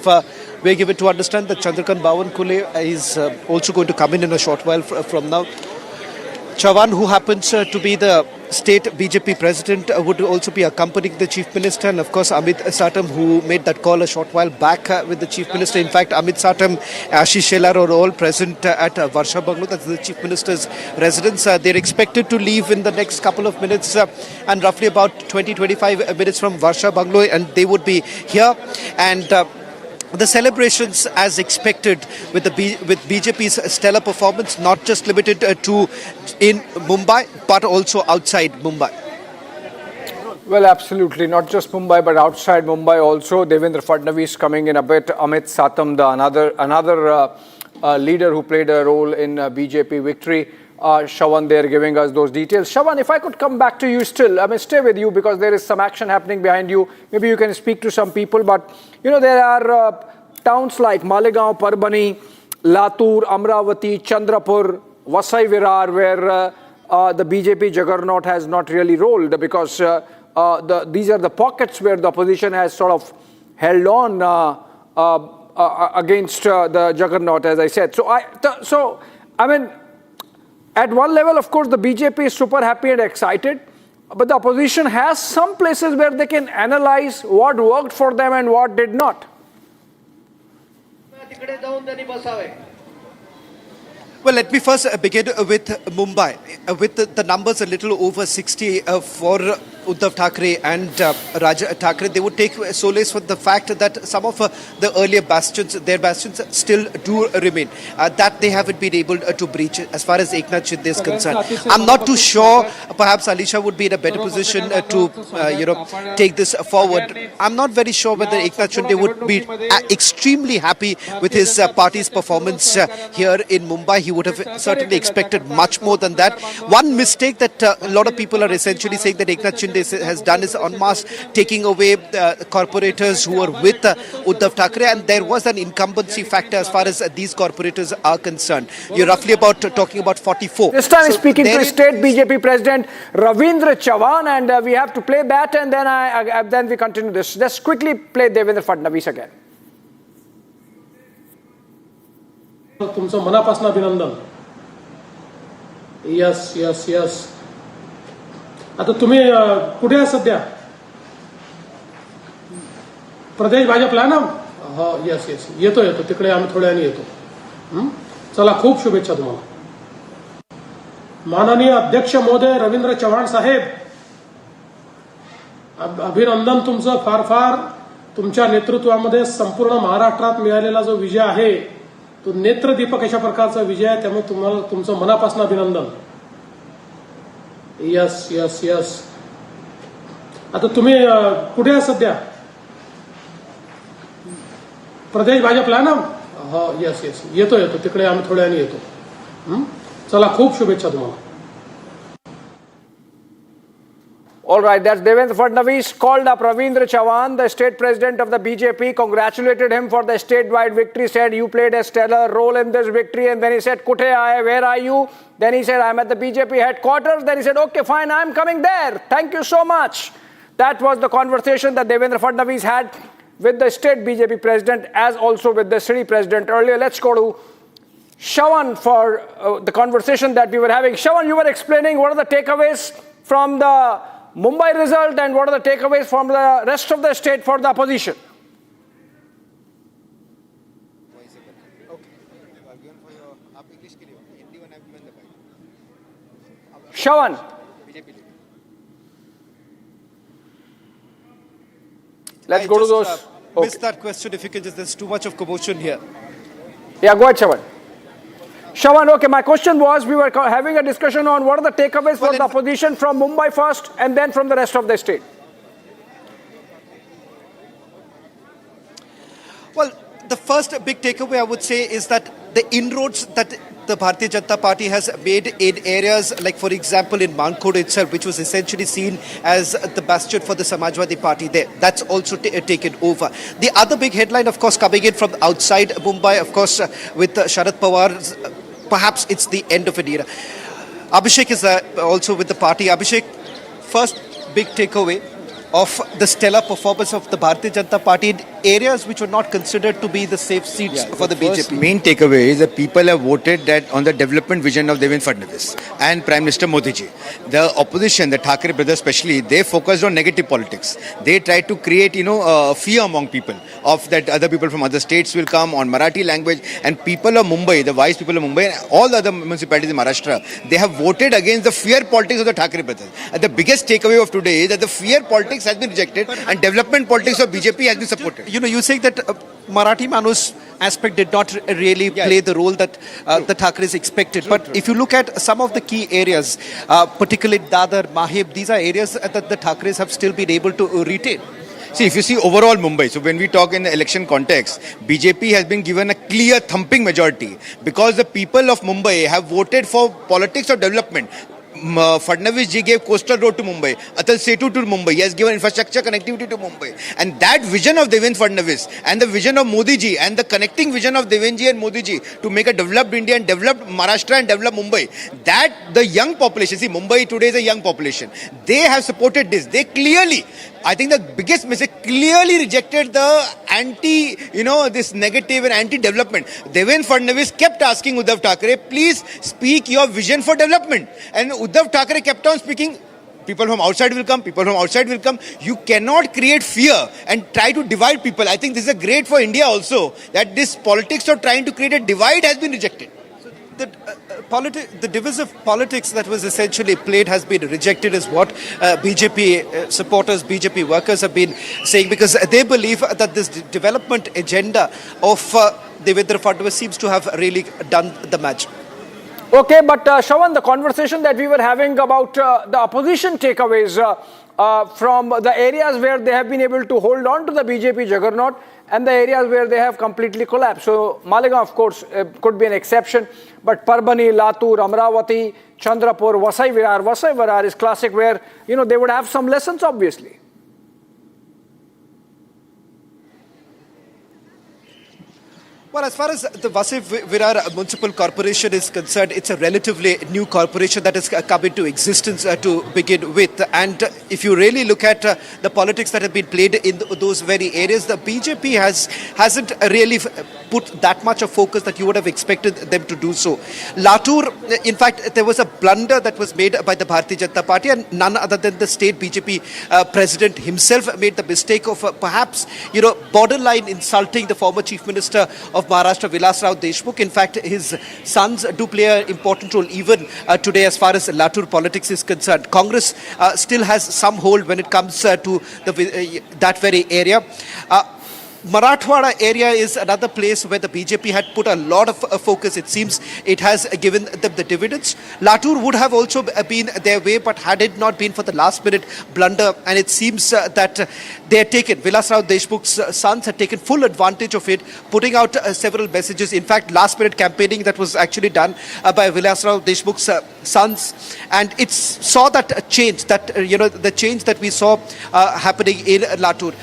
Speaker 2: we're given to understand that Chandrakant Bawankule is also going to come in a short while from now. Chavan, who happens to be the state BJP president, would also be accompanying the chief minister, and of course Amit Satam, who made that call a short while back with the chief minister. In fact, Amit Satam, Ashish Shelar are all present at Varsha Banglo, that's the chief minister's residence. They're expected to leave in the next couple of minutes and roughly about 20-25 minutes from Varsha Banglo, and they would be here. And the celebrations, as expected, with BJP's stellar performance, not just limited to in Mumbai, but also outside Mumbai.
Speaker 3: Well, absolutely. Not just Mumbai, but outside Mumbai also. Devendra Fadnavis coming in a bit. Amit Satam, the another leader who played a role in BJP victory. Shawan there giving us those details. Shawan, if I could come back to you still, I mean, stay with you because there is some action happening behind you. Maybe you can speak to some people, but you know, there are towns like Malegaon, Parbani, Latur, Amravati, Chandrapur, Vasai Virar, where the BJP juggernaut has not really rolled because these are the pockets where the opposition has sort of held on against the juggernaut, as I said. So I mean, at one level, of course, the BJP is super happy and excited, but the opposition has some places where they can analyze what worked for them and what did not.
Speaker 2: Well, let me first begin with Mumbai. With the numbers a little over 60 for Uddhav Thackeray and Raj Thackeray, they would take solace from the fact that some of the earlier bastions, their bastions still do remain. That they haven't been able to breach as far as Eknath Shinde is concerned. I'm not too sure. Perhaps Alisha would be in a better position to take this forward. I'm not very sure whether Eknath Shinde would be extremely happy with his party's performance here in Mumbai. He would have certainly expected much more than that. One mistake that a lot of people are essentially saying that Eknath Shinde has done is en masse taking away corporators who were with Uddhav Thackeray, and there was an incumbency factor as far as these corporators are concerned. You're roughly talking about 44.
Speaker 3: This time speaking to state BJP president Ravindra Chavan, and we have to play that, and then we continue this. Just quickly play Devendra Fadnavis again.
Speaker 9: तुमचं मनापासून अभिनंदन. Yes yes yes. आता तुम्ही कुठे आहात सध्या? प्रदेश भाजपला ना? हो, यस यस. येतो तिकडे आम्ही थोड्या वेळाने येतो. चला, खूप शुभेच्छा तुम्हाला. माननीय अध्यक्ष महोदय रवींद्र चव्हाण साहेब, अभिनंदन तुमचं. फार फार तुमच्या नेतृत्वामध्ये संपूर्ण महाराष्ट्रात मिळालेला जो विजय आहे तो नेत्रदीपक अशा प्रकारचा विजय आहे, त्यामुळे तुम्हाला तुमचं मनापासून अभिनंदन. Yes yes yes. आता तुम्ही कुठे आहात सध्या? प्रदेश भाजपला ना? हो, यस यस. येतो तिकडे आम्ही थोड्या वेळाने येतो. चला, खूप शुभेच्छा तुम्हाला.
Speaker 3: All right, that's Devendra Fadnavis. Called up Ravindra Chavan, the state president of the BJP, congratulated him for the statewide victory, said you played a stellar role in this victory, and then he said, Kuthe aaye, where are you? Then he said, I'm at the BJP headquarters. Then he said, okay, fine, I'm coming there. Thank you so much. That was the conversation that Devendra Fadnavis had with the state BJP president as also with the city president earlier. Let's go to Shawan for the conversation that we were having. Shawan, you were explaining what are the takeaways from the Mumbai result and what are the takeaways from the rest of the state for the opposition? Shawan. Let's go to those.
Speaker 2: Missed that question if you can just, there's too much of commotion here.
Speaker 3: Yeah, go ahead, Shawan. Shawan, okay, my question was, we were having a discussion on what are the takeaways for the opposition from Mumbai first and then from the rest of the state.
Speaker 2: Well, the first big takeaway I would say is that the inroads that the Bharatiya Janata Party has made in areas like, for example, in Mankod itself, which was essentially seen as the bastion for the Samajwadi Party there, that's also taken over. The other big headline, of course, coming in from outside Mumbai, of course, with Sharad Pawar's perhaps it's the end of an era. Abhishek is also with the party. Abhishek, first big takeaway of the stellar performance of the Bharatiya Janata Party areas which were not considered to be the safe seats for the BJP.
Speaker 7: Main takeaway is that people have voted that on the development vision of Devendra Fadnavis and Prime Minister Modi ji. The opposition, the Thakre brothers especially, they focused on negative politics. They tried to create, fear among people of that other people from other states will come on Marathi language, and people of Mumbai, the wise people of Mumbai and all the other municipalities in Maharashtra, they have voted against the fear politics of the Thakre brothers. And the biggest takeaway of today is that the fear politics has been rejected and development politics of BJP has been supported.
Speaker 2: You say that Marathi Manus aspect did not really play the role that the Thakres expected. But if you look at some of the key areas, particularly Dadar, Mahib, these are areas that the Thakres have still been able to retain.
Speaker 7: See, if you see overall Mumbai, so when we talk in the election context, BJP has been given a clear thumping majority because the people of Mumbai have voted for politics of development. Fadnavis ji gave coastal road to Mumbai, Atal Setu to Mumbai, he has given infrastructure connectivity to Mumbai. And that vision of Devendra Fadnavis and the vision of Modi ji and the connecting vision of Devendra ji and Modi ji to make a developed India and develop Maharashtra and develop Mumbai, that the young population, see Mumbai today is a young population, they have supported this. They clearly, I think the biggest message, clearly rejected the anti, this negative and anti-development. Devendra Fadnavis kept asking Uddhav Thackeray, please speak your vision for development. And Uddhav Thackeray kept on speaking, people from outside will come, people from outside will come. You cannot create fear and try to divide people. I think this is a great for India also, that this politics of trying to create a divide has been rejected.
Speaker 2: The divisive politics that was essentially played has been rejected is what BJP supporters, BJP workers have been saying, because they believe that this development agenda of Devendra Fadnavis seems to have really done the match.
Speaker 3: Okay, but Shravan, the conversation that we were having about the opposition takeaways from the areas where they have been able to hold on to the BJP juggernaut and the areas where they have completely collapsed. So Malegaon, of course, could be an exception, but Parbhani, Latur, Amravati, Chandrapur, Vasai Virar is classic where, they would have some lessons, obviously.
Speaker 2: Well, as far as the Vasai Virar Municipal Corporation is concerned, it's a relatively new corporation that has come into existence to begin with. And if you really look at the politics that have been played in those very areas, the BJP hasn't really put that much of focus that you would have expected them to do so. Latur, in fact, there was a blunder that was made by the Bharatiya Janata Party, and none other than the state BJP president himself made the mistake of perhaps, borderline insulting the former chief minister of Maharashtra, Vilas Rao Deshmukh. In fact, his sons do play an important role even today as far as Latur politics is concerned. Congress still has some hold when it comes to that very area. Marathwada area is another place where the BJP had put a lot of focus. It seems it has given them the dividends. Latur would have also been their way, but had it not been for the last minute blunder, and it seems that they had taken, Vilas Rao Deshmukh's sons had taken full advantage of it, putting out several messages. In fact, last minute campaigning that was actually done by Vilas Rao Deshmukh's sons, and it saw that change, that the change that we saw happening in Latur.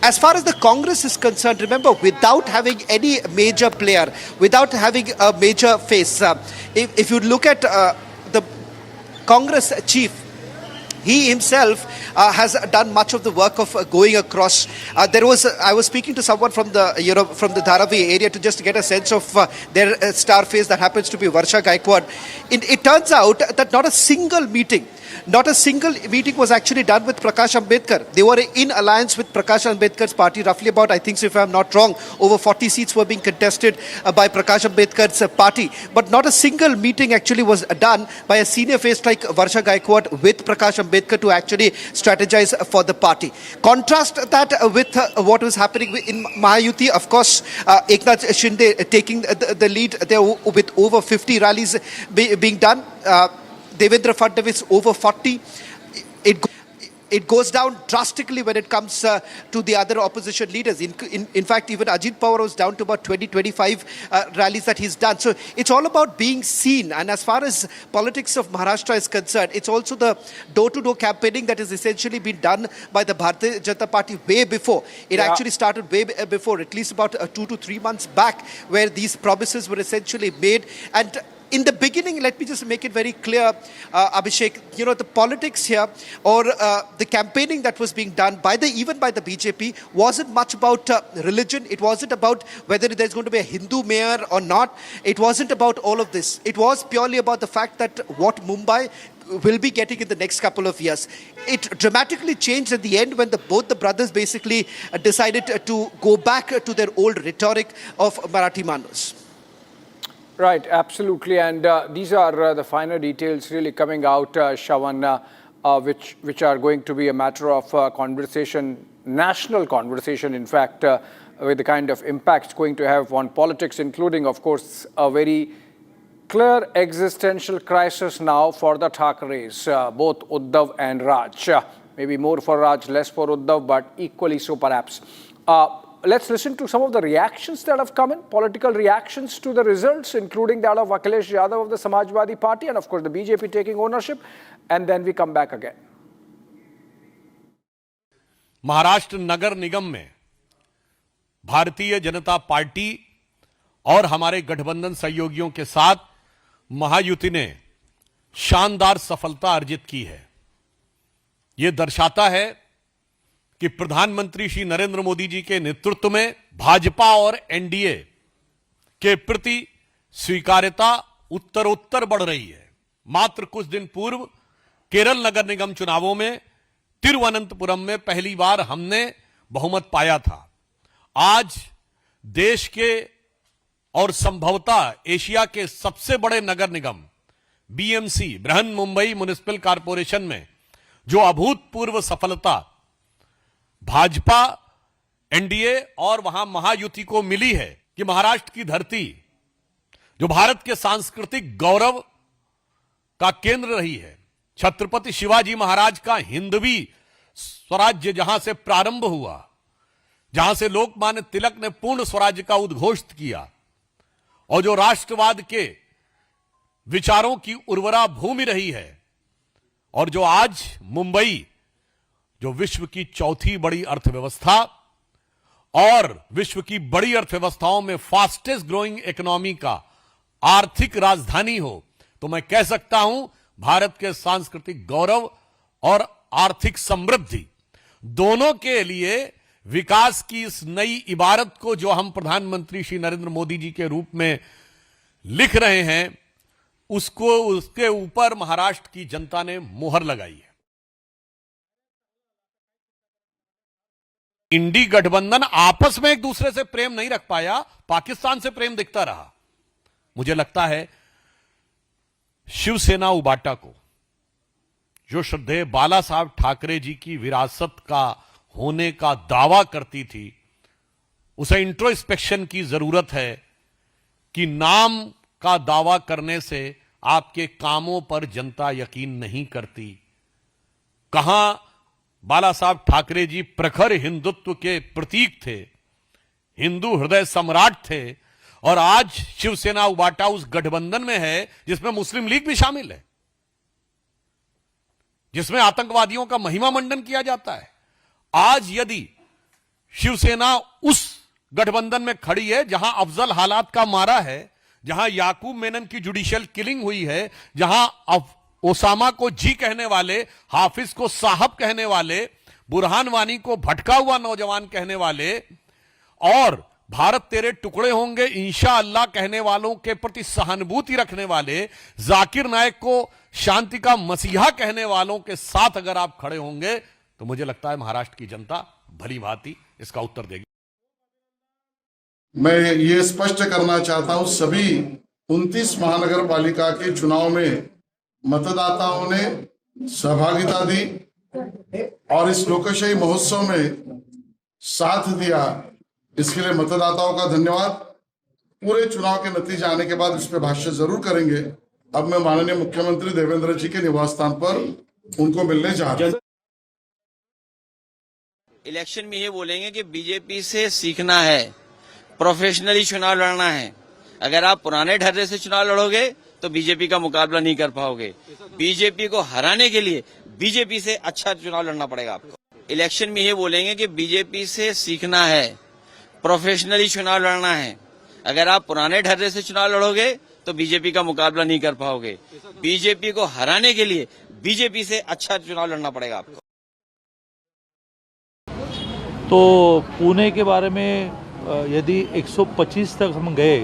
Speaker 2: As far as the Congress is concerned, remember, without having any major player, without having a major face, if you look at the Congress chief, he himself has done much of the work of going across. I was speaking to someone from the from the Dharavi area to just get a sense of their star face that happens to be Varsha Gaikwad. It turns out that not a single meeting was actually done with Prakash Ambedkar. They were in alliance with Prakash Ambedkar's party, roughly about, I think so if I'm not wrong, over 40 seats were being contested by Prakash Ambedkar's party. But not a single meeting actually was done by a senior face like Varsha Gaikwad with Prakash Ambedkar to actually strategize for the party. Contrast that with what was happening in Mahayukti. Of course, Eknath Shinde taking the lead there with over 50 rallies being done. Devendra Fadnavis over 40. It goes down drastically when it comes to the other opposition leaders. In fact, even Ajit Pawar was down to about 20-25 rallies that he's done. So it's all about being seen. And as far as politics of Maharashtra is concerned, it's also the door-to-door campaigning that has essentially been done by the Bharatiya Janata Party way before. It actually started way before, at least about 2 to 3 months back, where these promises were essentially made. And in the beginning, let me just make it very clear, Abhishek, the politics here or the campaigning that was being done even by the BJP wasn't much about religion. It wasn't about whether there's going to be a Hindu mayor or not. It wasn't about all of this. It was purely about the fact that what Mumbai will be getting in the next couple of years. It dramatically changed at the end when both the brothers basically decided to go back to their old rhetoric of Marathi Manus.
Speaker 3: Right, absolutely. And these are the finer details really coming out, Shravan, which are going to be a matter of conversation, national conversation, in fact, with the kind of impact it's going to have on politics, including, of course, a very clear existential crisis now for the Thackeray's, both Uddhav and Raj. Maybe more for Raj, less for Uddhav, but equally so perhaps. Let's listen to some of the reactions that have come in, political reactions to the results, including that of Akhilesh Yadav of the Samajwadi Party and, of course, the BJP taking ownership. And then we come back again.
Speaker 21: Maharashtra नगर निगम में Bharatiya Janata party और हमारे गठबंधन सहयोगियों के साथ महायुति ने शानदार सफलता अर्जित की है। यह दर्शाता है कि प्रधानमंत्री श्री नरेंद्र मोदी जी के नेतृत्व में भाजपा और एनडीए के प्रति स्वीकार्यता उत्तरोत्तर बढ़ रही है। मात्र कुछ दिन पूर्व केरल नगर निगम चुनावों में तिरुवनंतपुरम में पहली बार हमने बहुमत पाया था। आज देश के और संभवतः एशिया के सबसे बड़े नगर निगम BMC, Brihan Mumbai municipal corporation में जो अभूतपूर्व सफलता भाजपा, एनडीए और वहां महायुति को मिली है कि महाराष्ट्र की धरती जो भारत के सांस्कृतिक गौरव का केंद्र रही है, छत्रपति शिवाजी महाराज का हिंदवी स्वराज्य जहां से प्रारंभ हुआ, जहां से लोकमान्य तिलक ने पूर्ण स्वराज्य का उद्घोष किया और जो राष्ट्रवाद के विचारों की उर्वरा भूमि रही है और जो आज मुंबई जो विश्व की चौथी बड़ी अर्थव्यवस्था और विश्व की बड़ी अर्थव्यवस्थाओं में फास्टेस्ट ग्रोइंग इकोनॉमी का आर्थिक राजधानी हो, तो मैं कह सकता हूं भारत के सांस्कृतिक गौरव और आर्थिक समृद्धि दोनों के लिए विकास की इस नई इबारत को जो हम प्रधानमंत्री श्री नरेंद्र मोदी जी के रूप में लिख रहे हैं, उसके ऊपर महाराष्ट्र की जनता ने मुहर लगाई है। इंडी गठबंधन आपस में एक दूसरे से प्रेम नहीं रख पाया, पाकिस्तान से प्रेम दिखता रहा। मुझे लगता है शिवसेना उबाटा को जो श्रद्धेय बाला साहब ठाकरे जी की विरासत का होने का दावा करती थी, उसे इंट्रोस्पेक्शन की जरूरत है कि नाम का दावा करने से आपके कामों पर जनता यकीन नहीं करती। कहां बाला साहब ठाकरे जी प्रखर हिंदुत्व के प्रतीक थे, हिंदू हृदय सम्राट थे, और आज शिवसेना उबाटा उस गठबंधन में है जिसमें मुस्लिम लीग भी शामिल है, जिसमें आतंकवादियों का महिमा मंडन किया जाता है। आज यदि शिवसेना उस गठबंधन में खड़ी है जहां अफजल हालात का मारा है, जहां याकूब मेनन की जुडिशियल किलिंग हुई है, जहां ओसामा को जी कहने वाले, हाफिज को साहब कहने वाले, बुरहान वानी को भटका हुआ नौजवान कहने वाले और भारत तेरे टुकड़े होंगे इंशाअल्लाह कहने वालों के प्रति सहानुभूति रखने वाले, जाकिर नायक को शांति का मसीहा कहने वालों के साथ अगर आप खड़े होंगे तो मुझे लगता है महाराष्ट्र की जनता भली भांति इसका उत्तर देगी।
Speaker 17: मैं ये स्पष्ट करना चाहता हूं, सभी 29 महानगर पालिका के चुनाव में मतदाताओं ने सहभागिता दी और इस लोकशाही महोत्सव में साथ दिया। इसके लिए मतदाताओं का धन्यवाद। पूरे चुनाव के नतीजे आने के बाद इस पर भाष्य जरूर करेंगे। अब मैं माननीय मुख्यमंत्री देवेंद्र जी के निवास स्थान पर उनको मिलने जा रहा हूं।
Speaker 10: इलेक्शन में ये बोलेंगे कि बीजेपी से सीखना है, प्रोफेशनली चुनाव लड़ना है। अगर आप पुराने ढर्रे से चुनाव लड़ोगे तो बीजेपी का मुकाबला नहीं कर पाओगे। बीजेपी को हराने के लिए बीजेपी से अच्छा चुनाव लड़ना पड़ेगा आपको। इलेक्शन में ये बोलेंगे कि बीजेपी से सीखना है, प्रोफेशनली चुनाव लड़ना है। अगर आप पुराने ढर्रे से चुनाव लड़ोगे तो तो बीजेपी का मुकाबला नहीं कर पाओगे। बीजेपी को हराने के लिए बीजेपी से अच्छा चुनाव लड़ना पड़ेगा आपको।
Speaker 4: तो पुणे के बारे में यदि 125 तक हम गए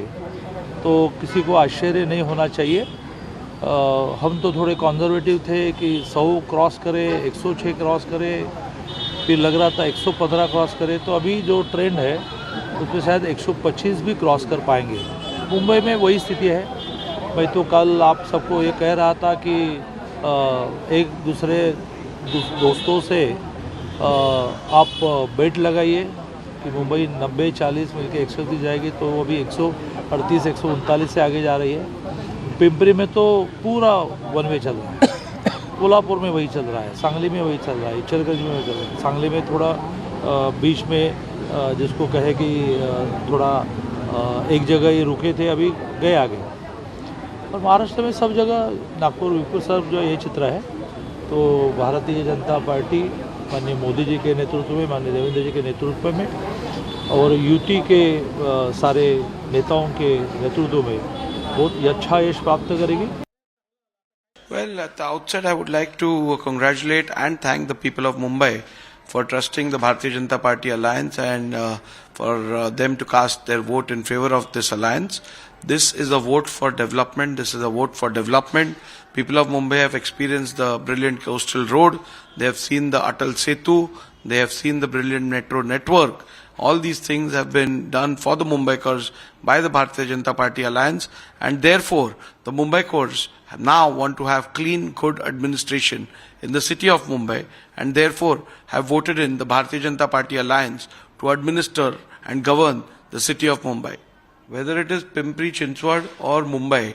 Speaker 4: तो किसी को आश्चर्य नहीं होना चाहिए। हम तो थोड़े कंजर्वेटिव थे कि 100 क्रॉस करे, 106 क्रॉस करे, फिर लग रहा था 115 क्रॉस करे। तो अभी जो ट्रेंड है उसमें शायद 125 भी क्रॉस कर पाएंगे। मुंबई में वही स्थिति है। मैं तो कल आप सबको ये कह रहा था कि एक दूसरे दोस्तों से आप बेट लगाइए कि मुंबई 90-40 मिलके 130 जाएगी, तो वो अभी 138 139 से आगे जा रही है। पिंपरी में तो पूरा वन वे चल रहा है, कोल्हापुर में वही चल रहा है, सांगली में वही चल रहा है, इचलकरंजी में वही चल रहा है। सांगली में थोड़ा बीच में जिसको कहे कि थोड़ा एक जगह ये रुके थे, अभी गए आगे। और महाराष्ट्र में सब जगह, नागपुर विपुर सब जो ये चित्र है। तो भारतीय जनता पार्टी माननीय मोदी जी के नेतृत्व में, माननीय देवेंद्र जी के नेतृत्व में और यूटी के सारे नेताओं के नेतृत्व में बहुत ही अच्छा यश प्राप्त करेगी।
Speaker 22: Well, at the outset, I would like to congratulate and thank the people of Mumbai for trusting the Bharatiya Janata Party alliance and for them to cast their vote in favor of this alliance. This is a vote for development. This is a vote for development. People of Mumbai have experienced the brilliant coastal road. They have seen the Atal Setu. They have seen the brilliant metro network. All these things have been done for the Mumbaikars by the Bharatiya Janata Party alliance, and therefore the Mumbaikars now want to have clean, good administration in the city of Mumbai, and therefore have voted in the Bharatiya Janata Party alliance to administer and govern the city of Mumbai. Whether it is Pimpri Chinchwad or Mumbai,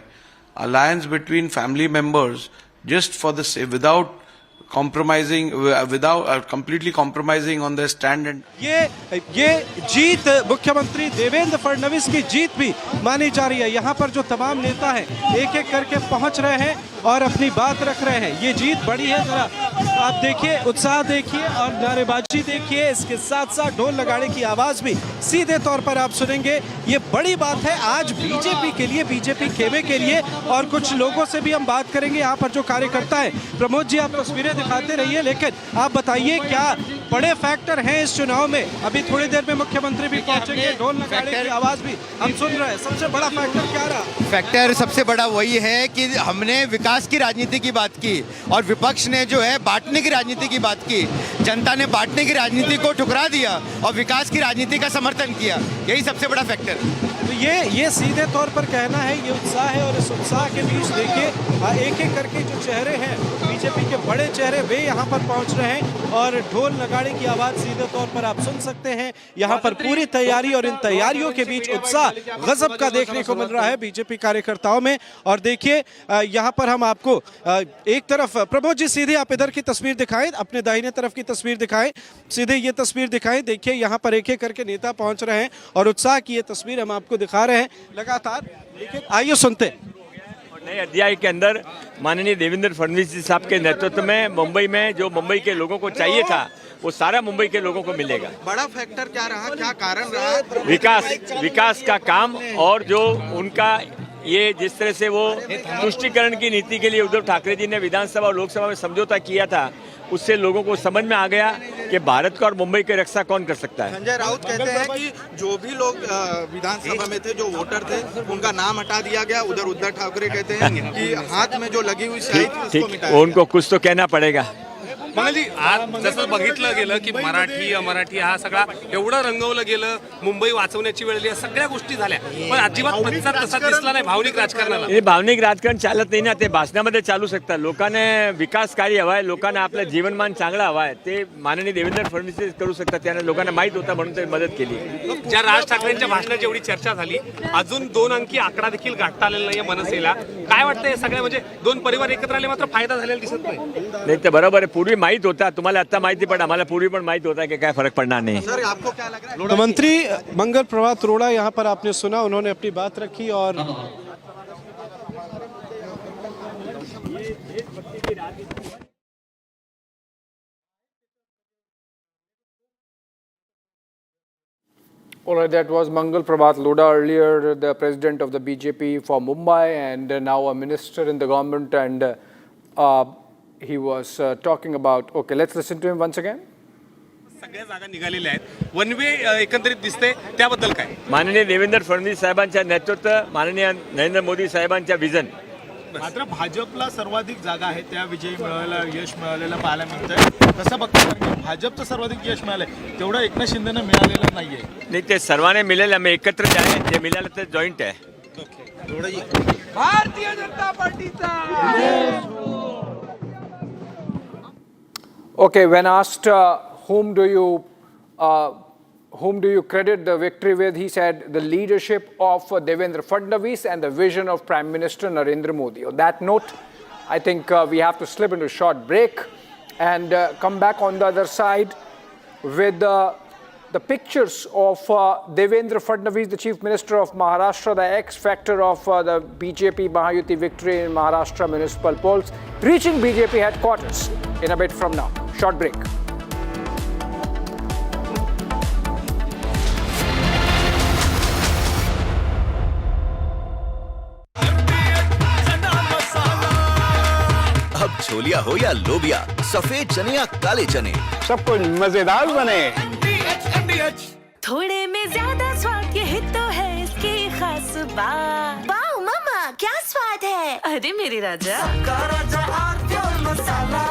Speaker 22: alliance between family members just for the without compromising, without completely compromising on their stand. And
Speaker 2: ये जीत मुख्यमंत्री देवेंद्र फडणवीस की जीत भी मानी जा रही है। यहाँ पर जो तमाम नेता हैं एक एक करके पहुँच रहे हैं और अपनी बात रख रहे हैं। ये जीत बड़ी है, जरा आप देखिए, उत्साह देखिए और नारेबाजी देखिए, इसके साथ साथ ढोल नगाड़े की आवाज़ भी सीधे तौर पर आप सुनेंगे। ये बड़ी बात है आज बीजेपी के लिए, बीजेपी खेमे के लिए। और कुछ लोगों से भी हम बात करेंगे यहाँ पर जो कार्यकर्ता है। प्रमोद जी, आप तस्वीरें दिखाते रहिए, लेकिन आप बताइए क्या बड़े फैक्टर हैं इस चुनाव में? अभी थोड़ी देर में मुख्यमंत्री भी पहुंचेंगे, ढोल नगाड़े की आवाज़ भी हम सुन रहे हैं। सबसे बड़ा फैक्टर क्या रहा?
Speaker 7: फैक्टर सबसे बड़ा वही है कि हमने विकास की राजनीति की बात की और विपक्ष ने जो है बांटने की राजनीति की बात की। जनता ने बांटने की राजनीति को ठुकरा दिया और विकास की राजनीति का समर्थन किया। यही सबसे बड़ा फैक्टर।
Speaker 2: तो ये सीधे तौर पर कहना है, ये उत्साह है। और इस उत्साह के बीच देखिए एक एक करके जो चेहरे हैं, बीजेपी के बड़े चेहरे, वे यहाँ पर पहुँच रहे हैं और ढोल नगाड़े की आवाज़ सीधे तौर पर आप सुन सकते हैं। यहाँ पर पूरी तैयारी और इन तैयारियों के बीच उत्साह गजब का देखने को मिल रहा है बीजेपी कार्यकर्ताओं में। और देखिए यहाँ पर हम आपको एक तरफ, प्रमोद जी सीधे आप इधर की तस्वीर दिखाएं, अपने दाहिने तरफ की तस्वीर दिखाएं, सीधे ये तस्वीर दिखाएं। देखिए यहाँ पर एक एक करके नेता पहुँच रहे हैं और उत्साह की ये तस्वीर हम आपको दिखा रहे हैं लगातार। देखिए, आइए सुनते हैं।
Speaker 18: नए अध्याय के अंदर माननीय देवेंद्र फडणवीस जी साहब के नेतृत्व में मुंबई में जो मुंबई के लोगों को चाहिए था वो सारा मुंबई के लोगों को मिलेगा।
Speaker 2: बड़ा फैक्टर क्या रहा, क्या कारण रहा?
Speaker 18: विकास का काम और जो उनका ये जिस तरह से वो तुष्टीकरण की नीति के लिए उद्धव ठाकरे जी ने विधानसभा और लोकसभा में समझौता किया था, उससे लोगों को समझ में आ गया कि भारत का और मुंबई की रक्षा कौन कर सकता है।
Speaker 2: संजय राउत कहते हैं कि जो भी लोग विधानसभा में थे, जो वोटर थे, उनका नाम हटा दिया गया। उधर उद्धव ठाकरे कहते हैं कि हाथ में जो लगी हुई स्याही थी उसको मिटाया।
Speaker 18: उनको कुछ तो कहना पडेगा।
Speaker 19: मंगलजी, आज जसं बघितलं गेलं की मराठी अमराठी हा सगळा एवढं रंगवलं गेलं, मुंबई वाचवण्याची वेळ आली, या सगळ्या गोष्टी झाल्या, पण अजिबात प्रतिसाद तसा दिसला नाही भावनिक राजकारणाला।
Speaker 18: हे भावनिक राजकारण चालत नाही ना, ते भाषणामध्ये चालू शकतात। लोकांना विकास कार्य हवा आहे, लोकांना आपलं जीवनमान चांगलं हवा आहे, ते माननीय देवेंद्र फडणवीस करू शकतात। त्यांना लोकांना माहित होता म्हणून ते मदत केली।
Speaker 19: ज्या राज ठाकरेंच्या भाषणाची एवढी चर्चा झाली, अजून 2 अंकी आकडा देखील गाठता आलेला नाहीये मनसेला, काय वाटतंय? सगळ्या म्हणजे 2 परिवार एकत्र आले मात्र फायदा झालेला दिसत नाही।
Speaker 18: ते बरोबर आहे, पूर्वी माहित होता, तुम्हाला आता माहिती पडा, आम्हाला पूर्वी पण माहित होता कि काय फरक पडणार नहीं।
Speaker 2: सर, आपको क्या लग रहा है? तो मंत्री मंगल प्रभात अरोड़ा यहाँ पर आपने सुना, उन्होंने अपनी बात रखी और
Speaker 3: All right, that was Mangal Prabhat Lodha, earlier the president of the BJP for Mumbai and now a minister in the government, and he was talking about, okay, let's listen to him once again.
Speaker 19: सगळ्या जागा निघालेल्या आहेत, one way एकंदरीत दिसते, त्याबद्दल काय?
Speaker 18: माननीय देवेंद्र फडणवीस साहेबांच्या नेतृत्व, माननीय नरेंद्र मोदी साहेबांच्या विजन.
Speaker 8: मात्र भाजपला सर्वाधिक जागा आहेत, त्या विजयी मिळवायला यश मिळालेलं पाहायला मिळतंय. कसं बघता, कारण की भाजपचं सर्वाधिक यश मिळालंय, तेवढं एकनाथ शिंदेनं मिळालेलं नाहीये.
Speaker 18: नाही, ते सर्वांनी मिळेल, आम्ही एकत्र जे आहे ते मिळालं तर जॉईंट आहे.
Speaker 8: भारतीय जनता पार्टीचा.
Speaker 3: Okay, when asked whom do you credit the victory with, he said the leadership of Devendra Fadnavis and the vision of Prime Minister Narendra Modi. On that note, I think we have to slip into a short break and come back on the other side with the pictures of Devendra Fadnavis, the Chief Minister of Maharashtra, the X-factor of the BJP Mahayukti victory in Maharashtra municipal polls, reaching BJP headquarters in a bit from now. Short break.
Speaker 11: अब छोलिया हो या लोबिया, सफेद चने या काले चने,
Speaker 20: सब कुछ मजेदार बने।
Speaker 5: थोड़े में ज्यादा स्वाद, यही तो है इसकी खास बात। वाओ मामा, क्या स्वाद है? अरे मेरे राजा, मसाला।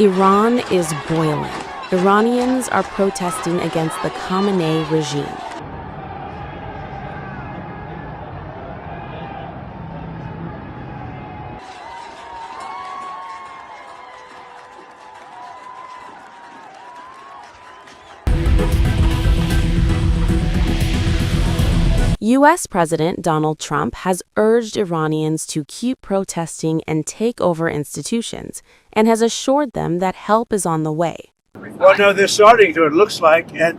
Speaker 13: Iran is boiling. Iranians are protesting against the Khamenei regime. U.S. President Donald Trump has urged Iranians to keep protesting and take over institutions, and has assured them that help is on the way.
Speaker 15: Well, no, they're starting to, it looks like, and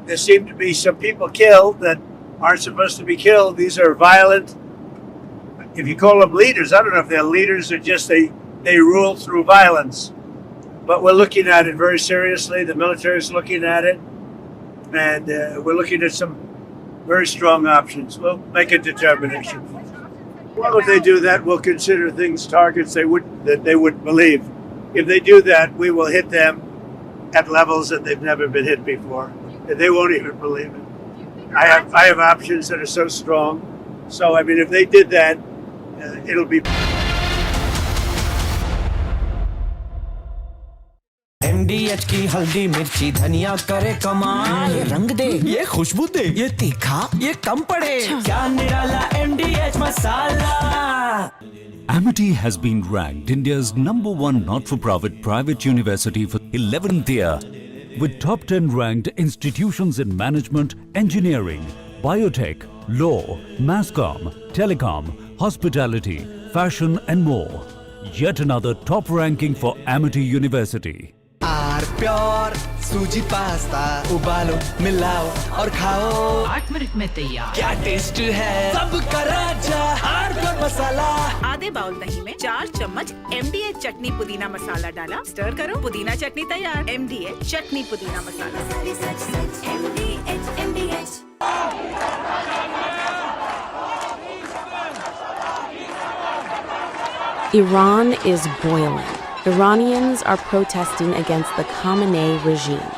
Speaker 15: there seem to be some people killed that aren't supposed to be killed. These are violent, if you call them leaders, I don't know if they're leaders or just they rule through violence. But we're looking at it very seriously. The military is looking at it, and we're looking at some very strong options. We'll make a determination. Well, if they do that, we'll consider things targets that they wouldn't believe. If they do that, we will hit them at levels that they've never been hit before. And they won't even believe it. I have options that are so strong. So, I mean, if they did that, it'll be...
Speaker 25: MDH की हल्दी मिर्ची धनिया करे कमाल, ये रंग दे, ये खुशबू दे, ये तीखा, ये कम पड़े, क्या निराला MDH masala.
Speaker 23: Amity has been ranked India's #1 not-for-profit private university for 11th year, with top 10 ranked institutions in management, engineering, biotech, law, masscom, telecom, hospitality, fashion and more. Yet another top ranking for Amity University.
Speaker 25: Pure सूजी pasta, उबालो, मिलाओ और खाओ,
Speaker 24: 8 minute में तैयार।
Speaker 25: क्या taste है, सबका राजा आर्नब मसाला।
Speaker 24: आधे बाउल दही में 4 चम्मच MDH चटनी पुदीना मसाला डाला, स्टर करो, पुदीना चटनी तैयार। MDH चटनी पुदीना मसाला। MDH।
Speaker 13: Iran is boiling. Iranians are protesting against the Khamenei regime.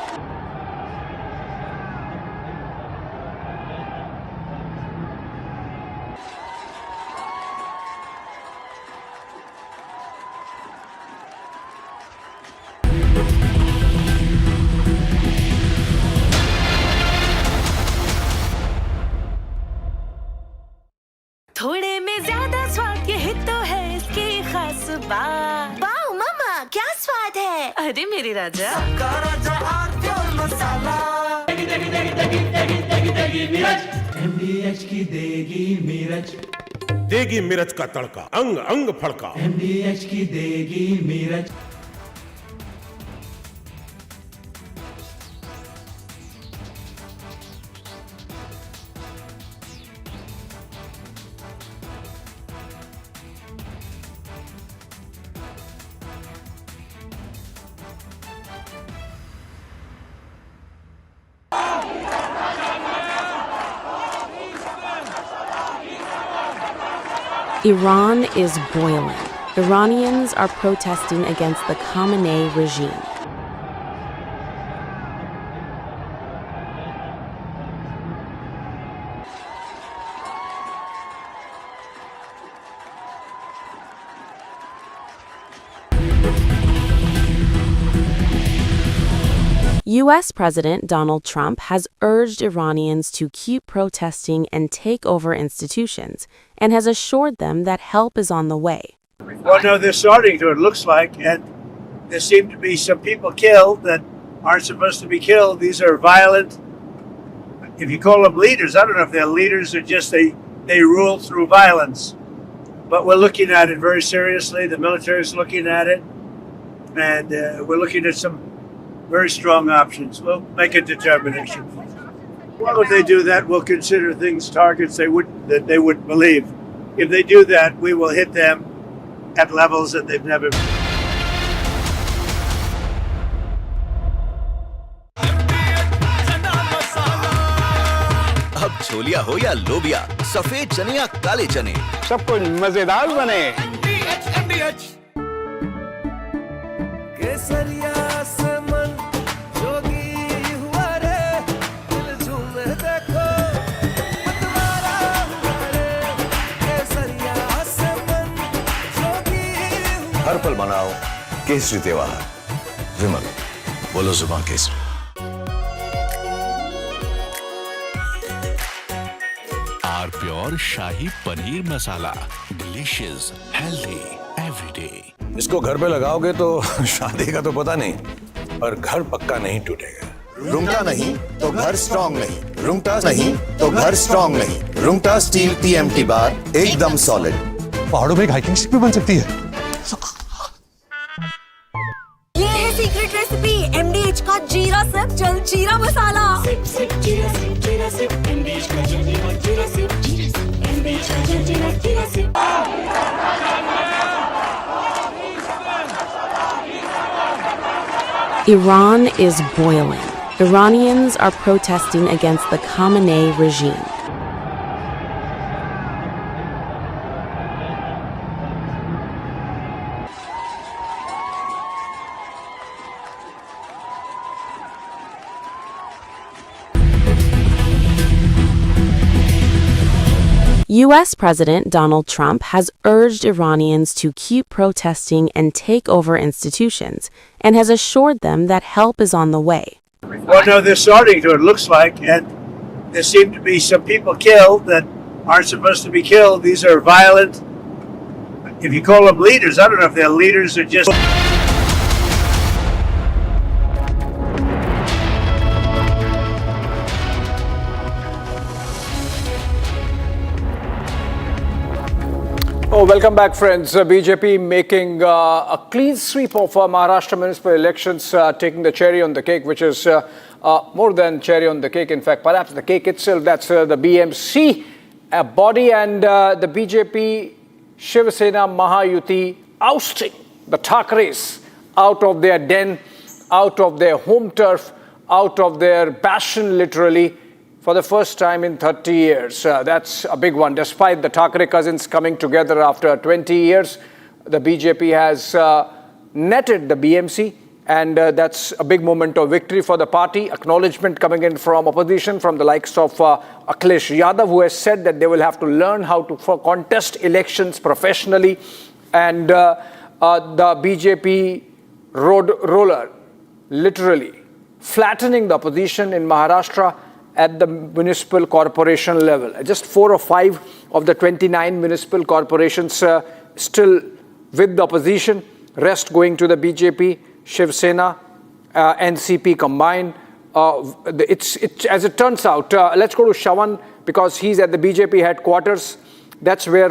Speaker 5: थोड़े में ज्यादा स्वाद, यही तो है इसकी खास बात। वाओ मामा, क्या स्वाद है? अरे मेरे राजा,
Speaker 25: MDH की देगी मिर्च।
Speaker 1: देगी मिर्च का तड़का, अंग अंग फड़का।
Speaker 25: MDH की देगी मिर्च।
Speaker 13: Iran is boiling. Iranians are protesting against the Khamenei regime. U.S. President Donald Trump has urged Iranians to keep protesting and take over institutions, and has assured them that help is on the way.
Speaker 15: Well, no, they're starting to, it looks like, and there seem to be some people killed that aren't supposed to be killed. These are violent, if you call them leaders, I don't know if they're leaders or just they rule through violence. But we're looking at it very seriously. The military is looking at it, and we're looking at some very strong options. We'll make a determination. Well, if they do that, we'll consider things targets that they wouldn't believe. If they do that, we will hit them at levels that they've never been.
Speaker 11: अब छोलिया हो या लोबिया, सफेद चने या काले चने,
Speaker 20: सब कुछ मजेदार बने।
Speaker 25: केसरिया से मन जोगी हुआ रे, दिल झूमे देखो मतवारा हुआ रे। केसरिया से मन जोगी हुआ।
Speaker 6: हर पल मनाओ केसरी त्योहार। विमल, बोलो जुबान केसरी।
Speaker 12: Our pure shahi paneer masala, delicious, healthy everyday.
Speaker 6: इसको घर पे लगाओगे तो शादी का तो पता नहीं, पर घर पक्का नहीं टूटेगा।
Speaker 14: रुंगटा नहीं तो घर स्ट्रॉन्ग नहीं, रुंगटा नहीं तो घर स्ट्रॉन्ग नहीं। रुंगटा स्टील TMT बार एकदम सॉलिड।
Speaker 6: पहाड़ों में एक हाइकिंग शिप भी बन सकती है।
Speaker 16: ये है सीक्रेट रेसिपी MDH का जीरा सिप जल जीरा मसाला। सिप जीरा सिप MDH का जल जीरा सिप MDH का जल जीरा SIP.
Speaker 13: Iran is boiling. Iranians are protesting against the Khamenei regime. U.S. President Donald Trump has urged Iranians to keep protesting and take over institutions, and has assured them that help is on the way.
Speaker 15: Well, no, they're starting to, it looks like, and there seem to be some people killed that aren't supposed to be killed. These are violent, if you call them leaders, I don't know if they're leaders or just...
Speaker 3: Oh, welcome back, friends. BJP making a clean sweep of Maharashtra municipal elections, taking the cherry on the cake, which is more than cherry on the cake. In fact, perhaps the cake itself, that's the BMC body, and the BJP Shiv Sena Mahayukti ousting the Thakres out of their den, out of their home turf, out of their bastion, literally, for the first time in 30 years. That's a big one. Despite the Thakre cousins coming together after 20 years, the BJP has netted the BMC, and that's a big moment of victory for the party. Acknowledgement coming in from opposition, from the likes of Akhilesh Yadav, who has said that they will have to learn how to contest elections professionally. And the BJP roller, literally flattening the opposition in Maharashtra at the municipal corporation level. Just 4 or 5 of the 29 municipal corporations still with the opposition, rest going to the BJP, Shiv Sena, NCP combined. As it turns out, let's go to Shawan, because he's at the BJP headquarters. That's where